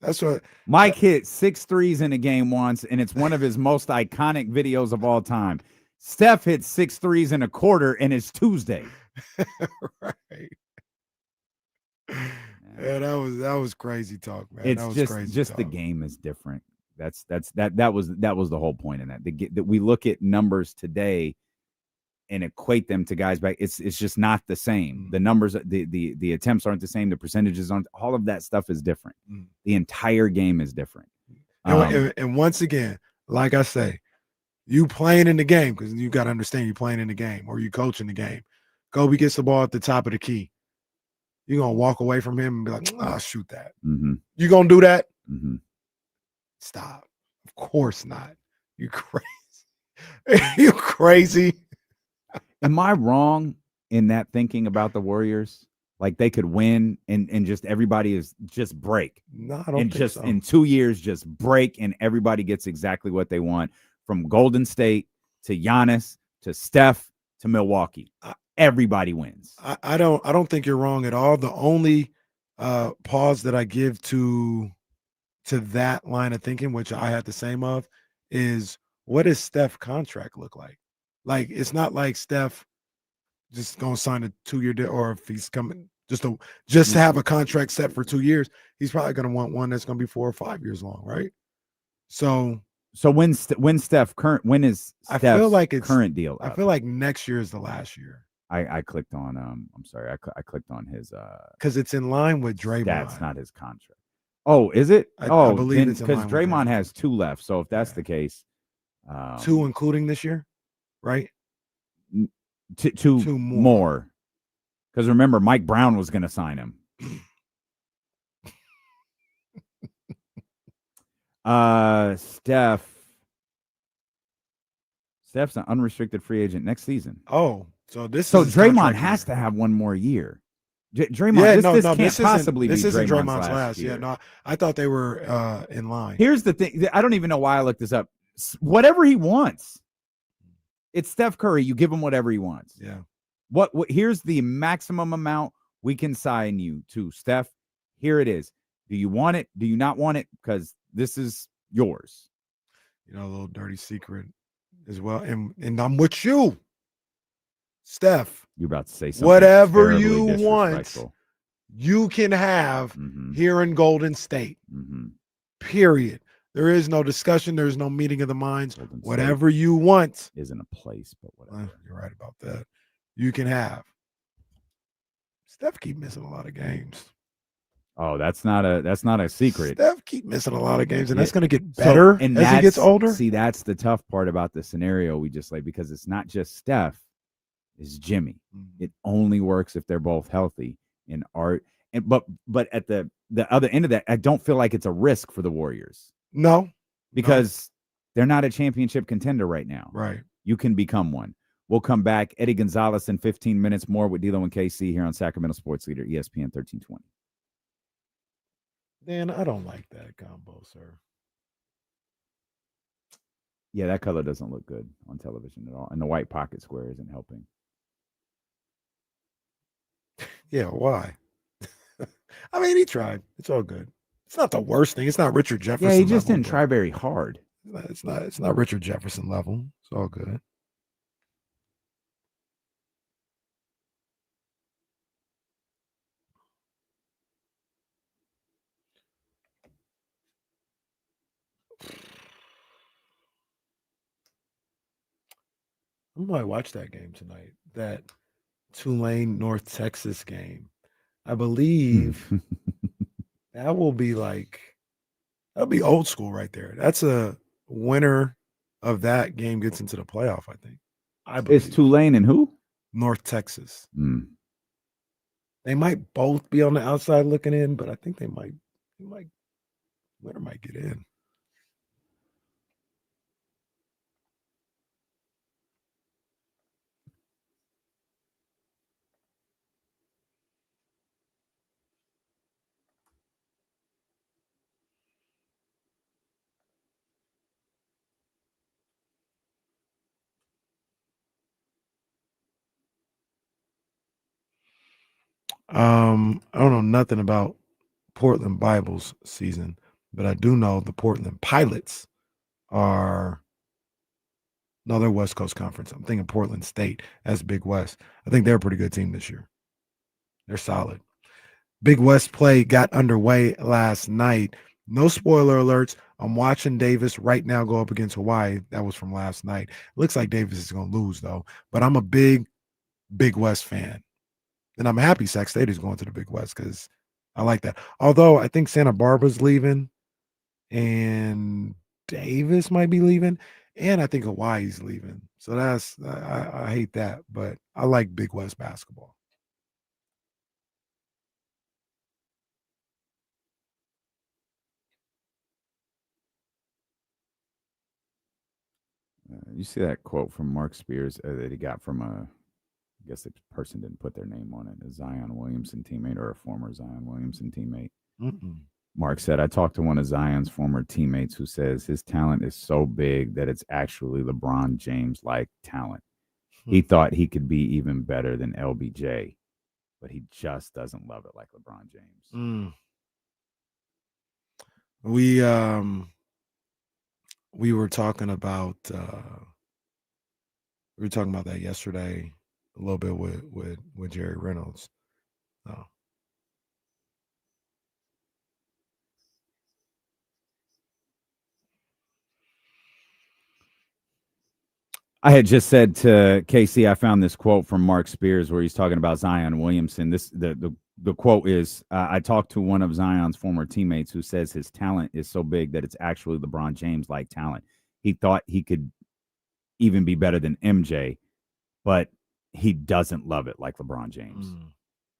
That's what Mike hit 6 threes in a game once, and it's one of his most iconic videos of all time. Steph hit 6 threes in a quarter, and it's Tuesday. right. Yeah, that was crazy talk, man. It's that was just crazy the talk. game is different. That was the whole point in that. That we look at numbers today and equate them to guys back. It's just not the same. The numbers, the attempts aren't the same. The percentages aren't. All of that stuff is different. The entire game is different. And once again, like I say, you playing in the game because you got to understand you playing in the game or you coaching the game. Kobe gets the ball at the top of the key. You're going to walk away from him and be like, "I'll shoot that." Mm-hmm. You going to do that? Mm-hmm. Stop. Of course not. You crazy. You crazy. Am I wrong in that thinking about the Warriors? Like they could win and just everybody is just break. No, I don't And think just so. in 2 years, just break and everybody gets exactly what they want. From Golden State to Giannis to Steph to Milwaukee. Everybody wins. I don't think you're wrong at all. The only pause that I give to that line of thinking, which I had the same of, is what does Steph's contract look like? Like it's not like Steph just gonna sign a 2-year deal, or if he's coming just to have a contract set for 2 years, he's probably gonna want one that's gonna be 4 or 5 years long, right? So when is Steph's I feel like it's current deal? I feel like next year is the last year I clicked on I'm sorry, I clicked on his because it's in line with Draymond. That's not his contract. Oh, is it? I Oh, believe it's in because line with Draymond Draymond. has 2 left. So if that's Yeah. the case, 2 including this year, right? 2 more. Because remember, Mike Brown was going to sign him. Steph's an unrestricted free agent next season. Oh, so this So is his Draymond contract has year. to have one more year. Draymond, this can't possibly be isn't Draymond's last year. Yeah, no, I thought they were in line. Here's the thing. I don't even know why I looked this up. Whatever he wants. It's Steph Curry. You give him whatever he wants. Yeah. What here's the maximum amount we can sign you to, Steph. Here it is. Do you want it? Do you not want it? Because this is yours. You know, a little dirty secret as well. And I'm with you, Steph. You're about to say something. Whatever terribly you want, disrespectful. you can have Mhm. here in Golden State. Mhm. Period. There is no discussion. There is no meeting of the minds. Golden State Whatever you want, isn't a place, but whatever. you're right about that. You can have. Steph keep missing a lot of games. Oh, that's not a secret. Steph keep missing a lot of games, and that's Yeah. going to get better and as he gets older. See, that's the tough part about the scenario we just laid, because it's not just Steph, it's Jimmy. Mhm. It only works if they're both healthy. And Art, and but at the other end of that, I don't feel like it's a risk for the Warriors, No, because they're not a championship contender right now. right. You can become one. We'll come back. Eddie Gonzalez in 15 minutes more with D'Lo and KC here on Sacramento Sports Leader, ESPN 1320. Dan, I don't like that combo, sir. Yeah, that color doesn't look good on television at all. And the white pocket square isn't helping. Yeah, why? I mean, he tried. It's all good. It's not the worst thing. It's not Richard Jefferson. Yeah, he just level, didn't try very hard. but It's not Richard Jefferson level. It's all good. I might watch that game tonight. That Tulane North Texas game. I believe that will be that'll be old school right there. That's a winner of that game gets into the playoff, I think. I believe. It's Tulane and who? North Texas. Mm. They might both be on the outside looking in, but I think they might winner might get in. I don't know nothing about Portland Bibles season, but I do know the Portland Pilots are they're West Coast Conference. I'm thinking Portland State as Big West. I think they're a pretty good team this year. They're solid. Big West play got underway last night. No spoiler alerts. I'm watching Davis right now go up against Hawaii. That was from last night. Looks like Davis is going to lose, though. But I'm a big West fan. And I'm happy Sac State is going to the Big West because I like that. Although I think Santa Barbara's leaving and Davis might be leaving. And I think Hawaii's leaving. So I hate that. But I like Big West basketball. You see that quote from Mark Spears that he got from I guess the person didn't put their name on it, a Zion Williamson teammate or a former Zion Williamson teammate. Mm-mm. Mark said, I talked to one of Zion's former teammates who says his talent is so big that it's actually LeBron James-like talent. He thought he could be even better than LBJ, but he just doesn't love it like LeBron James. We were talking about that yesterday a little bit with Jerry Reynolds. Oh. I had just said to Casey, I found this quote from Mark Spears where he's talking about Zion Williamson. The quote is, I talked to one of Zion's former teammates who says his talent is so big that it's actually LeBron James-like talent. He thought he could even be better than MJ, but he doesn't love it like LeBron James.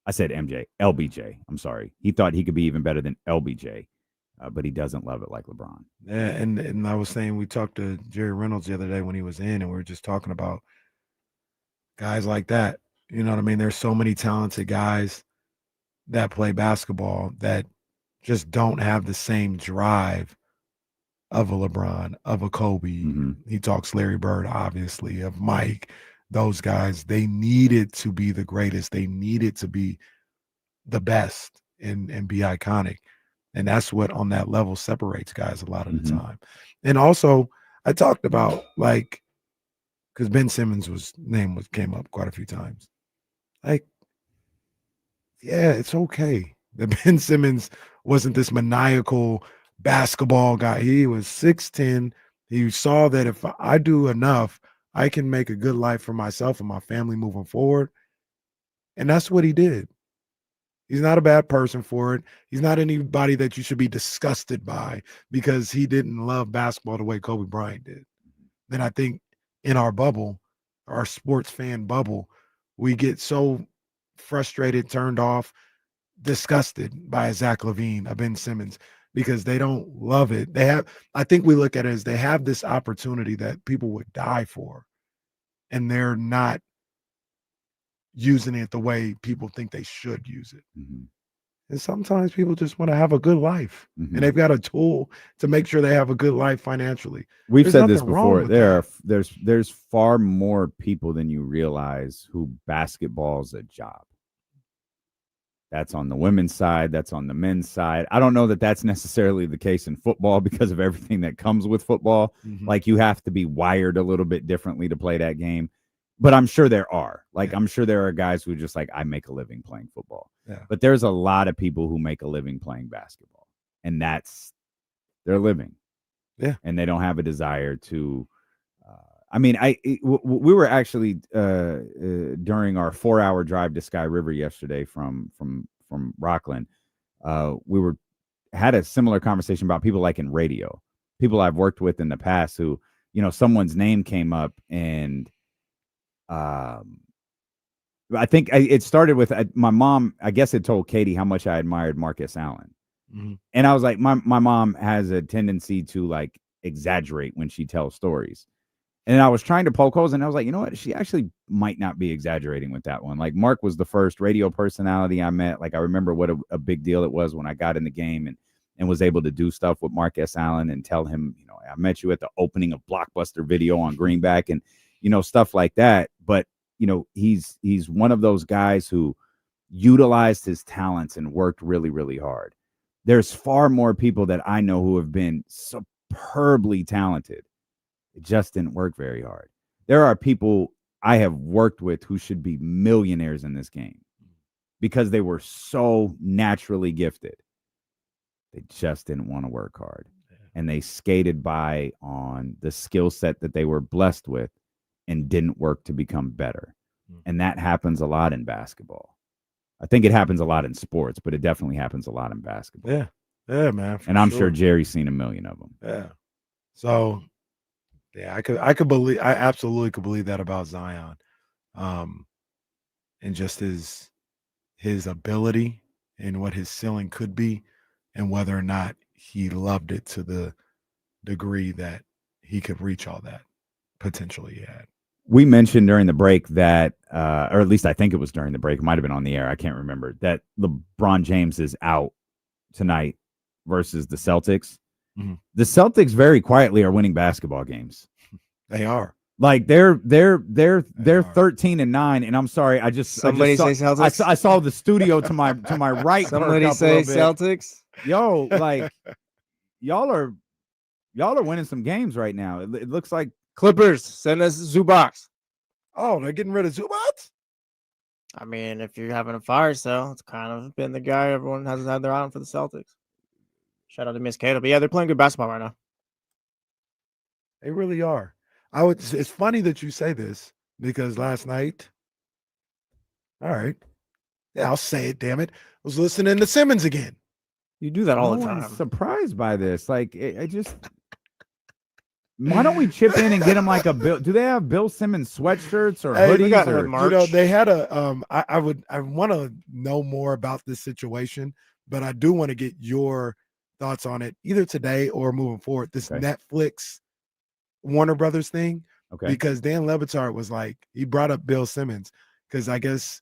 I said MJ, LBJ. I'm sorry. He thought he could be even better than LBJ, but he doesn't love it like LeBron. Yeah, and I was saying we talked to Jerry Reynolds the other day when he was in, and we were just talking about guys like that. You know what I mean? There's so many talented guys that play basketball that just don't have the same drive of a LeBron, of a Kobe. Mm-hmm. He talks Larry Bird, obviously, of Mike. Those guys, they needed to be the greatest. They needed to be the best and be iconic. And that's what on that level separates guys a lot of the time. And also, I talked about because Ben Simmons' name came up quite a few times. Yeah, it's okay that Ben Simmons wasn't this maniacal basketball guy. He was 6'10". He saw that if I do enough, I can make a good life for myself and my family moving forward. And that's what he did. He's not a bad person for it. He's not anybody that you should be disgusted by because he didn't love basketball the way Kobe Bryant did. Then I think in our bubble, our sports fan bubble, we get so frustrated, turned off, disgusted by a Zach LaVine, a Ben Simmons, because they don't love it. I think we look at it as they have this opportunity that people would die for, and they're not using it the way people think they should use it. Mhm. And sometimes people just want to have a good life, Mhm. and they've got a tool to make sure they have a good life financially. We've There's said this nothing wrong before. with There's far more people than you realize who basketball's a job. That's on the women's side. That's on the men's side. I don't know that that's necessarily the case in football because of everything that comes with football. Mhm. Like you have to be wired a little bit differently to play that game. But I'm sure there are. Like I'm sure there are guys who just like, I make a living playing football. Yeah. But there's a lot of people who make a living playing basketball, and that's their living. Yeah. And they don't have a desire to. We were actually during our 4-hour drive to Sky River yesterday from Rockland. We had a similar conversation about people like in radio, people I've worked with in the past who, someone's name came up and I think it started with my mom. I guess it told Katie how much I admired Marcus Allen. Mhm. And I was like, my mom has a tendency to like exaggerate when she tells stories. And I was trying to poke holes, and I was like, you know what? She actually might not be exaggerating with that one. Like Mark was the first radio personality I met. Like I remember what a big deal it was when I got in the game and was able to do stuff with Marcus Allen and tell him, I met you at the opening of Blockbuster Video on Greenback and, stuff like that. But, he's one of those guys who utilized his talents and worked really, really hard. There's far more people that I know who have been superbly talented. It just didn't work very hard. There are people I have worked with who should be millionaires in this game because they were so naturally gifted. They just didn't want to work hard. And they skated by on the skill set that they were blessed with and didn't work to become better. And that happens a lot in basketball. I think it happens a lot in sports, but it definitely happens a lot in basketball. Yeah. Yeah, man. And I'm sure Jerry's seen a million of them. Yeah. So, yeah, I absolutely could believe that about Zion. And just his ability and what his ceiling could be and whether or not he loved it to the degree that he could reach all that potential he had. We mentioned during the break that, or at least I think it was during the break, it might have been on the air, I can't remember, that LeBron James is out tonight versus the Celtics. Mm-hmm. The Celtics very quietly are winning basketball games. They are. Like they're 13-9, and I'm sorry, I Somebody say Celtics. I saw the studio to my right. Somebody say Celtics. Yo, like y'all are winning some games right now. It looks like Clippers, send us Zubox. Oh, they're getting rid of Zubac? I mean, if you're having a fire sale, it's kind of been the guy everyone has had their eye on for the Celtics. Shout out to Miss Cato. But yeah, they're playing good basketball right now. They really are. It's funny that you say this because last night, all right, yeah, I'll say it, damn it, I was listening to Simmons again. You do that all the I'm time. surprised by this. Like, I just. Why don't we chip in and get them like a Bill? Do they have Bill Simmons sweatshirts or hoodies? They had a. I want to know more about this situation, but I do want to get your thoughts on it either today or moving forward. This Netflix Warner Brothers thing, because Dan Le Batard was like, he brought up Bill Simmons because I guess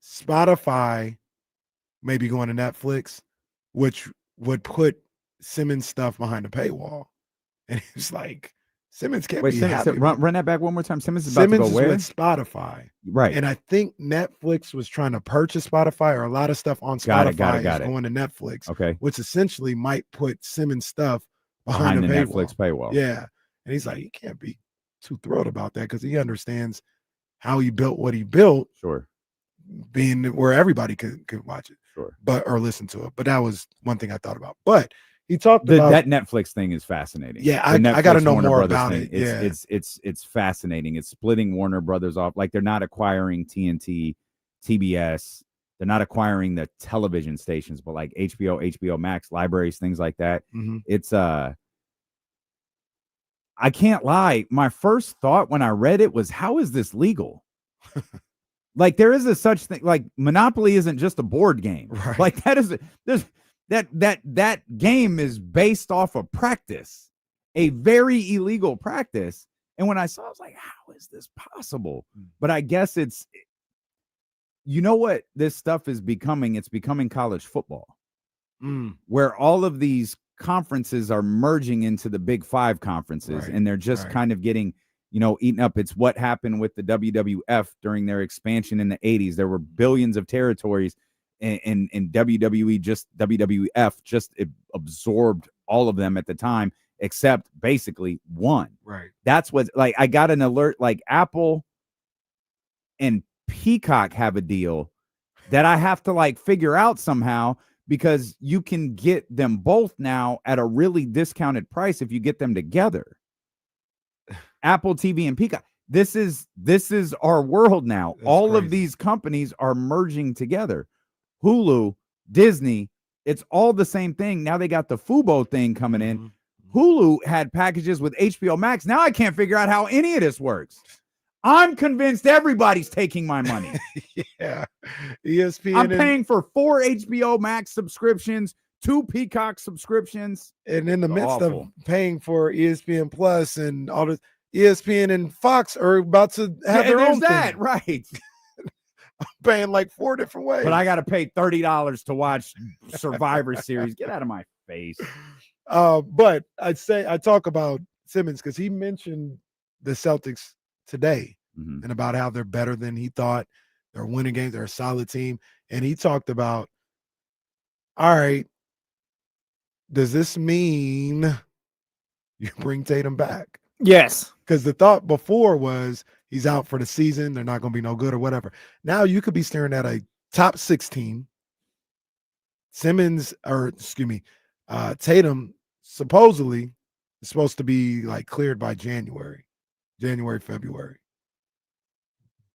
Spotify may be going to Netflix, which would put Simmons stuff behind a paywall. And he's like, Simmons can't be happy. Run that back one more time. Simmons is about to go where? With Spotify. Right. And I think Netflix was trying to purchase Spotify, or a lot of stuff on Spotify is going to Netflix. Okay. Which essentially might put Simmons stuff behind the paywall. Netflix paywall. Yeah. And he's like, he can't be too thrilled about that because he understands how he built what he built. Sure. Being where everybody could watch it. Sure. or listen to it. But that was one thing I thought about. But he talked about That Netflix thing is fascinating. Yeah, The I got to Netflix know Warner more Brothers about thing, it. It's fascinating. It's splitting Warner Brothers off. Like they're not acquiring TNT, TBS. They're not acquiring the television stations, but like HBO, HBO Max, libraries, things like that. Mhm. It's I can't lie. My first thought when I read it was, how is this legal? Like there is a such thing. Like Monopoly isn't just a board game. Right. Like that game is based off of practice, a very illegal practice. And when I saw it, I was like, how is this possible? But I guess it's, you know what this stuff is becoming? It's becoming college football, where all of these conferences are merging into the Big Five conferences, and they're just kind of getting, eaten up. It's what happened with the WWF during their expansion in the 80s. There were billions of territories, and WWF just absorbed all of them at the time, except basically one. Right. That's what, like, I got an alert, like Apple and Peacock have a deal that I have to like figure out somehow, because you can get them both now at a really discounted price if you get them together. Apple TV and Peacock. This is our world now. That's all crazy. of these companies are merging together. Hulu, Disney, it's all the same thing. Now they got the Fubo thing coming in. Hulu had packages with HBO Max. Now I can't figure out how any of this works. I'm convinced everybody's taking my money. Yeah. ESPN. I'm paying for 4 HBO Max subscriptions, 2 Peacock subscriptions. And in the midst Awful. of paying for ESPN Plus and all this, ESPN and Fox are about to have their own that, thing. right? I'm paying like 4 different ways. But I got to pay $30 to watch Survivor Series. Get out of my face. But I talk about Simmons because he mentioned the Celtics today and about how they're better than he thought. They're winning games. They're a solid team. And he talked about, all right, does this mean you bring Tatum back? Yes. Because the thought before was he's out for the season. They're not going to be no good or whatever. Now you could be staring at a top 6 team. Tatum supposedly is supposed to be like cleared by January, February.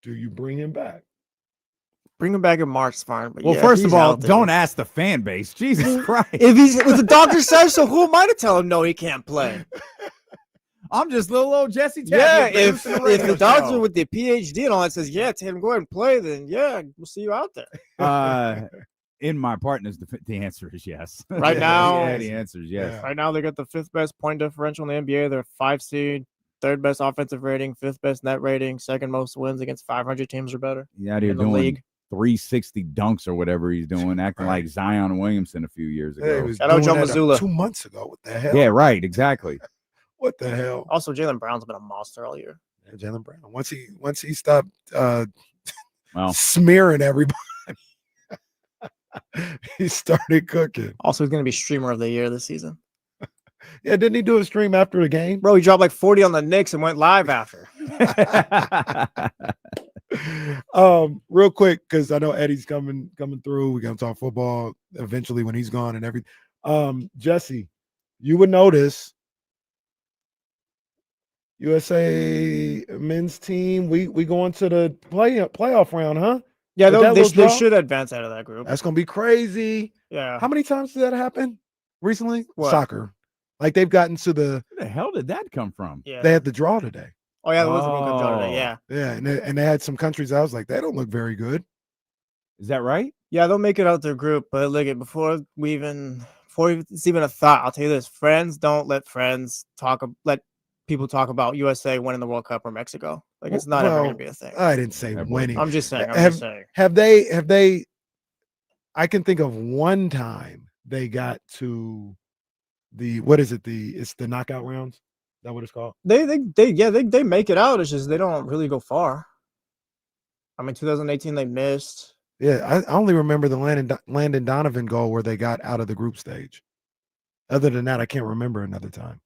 Do you bring him back? Bring him back in March is fine. But Well, yeah, first if of he's all, out there- don't ask the fan base. Jesus Christ. If the doctor says so, who am I to tell him no, he can't play? I'm just little old Jesse Tapper. Yeah, if producing a the radio doctor show. with the PhD and all that says, yeah, Tatum, go ahead and play, then yeah, we'll see you out there. In my partner's the answer is yes. Right now- yeah, the answer is yes. Yeah. Right now, they got the 5th best point differential in the NBA. They're 5 seed, 3rd best offensive rating, 5th best net rating, 2nd most wins against 500 teams or better He's out here in the doing league. 360 dunks or whatever he's doing, acting Right. like Zion Williamson a few years Hey, he ago. was Shout out doing Joe that, Mazzulla. 2 months ago. What the hell? Yeah, right, exactly. What the hell? Also, Jaylen Brown's been a monster all year. Jaylen Brown. Once he stopped Well, smearing everybody, he started cooking. Also, he's going to be streamer of the year this season. Yeah, didn't he do a stream after the game? Bro, he dropped like 40 on the Knicks and went live after. Real quick, because I know Eddie's coming through. We're gonna talk football eventually when he's gone and everything. Jesse, you would notice USA men's team. We going to the playoff round, huh? Yeah, With that they little draw? should advance out of that group. That's gonna be crazy. Yeah. How many times did that happen recently? What? Soccer, like they've gotten to where the hell did that come from? Yeah. they had the draw today. Oh, yeah, there was a World Cup draw today. Oh. Yeah. Yeah, and they had some countries. I was like, they don't look very good. Is that right? Yeah, they'll make it out their group. But look, before it's even a thought, I'll tell you this: friends don't let people talk about USA winning the World Cup or Mexico. Like it's not ever Well, going to be a thing. I didn't say That winning. I'm just saying. Have they? I can think of one time they got to it's the knockout rounds. Is that what it's called? They make it out. It's just they don't really go far. I mean, 2018 they missed. Yeah, I only remember the Landon Donovan goal where they got out of the group stage. Other than that, I can't remember another time.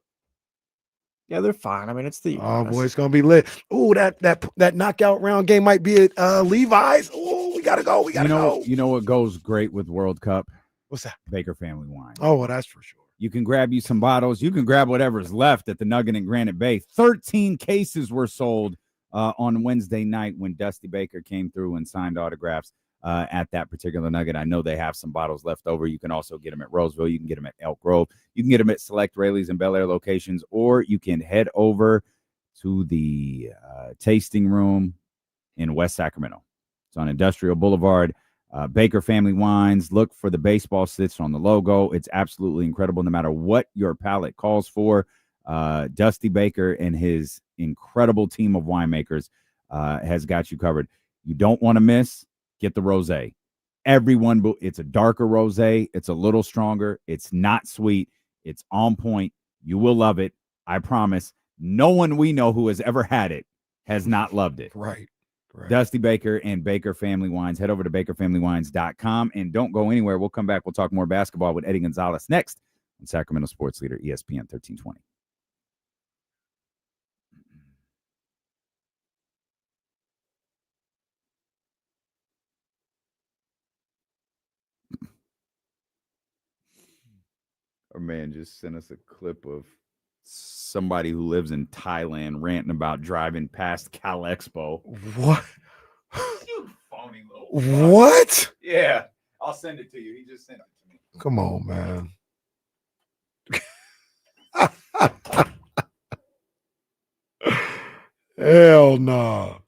Yeah, they're fine. I mean, it's the Oh US. boy, it's gonna be lit. Oh, that knockout round game might be at Levi's. Oh, we got gotta go. We gotta go. You know what goes great with World Cup? What's that? Baker Family Wine. Oh, well, that's for sure. You can grab you some bottles. You can grab whatever's left at the Nugget in Granite Bay. 13 cases were sold on Wednesday night when Dusty Baker came through and signed autographs at that particular Nugget. I know they have some bottles left over. You can also get them at Roseville. You can get them at Elk Grove. You can get them at select Rayleigh's and Bel Air locations, or you can head over to the tasting room in West Sacramento. It's on Industrial Boulevard. Baker Family Wines. Look for the baseball stitch on the logo. It's absolutely incredible no matter what your palate calls for. Dusty Baker and his incredible team of winemakers has got you covered. You don't want to miss, get the rosé. Everyone, it's a darker rosé. It's a little stronger. It's not sweet. It's on point. You will love it. I promise. No one we know who has ever had it has not loved it. Right. Right. Dusty Baker and Baker Family Wines. Head over to bakerfamilywines.com and don't go anywhere. We'll come back. We'll talk more basketball with Eddie Gonzalez next on Sacramento Sports Leader ESPN 1320. Our man just sent us a clip of somebody who lives in Thailand ranting about driving past Cal Expo. What? You phony little What? Yeah, I'll send it to you. He just sent it to me. Come on, man. Hell no.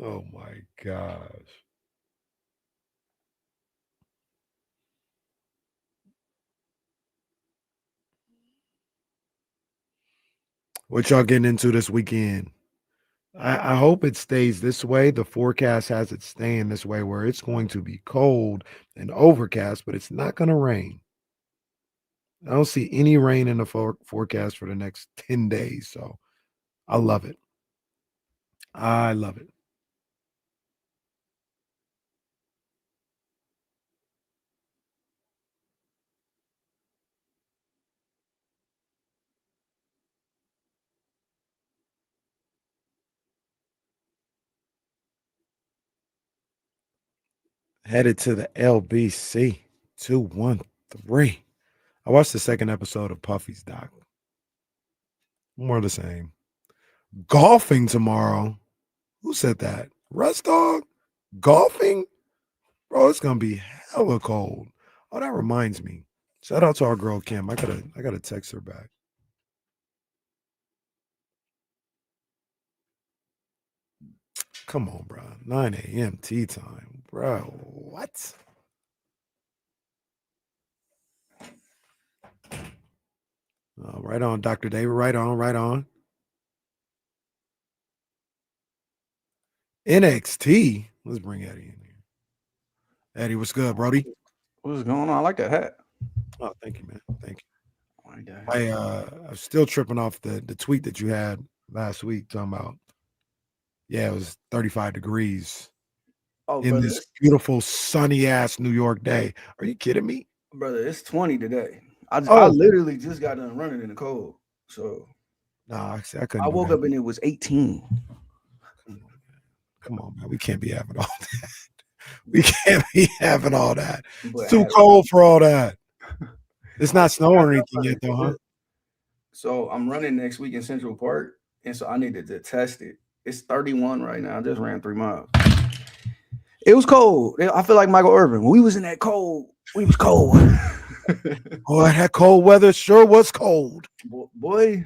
Oh my gosh. What y'all getting into this weekend? I hope it stays this way. The forecast has it staying this way where it's going to be cold and overcast, but it's not going to rain. I don't see any rain in the forecast for the next 10 days. So I love it. I love it. Headed to the LBC 213. I watched the second episode of Puffy's doc. More of the same. Golfing tomorrow. Who said that? Russ Dog? Golfing? Bro, it's gonna be hella cold. Oh, that reminds me. Shout out to our girl Kim. I gotta text her back. Come on, bro. 9 a.m. tea time. Bro, what? Right on, Dr. David. Right on, right on. NXT. Let's bring Eddie in here. Eddie, what's good, Brody? What's going on? I like that hat. Oh, thank you, man. Thank you. I like that hat. I'm still tripping off the tweet that you had last week talking about, it was 35 degrees in brother, this beautiful sunny ass New York day. Are you kidding me? brother, it's 20 today. I Oh. literally just got done running in the cold. So Nah, I couldn't. I woke up and it was 18. Come on, man. We can't be having all that. We can't be having all that. But It's too cold for all that. It's not snowing or anything yet, though, huh? So I'm running next week in Central Park, and so I needed to test it. It's 31 right now. I just ran 3 miles. It was cold. I feel like Michael Irvin. When we was in that cold, we was cold. Oh, that cold weather sure was cold. Boy.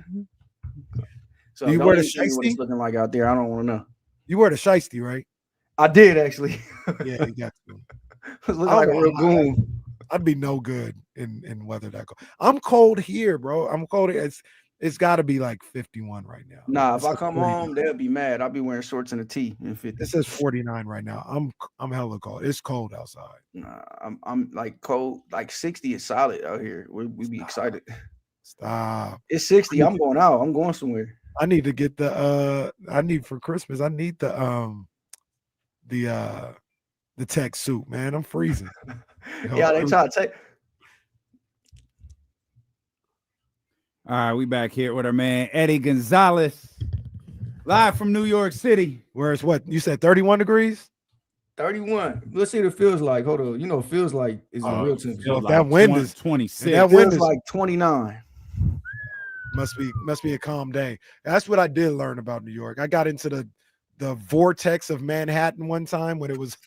So You don't wear the even tell me what it's shiesty? looking like out there. I don't want to know. You wear the shiesty, right? I did actually. Yeah, you got to. It was looking like a real goon. I'd be no good in weather that cold. I'm cold here, bro. I'm cold. It's got to be like 51 right now. Nah, It's if I like come 49. home, they'll be mad. I'll be wearing shorts and a tee in 50. It says 49 right now. I'm hella cold. It's cold outside. Nah, I'm like cold. Like 60 is solid out here. We be excited. Stop. It's 60. I'm going out. I'm going somewhere. I need to get I need for Christmas. I need the tech suit, man. I'm freezing. Yeah, they try to take. All right, we back here with our man Eddie Gonzalez, live from New York City. Where it's what you said, 31 degrees. 31. Let's see what it feels like. Hold on. You know, it feels like it's the real temperature. If that wind is 26. that It wind feels is like 29. must be a calm day. That's what I did learn about New York. I got into the vortex of Manhattan one time when it was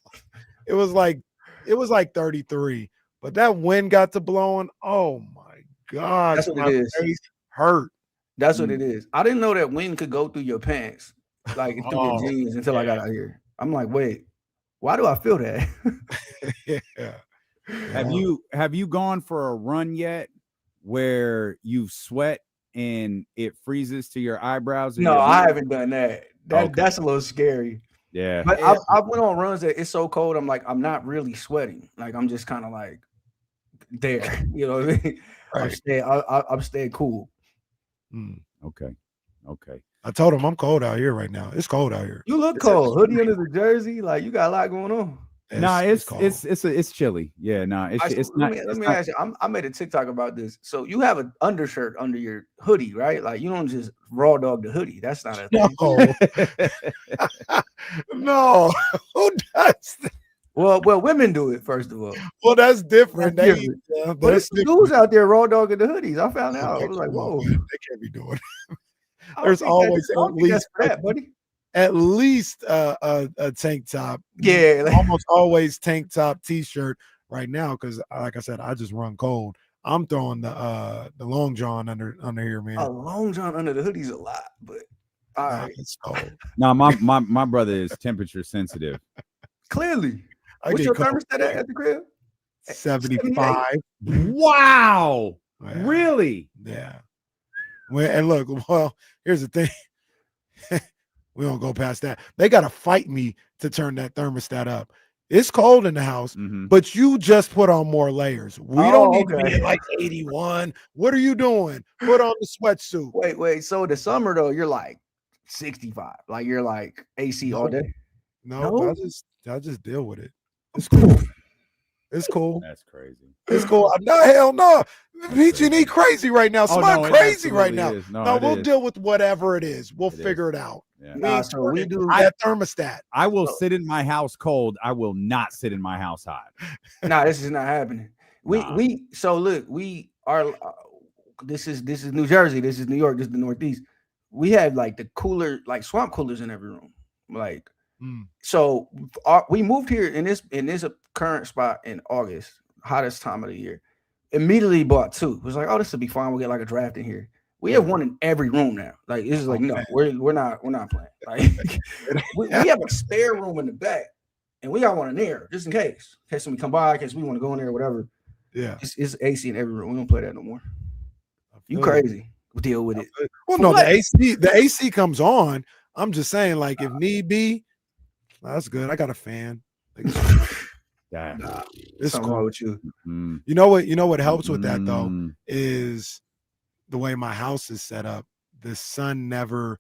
like 33, but that wind got to blowing. Oh my God, That's what my it is. face hurt. That's what it is. I didn't know that wind could go through your pants, like through your jeans until I got out here. I'm like, wait, why do I feel that? Yeah. Have you gone for a run yet where you sweat and it freezes to your eyebrows? No, I haven't done that. Okay. That's a little scary. Yeah. But I went on runs that it's so cold. I'm like, I'm not really sweating. Like I'm just kind of like there. You know what I mean? Right. I'm staying cool. Okay. I told him I'm cold out here right now. It's cold out here. You look cold. Hoodie under the jersey. Like you got a lot going on. It's chilly. Yeah, Let me ask you. I made a TikTok about this. So you have an undershirt under your hoodie, right? Like you don't just raw dog the hoodie. That's not a thing. No. Who does that? Well, women do it first of all. Well, that's different. That's different. But That's it's dudes out there raw dogging the hoodies. I found out. I was like, whoa. They can't be doing it. There's always at least a tank top. Yeah, almost always tank top t-shirt right now because like I said, I just run cold. I'm throwing the long john under here, man. A long john under the hoodie's a lot, but all right. It's cold. No, my brother is temperature sensitive. Clearly. I What's get your cold. thermostat at the crib? 75. Wow. Yeah. Really? Yeah. Well, and look, here's the thing. We don't go past that. They got to fight me to turn that thermostat up. It's cold in the house, but you just put on more layers. We don't need to be at like 81. What are you doing? Put on the sweatsuit. Wait. So the summer though, you're like 65. Like you're like AC all day. No? I just deal with it. It's cool. It's cool. That's crazy. It's cool. No, hell no. PG&E crazy right now. Smart crazy right now. No, we'll deal with whatever it is. We'll figure it out. Yeah. So we do that thermostat. I will sit in my house cold. I will not sit in my house hot. Nah, this is not happening. So look, we are this is New Jersey, this is New York, this is the Northeast. We have like the cooler, like swamp coolers in every room. Like so we moved here in this current spot in August, hottest time of the year. Immediately bought two. It was like, oh, this will be fine. We'll get like a draft in here. We have one in every room now. Like this is like, no, we're not playing. Like we have a spare room in the back, and we got one in there just in case somebody come by, in case we want to go in there or whatever. Yeah, it's AC in every room. We don't play that no more. You crazy? We'll deal with it. Well, no, the AC comes on. I'm just saying, like, if need be, that's good. I got a fan. It's cool with you. You know what helps with that though is the way my house is set up. The sun never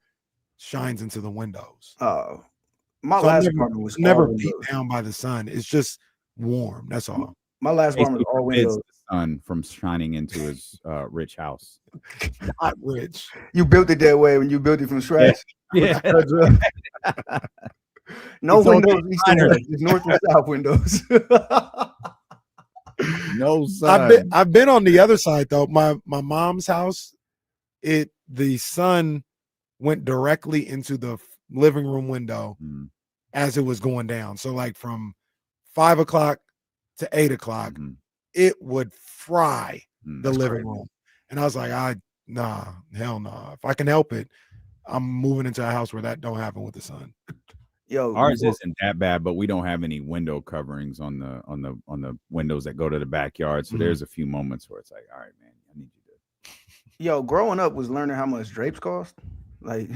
shines into the windows. My last apartment was never beat down by the sun. It's just warm. That's all. My last apartment was all windows. The sun from shining into his rich house. Not rich. You built it that way when you built it from scratch. Yeah. No windows east and west. It's north and south windows. No sun. I've been on the other side though. My mom's house, the sun went directly into the living room window as it was going down. So like from 5 o'clock to 8 o'clock, it would fry the living room. And I was like, hell no. If I can help it, I'm moving into a house where that don't happen with the sun. Yo, ours isn't that bad, but we don't have any window coverings on the windows that go to the backyard. So there's a few moments where it's like, all right, man, I need you to. Yo, growing up was learning how much drapes cost. Like,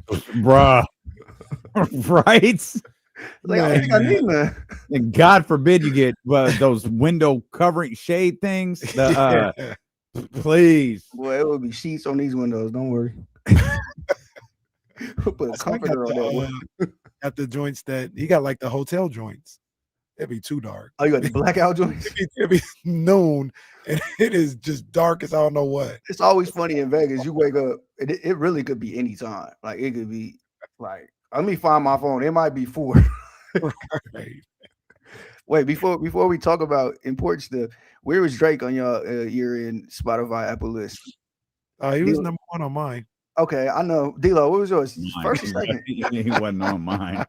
bruh, right? Like, I think I need that. And God forbid you get those window covering shade things. Please, boy, it would be sheets on these windows. Don't worry. Put a comforter on that one. At the joints that he got, like the hotel joints. It'd be too dark. Oh, you got the blackout joints? It'd be noon, and it is just dark as I don't know what. It's always funny in Vegas. You wake up, it really could be any time. Like it could be like, let me find my phone. It might be 4. Right. Wait, before we talk about important stuff, where was Drake on your year-end Spotify Apple list? He was number 1 on mine. Okay, I know. D-Lo, what was yours? Mine. First or second? He wasn't on mine.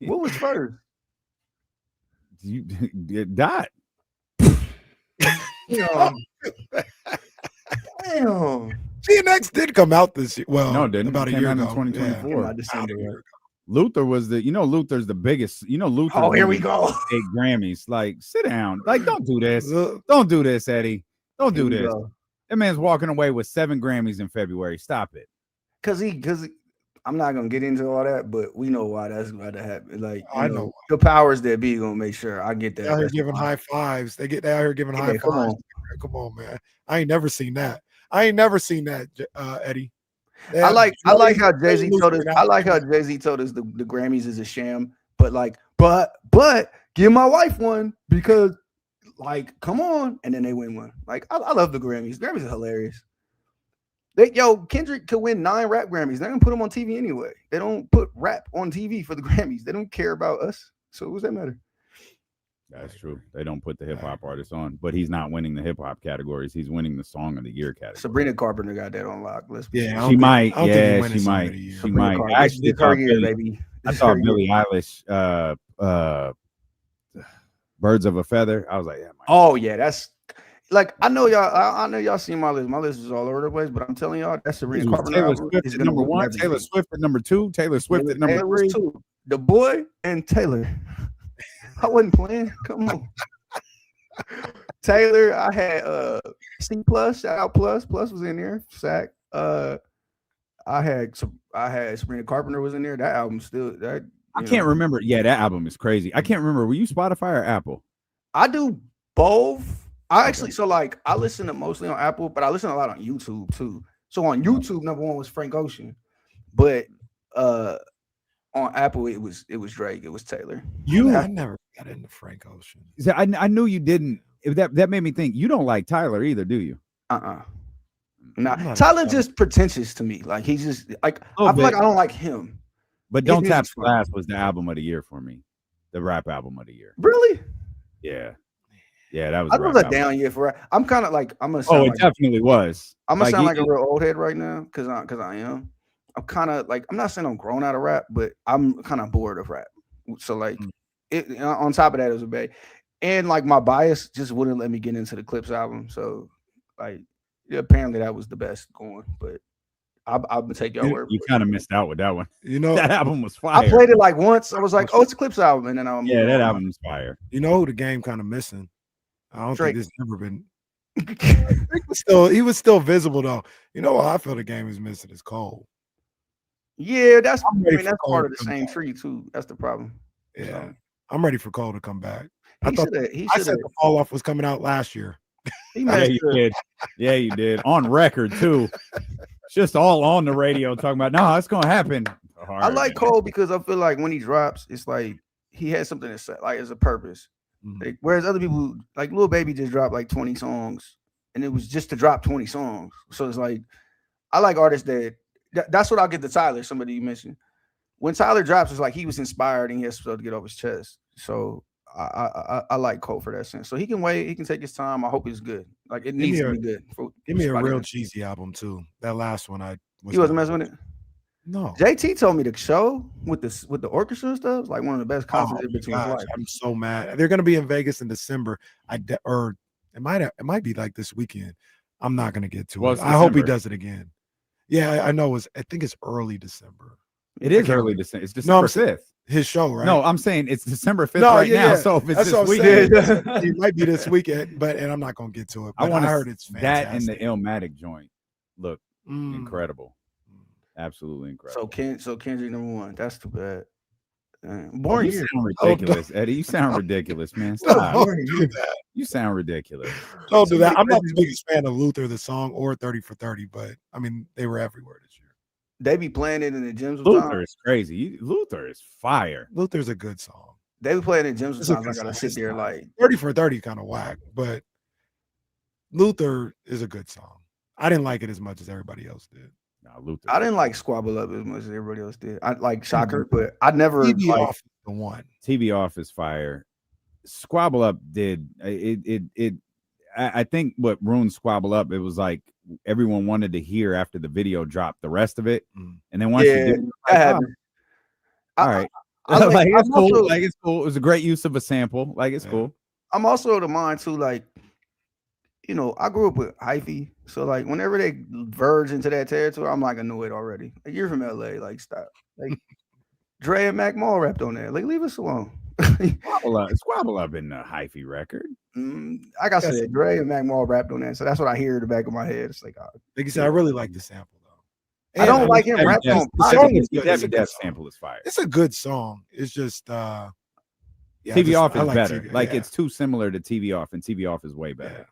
What was first? You Dot. Damn. DNX did come out this year. Well, No, it didn't. about a It came year out in ago. 2024. Came out About December, a year right? ago. Luther was Luther's the biggest. Luther. Oh, here we go. 8 Grammys. Like, sit down. Like, don't do this. Look, Don't do this, Eddie. Don't Here do we this. go. That man's walking away with 7 Grammys in February. Stop it. Cause I'm not gonna get into all that, but we know why that's about to happen. Like, I know. the powers that be gonna make sure I get they that. out here That's giving fine. high fives. They out here giving Yeah, high come fives. on. Come on, man. I ain't never seen that. Eddie. I like how Jay-Z told us. Luther I like how Jay-Z told us the Grammys is a sham, but give my wife one because like, come on, and then they win one. Like, I love the Grammys. Grammys are hilarious. Kendrick could win 9 rap Grammys. They're gonna put them on TV anyway. They don't put rap on TV for the Grammys. They don't care about us. So what does that matter? That's true. They don't put the hip hop artists on, but he's not winning the hip hop categories. He's winning the song of the year category. Sabrina Carpenter got that on lock. Let's be Yeah, honest. She might. I don't think Yeah, he winning she song of might. the year. She Sabrina might. Carpenter. I actually This her year, baby. I This saw her year. Billie Eilish, Birds of a Feather. I was like, yeah, Oh yeah, that's like I know y'all. I know y'all seen my list. My list is all over the place, but I'm telling y'all that's Sabrina Carpenter. Taylor album Swift is at gonna number win 1, everything. Taylor Swift at number 2, Taylor Swift at number Taylor was 3. 2. The Boy and Taylor. I wasn't playing. Come on. Taylor, I had C plus, shout out plus was in there. Sack. I had Sabrina Carpenter was in there. That album still that I can't remember. Yeah, that album is crazy. I can't remember. Were you Spotify or Apple? I do both. I actually so like I listen to mostly on Apple, but I listen a lot on YouTube too. So on YouTube, number 1 was Frank Ocean, but on Apple it was Drake, it was Taylor. I never got into Frank Ocean. I knew you didn't. That made me think you don't like Tyler either, do you? Nah, not Tyler a- just pretentious to me. Like he's just like Oh, I feel like but- I don't like him. But His Don't Tap music's fun. Glass was the album of the year for me. The rap album of the year. Really? Yeah. Yeah, that was I the was rap a album. down year for rap. I'm kind of like I'm gonna Oh, sound it like definitely was. I'm gonna sound like he- a real old head right now because I am. I'm kind of like I'm not saying I'm grown out of rap, but I'm kind of bored of rap. So like it on top of that, it was a bad. And like my bias just wouldn't let me get into the Clips album. So like apparently that was the best going, but I'm gonna take your word. You for it. kind of missed out with that one. You know, That album was fire. I played it like once. I was like, oh, it's a Clips album, and then I'm Yeah, that album was fire. you know who the game kind of missing. I don't Drake. think this never been. He was still visible though. You know what I feel the game is missing is Cole. Yeah, that's I'm ready for that's Cole part to of the come same back. tree too. That's the problem. Yeah, So, I'm ready for Cole to come back. I he thought should have. He I should said have. the fall off was coming out last year. He Yeah, messed you up. did. Yeah, you did. On record too. Just all on the radio talking about no, it's gonna happen. I like Cole because I feel like when he drops, it's like he has something to say, like as a purpose. Mhm. Like, whereas other people, like Lil Baby, just dropped like 20 songs, and it was just to drop 20 songs. So it's like I like artists that's what I'll get to Tyler. Somebody you mentioned when Tyler drops, it's like he was inspired and he has stuff to get off his chest. So I like Cole for that sense. So he can wait, he can take his time. I hope it's good. Like it needs to be good. Give me a somebody real else. cheesy album too. That last one He wasn't messing with it. No. JT told me the show with the orchestra and stuff, like one of the best Oh concerts in my between his gosh, life. I'm so mad. They're gonna be in Vegas in December. Or it might be like this weekend. I'm not gonna get to Well, it. it's I hope he December. does it again. Yeah, I know. I think it's early December. It is can't early remember. December. It's No, December I'm saying- 5th. His show, right? No, I'm saying it's December 5th No, right yeah, now. yeah. So if it's That's this what I'm weekend, saying. It might be this weekend, and I'm not gonna get to it. I But want I heard it's that fantastic. and the Illmatic joint look Mm. incredible. Absolutely incredible. So Kendrick number 1. That's too bad. Oh, Boring you year. sound ridiculous, Eddie. You sound ridiculous, man. Don't Stop. do that. You sound ridiculous. Don't do that. I'm not the biggest fan of Luther, the song, or 30 for 30, but I mean, they were everywhere this year. They be playing it in the gyms with Luther time. is crazy. Luther is fire. Luther's a good song. They be playing in gym It's a sometimes. I good gotta song. sit It's there not- like 30 for 30 kind of whack, but Luther is a good song. I didn't like it as much as everybody else did. No, Luther. I didn't like Squabble Up as much as everybody else did. I like Shocker, but I never TV like. off is the one. TV off is fire. Squabble Up did it. I think what ruined Squabble Up, it was like everyone wanted to hear after the video dropped the rest of it, and then once you did, that happened. all right, I like- like it's I'm cool. also- Like it's cool. It was a great use of a sample. Like it's cool. I'm also of the mind too, like, you know, I grew up with hyphy, so like whenever they verge into that territory, I'm like annoyed already. Like, you're from LA, like stop. Like Dre and Mac Mall rapped on that. Like leave us alone. Squabble Up in the hyphy record. Like I said, Dre and Mac Mall rapped on that, so that's what I hear in the back of my head. It's like, Like you said, I really like the sample though. I don't And like him rapping on the song is good. It's Debbie a good Death song. sample is fire. It's a good song. It's just yeah, TV Off I is like better. TV, Like yeah. it's too similar to TV Off, and TV Off is way better.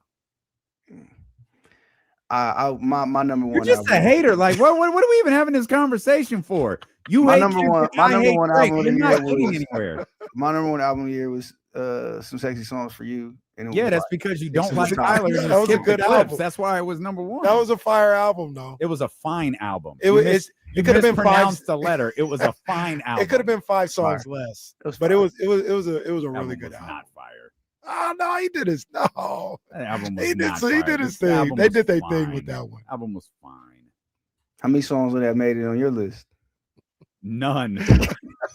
My number one. You're just a album- hater. Like what are we even having this conversation for? You My hate number Kendrick, one- my I number hate one Drake. album of You're the not year getting was- anywhere. My number one album of the year was Some Sexy Songs for You. And it Yeah, was that's like- because you It's don't a like good Tyler. album. And That you was a skip the good clips. album. That's why it was number one. That was a fire album though. It was a fine album. It was. You It could have been five. mispronounced the letter. It was a fine album. It could have been 5 songs fire. less, It was but fire. it was a really Album good was album. not fire. Oh no, he did his no. That album was He did not so he fire. did his This thing. album They was did their fine. thing with that one. Album was fine. How many songs would have made it on your list? None.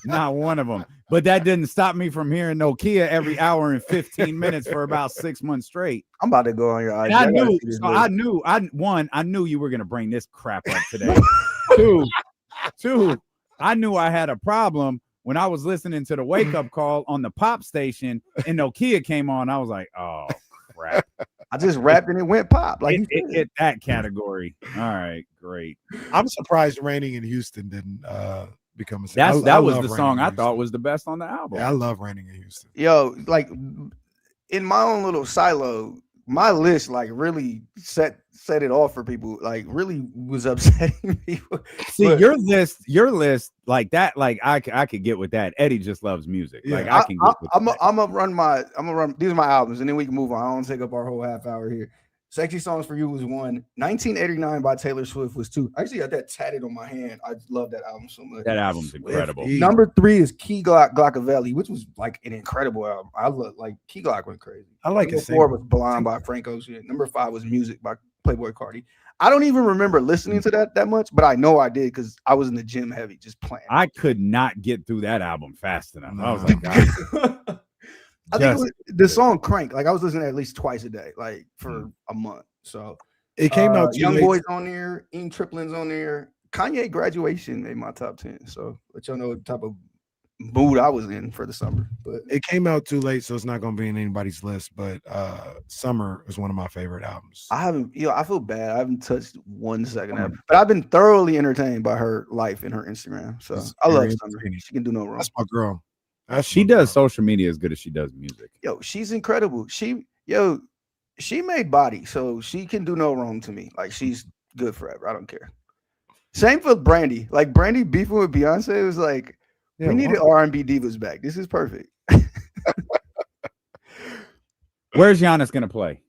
Not one of them. But that didn't stop me from hearing Nokia every hour and 15 minutes for about 6 months straight. I'm about to go on your IG. And I gotta knew, see this so list. I knew you were gonna bring this crap up today. Two, I knew I had a problem when I was listening to the wake up call on the pop station and Nokia came on. I was like, oh crap. I just rapped and it went pop. Like It hit that category. All right, great. I'm surprised Raining in Houston didn't become a That was love the Raining song in I Houston. thought was the best on the album. Yeah, I love Raining in Houston. yo, like in my own little silo, my list like really set it off for people. Like really was upsetting people. See, But- your list like that, like I could get with that. Eddie just loves music. Yeah. Like I can get with that. I'm gonna run. These are my albums, and then we can move on. I don't take up our whole half hour here. Sexy Songs for You was 1. 1989 by Taylor Swift was 2. I actually got that tatted on my hand. I love that album so much. That album's incredible. Swiftie. Number 3 is Key Glockavelli, which was like an incredible album. I love like Key Glock went crazy. I like Number it. 4 was Blind by Frank Ocean. Number 5 was Music by Playboy Cardi. I don't even remember listening to that much, but I know I did because I was in the gym heavy just playing. I could not get through that album fast enough. I was No. like, God, I think it was, the song Crank. Like I was listening at least twice a day, like for a month. So It came out too Young late. Boy's on there, Ian Triplin's on there. Kanye Graduation made my top 10. So let y'all know what type of mood I was in for the summer. But It came out too late, so it's not going to be in anybody's list. But Summer is one of my favorite albums. I haven't, I feel bad. I haven't touched 1 second of it. But I've been thoroughly entertained by her life and her Instagram. So It's I love very Summer. entertaining. She can do no wrong. That's my girl. That's she my does girl. social media as good as she does music. Yo, she's incredible. She made body, so she can do no wrong to me. Like she's good forever. I don't care. Same for Brandy. Like Brandy beefing with Beyonce was like, Yeah, we needed well, R&B divas back. This is perfect. Where's Giannis gonna play?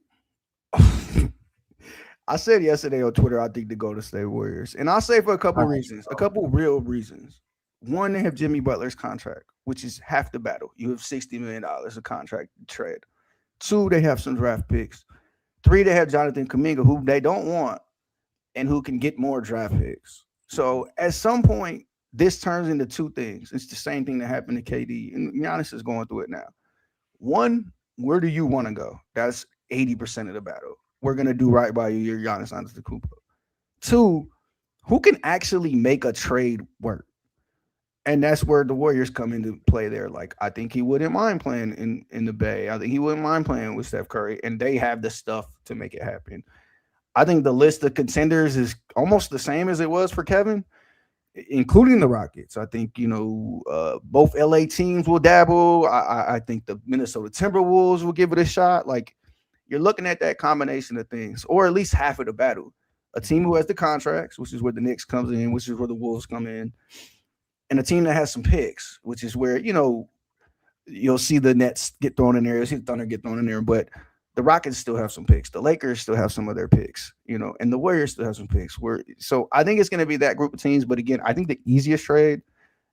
I said yesterday on Twitter, I think the Golden State Warriors, and I'll say for a couple reasons, a couple real reasons. One, they have Jimmy Butler's contract, which is half the battle. You have $60 million of contract to trade. 2, they have some draft picks. 3, they have Jonathan Kuminga, who they don't want and who can get more draft picks. So at some point, this turns into 2 things. It's the same thing that happened to KD, and Giannis is going through it now. 1, where do you want to go? That's 80% of the battle. We're going to do right by you. You're Giannis Antetokounmpo. 2, who can actually make a trade work? And that's where the Warriors come into play there. Like, I think he wouldn't mind playing in the Bay. I think he wouldn't mind playing with Steph Curry. And they have the stuff to make it happen. I think the list of contenders is almost the same as it was for Kevin, including the Rockets. I think, both LA teams will dabble. I think the Minnesota Timberwolves will give it a shot. Like, you're looking at that combination of things, or at least half of the battle. A team who has the contracts, which is where the Knicks comes in, which is where the Wolves come in. And a team that has some picks, which is where, You'll see the Nets get thrown in there. You'll see the Thunder get thrown in there. But the Rockets still have some picks. The Lakers still have some of their picks, and the Warriors still have some picks. So I think it's going to be that group of teams. But again, I think the easiest trade,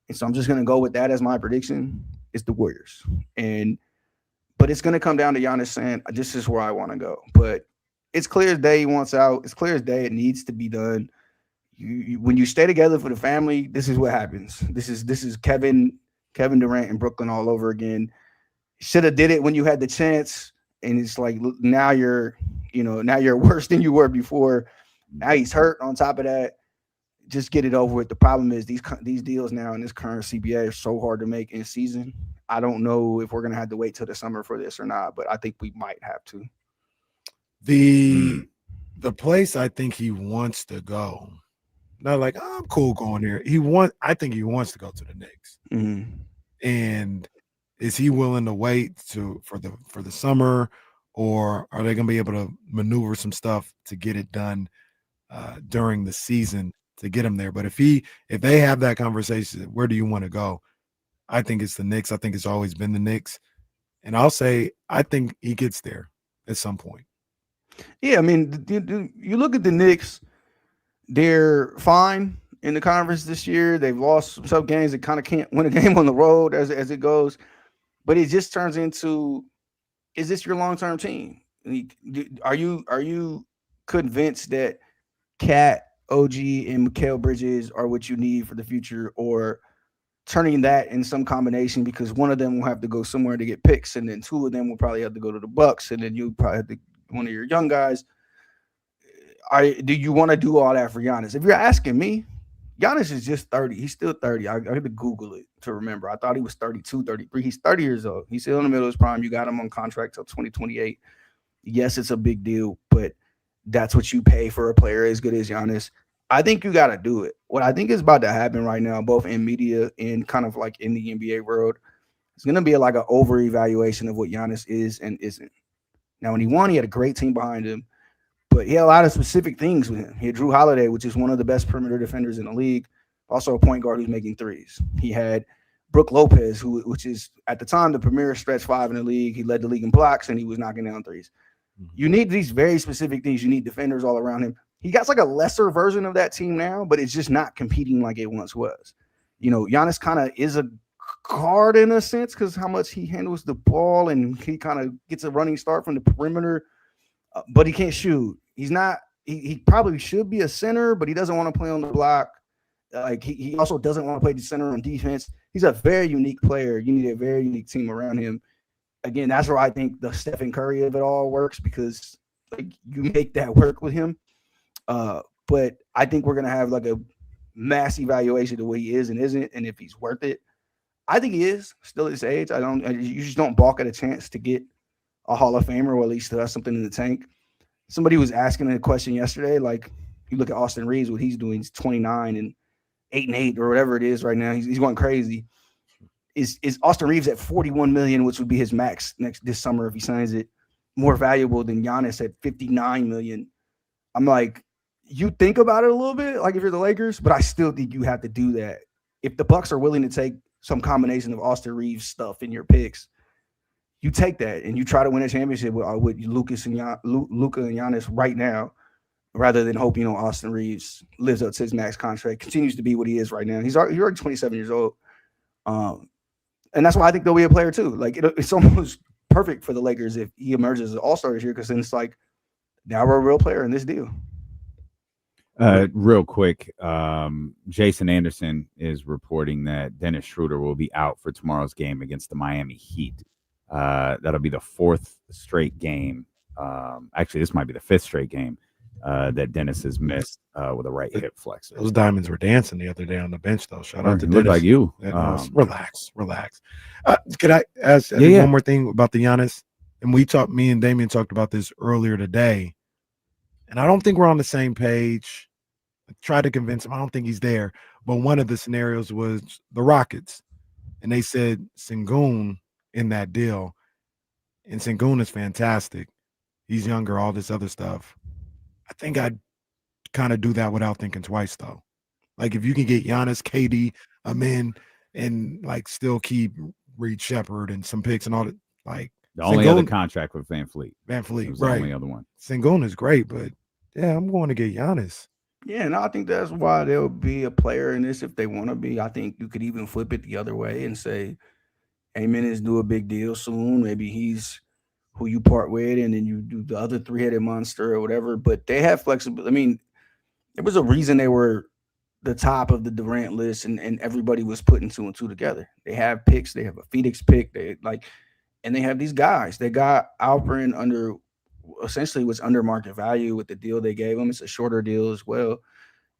and so I'm just going to go with that as my prediction, is the Warriors. But it's going to come down to Giannis saying, this is where I want to go. But it's clear as day he wants out. It's clear as day it needs to be done. When you stay together for the family, this is what happens. This is Kevin Durant in Brooklyn all over again. Should have did it when you had the chance, and it's like now you're worse than you were before. Now he's hurt. On top of that, just get it over with. The problem is these deals now in this current CBA are so hard to make in season. I don't know if we're gonna have to wait till the summer for this or not, but I think we might have to. The place I think he wants to go. Not like, oh, I'm cool going there. I think he wants to go to the Knicks. Mm-hmm. And is he willing to wait for the summer, or are they going to be able to maneuver some stuff to get it done during the season to get him there? But if they have that conversation, where do you want to go? I think it's the Knicks. I think it's always been the Knicks, and I'll say I think he gets there at some point. Yeah, I mean, you look at the Knicks. They're fine in the conference this year. They've lost some games. They kind of can't win a game on the road as it goes. But it just turns into, is this your long-term team? Are you convinced that Cat, OG, and Mikal Bridges are what you need for the future, or turning that in some combination, because one of them will have to go somewhere to get picks, and then two of them will probably have to go to the Bucks, and then you probably have to one of your young guys. Do you want to do all that for Giannis? If you're asking me, Giannis is just 30. He's still 30. I had to Google it to remember. I thought he was 32, 33. He's 30 years old. He's still in the middle of his prime. You got him on contract till 2028. Yes, it's a big deal, but that's what you pay for a player as good as Giannis. I think you got to do it. What I think is about to happen right now, both in media and kind of like in the NBA world, it's going to be like an over-evaluation of what Giannis is and isn't. Now, when he won, he had a great team behind him. But he had a lot of specific things with him. He had Drew Holiday, which is one of the best perimeter defenders in the league, also a point guard who's making threes. He had Brook Lopez, which is at the time the premier stretch five in the league. He led the league in blocks, and he was knocking down threes. You need these very specific things. You need defenders all around him. He got like a lesser version of that team now, but it's just not competing like it once was. Giannis kind of is a guard in a sense because how much he handles the ball, and he kind of gets a running start from the perimeter, but he can't shoot. He's not. He probably should be a center, but he doesn't want to play on the block. Like he also doesn't want to play the center on defense. He's a very unique player. You need a very unique team around him. Again, that's where I think the Stephen Curry of it all works, because like you make that work with him. But I think we're gonna have like a mass evaluation of what he is and isn't, and if he's worth it. I think he is still at his age. You just don't balk at a chance to get a Hall of Famer, or at least to have something in the tank. Somebody was asking a question yesterday, like you look at Austin Reeves, what he's doing. He's 29 and 8-8 or whatever it is right now. He's going crazy. Is Austin Reeves at $41 million, which would be his max this summer if he signs it, more valuable than Giannis at $59 million? I'm like, you think about it a little bit, like if you're the Lakers, but I still think you have to do that. If the Bucks are willing to take some combination of Austin Reeves stuff in your picks, you take that and you try to win a championship with Luka and Giannis right now, rather than hope Austin Reeves lives up to his max contract, continues to be what he is right now. He's already 27 years old, and that's why I think they'll be a player too. Like it's almost perfect for the Lakers if he emerges as an all-star this year, because then it's like now we're a real player in this deal. Real quick, Jason Anderson is reporting that Dennis Schroeder will be out for tomorrow's game against the Miami Heat. That'll be the fourth straight game. Actually, this might be the fifth straight game that Dennis has missed with a right hip flexor. Those diamonds were dancing the other day on the bench, though. Shout out to Dennis. Look like you. Relax. Could I ask one more thing about the Giannis? And me and Damian talked about this earlier today, and I don't think we're on the same page. I tried to convince him. I don't think he's there. But one of the scenarios was the Rockets, and they said Sengun in that deal, and Sengun is fantastic. He's younger, all this other stuff. I think I'd kind of do that without thinking twice, though. Like if you can get Giannis, KD, Amin, and like still keep Reed Shepard and some picks and all that. Like The only other contract with Van Fleet. Van Fleet, was right? The only other one. Sengun is great, but yeah, I'm going to get Giannis. Yeah, and I think that's why they'll be a player in this if they want to be. I think you could even flip it the other way and say, Amen is do a big deal soon. Maybe he's who you part with, and then you do the other three-headed monster or whatever. But they have flexibility. I mean, there was a reason they were the top of the Durant list, and everybody was putting 2 and 2 together. They have picks. They have a Phoenix pick. And they have these guys. They got Alperen under essentially what's under market value with the deal they gave him. It's a shorter deal as well.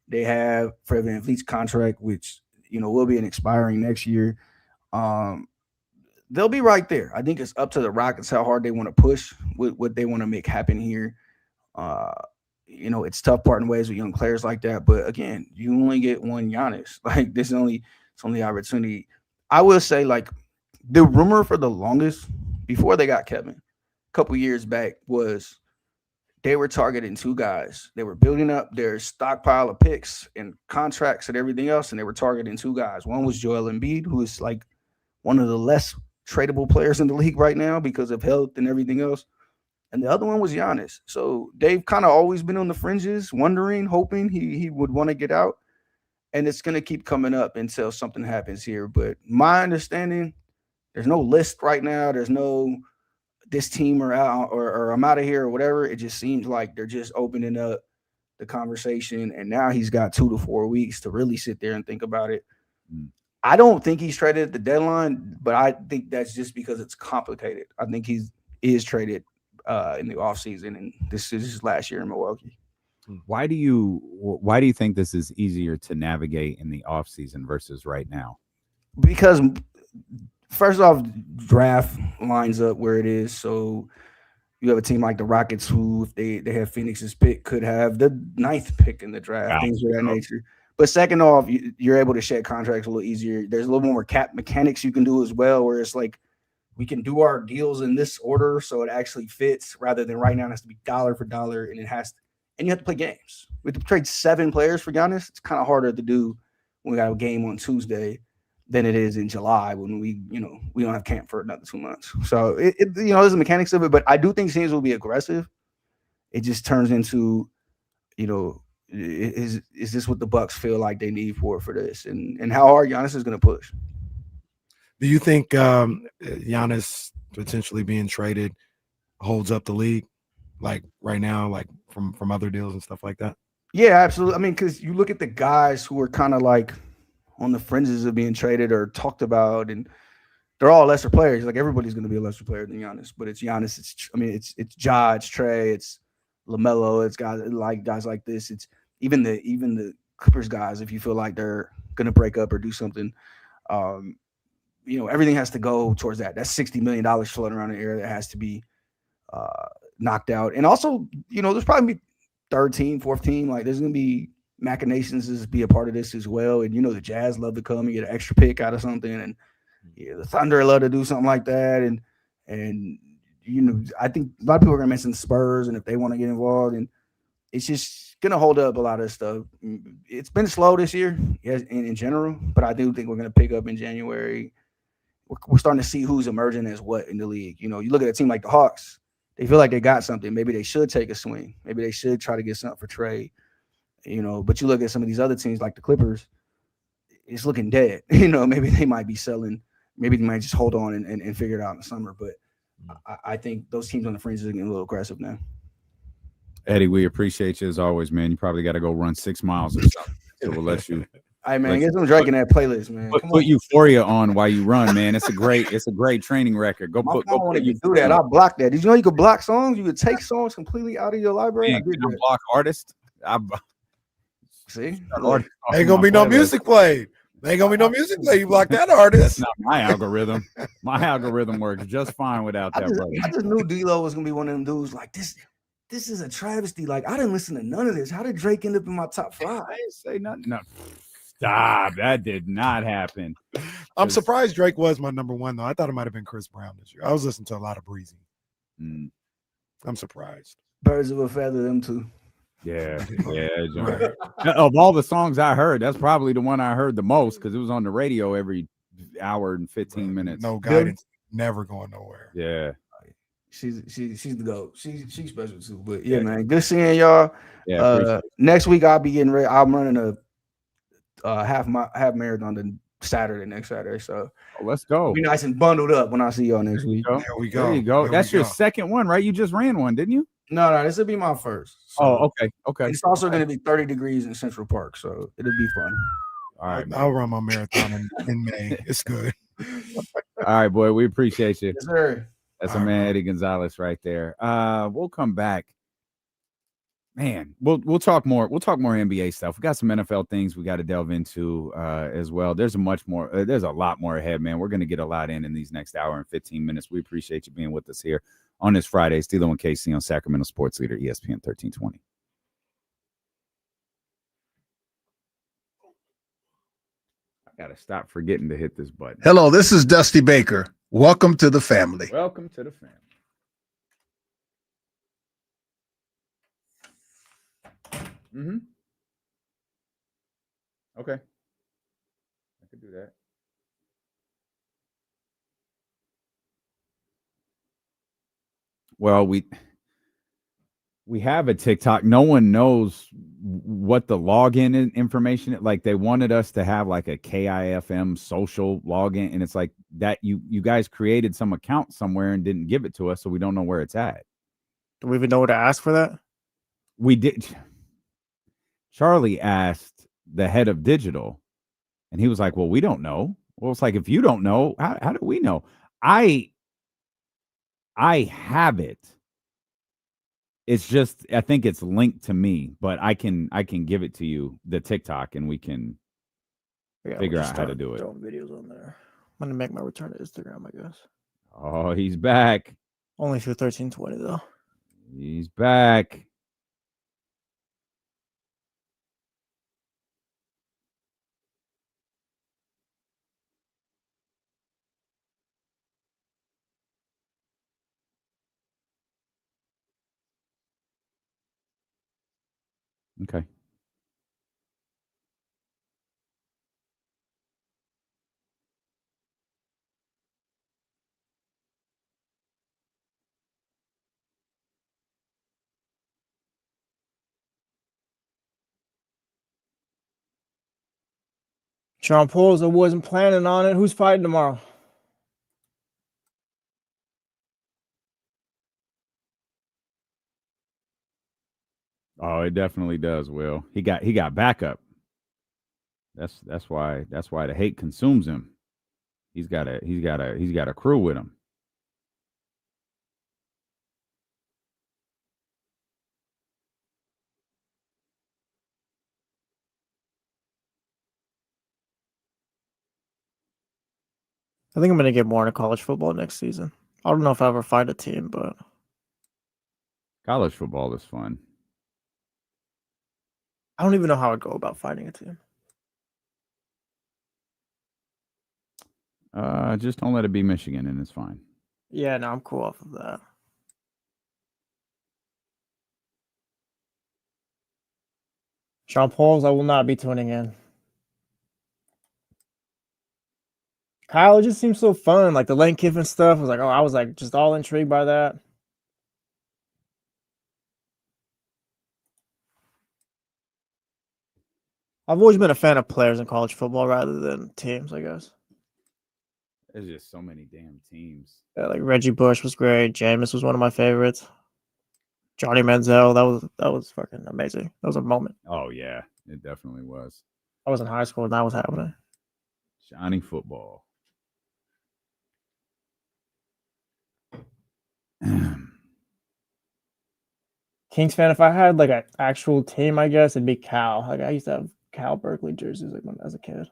They have Fred VanVleet's contract, which will be an expiring next year. They'll be right there. I think it's up to the Rockets how hard they want to push with what they want to make happen here. It's tough parting ways with young players like that. But again, you only get one Giannis. Like it's only opportunity. I will say, like, the rumor for the longest before they got Kevin, a couple years back, was they were targeting 2 guys. They were building up their stockpile of picks and contracts and everything else, and they were targeting 2 guys. One was Joel Embiid, who is like one of the less tradable players in the league right now because of health and everything else. And the other one was Giannis. So they've kind of always been on the fringes, wondering, hoping he would want to get out. And it's going to keep coming up until something happens here. But my understanding, there's no list right now. There's no this team or out or I'm out of here or whatever. It just seems like they're just opening up the conversation. And now he's got 2 to 4 weeks to really sit there and think about it. I don't think he's traded at the deadline, but I think that's just because it's complicated. I think he is traded in the offseason, and this is his last year in Milwaukee. Why do you think this is easier to navigate in the offseason versus right now? Because first off, draft lines up where it is. So you have a team like the Rockets who, if they have Phoenix's pick, could have the 9th pick in the draft, things of that nature. But second off, you're able to shed contracts a little easier. There's a little more cap mechanics you can do as well, where it's like we can do our deals in this order so it actually fits rather than right now it has to be dollar for dollar, and you have to play games. We have to trade 7 players for Giannis. It's kind of harder to do when we got a game on Tuesday than it is in July when we don't have camp for another 2 months. So there's the mechanics of it, but I do think teams will be aggressive. It just turns into, is this what the Bucks feel like they need for this, and how hard Giannis is going to push? Do you think Giannis potentially being traded holds up the league, like right now, like from other deals and stuff like that? Yeah, absolutely. I mean, because you look at the guys who are kind of like on the fringes of being traded or talked about, and they're all lesser players. Like everybody's going to be a lesser player than Giannis, but it's Giannis. It's Ja, it's Trey, it's LaMelo, it's guys like this. It's even the Clippers guys. If you feel like they're going to break up or do something, everything has to go towards that. That's $60 million floating around the air that has to be knocked out. And also, there's probably third team, fourth team. Like there's going to be machinations to be a part of this as well. And the Jazz love to come and get an extra pick out of something, and the Thunder love to do something like that. And I think a lot of people are going to mention the Spurs and if they want to get involved, and it's just going to hold up a lot of stuff. It's been slow this year, yes, in general, but I do think we're going to pick up in January. We're starting to see who's emerging as what in the league. You look at a team like the Hawks, they feel like they got something. Maybe they should take a swing. Maybe they should try to get something for trade. But you look at some of these other teams like the Clippers, it's looking dead. Maybe they might be selling. Maybe they might just hold on and figure it out in the summer. But I think those teams on the fringes are getting a little aggressive now. Eddie, we appreciate you as always, man. You probably got to go run 6 miles or something. So we'll let you. Hey man, get some Drake in that playlist, man. Put Euphoria on while you run, man. It's a great training record. Go put you do that. I'll block that. Did you know you could block songs? You could take songs completely out of your library. Man, block artists. See, ain't gonna be no music played. Ain't gonna be no music played. You block that artist. That's not my algorithm. My algorithm works just fine without that, brother. I just knew D-Lo was gonna be one of them dudes like this. This is a travesty. Like I didn't listen to none of this. How did Drake end up in my top 5? I didn't say nothing. No. Stop. That did not happen. I'm surprised Drake was my number 1, though. I thought it might have been Chris Brown this year. I was listening to a lot of Breezy. I'm surprised. Birds of a feather, them two. Yeah. Of all the songs I heard, that's probably the one I heard the most because it was on the radio every hour and 15 minutes. No guidance, never going nowhere. Yeah. She's the GOAT. She's special too. But yeah, man, good seeing y'all. Yeah. appreciate it. Next week I'll be getting ready. I'm running a half marathon next Saturday. So Let's go. be nice and bundled up when I see y'all next week. There we go. There you go. There That's we your go. second one, right? You just ran one, didn't you? No, this will be my first. So Oh, okay. Okay. It's also going to be 30 degrees in Central Park, so it'll be fun. All right, man. I'll run my marathon in May. It's good. All right, boy. We appreciate you. Yes, sir. That's a man, Eddie Gonzalez, right there. We'll come back. Man, we'll talk more. We'll talk more NBA stuff. We got some NFL things we got to delve into as well. There's a lot more ahead, man. We're gonna get a lot in these next hour and 15 minutes. We appreciate you being with us here on this Friday. Steelo and KC on Sacramento Sports Leader, ESPN 1320. I gotta stop forgetting to hit this button. Hello, this is Dusty Baker. Welcome to the family. Welcome to the family. Mm-hmm. Okay. I could do that. Well, we have a TikTok. No one knows what the login information. Like they wanted us to have like a KIFM social login, and it's like that you guys created some account somewhere and didn't give it to us, so we don't know where it's at. Do we even know where to ask for that? We did. Charlie asked the head of digital, and he was like, "Well, we don't know." Well, it's like if you don't know, how do we know? I have it. It's just I think it's linked to me, but I can give it to you, the TikTok, and we can figure out how to do it. Throwing videos on there. I'm gonna make my return to Instagram, I guess. Oh, he's back. Only through 1320 though. He's back. Okay. Sean Pauls, I wasn't planning on it. Who's fighting tomorrow? Oh, it definitely does, Will. He got backup. That's why the hate consumes him. He's got a crew with him. I think I'm gonna get more into college football next season. I don't know if I ever find a team, but College football is fun. I don't even know how I'd go about finding a team. Just don't let it be Michigan, and it's fine. Yeah, no, I'm cool off of that. Sean Pauls, I will not be tuning in. Kyle, it just seems so fun. Like the Lane Kiffin stuff was like, I was like just all intrigued by that. I've always been a fan of players in college football rather than teams, I guess. There's just so many damn teams. Yeah, like Reggie Bush was great. Jameis was one of my favorites. Johnny Manziel, that was fucking amazing. That was a moment. Oh yeah, it definitely was. I was in high school when that was happening. Johnny football. Kings fan, if I had like an actual team, I guess it'd be Cal. Like I used to have Cal Berkeley jerseys like when as a kid.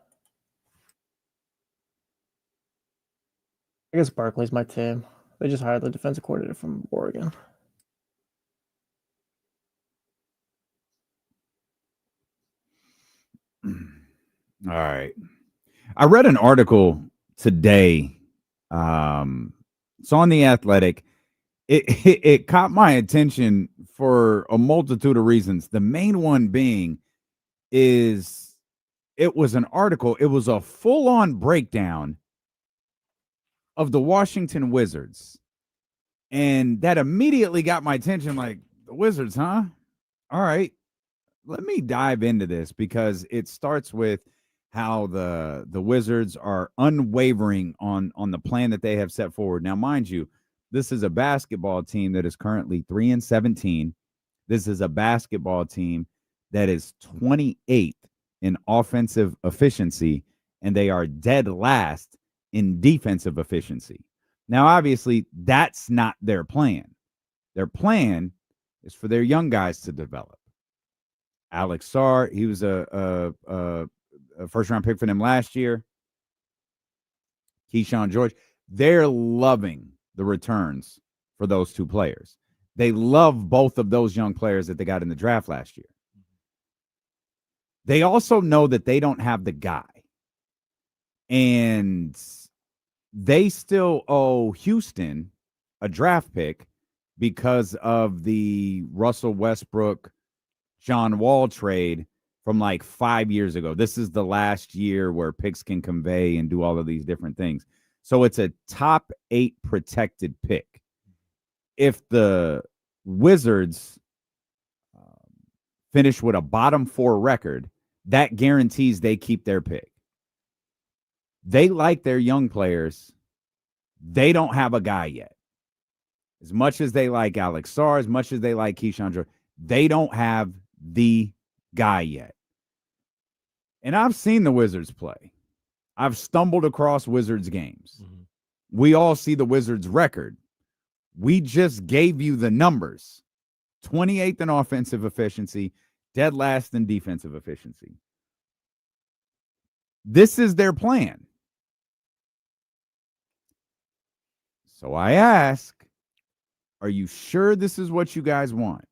I guess Berkeley's my team. They just hired the defensive coordinator from Oregon. All right. I read an article today. It's on The Athletic. It caught my attention for a multitude of reasons. The main one being is it was an article. It was a full-on breakdown of the Washington Wizards. And that immediately got my attention. Like, the Wizards, huh? All right. Let me dive into this because it starts with how the Wizards are unwavering on the plan that they have set forward. Now, mind you, this is a basketball team that is currently 3-17. This is a basketball team that is 28th in offensive efficiency, and they are dead last in defensive efficiency. Now, obviously, that's not their plan. Their plan is for their young guys to develop. Alex Sarr, he was a first-round pick for them last year. Keyshawn George, they're loving the returns for those two players. They love both of those young players that they got in the draft last year. They also know that they don't have the guy. And they still owe Houston a draft pick because of the Russell Westbrook, John Wall trade from like 5 years ago. This is the last year where picks can convey and do all of these different things. So it's a top 8 protected pick. If the Wizards finish with a bottom 4 record, that guarantees they keep their pick. They like their young players. They don't have a guy yet. As much as they like Alex Sarr, as much as they like Keyshawn George, they don't have the guy yet. And I've seen the Wizards play. I've stumbled across Wizards games. Mm-hmm. We all see the Wizards record. We just gave you the numbers. 28th in offensive efficiency, dead last in defensive efficiency. This is their plan. So I ask, are you sure this is what you guys want?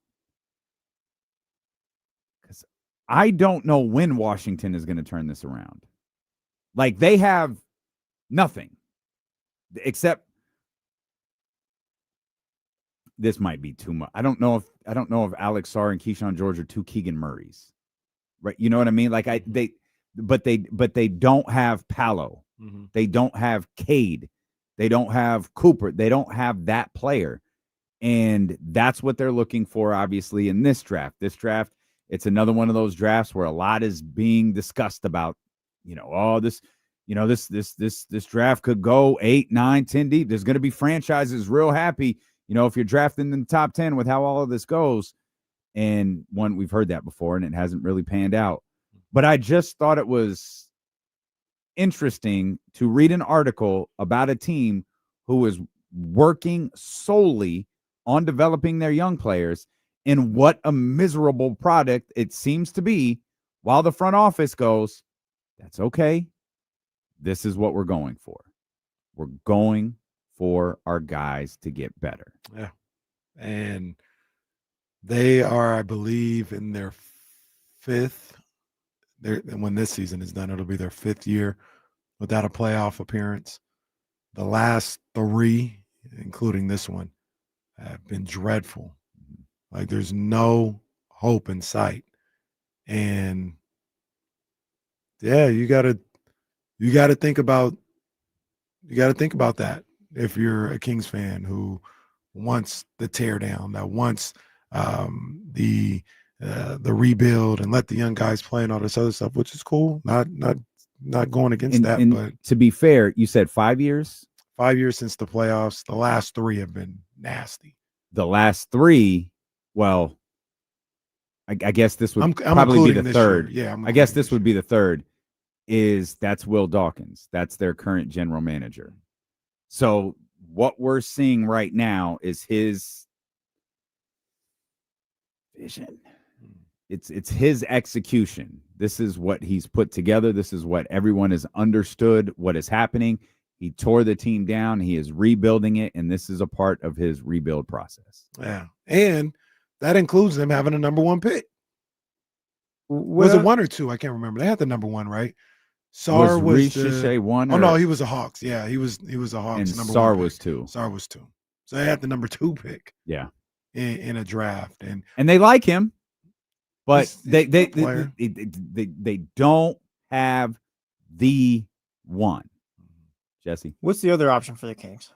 Because I don't know when Washington is going to turn this around. Like, they have nothing except this might be too much. I don't know if Alex Sarr and Keyshawn George are two Keegan Murrays, right? You know what I mean? Like they don't have Paolo. Mm-hmm. They don't have Cade. They don't have Cooper. They don't have that player. And that's what they're looking for, obviously, in this draft. This draft, it's another one of those drafts where a lot is being discussed about, this draft could go 8, 9, 10 deep. There's going to be franchises real happy, if you're drafting in the top 10 with how all of this goes. And we've heard that before, and it hasn't really panned out. But I just thought it was interesting to read an article about a team who is working solely on developing their young players, and what a miserable product it seems to be, while the front office goes, that's okay. This is what we're going for. We're going for our guys to get better. Yeah. And they are, I believe, in their 5th. When this season is done, it'll be their 5th year without a playoff appearance. The last 3, including this one, have been dreadful. Like, there's no hope in sight. And yeah, you gotta think about that if you're a Kings fan who wants the teardown, that wants the rebuild and let the young guys play and all this other stuff, which is cool. Not going against that. But to be fair, you said 5 years? 5 years since the playoffs. The last 3 have been nasty. The last 3, well, I guess this would probably be the third. Yeah, I guess this would be the third. That's Will Dawkins. That's their current general manager. So what we're seeing right now is his vision. It's his execution. This is what he's put together. This is what everyone has understood what is happening. He tore the team down. He is rebuilding it, and this is a part of his rebuild process. Yeah, and that includes them having a number 1 pick. Was it 1 or 2? I can't remember. They had the number 1, right? Sarr was the 1. Oh no, he was a Hawks. Yeah, he was a Hawks. And number Sarr 1 was pick. 2. Sarr was 2. So they had the number 2 pick. Yeah, in a draft, and they like him, but they don't have the 1. Jesse. What's the other option for the Kings?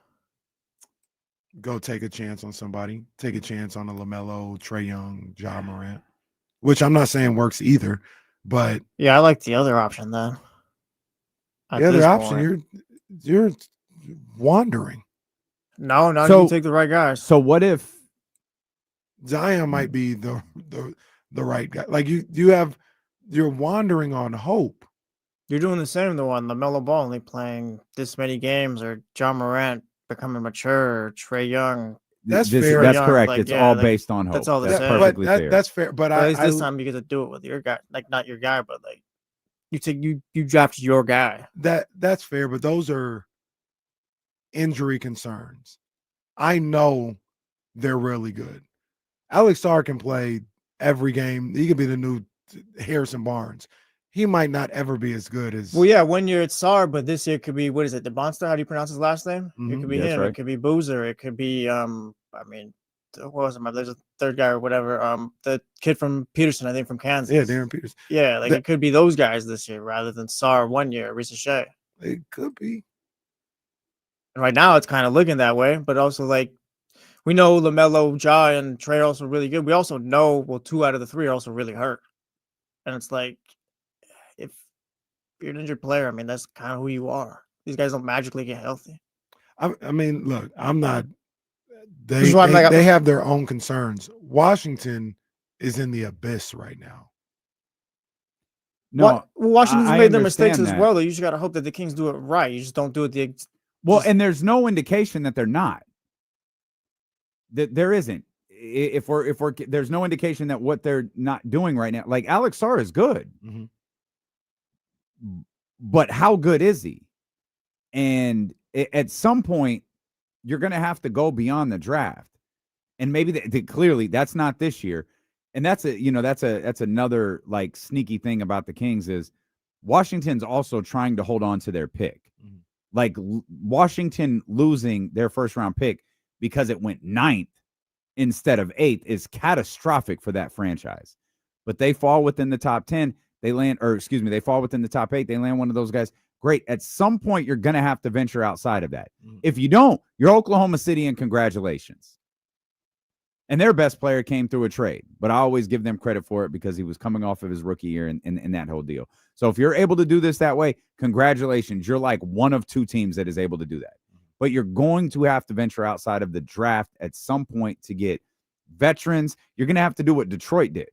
Go take a chance on somebody. Take a chance on a LaMelo, Trae Young, Ja Morant, which I'm not saying works either, but Yeah, I like the other option then. At the other this option, point. you're wandering. No, So- you take the right guys. So what if Zion might be the right guy. Like you're wandering on hope. You're doing the same though on LaMelo Ball only playing this many games, or John Morant becoming mature, or Trae Young. That's fair. That's Young, correct. like, it's yeah, all like, based on hope. that's all the That's same. perfectly fair. That's fair. But At least this I time you get to do it with your guy, like not your guy, but like you drafted your guy. that's fair. But those are injury concerns. I know they're really good. Alex Sarr can play every game. He could be the new Harrison Barnes. He might not ever be as good as. Well, yeah, 1 year it's Sarr, but this year it could be, what is it, the Monster? How do you pronounce his last name? It could be That's him. right. It could be Boozer. It could be I mean, what was it? There's a third guy or whatever. The kid from Peterson, I think from Kansas. Yeah, Darren Peters. Yeah, like it could be those guys this year rather than Sarr 1 year, Risa Shea. It could be. And right now it's kind of looking that way, but also like we know LaMelo, Ja, and Trae are also really good. We also know, well, 2 out of the 3 are also really hurt. And it's like, if you're an injured player, I mean, that's kind of who you are. These guys don't magically get healthy. I mean, look, I'm not. This is why I'm like- They have their own concerns. Washington is in the abyss right now. No, Washington's I made their mistakes understand as that. well. Though you just got to hope that the Kings do it right. You just don't do it Well, just- and there's no indication that they're not. That there isn't. If we're there's no indication that what they're not doing right now. Like Alex Sarr is good, Mhm. but how good is he? And at some point, you're going to have to go beyond the draft, and maybe clearly that's not this year. And that's another like sneaky thing about the Kings is Washington's also trying to hold on to their pick. Mhm. Like Washington losing their first round pick because it went 9th instead of 8th is catastrophic for that franchise. But they fall within the top 10. They fall within the top 8. They land one of those guys. Great. At some point, you're going to have to venture outside of that. Mhm. If you don't, you're Oklahoma City, and congratulations. And their best player came through a trade, but I always give them credit for it because he was coming off of his rookie year and that whole deal. So if you're able to do this that way, congratulations. You're like one of 2 teams that is able to do that. But you're going to have to venture outside of the draft at some point to get veterans. You're going to have to do what Detroit did.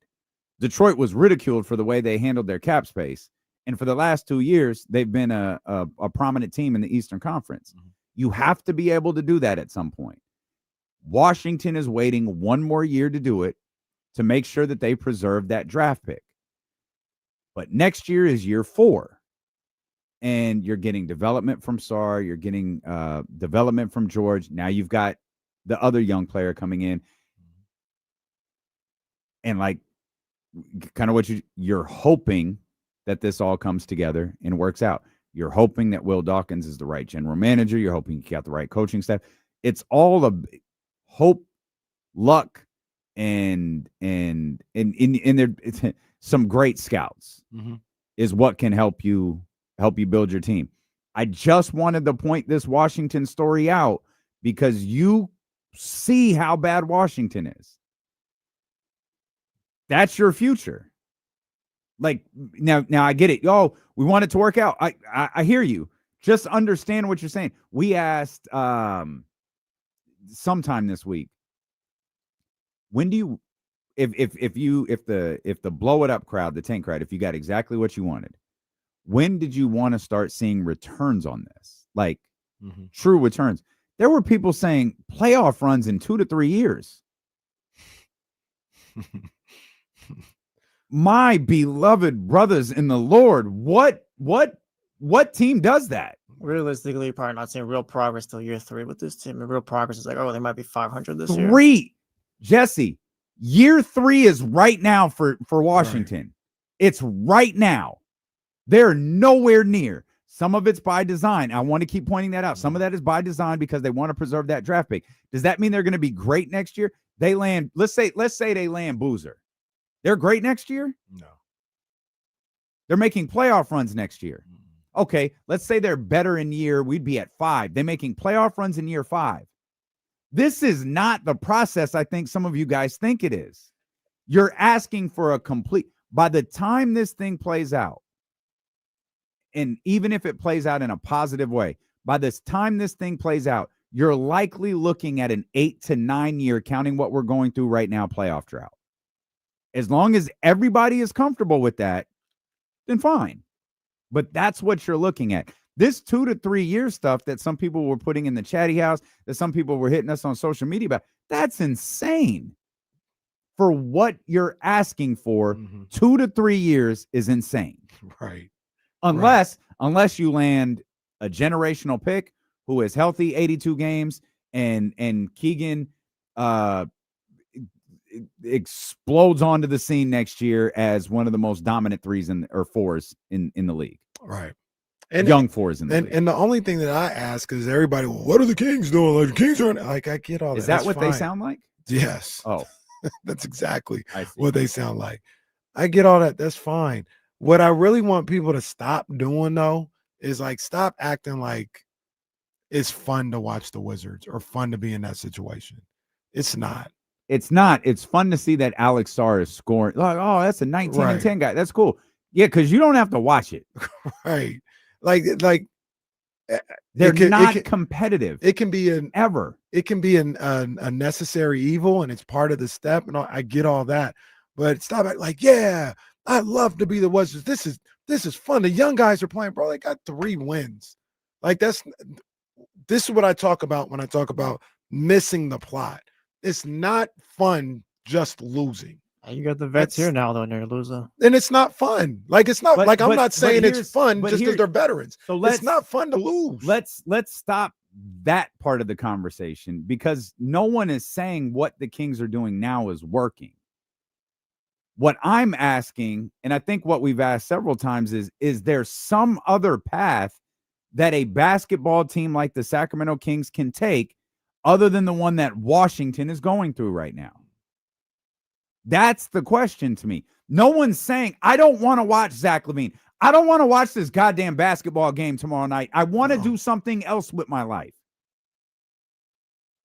Detroit was ridiculed for the way they handled their cap space. And for the last 2 years, they've been a prominent team in the Eastern Conference. Mhm. You have to be able to do that at some point. Washington is waiting 1 more year to do it to make sure that they preserve that draft pick. But next year is year 4. And you're getting development from Sarr. You're getting development from George. Now you've got the other young player coming in. And like kind of what you're hoping that this all comes together and works out. You're hoping that Will Dawkins is the right general manager. You're hoping you got the right coaching staff. It's all a hope, luck, and there some great scouts Mhm. is what can help you build your team. I just wanted to point this Washington story out because you see how bad Washington is. That's your future. Like now I get it. Oh, we want it to work out. I hear you. Just understand what you're saying. We asked sometime this week, when do you if the blow it up crowd, the tank crowd, if you got exactly what you wanted, when did you want to start seeing returns on this? Like Mhm. true returns. There were people saying playoff runs in 2 to 3 years. My beloved brothers in the Lord, what team does that? realistically, you're probably not seeing real progress till year 3 with this team. And real progress is like, oh, they might be 500 this year. 3, Jesse. Year 3 is right now for Washington. It's right now. They're nowhere near. Some of it's by design. I want to keep pointing that out. Some of that is by design because they want to preserve that draft pick. Does that mean they're going to be great next year? They land, let's say they land Boozer. They're great next year? No. They're making playoff runs next year. Okay, let's say they're better in year, we'd be at 5. They're making playoff runs in year 5. This is not the process I think some of you guys think it is. You're asking for a complete, by the time this thing plays out, and even if it plays out in a positive way, by this time this thing plays out, you're likely looking at an 8 to 9 year, counting what we're going through right now, playoff drought. As long as everybody is comfortable with that, then fine. But that's what you're looking at. This 2 to 3 year stuff that some people were putting in the chatty house, that some people were hitting us on social media about, that's insane. For what you're asking for, 2 to 3 years is insane. Right. Unless you land a generational pick who is healthy 82 games and Keegan explodes onto the scene next year as one of the most dominant 3s or 4s in the league. Right. And young 4s in the league. And the only thing that I ask is everybody, well, what are the Kings doing? Like the Kings aren't like, I get all that. Is that That's what fine. they sound like? Yes. Oh, that's exactly I see. what they sound like. I get all that. That's fine. What I really want people to stop doing though is like stop acting like it's fun to watch the Wizards or fun to be in that situation. It's not. It's not. It's fun to see that Alex Sarr is scoring. Like, oh, that's a 19 and 10 guy. That's cool. Yeah, because you don't have to watch it. Right. Like they're not competitive. It can be ever. It can be a necessary evil, and it's part of the step. And I get all that, but stop it. Like, yeah, I love to be the Wizards. This is fun. The young guys are playing, bro. They got 3 wins. Like this is what I talk about when I talk about missing the plot. It's not fun just losing. You got the vets here now, though, and they're losing. And it's not fun. Like it's not like I'm not saying it's fun just because they're veterans. So it's not fun to lose. Let's stop that part of the conversation because no one is saying what the Kings are doing now is working. What I'm asking, and I think what we've asked several times is there some other path that a basketball team like the Sacramento Kings can take other than the one that Washington is going through right now? That's the question to me. No one's saying, I don't want to watch Zach LaVine. I don't want to watch this goddamn basketball game tomorrow night. I want to do something else with my life.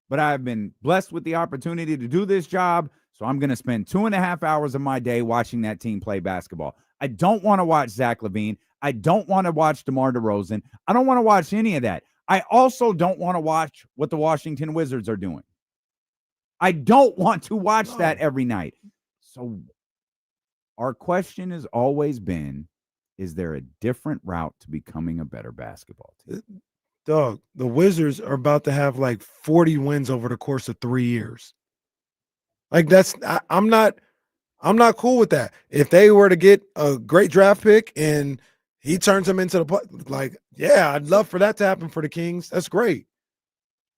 But I've been blessed with the opportunity to do this job, so I'm going to spend 2.5 hours of my day watching that team play basketball. I don't want to watch Zach LaVine. I don't want to watch DeMar DeRozan. I don't want to watch any of that. I also don't want to watch what the Washington Wizards are doing. I don't want to watch that every night. So our question has always been, is there a different route to becoming a better basketball team? Dog, the Wizards are about to have like 40 wins over the course of 3 years. Like I'm not cool with that. If they were to get a great draft pick and he turns them into yeah, I'd love for that to happen for the Kings. That's great.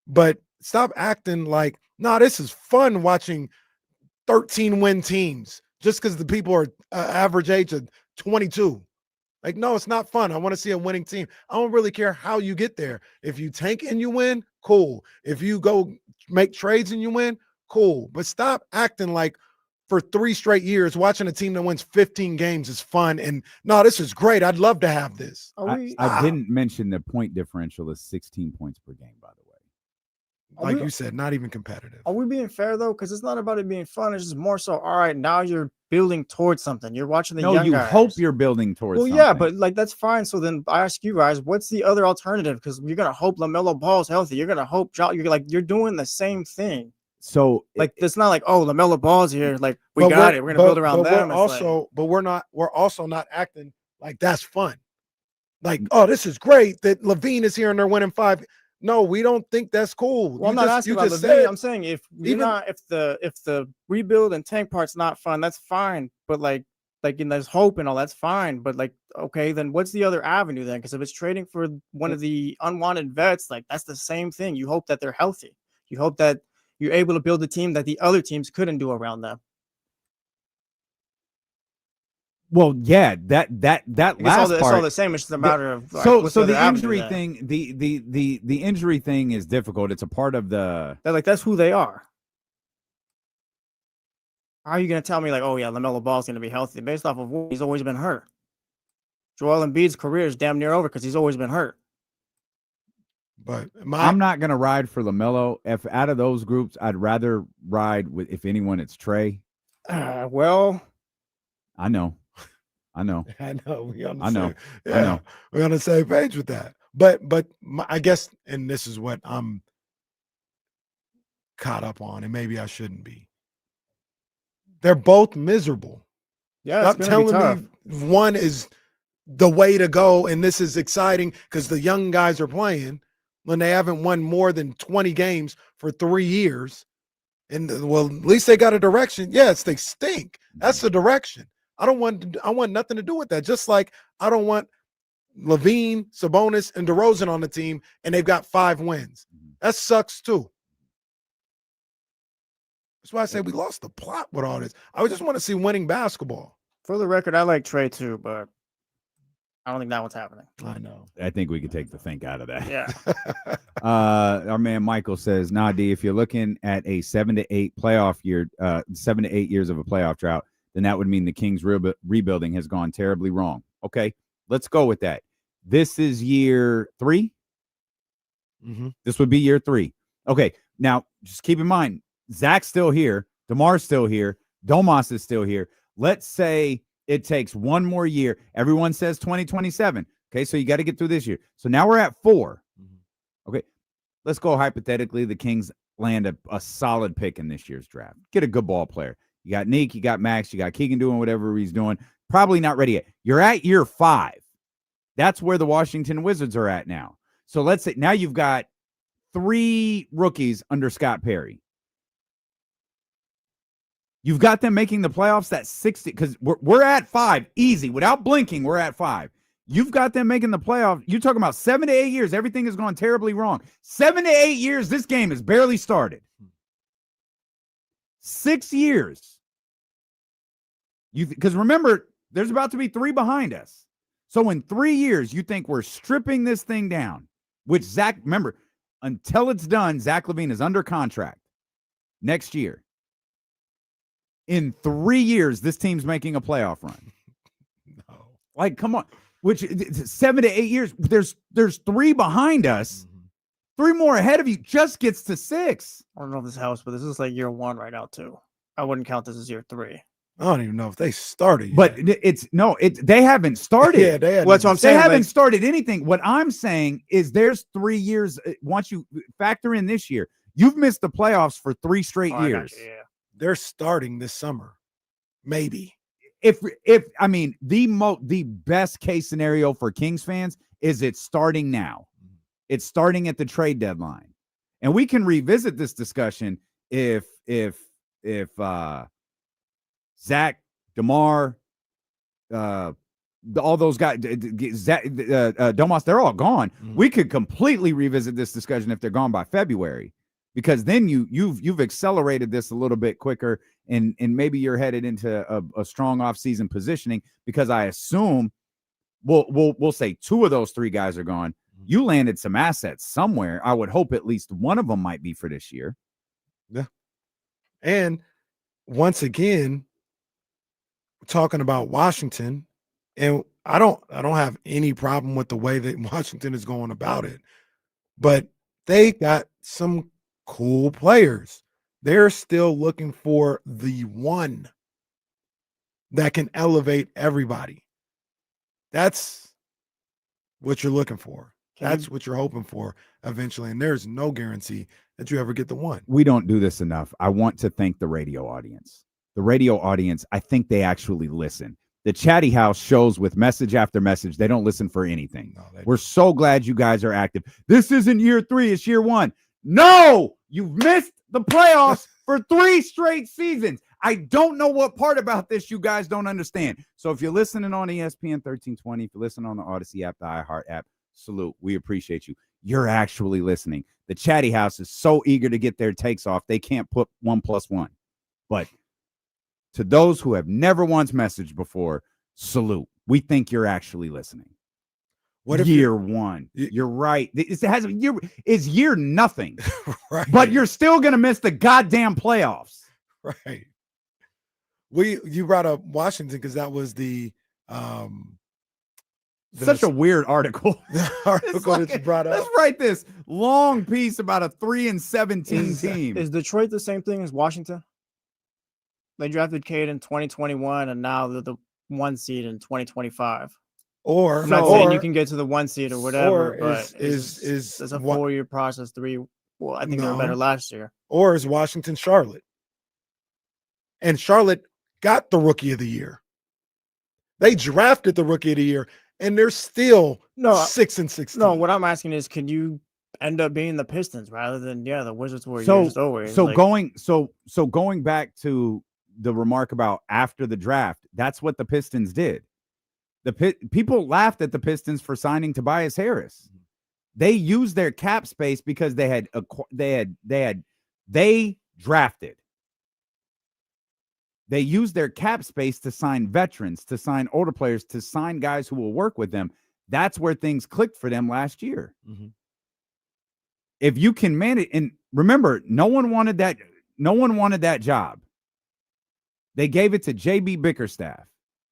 But stop acting like, no, this is fun watching 13-win teams just because the people are average age of 22. Like, no, it's not fun. I want to see a winning team. I don't really care how you get there. If you tank and you win, cool. If you go make trades and you win, cool. But stop acting like for 3 straight years, watching a team that wins 15 games is fun. And no, this is great. I'd love to have this. I didn't mention the point differential is 16 points per game, by the way. Like you said, not even competitive. Are we being fair, though? Because it's not about it being fun. It's just more so, all right, now you're building towards something. You're watching the young guys. Hope you're building towards something. Yeah, but like that's fine. So then I ask you guys, what's the other alternative? Because you're going to hope LaMelo Ball's healthy. You're going to hope you're doing the same thing. So like it's not like, oh, LaMelo Ball's here. Like we got it. We're going to build around them. We're also not acting like that's fun. Like, oh, this is great that LaVine is here and they're winning 5. No, we don't think that's cool. Well, I'm not asking about LaVine. I'm saying if the rebuild and tank part's not fun, that's fine. But like and there's hope and all, that's fine. But like, okay, then what's the other avenue then? Because if it's trading for one of the unwanted vets, like that's the same thing. You hope that they're healthy. You hope that you're able to build a team that the other teams couldn't do around them. Well, yeah, that last part. It's all the same. It's just a matter of so the injury thing. The injury thing is difficult. It's a part of the. That's who they are. How are you going to tell me like, oh yeah, LaMelo Ball's going to be healthy based off of what he's always been hurt? Joel Embiid's career is damn near over because he's always been hurt. But I'm not gonna ride for LaMelo. If out of those groups, I'd rather ride with, if anyone, it's Trey. Well, I know. I know we on the I know. Same, yeah, I know. we're on the same page with that. But I guess, and this is what I'm caught up on, and maybe I shouldn't be. They're both miserable. yeah, Stop telling me one is the way to go, and this is exciting because the young guys are playing when they haven't won more than 20 games for 3 years. And well, at least they got a direction. Yes, they stink. That's the direction. I want nothing to do with that. Just like I don't want Levine, Sabonis, and DeRozan on the team, and they've got 5 wins. That sucks too. That's why I say we lost the plot with all this. I just want to see winning basketball. For the record, I like Trey too, but I don't think that one's happening. I know. I think we could take the think out of that. Yeah. Our man Michael says, nah, D, if you're looking at a 7 to 8 playoff year, 7 to 8 years of a playoff drought, then that would mean the Kings rebuilding has gone terribly wrong. Okay, let's go with that. This is year 3. Mm-hmm. This would be year 3. Okay, now just keep in mind, Zach's still here. DeMar's still here. Domas is still here. Let's say it takes one more year. Everyone says 2027. Okay, so you got to get through this year. So now we're at 4. Okay, let's go hypothetically. The Kings land a solid pick in this year's draft. Get a good ball player. You got Neek, you got Max, you got Keegan doing whatever he's doing. Probably not ready yet. You're at year 5. That's where the Washington Wizards are at now. So let's say now you've got 3 rookies under Scott Perry. You've got them making the playoffs. That's 60 because we're at 5 easy without blinking. We're at 5. You've got them making the playoffs. You're talking about 7 to 8 years. Everything has gone terribly wrong. 7 to 8 years. This game has barely started. 6 years. Because remember, there's about to be 3 behind us. So in 3 years, you think we're stripping this thing down, which Zach, remember, until it's done, Zach LaVine is under contract next year. In 3 years, this team's making a playoff run. No. Like, come on. Which 7 to 8 years, there's 3 behind us. 3 more ahead of you just gets to 6. I don't know if this helps, but this is like year 1 right now too. I wouldn't count this as year 3. I don't even know if they started yet. But they haven't started. Yeah, they Well, that's what I'm saying. They haven't like, started anything. What I'm saying is there's 3 years. Once you factor in this year, you've missed the playoffs for 3 straight years. Yeah. They're starting this summer. Maybe. If I mean the best case scenario for Kings fans is it's starting now. It's starting at the trade deadline. And we can revisit this discussion if Zach, DeMar, all those guys, Zach, Domas, they're all gone. We could completely revisit this discussion if they're gone by February, because then you've accelerated this a little bit quicker, and maybe you're headed into a strong offseason positioning, because I assume we'll say 2 of those 3 guys are gone. You landed some assets somewhere. I would hope at least one of them might be for this year. Yeah. And once again, we're talking about Washington, and I don't have any problem with the way that Washington is going about it, but they got some cool players. They're still looking for the one that can elevate everybody. That's what you're looking for. That's what you're hoping for eventually. And there's no guarantee that you ever get the one. We don't do this enough. I want to thank the radio audience. The radio audience, I think they actually listen. The Chatty House shows with message after message. They don't listen for anything. No, we're so glad you guys are active. This isn't year 3, it's year 1. No, you've missed the playoffs for 3 straight seasons. I don't know what part about this you guys don't understand. So if you're listening on ESPN 1320, if you're listening on the Odyssey app, the iHeart app, salute. We appreciate you. You're actually listening. The Chatty House is so eager to get their takes off, they can't put 1 + 1. But to those who have never once messaged before, salute. We think you're actually listening. What if year 1? You're right. It's year nothing. Right. But you're still going to miss the goddamn playoffs. Right. You brought up Washington because that was the Such a weird article. The article that you brought up. Let's write this long piece about a 3-17 team. Is Detroit the same thing as Washington? They drafted Cade in 2021, and now they're the 1 seed in 2025. Or I'm not or, saying you can get to the 1 seed or whatever, or but is it's a what- 4-year process. 3. Well, I think they were No. better last year. or is Washington Charlotte? And Charlotte got the rookie of the year. They drafted the rookie of the year, and they're still 6-16. No, what I'm asking is, can you end up being the Pistons rather than the Wizards were So- years over? So going back to the remark about after the draft, that's what the Pistons did. People laughed at the Pistons for signing Tobias Harris. They used their cap space because they drafted. They used their cap space to sign veterans, to sign older players, to sign guys who will work with them. That's where things clicked for them last year. Mhm. If you can manage, and remember, no one wanted that job. They gave it to JB Bickerstaff.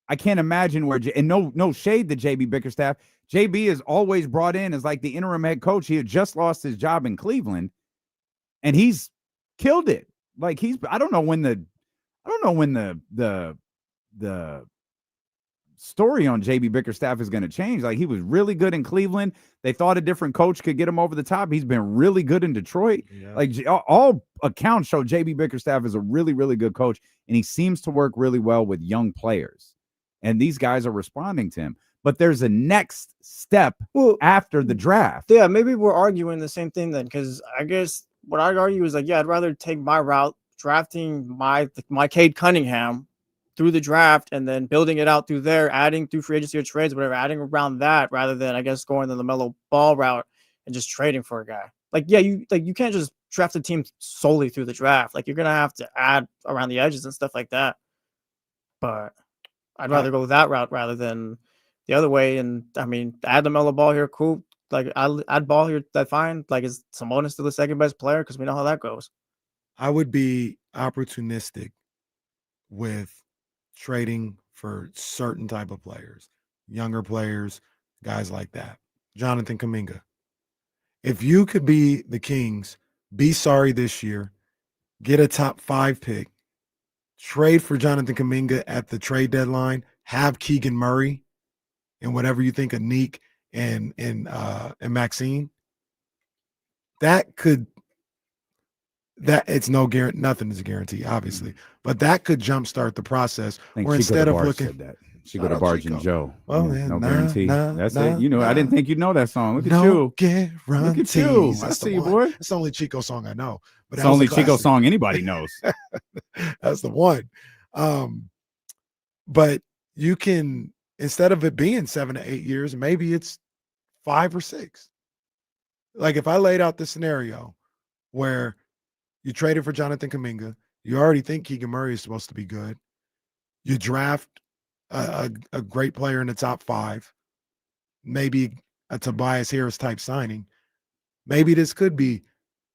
I can't imagine where, and no shade to JB Bickerstaff. JB is always brought in as like the interim head coach. He had just lost his job in Cleveland, and he's killed it. Like I don't know when the story on JB Bickerstaff is going to change. Like, he was really good in Cleveland. They thought a different coach could get him over the top. He's been really good in Detroit. Yeah. Like, all accounts show JB Bickerstaff is a really, really good coach, and he seems to work really well with young players. And these guys are responding to him. But there's a next step after the draft. Yeah, maybe we're arguing the same thing then, because I guess what I'd argue is like, I'd rather take my route, drafting my Cade Cunningham through the draft and then building it out through there, adding through free agency or trades, whatever, adding around that rather than, I guess, going the LaMelo Ball route and just trading for a guy. You can't just draft a team solely through the draft. Like, you're gonna have to add around the edges and stuff like that. But I'd rather go that route rather than the other way. And I mean, add LaMelo Ball here, cool. Like, I'll add Ball here, that's fine. Like, is Sabonis still the second best player? Because we know how that goes. I would be opportunistic with trading for certain type of players, younger players, guys like that. Jonathan Kuminga. If you could be the Kings, be sorry this year, get a top 5 pick, trade for Jonathan Kuminga at the trade deadline, have Keegan Murray and whatever you think of Neek and Maxine, it's no guarantee. Nothing is a guarantee, obviously, but that could jumpstart the process. Or instead of looking, that. She go to Barge and Joe. Well, no guarantee. That's it. You know, I didn't think you'd know that song. Look at you. Look at you. I see you, boy. It's the only Chico song I know. But It's the only Chico song anybody knows. That's the one. But you can, instead of it being 7 to 8 years, maybe it's 5 or 6. Like, if I laid out the scenario where you traded for Jonathan Kuminga, you already think Keegan Murray is supposed to be good. You draft a great player in the top 5, maybe a Tobias Harris type signing. Maybe this could be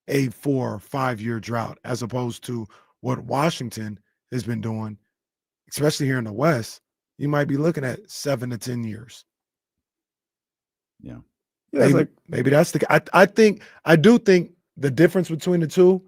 a 4 or 5 year drought, as opposed to what Washington has been doing, especially here in the West. You might be looking at 7 to 10 years. Yeah. Maybe that's I do think the difference between the two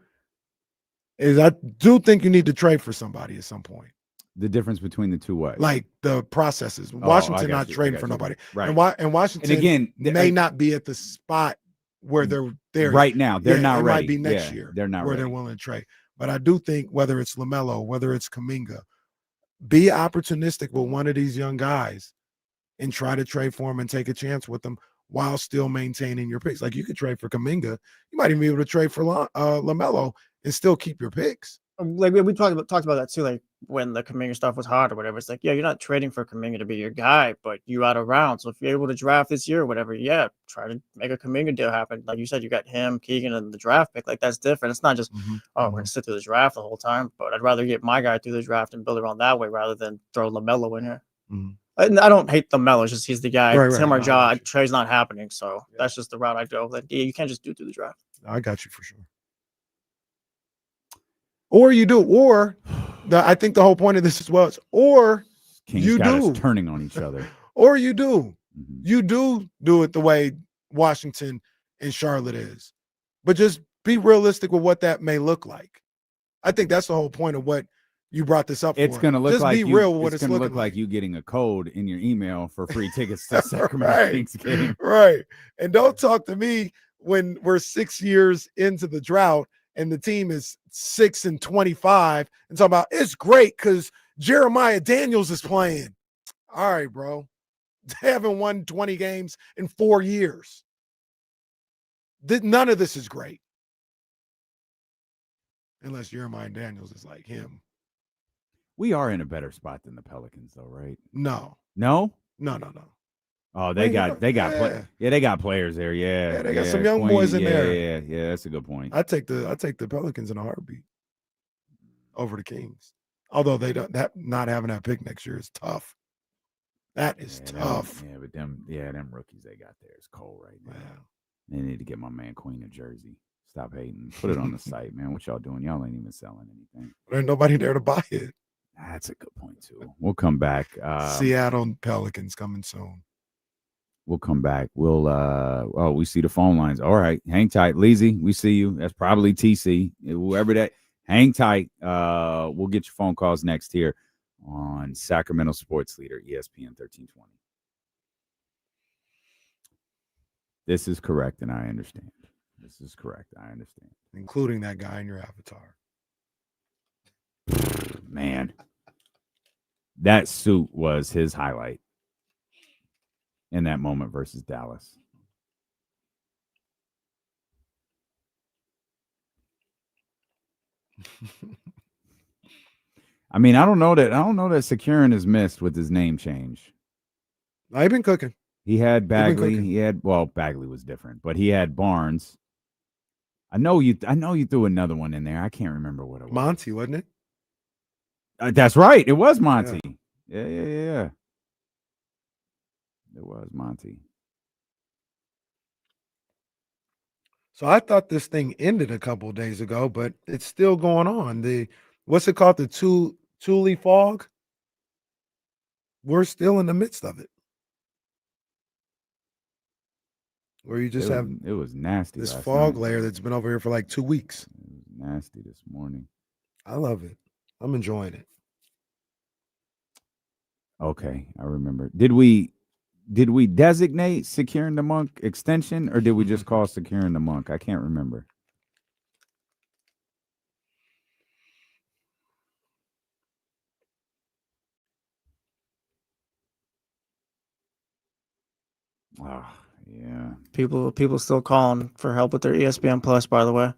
is I do think you need to trade for somebody at some point. The difference between the two ways, like the processes. I Washington got not you, trading I for got you. nobody, Right. And Washington And again, may not be at the spot where they're there right now. They're not it ready. might be next Yeah, year. They're not where ready. they're willing to trade. But I do think whether it's LaMelo, whether it's Kuminga, be opportunistic with one of these young guys and try to trade for them and take a chance with them while still maintaining your picks. Like, you could trade for Kuminga. You might even be able to trade for LaMelo and still keep your picks. Like, we talked about that too, like when the Kuminga stuff was hot or whatever. It's like, you're not trading for Kuminga to be your guy, but you out of round. So if you're able to draft this year or whatever, try to make a Kuminga deal happen. Like you said, you got him, Keegan, and the draft pick. Like, that's different. It's not just, we're going to sit through the draft the whole time. But I'd rather get my guy through the draft and build around that way rather than throw LaMelo in here. And I don't hate LaMelo. It's just he's the guy. Right, it's him or right. Ja. Trade's not happening. So that's just the route I go. Like, you can't just do through the draft. I got you for sure. Or you do, or I think the whole point of this as well is, or Kings you got do us turning on each other. Or you do You do it the way Washington and Charlotte is, but just be realistic with what that may look like. I think that's the whole point of what you brought this up It's for. going to look just like be real with what it's it's going to looking look like you getting a code in your email for free tickets to Sacramento right. Kings game. Right. And don't talk to me when we're 6 years into the drought and the team is 6-25 and talk about it's great because Jeremiah Daniels is playing. All right, bro. They haven't won 20 games in 4 years. None of this is great. Unless Jeremiah Daniels is like him. We are in a better spot than the Pelicans, though, right? No. No? No. Oh, they got players there. Yeah, they got some young boys in there. Yeah, that's a good point. I take the Pelicans in a heartbeat over the Kings. Although not having that pick next year is tough. That is tough. But them rookies they got there is cold right now. They need to get my man Queen a jersey. Stop hating. Put it on the site, man. What y'all doing? Y'all ain't even selling anything. There ain't nobody there to buy it. That's a good point too. We'll come back. Seattle Pelicans coming soon. We'll come back. We'll we see the phone lines. All right, hang tight. Leezy, we see you. That's probably TC. Whoever that, hang tight. We'll get your phone calls next here on Sacramento Sports Leader, ESPN 1320. This is correct, and I understand. This is correct. I understand. Including that guy in your avatar. Man, that suit was his highlight in that moment versus Dallas. I mean, I don't know that Securin is missed with his name change. I've been cooking. He had Bagley. Bagley was different, but he had Barnes. I know you threw another one in there. I can't remember what it was. Monty, wasn't it? That's right. It was Monty. Yeah. It was Monty. So I thought this thing ended a couple of days ago, but it's still going on. What's it called? The Thule fog? We're still in the midst of it. Where you just it was nasty. This fog layer that's been over here for like 2 weeks. It was nasty this morning. I love it. I'm enjoying it. Okay, I remember. Did we designate Securing the Monk extension, or did we just call Securing the Monk? I can't remember. Oh, yeah. People still calling for help with their ESPN Plus, by the way.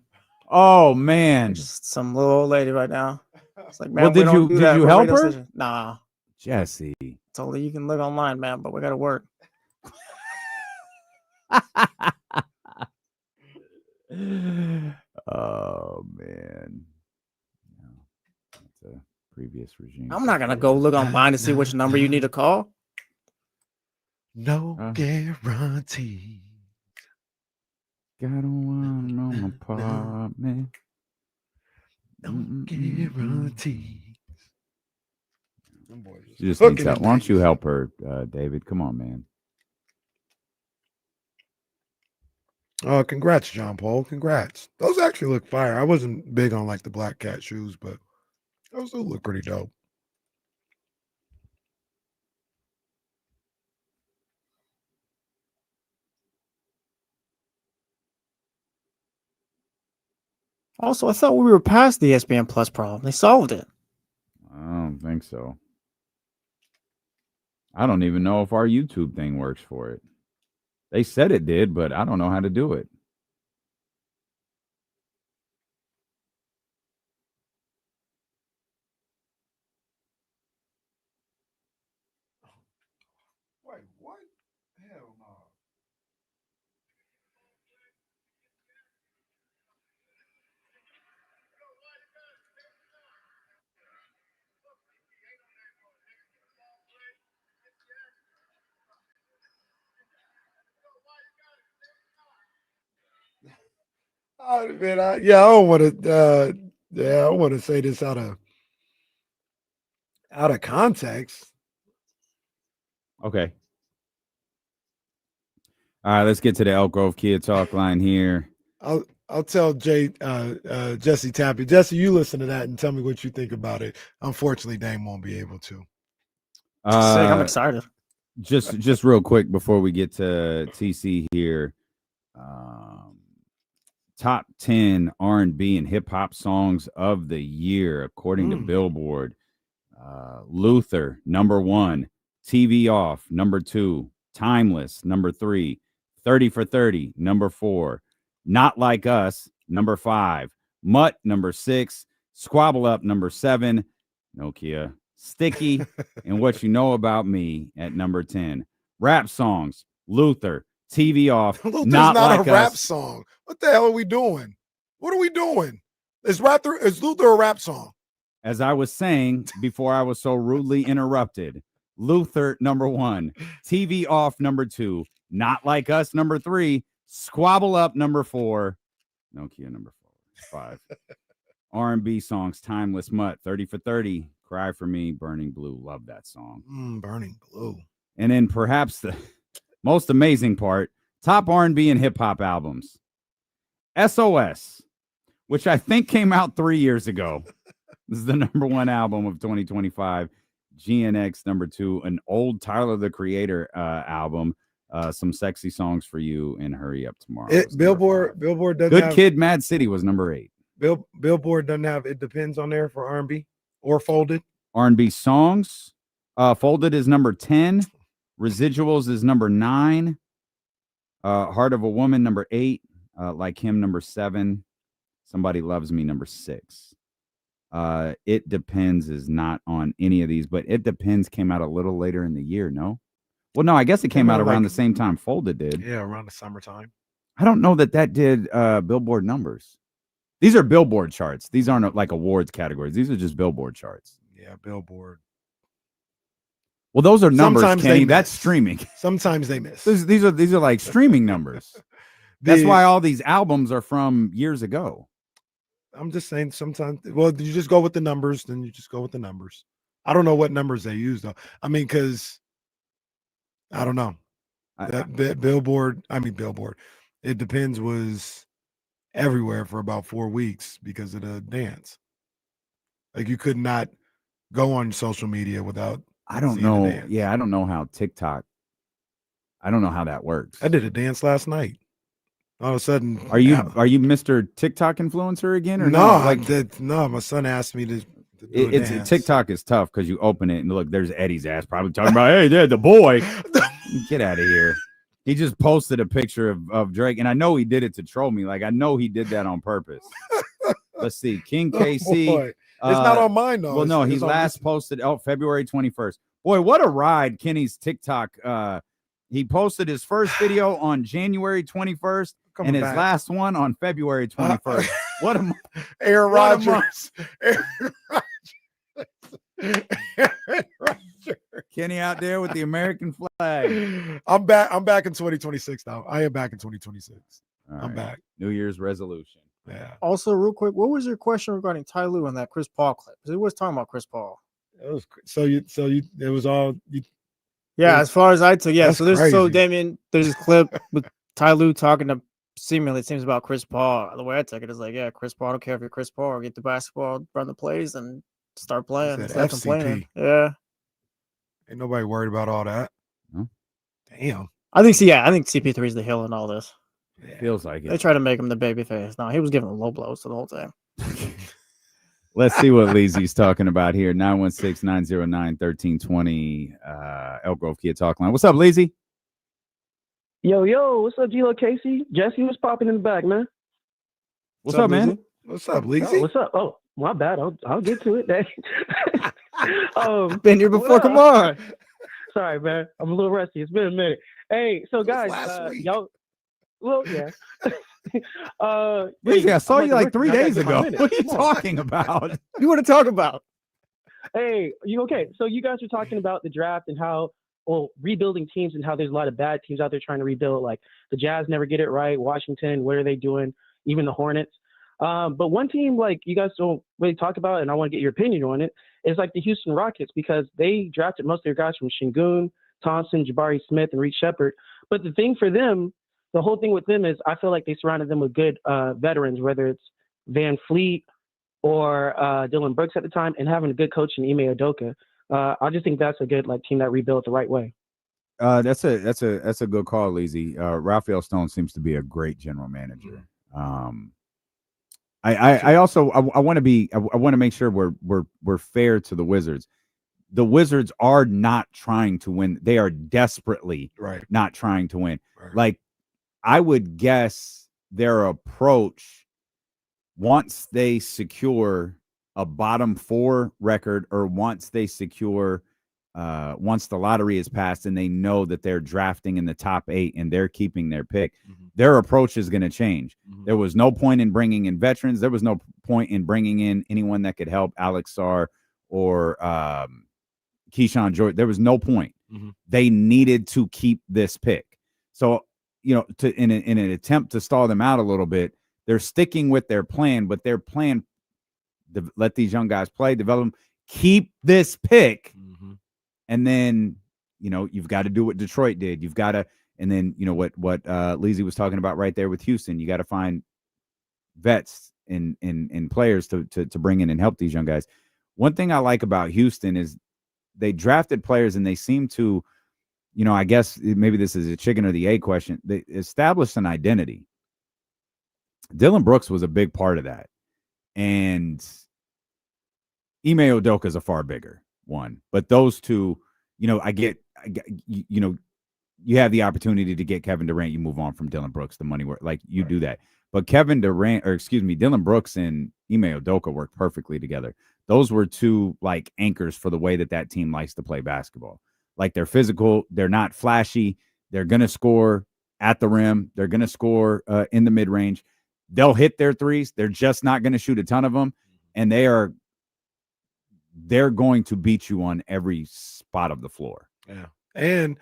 Oh man, just some little old lady right now. It's like, man, well, did you help her? Station. Nah, Jesse. Told her you can look online, man, but we got to work. Oh man, that's a previous regime. I'm not gonna go look online to see which number you need to call. No guarantee. Got one on my apartment. No guarantee. She just needs help. Why don't you help her, David? Come on, man. Congrats, John Paul. Congrats. Those actually look fire. I wasn't big on like the black cat shoes, but those do look pretty dope. Also, I thought we were past the ESPN Plus problem. They solved it. I don't think so. I don't even know if our YouTube thing works for it. They said it did, but I don't know how to do it. Wait, what? Hell no. I don't want to. I don't want to say this out of context. Okay. All right, let's get to the Elk Grove Kia talk line here. I'll tell Jesse Tappy. Jesse, you listen to that and tell me what you think about it. Unfortunately, Dame won't be able to. Sick. I'm excited. Just real quick before we get to TC here. Top 10 R&B and hip hop songs of the year, according to Billboard. Luther, number 1. TV Off, number 2. Timeless, number 3. 30 for 30, number 4. Not Like Us, number 5. Mutt, number 6. Squabble Up, number 7. Nokia. Sticky, and What You Know About Me at number 10. Rap songs, Luther, TV Off. Luther's not not like a rap us. song. What the hell are we doing? What are we doing? Is Luther a rap song? As I was saying before I was so rudely interrupted, Luther, number 1. TV Off, number 2. Not Like Us, number 3. Squabble Up, number 4. Nokia, number 5. R&B songs, Timeless, Mutt, 30 for 30. Cry for Me, Burning Blue. Love that song. Burning Blue. And then perhaps the most amazing part, top R&B and hip hop albums. SOS, which I think came out 3 years ago. This is the number 1 album of 2025. GNX, number 2, an old Tyler, the Creator album. Some Sexy Songs for You and Hurry Up Tomorrow. Billboard doesn't Good have, Kid, Mad City was number 8. Billboard doesn't have It Depends on there for R&B or Folded. R&B songs. Folded is number 10. Residuals is number 9. Heart of a Woman, number 8. Like Him, number 7. Somebody Loves Me, number 6. It Depends is not on any of these, but It Depends came out a little later in the year, no? Well, no, I guess it came out around the same time Folded did. Yeah, around the summertime. I don't know that did Billboard numbers. These are Billboard charts. These aren't like awards categories. These are just Billboard charts. Yeah, Billboard. Well, those are numbers, Sometimes Kenny. That's streaming. Sometimes they miss. These are like streaming numbers. That's why all these albums are from years ago. I'm just saying sometimes, well, you just go with the numbers, then you just go with the numbers. I don't know what numbers they use, though. I mean, because I don't know. Billboard. It Depends was everywhere for about 4 weeks because of the dance. Like you could not go on social media without. I don't know. Yeah, I don't know how TikTok. I don't know how that works. I did a dance last night. All of a sudden, are you Mr. TikTok influencer again or no? No, my son asked me to do a dance. TikTok is tough because you open it and look, there's Eddie's ass probably talking about, hey, there, the boy. Get out of here. He just posted a picture of Drake, and I know he did it to troll me. Like I know he did that on purpose. Let's see, King KC. Boy. It's not on mine though. Well, no, he last posted February 21st. Boy, what a ride! Kenny's TikTok. He posted his first video on January 21st. And his last one on February 21st. What a Aaron Rodgers. Kenny out there with the American flag. I'm back in 2026 now. I am back in 2026. I'm back. New Year's resolution. Yeah. Also, real quick, what was your question regarding Ty Lue and that Chris Paul clip? Because it was talking about Chris Paul. It was it was all you. Yeah, as far as I took, yeah. So crazy. Damien, there's this clip with Ty Lue talking to seemingly it seems about Chris Paul. The way I took it is like, yeah, Chris Paul, I don't care if you're Chris Paul, get the basketball, run the plays, and start playing. Instead of complaining. Yeah. Ain't nobody worried about all that. No. Damn. I think CP3 is the heel in all this. Yeah. Feels like it. They try to make him the baby face. No, he was giving low blows to the whole time. Let's see what Leezy's talking about here. 916-909-1320 Elk Grove Kia Talk Line. What's up, Leezy? Yo, what's up, G-Lo Casey? Jesse was popping in the back, man. What's up, man? What's up, Leezy? What's up? Oh, my bad. I'll get to it. Been here before. Come on. Sorry, man. I'm a little rusty. It's been a minute. Hey, so guys, y'all. Well, yeah. Leezy, I saw you like 3 days ago. What are you talking about? You want to talk about? Hey, you okay? So you guys are talking about the draft and how, rebuilding teams and how there's a lot of bad teams out there trying to rebuild. Like the Jazz never get it right. Washington, what are they doing? Even the Hornets. But one team like you guys don't really talk about, and I want to get your opinion on it, is like the Houston Rockets because they drafted most of their guys from Şengün Thompson, Jabari Smith, and Reed Shepard. But the thing for them, the whole thing with them is I feel like they surrounded them with good veterans, whether it's Van Fleet or Dylan Brooks at the time, and having a good coach in Ime Udoka. I just think that's a good team that rebuilt the right way. That's a good call, Leezy. Raphael Stone seems to be a great general manager. I also want to make sure we're fair to the Wizards. The Wizards are not trying to win. They are desperately not trying to win. Right. Like, I would guess their approach, once they secure a bottom 4 record, or once they secure once the lottery is passed and they know that they're drafting in the top 8 and they're keeping their pick, their approach is going to change. There was no point in bringing in veterans. There was no point in bringing in anyone that could help Alex Sarr or Keyshawn George. There was no point. They needed to keep this pick. So, you know, in an attempt to stall them out a little bit, they're sticking with their plan, but their plan, let these young guys play, develop them, keep this pick. And then, you know, you've got to do what Detroit did. You've got to, and then, you know, what Leezy was talking about right there with Houston, you got to find vets and players to bring in and help these young guys. One thing I like about Houston is they drafted players and they seem to, you know, I guess maybe this is a chicken or the egg question. They established an identity. Dylan Brooks was a big part of that. And Ime Udoka is a far bigger one. But those two, you know, you know, you have the opportunity to get Kevin Durant, you move on from Dylan Brooks, the money work, like you do that. But Dylan Brooks and Ime Udoka worked perfectly together. Those were two like anchors for the way that team likes to play basketball. Like, they're physical, they're not flashy, they're going to score at the rim, they're going to score in the mid-range. They'll hit their threes, they're just not going to shoot a ton of them, and they're going to beat you on every spot of the floor. Yeah. And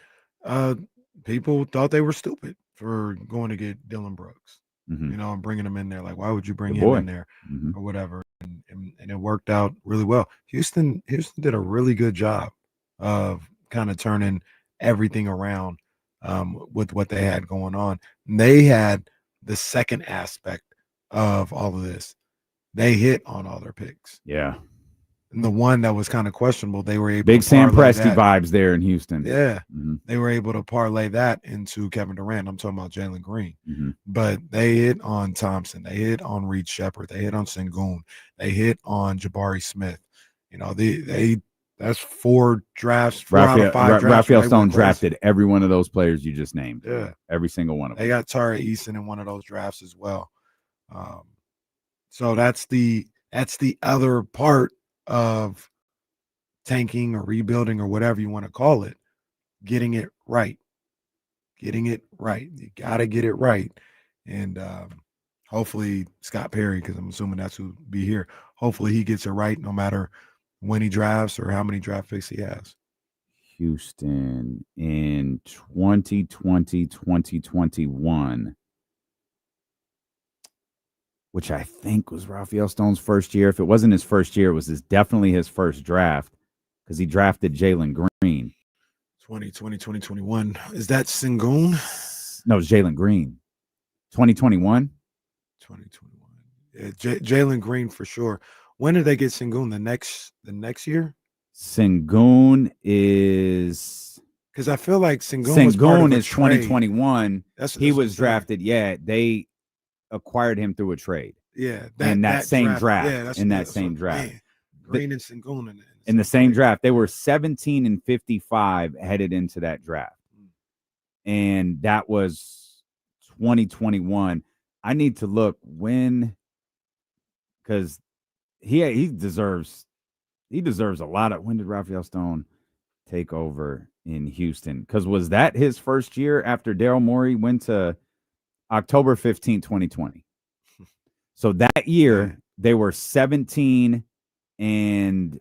people thought they were stupid for going to get Dylan Brooks, you know, and bringing him in there. Like, why would you bring him in there or whatever? And it worked out really well. Houston did a really good job of kind of turning everything around with what they had going on. And they had the second aspect of all of this. They hit on all their picks. Yeah. And the one that was kind of questionable, they were able Big to Sam parlay Presti that. vibes there in Houston. Yeah. They were able to parlay that into Kevin Durant. I'm talking about Jalen Green. But they hit on Thompson. They hit on Reed Shepard. They hit on Sengun. They hit on Jabari Smith. You know, that's 4 drafts, 4 out of 5 drafts. Raphael Stone drafted every one of those players you just named. Yeah. Every single one of them. They got Tara Eason in one of those drafts as well. So that's the other part of tanking or rebuilding or whatever you want to call it. Getting it right. You got to get it right. And hopefully Scott Perry, because I'm assuming that's who'll be here, hopefully he gets it right no matter when he drafts or how many draft picks he has. Houston in 2020, 2021, which I think was Raphael Stone's first year. If it wasn't his first year, it was definitely his first draft, because he drafted Jalen Green. 2020, 2021. Is that Sengun? No, it's Jalen Green. 2021? 2021. Yeah, Jalen Green for sure. When did they get Sengun? The next year? Sengun is, because I feel like Sengun was part of a is trade. 2021. He was drafted. Yeah, they acquired him through a trade. Yeah, that same draft. Yeah, in that same draft. Man, Green and Sengun in the same draft. They were 17 and 55 headed into that draft. And that was 2021. I need to look when, because he deserves a lot of. When did Raphael Stone take over in Houston? Because was that his first year after Daryl Morey went to October 15, 2020? So that year they were 17 and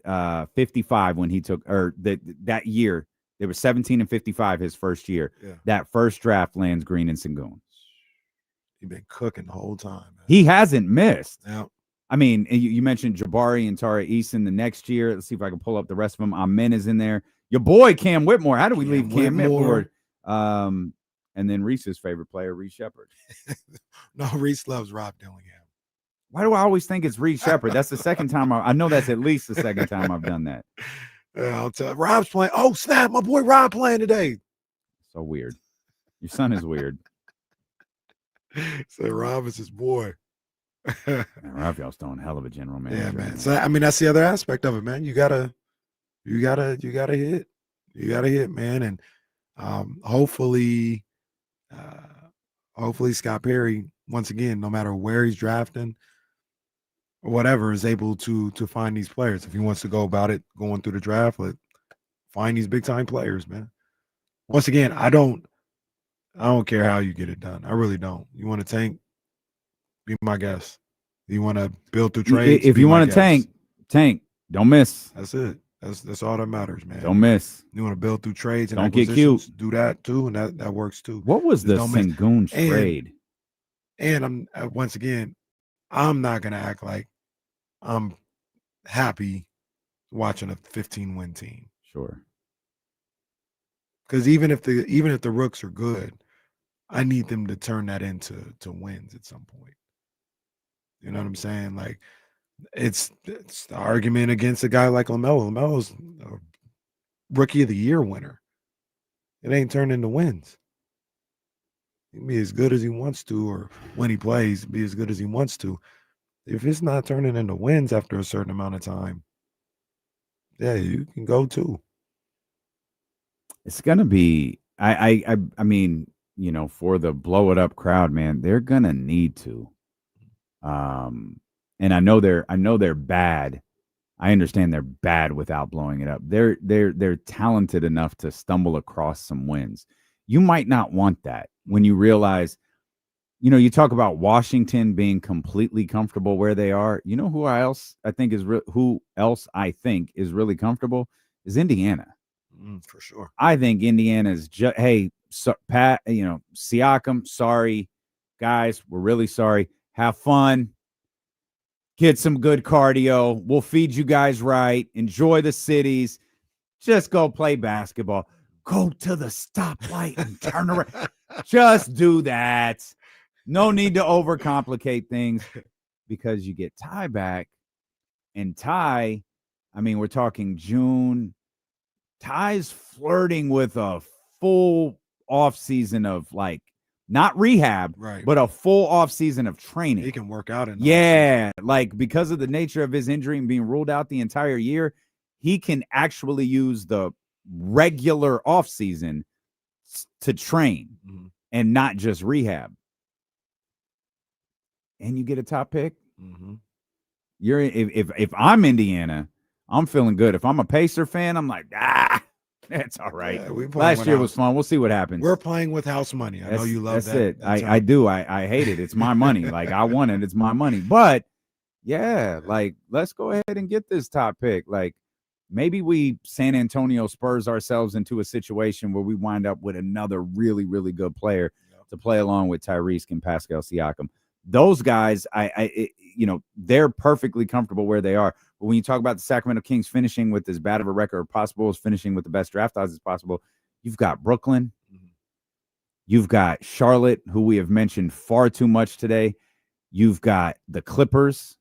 55 when he took, or that year they were 17 and 55 his first year. Yeah. That first draft lands Green and Sengun. He's been cooking the whole time, man. He hasn't missed. Yeah. I mean, you mentioned Jabari and Tara Eason the next year. Let's see if I can pull up the rest of them. Amen is in there. Your boy Cam Whitmore. How do we Cam leave Cam Whitmore. Whitmore? And then Reese's favorite player, Reese Shepard. No, Reese loves Rob Dillingham. Why do I always think it's Reese Shepard? That's the second time I know that's at least the second time I've done that. I'll tell Rob's playing. Oh, snap. My boy Rob playing today. So weird. Your son is weird. So Rob is his boy. Man, Raphael's throwing a hell of a general manager. Yeah, man. So I mean, that's the other aspect of it, man. You gotta hit. You gotta hit, man. And hopefully Scott Perry, once again, no matter where he's drafting or whatever, is able to find these players. If he wants to go about it going through the draft, find these big time players, man. Once again, I don't care how you get it done. I really don't. You want to tank? Be my guest. You want to build through trades? If you want to tank. Don't miss. That's it. That's all that matters, man. Don't miss. You want to build through trades and don't get cute. Do that too, and that works too. What was the Sengun trade? And I'm once again, I'm not gonna act like I'm happy watching a 15-win team. Sure. Because even if the Rooks are good, I need them to turn that into wins at some point. You know what I'm saying? Like it's the argument against a guy like LaMelo. LaMelo's a Rookie of the Year winner. It ain't turned into wins. He can be as good as he wants to, or when he plays, be as good as he wants to. If it's not turning into wins after a certain amount of time, yeah, you can go too. It's gonna be. I mean, you know, for the blow it up crowd, man, they're gonna need to. And I know they're bad. I understand they're bad without blowing it up. They're talented enough to stumble across some wins. You might not want that when you realize, you know, you talk about Washington being completely comfortable where they are. You know who else I think is really comfortable is Indiana. For sure. I think Indiana is just, hey, Pat, you know, Siakam, sorry, guys, we're really sorry. Have fun. Get some good cardio. We'll feed you guys right. Enjoy the cities. Just go play basketball. Go to the stoplight and turn around. Just do that. No need to overcomplicate things because you get Ty back. And Ty, I mean, we're talking June. Ty's flirting with a full off season of like, not rehab, right, but a full off season of training. He can work out in like because of the nature of his injury and being ruled out the entire year, he can actually use the regular off season to train and not just rehab. And you get a top pick. You're if I'm Indiana, I'm feeling good. If I'm a Pacer fan, I'm like, that's all right. Yeah, last year was fun. We'll see what happens. We're playing with house money. I know you love that. That's it. I do. I hate it. It's my money. Like I want it. It's my money. But yeah, like let's go ahead and get this top pick. Like maybe we San Antonio Spurs ourselves into a situation where we wind up with another really, really good player to play along with Tyrese and Pascal Siakam. Those guys, you know, they're perfectly comfortable where they are. But when you talk about the Sacramento Kings finishing with as bad of a record possible as finishing with the best draft odds as possible, you've got Brooklyn. You've got Charlotte, who we have mentioned far too much today. You've got the Clippers,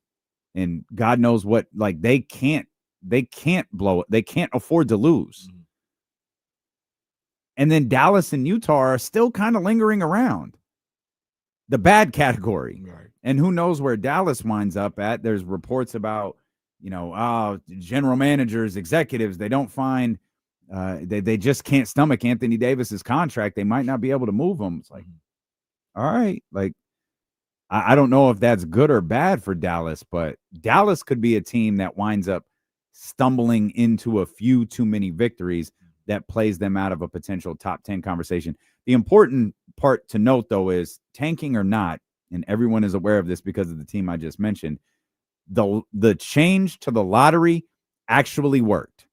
and God knows what, like they can't blow it. They can't afford to lose. And then Dallas and Utah are still kind of lingering around the bad category. Right. And who knows where Dallas winds up at. There's reports about, you know, general managers, executives, they don't find, they just can't stomach Anthony Davis's contract. They might not be able to move him. It's like, all right, like, I don't know if that's good or bad for Dallas, but Dallas could be a team that winds up stumbling into a few too many victories that plays them out of a potential top 10 conversation. The important part to note, though, is tanking or not, and everyone is aware of this because of the team I just mentioned, the change to the lottery actually worked.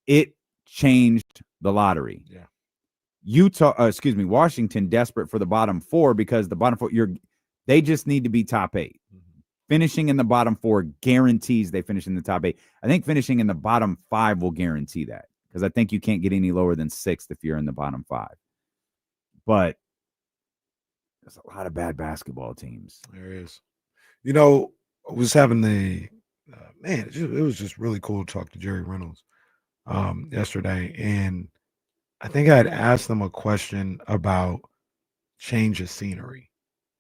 It changed the lottery. Yeah. Washington desperate for the bottom four because the bottom four, they just need to be top 8. Finishing in the bottom 4 guarantees they finish in the top 8. I think finishing in the bottom 5 will guarantee that. because I think you can't get any lower than 6th if you're in the bottom 5. But there's a lot of bad basketball teams. There is. You know, I was having it was just really cool to talk to Jerry Reynolds yesterday, and I think I had asked him a question about change of scenery,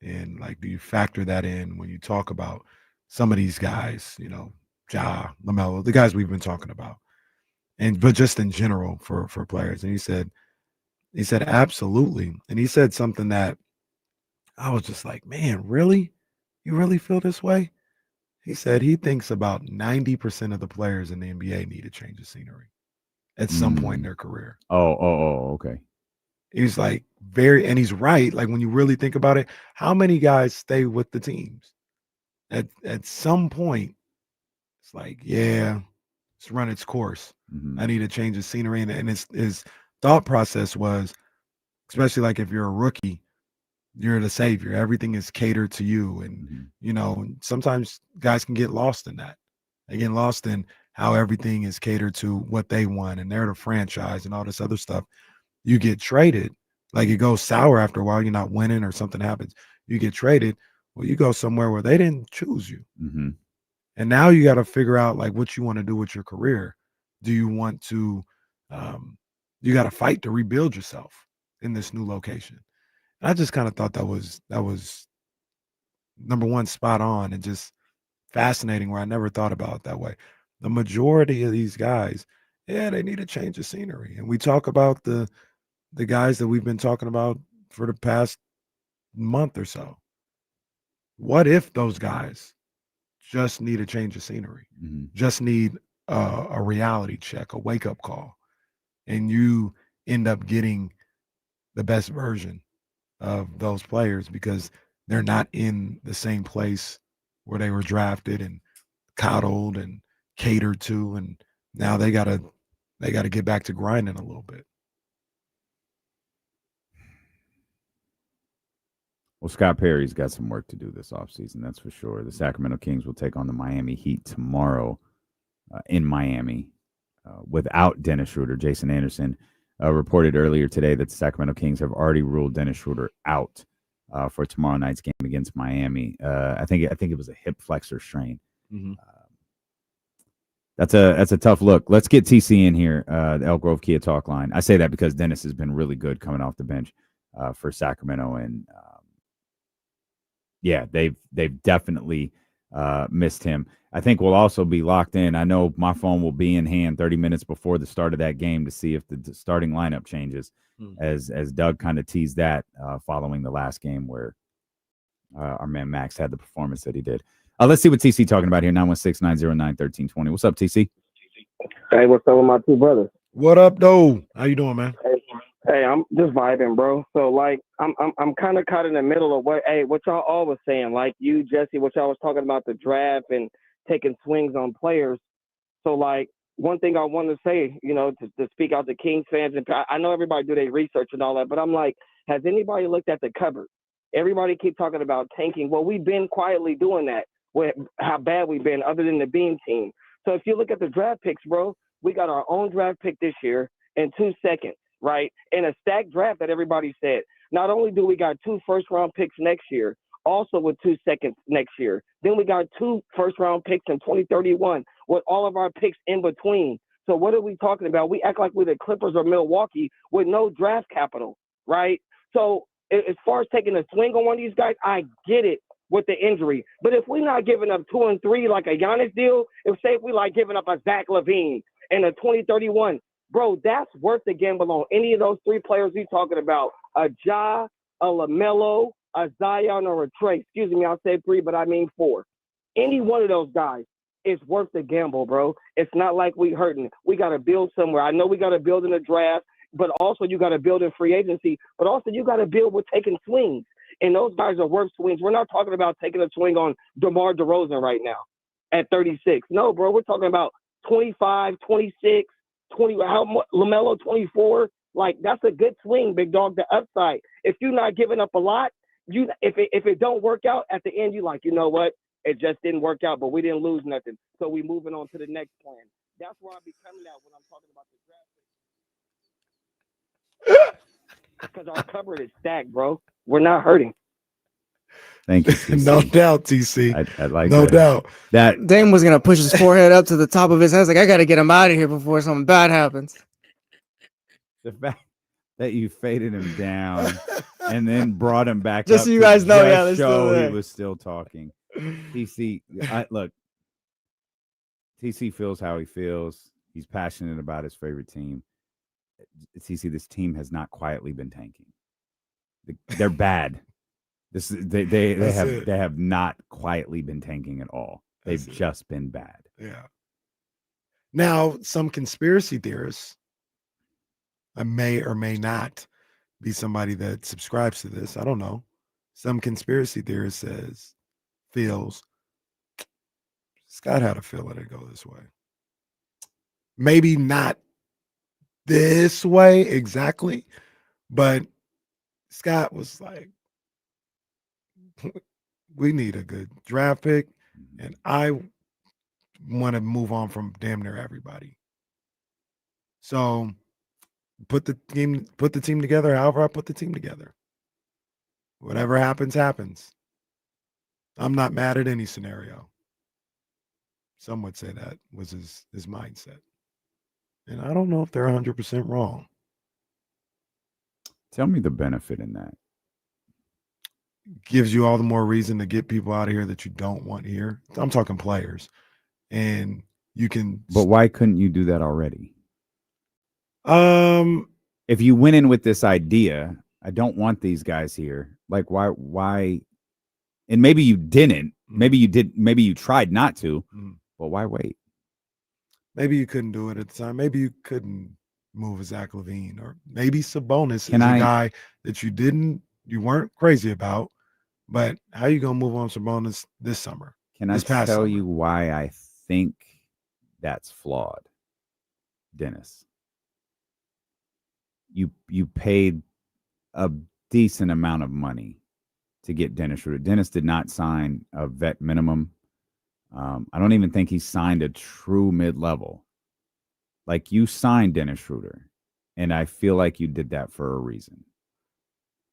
and like, do you factor that in when you talk about some of these guys? You know, Ja, LaMelo, the guys we've been talking about, but just in general for players. And he said absolutely, and he said something that I was just like, man, really? You really feel this way? He said he thinks about 90% of the players in the NBA need a change of scenery at some point in their career. Okay. He's like and he's right. Like, when you really think about it, how many guys stay with the teams? At some point, it's like, yeah, it's run its course. I need a change of scenery. And his thought process was, especially like if you're a rookie, you're the savior. Everything is catered to you. And, you know, sometimes guys can get lost in that. They get lost in how everything is catered to what they want, and they're the franchise and all this other stuff. You get traded, like it goes sour after a while. You're not winning or something happens. You get traded. Well, you go somewhere where they didn't choose you. And now you got to figure out like what you want to do with your career. Do you want to, you got to fight to rebuild yourself in this new location. And I just kind of thought that was number one, spot on, and just fascinating, where I never thought about it that way. The majority of these guys, yeah, they need a change of scenery. And we talk about the guys that we've been talking about for the past month or so. What if those guys just need a change of scenery, just need a reality check, a wake-up call, and you end up getting the best version of those players because they're not in the same place where they were drafted and coddled and catered to, and now they gotta get back to grinding a little bit. Well, Scott Perry's got some work to do this offseason, that's for sure. The Sacramento Kings will take on the Miami Heat tomorrow in Miami without Dennis Schroeder. Jason Anderson reported earlier today that the Sacramento Kings have already ruled Dennis Schroeder out for tomorrow night's game against Miami. I think it was a hip flexor strain. That's a tough look. Let's get TC in here, the Elk Grove Kia talk line. I say that because Dennis has been really good coming off the bench for Sacramento, and yeah, they've definitely missed him. I think we'll also be locked in. I know my phone will be in hand 30 minutes before the start of that game to see if the starting lineup changes, as Doug kind of teased that following the last game where our man Max had the performance that he did. Let's see what TC talking about here. 916-909-1320. What's up, TC? Hey, what's up with my two brothers? What up, though? How you doing, man? Hey, I'm just vibing, bro. So like, I'm kind of caught in the middle of what y'all all was saying. Like you, Jesse, what y'all was talking about the draft and taking swings on players. So like, one thing I want to say, you know, to speak out to Kings fans, and I know everybody do their research and all that, but I'm like, has anybody looked at the cupboard? Everybody keep talking about tanking. Well, we've been quietly doing that with how bad we've been, other than the Beam team. So if you look at the draft picks, bro, we got our own draft pick this year and 2 seconds, right? And a stacked draft that everybody said. Not only do we got 2 first-round picks next year, also with 2 seconds next year. Then we got 2 first-round picks in 2031 with all of our picks in between. So what are we talking about? We act like we're the Clippers or Milwaukee with no draft capital, right? So as far as taking a swing on one of these guys, I get it with the injury. But if we're not giving up 2 and 3 like a Giannis deal, if we like giving up a Zach LaVine in a 2031, bro, that's worth the gamble on any of those 3 players we talking about. A Ja, a LaMelo, a Zion, or a Trey. Excuse me, I said 3, but I mean 4. Any one of those guys is worth the gamble, bro. It's not like we hurting. We got to build somewhere. I know we got to build in the draft, but also you got to build in free agency, but also you got to build with taking swings. And those guys are worth swings. We're not talking about taking a swing on DeMar DeRozan right now at 36. No, bro, we're talking about 25, 26, 20, LaMelo 24. Like, that's a good swing, big dog, the upside. If you're not giving up a lot, if it don't work out at the end, you like, you know what? It just didn't work out, but we didn't lose nothing. So we moving on to the next plan. That's where I be coming out when I'm talking about the draft. Because our cupboard is stacked, bro. We're not hurting. Thank you, TC. No doubt, TC. I like no that. doubt. That Dame was gonna push his forehead up to the top of his head. Like, I gotta get him out of here before something bad happens. the fact that you faded him down and then brought him back Just up so you to guys know, yeah, just they're still show there. he was still talking. TC, look, TC feels how he feels. He's passionate about his favorite team. TC, this team has not quietly been tanking. They're bad. They have not quietly been tanking at all. They've just been bad. Yeah. Now, some conspiracy theorists, I may or may not be somebody that subscribes to this. I don't know. Some conspiracy theorist feels Scott had a feeling it'd go this way. Maybe not this way exactly, but Scott was like, we need a good draft pick, and I want to move on from damn near everybody. So put the team together however I put the team together. Whatever happens, happens. I'm not mad at any scenario. Some would say that was his mindset. And I don't know if they're 100% wrong. Tell me the benefit in that. Gives you all the more reason to get people out of here that you don't want here. I'm talking players. And you can. But why couldn't you do that already? If you went in with this idea, I don't want these guys here. Like, why? And maybe you didn't. Maybe you did. Maybe you tried not to. But why wait? Maybe you couldn't do it at the time. Maybe you couldn't move Zach LaVine, or maybe Sabonis is a guy that you weren't crazy about. But how you gonna move on Sabonis this summer? Can I tell you why I think that's flawed, Dennis? You paid a decent amount of money to get Dennis Schroeder. Dennis did not sign a vet minimum. I don't even think he signed a true mid-level. Like, you signed Dennis Schroeder, and I feel like you did that for a reason.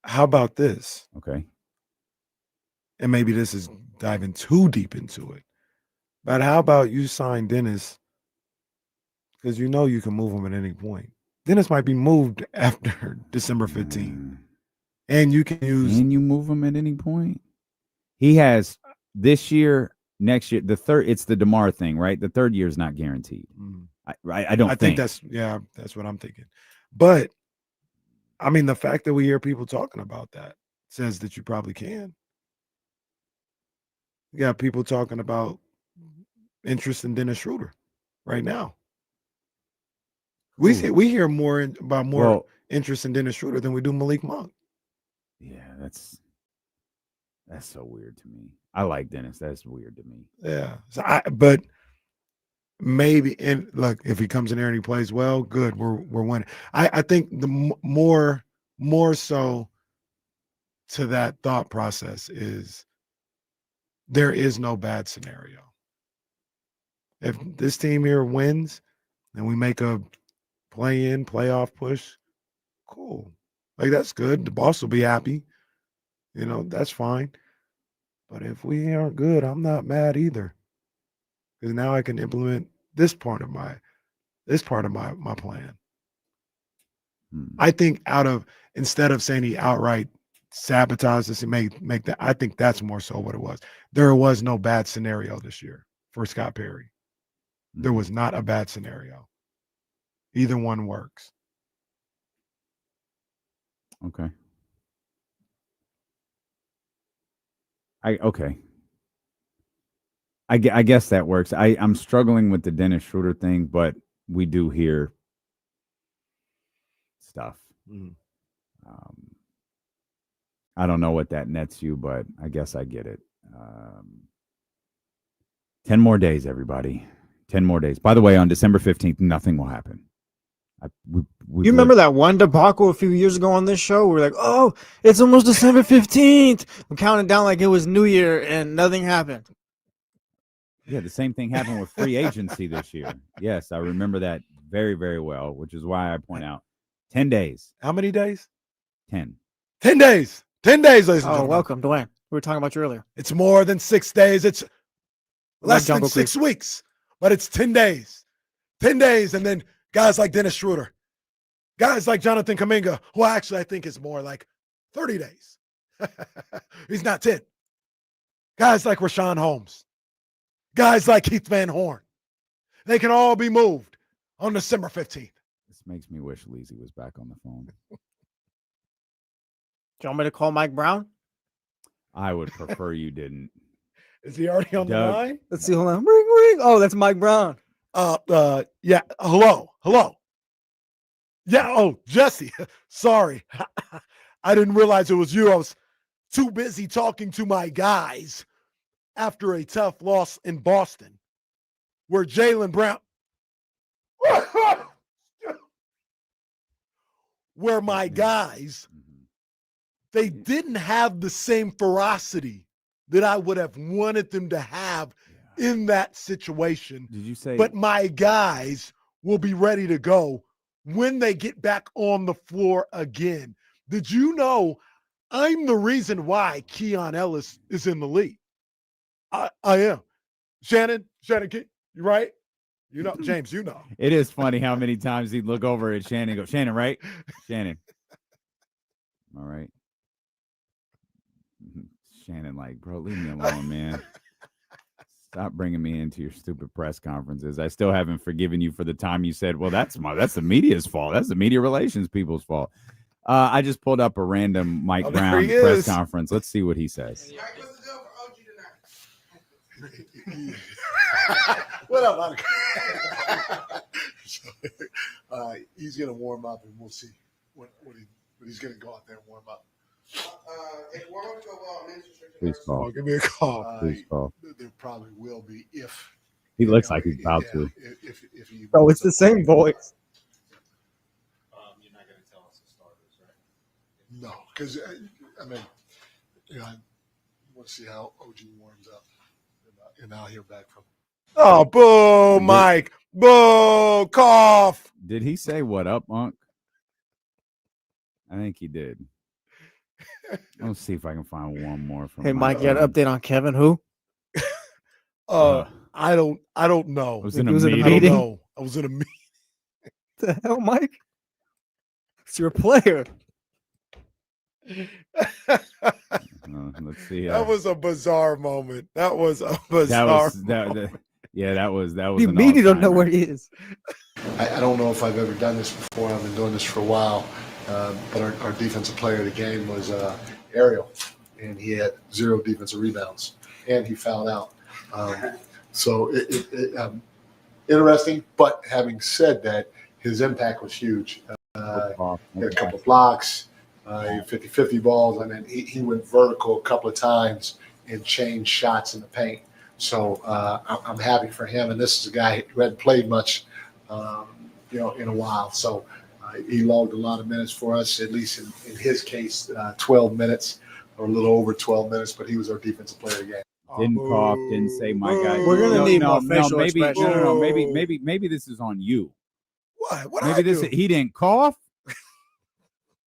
How about this? Okay. And maybe this is diving too deep into it. But how about you sign Dennis because you know you can move him at any point. Dennis might be moved after December 15th. And you can use... Can you move him at any point? He has this year, next year, it's the DeMar thing, right? The third year is not guaranteed. I think that's what I'm thinking. But I mean, the fact that we hear people talking about that says that you probably can. You got people talking about interest in Dennis Schroeder right now. We hear more about interest in Dennis Schroeder than we do Malik Monk. Yeah, that's so weird to me. I like Dennis. That's weird to me. Yeah. But maybe, and look, if he comes in there and he plays well, good. We're winning. I think the more so to that thought process is there is no bad scenario. If this team here wins and we make a play-in, playoff push, cool. Like, that's good. The boss will be happy. You know, that's fine. But if we aren't good, I'm not mad either. Because now I can implement this part of my plan. I think instead of saying he outright sabotaged us and make that, I think that's more so what it was. There was no bad scenario this year for Scott Perry. There was not a bad scenario. Either one works. Okay. I guess that works. I'm struggling with the Dennis Schroeder thing, but we do hear stuff. I don't know what that nets you, but I guess I get it. 10 more days, everybody. 10 more days. By the way, on December 15th, nothing will happen. You remember that one debacle a few years ago on this show? We're like, oh, it's almost December 15th. I'm counting down like it was New Year and nothing happened. Yeah, the same thing happened with free agency this year. Yes, I remember that very, very well, which is why I point out 10 days. How many days? 10. 10 days. 10 days, ladies and Oh, gentlemen. welcome, Dwayne. We were talking about you earlier. It's more than 6 days. It's less than Jungle 6 weeks, but it's 10 days. 10 days, and then guys like Dennis Schroeder, guys like Jonathan Kuminga, who actually I think is more like 30 days. He's not 10. Guys like Rashawn Holmes, guys like Keith Van Horn, they can all be moved on December 15th. This makes me wish Leezy was back on the phone. Do you want me to call Mike Brown? I would prefer you didn't. Is he already on the Doug. line? Let's see. Hold on. Ring, ring. Oh, that's Mike Brown. Yeah. Hello. Yeah. Oh, Jesse. Sorry. I didn't realize it was you. I was too busy talking to my guys after a tough loss in Boston, where Jaylen Brown, where my guys, they didn't have the same ferocity that I would have wanted them to have in that situation. Did you say? But my guys will be ready to go when they get back on the floor again. Did you know I'm the reason why Keon Ellis is in the league? I am. Shannon, you right? You know, James, you know. It is funny how many times he'd look over at Shannon and go, Shannon, right? Shannon. All right. Shannon, like, bro, leave me alone, man. Stop bringing me into your stupid press conferences. I still haven't forgiven you for the time you said, well, that's the media's fault. That's the media relations people's fault. I just pulled up a random Mike Brown press conference. Let's see what he says. What up, he's going to warm up, and we'll see what he's going to go out there and warm up. If we're going to go Please call. Give me a call. Please call. There probably will be if he looks like he's about to. If he Oh, it's the same voice. You're not going to tell us the starters, right? No, because I mean, I want to see how OG warms up, and I'll hear back from him. Oh, boo, Mike. Boo, cough. Did he say what up, Unc? I think he did. Let's see if I can find one more from Hey, Mike, you got an update on Kevin who? I don't know. I was in a I don't know. I was in a meeting. The hell, Mike? It's your player. Let's see. That was a bizarre moment. That was a bizarre moment. That was. You mean you don't know where he is? I don't know if I've ever done this before. I've been doing this for a while. But our defensive player of the game was Ariel, and he had 0 defensive rebounds, and he fouled out. So interesting. But having said that, his impact was huge. He had a couple of blocks, 50-50 balls. I mean, he went vertical a couple of times and changed shots in the paint. So I'm happy for him. And this is a guy who hadn't played much, in a while. So he logged a lot of minutes for us, at least in his case, 12 minutes or a little over 12 minutes. But he was our defensive player of the game. Didn't cough, didn't say my guy. We're gonna need more facial expression. No. Maybe this is on you. What? Maybe this. He didn't cough.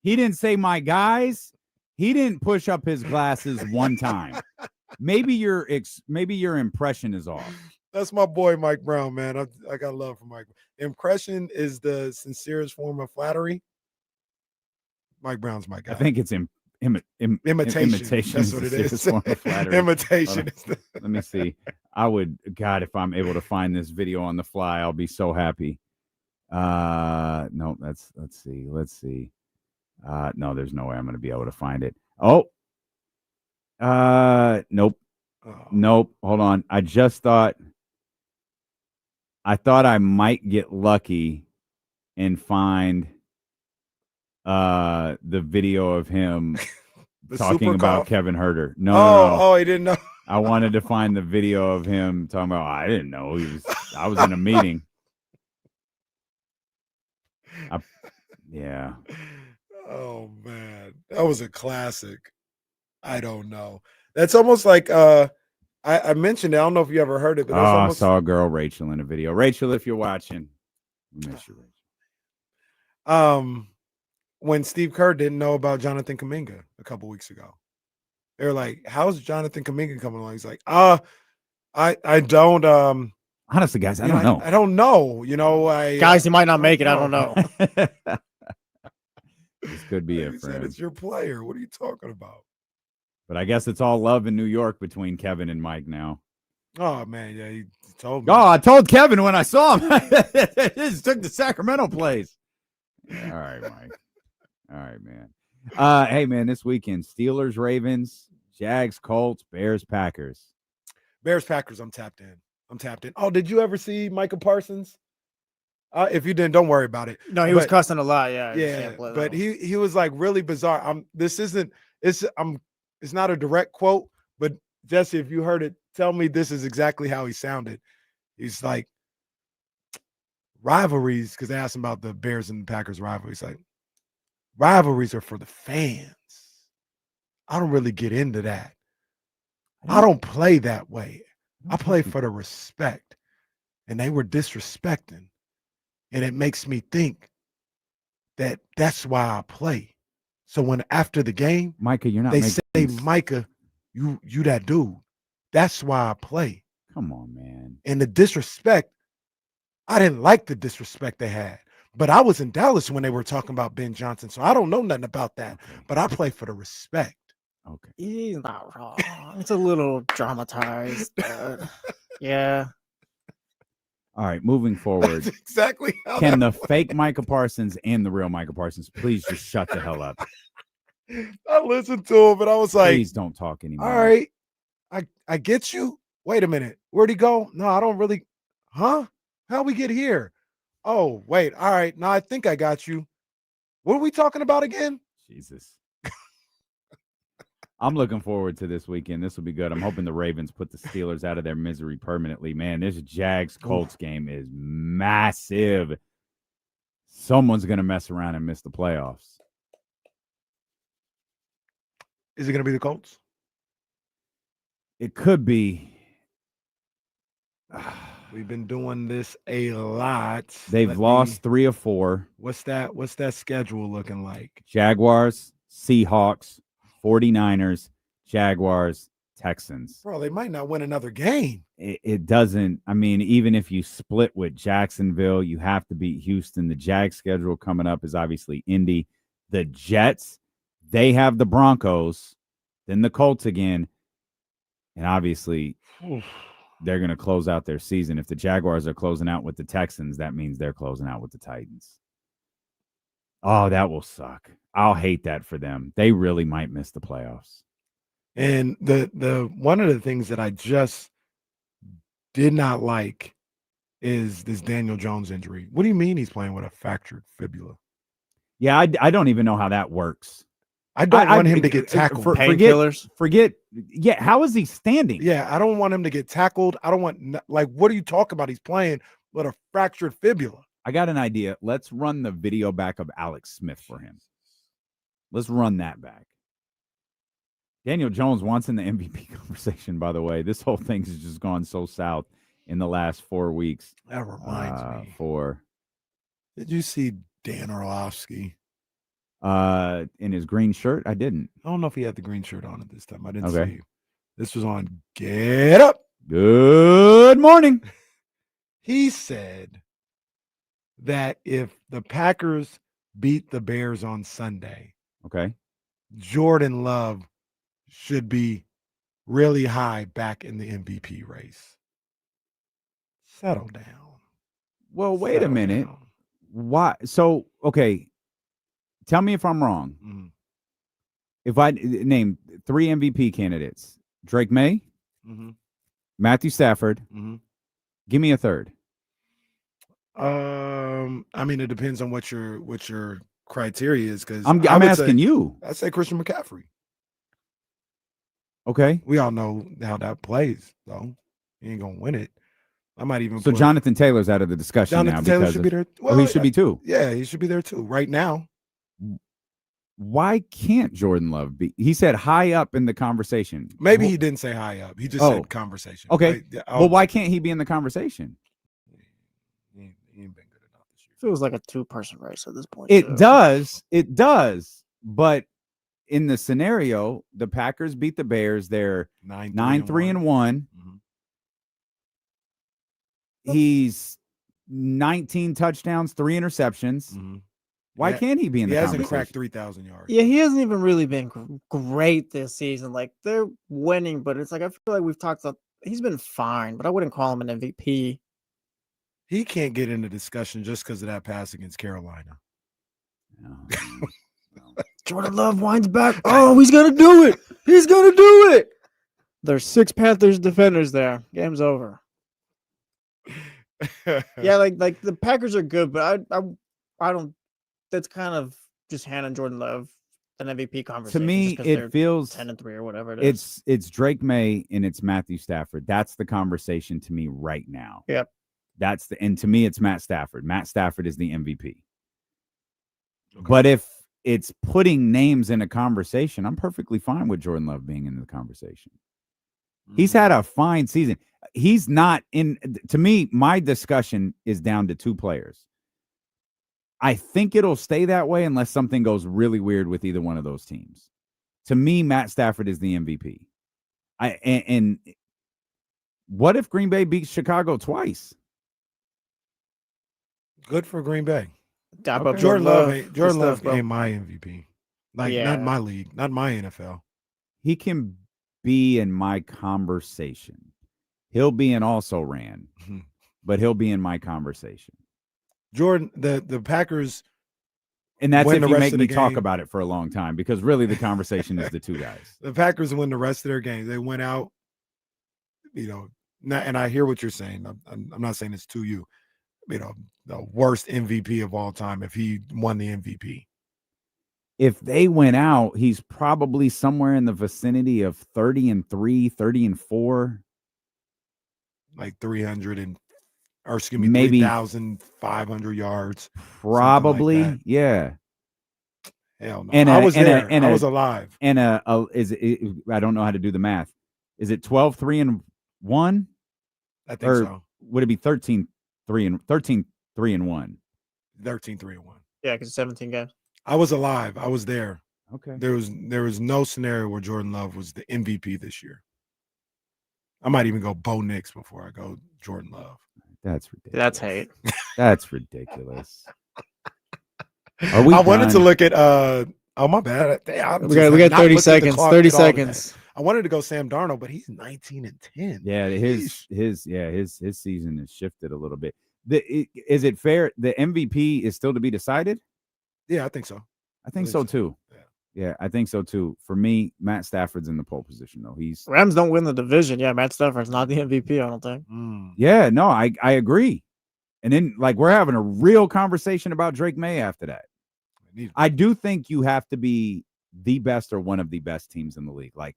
He didn't say my guys. He didn't push up his glasses one time. Maybe your impression is off. That's my boy, Mike Brown, man. I got love for Mike. Impression is the sincerest form of flattery. Mike Brown's my guy. I think it's imitation. That's what it is. Imitation. Let me see. God, if I'm able to find this video on the fly, I'll be so happy. No, let's see. No, there's no way I'm going to be able to find it. Nope. Nope. Hold on. I thought I might get lucky and find the video of him talking about Kevin Herter. No. He didn't know. I wanted to find the video of him talking about, I didn't know. I was in a meeting. Yeah. Oh man. That was a classic. I don't know. That's almost like I mentioned it. I don't know if you ever heard it, but that's I saw a girl, Rachel, in a video. Rachel, if you're watching, we miss you, Rachel. when Steve Kerr didn't know about Jonathan Kuminga a couple weeks ago. They were like, "How's Jonathan Kuminga coming along?" He's like, I don't honestly, guys, I don't know. I don't know. Guys, he might not make it. I don't know. This could be it He for said him. it's your player. What are you talking about? But I guess it's all love in New York between Kevin and Mike now. Oh man, yeah, he told me. Oh, I told Kevin when I saw him. He just took the Sacramento plays. Yeah, all right, Mike. All right, man. Hey, man, this weekend, Steelers, Ravens, Jags, Colts, Bears, Packers. Bears, Packers, I'm tapped in. Oh, did you ever see Micah Parsons? If you didn't, don't worry about it. No, he was cussing a lot. Yeah. Yeah, but he was like really bizarre. It's not a direct quote, but Jesse, if you heard it, tell me this is exactly how he sounded. He's like, rivalries, because they asked him about the Bears and Packers rivalries. Like, rivalries are for the fans. I don't really get into that. I don't play that way. I play for the respect. And they were disrespecting. And it makes me think that that's why I play. So when after the game, Micah, you're not. They say, Micah, you that dude. That's why I play. Come on, man. And the disrespect, I didn't like the disrespect they had. But I was in Dallas when they were talking about Ben Johnson, so I don't know nothing about that. Okay. But I play for the respect. Okay. He's not wrong. It's a little dramatized. Yeah. All right, moving forward. That's exactly how Can the fake Micah Parsons and the real Micah Parsons please just shut the hell up? I listened to him, but I was like, please don't talk anymore. All right. I get you. Wait a minute. Where'd he go? No, I don't really. Huh? How'd we get here? Oh, wait. All right. Now I think I got you. What are we talking about again? Jesus. I'm looking forward to this weekend. This will be good. I'm hoping the Ravens put the Steelers out of their misery permanently. Man, this Jags-Colts game is massive. Someone's going to mess around and miss the playoffs. Is it going to be the Colts? It could be. We've been doing this a lot. They've lost 3 of 4. What's that schedule looking like? Jaguars, Seahawks, 49ers, Jaguars, Texans. Bro, they might not win another game. It doesn't. I mean, even if you split with Jacksonville, you have to beat Houston. The Jags schedule coming up is obviously Indy. The Jets, they have the Broncos, then the Colts again. And obviously, they're going to close out their season. If the Jaguars are closing out with the Texans, that means they're closing out with the Titans. Oh, that will suck. I'll hate that for them. They really might miss the playoffs. And the one of the things that I just did not like is this Daniel Jones injury. What do you mean he's playing with a fractured fibula? Yeah, I don't even know how that works. I don't want him to get tackled. Forget. Yeah, how is he standing? Yeah, I don't want him to get tackled. I don't want, what are you talking about? He's playing with a fractured fibula. I got an idea. Let's run the video back of Alex Smith for him. Let's run that back. Daniel Jones wants in the MVP conversation, by the way. This whole thing has just gone so south in the last 4 weeks. That reminds me. Did you see Dan Orlovsky? In his green shirt? I didn't. I don't know if he had the green shirt on at this time. I didn't Okay. see. This was on Get Up. Good morning. He said that if the Packers beat the Bears on Sunday, okay, Jordan Love should be really high back in the MVP race. Settle down. Well, wait a minute. Why? So, okay. Tell me if I'm wrong. Mm-hmm. If I name 3 MVP candidates, Drake May, Mm-hmm. Matthew Stafford, Mm-hmm. give me a third. I mean, it depends on what your criteria is. Because I'm asking you. I'd say Christian McCaffrey. Okay. We all know how that plays, though. He ain't gonna win it. I might even. So Jonathan Taylor's out of the discussion Jonathan now. Taylor should be there. Well, he should be too. Yeah, he should be there too. Right now. Why can't Jordan Love be? He said high up in the conversation. Maybe he didn't say high up. He just said conversation. Okay. Right? Yeah, well, why can't he be in the conversation? He ain't been good enough this year Feels like a two-person race at this point. It too. does. But in the scenario, the Packers beat the Bears. They're 9-3-1. He's 19 touchdowns, 3 interceptions. Why can't he be in the He hasn't conversation? cracked 3,000 yards. Yeah, he hasn't even really been great this season. Like they're winning, but it's like I feel like we've talked about. He's been fine, but I wouldn't call him an MVP. He can't get into discussion just because of that pass against Carolina. No. Jordan Love winds back. Oh, he's gonna do it. He's gonna do it. There's 6 Panthers defenders there. Game's over. Yeah, like the Packers are good, but I don't. That's kind of just handing Jordan Love an MVP conversation. To me, it feels 10-3 or whatever it is. It's Drake May and it's Matthew Stafford. That's the conversation to me right now. Yep. And to me, it's Matt Stafford. Matt Stafford is the MVP. Okay. But if it's putting names in a conversation, I'm perfectly fine with Jordan Love being in the conversation. He's had a fine season. He's not in. To me, my discussion is down to 2 players. I think it'll stay that way unless something goes really weird with either one of those teams. To me, Matt Stafford is the MVP. And what if Green Bay beats Chicago twice? Good for Green Bay. Okay. Jordan Love ain't my MVP. Like not my league, not my NFL. He can be in my conversation. He'll be in also ran, but he'll be in my conversation. Jordan, the Packers, and that's if you make me talk about it for a long time, because really the conversation is the 2 guys. The Packers win the rest of their games. They went out, and I hear what you're saying. I'm not saying it's to you, the worst MVP of all time if he won the MVP. If they went out, he's probably somewhere in the vicinity of 30-3, 30-4. Like 3,500 yards. Probably, like yeah. Hell no. I was there. I was alive. And I don't know how to do the math. Is it 12-3-1? I think so. Would it be 13-3-1? 13-3-1. Yeah, because 17 games. I was alive. I was there. Okay. There was no scenario where Jordan Love was the MVP this year. I might even go Bo Nix before I go Jordan Love. That's ridiculous. That's hate. That's ridiculous. I wanted to look at oh my bad. We got 30 seconds. 30 seconds. I wanted to go Sam Darnold, but he's 19-10. Yeah, his season has shifted a little bit. Is it fair? The MVP is still to be decided? Yeah, I think so. I think so too. Yeah, I think so too. For me, Matt Stafford's in the pole position though. Rams don't win the division. Yeah, Matt Stafford's not the MVP, I don't think. Yeah, no, I agree. And then we're having a real conversation about Drake May after that. I do think you have to be the best or one of the best teams in the league. Like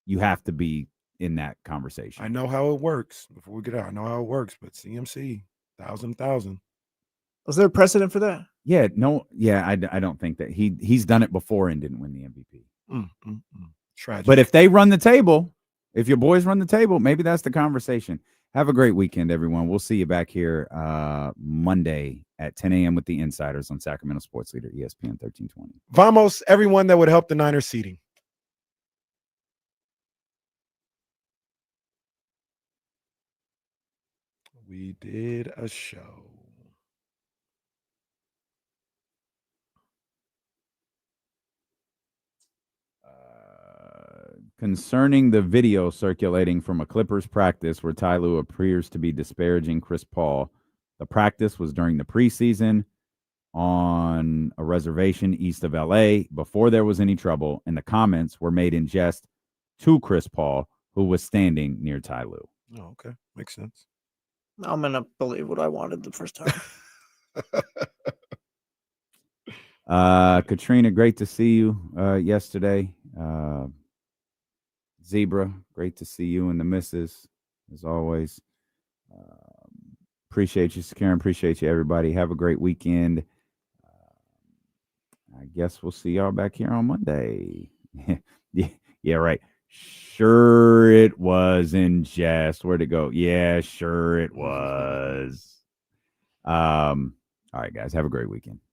you have to be in that conversation. I know how it works. Before we get out, I know how it works, but CMC, 1,000. Was there a precedent for that? Yeah, no, yeah, I don't think that he's done it before and didn't win the MVP. Tragic. But if they run the table, if your boys run the table, maybe that's the conversation. Have a great weekend, everyone. We'll see you back here Monday at 10 a.m. with the Insiders on Sacramento Sports Leader, ESPN 1320. Vamos, everyone that would help the Niners seeding. We did a show. Concerning the video circulating from a Clippers practice where Ty Lue appears to be disparaging Chris Paul, the practice was during the preseason on a reservation east of L.A. before there was any trouble, and the comments were made in jest to Chris Paul, who was standing near Ty Lue. Oh, okay. Makes sense. I'm going to believe what I wanted the first time. Katrina, great to see you yesterday. Zebra, great to see you and the missus, as always. Appreciate you, Karen. Appreciate you, everybody. Have a great weekend. I guess we'll see y'all back here on Monday. Yeah, right. Sure, it was in jest. Where'd it go? Yeah, sure, it was. All right, guys, have a great weekend.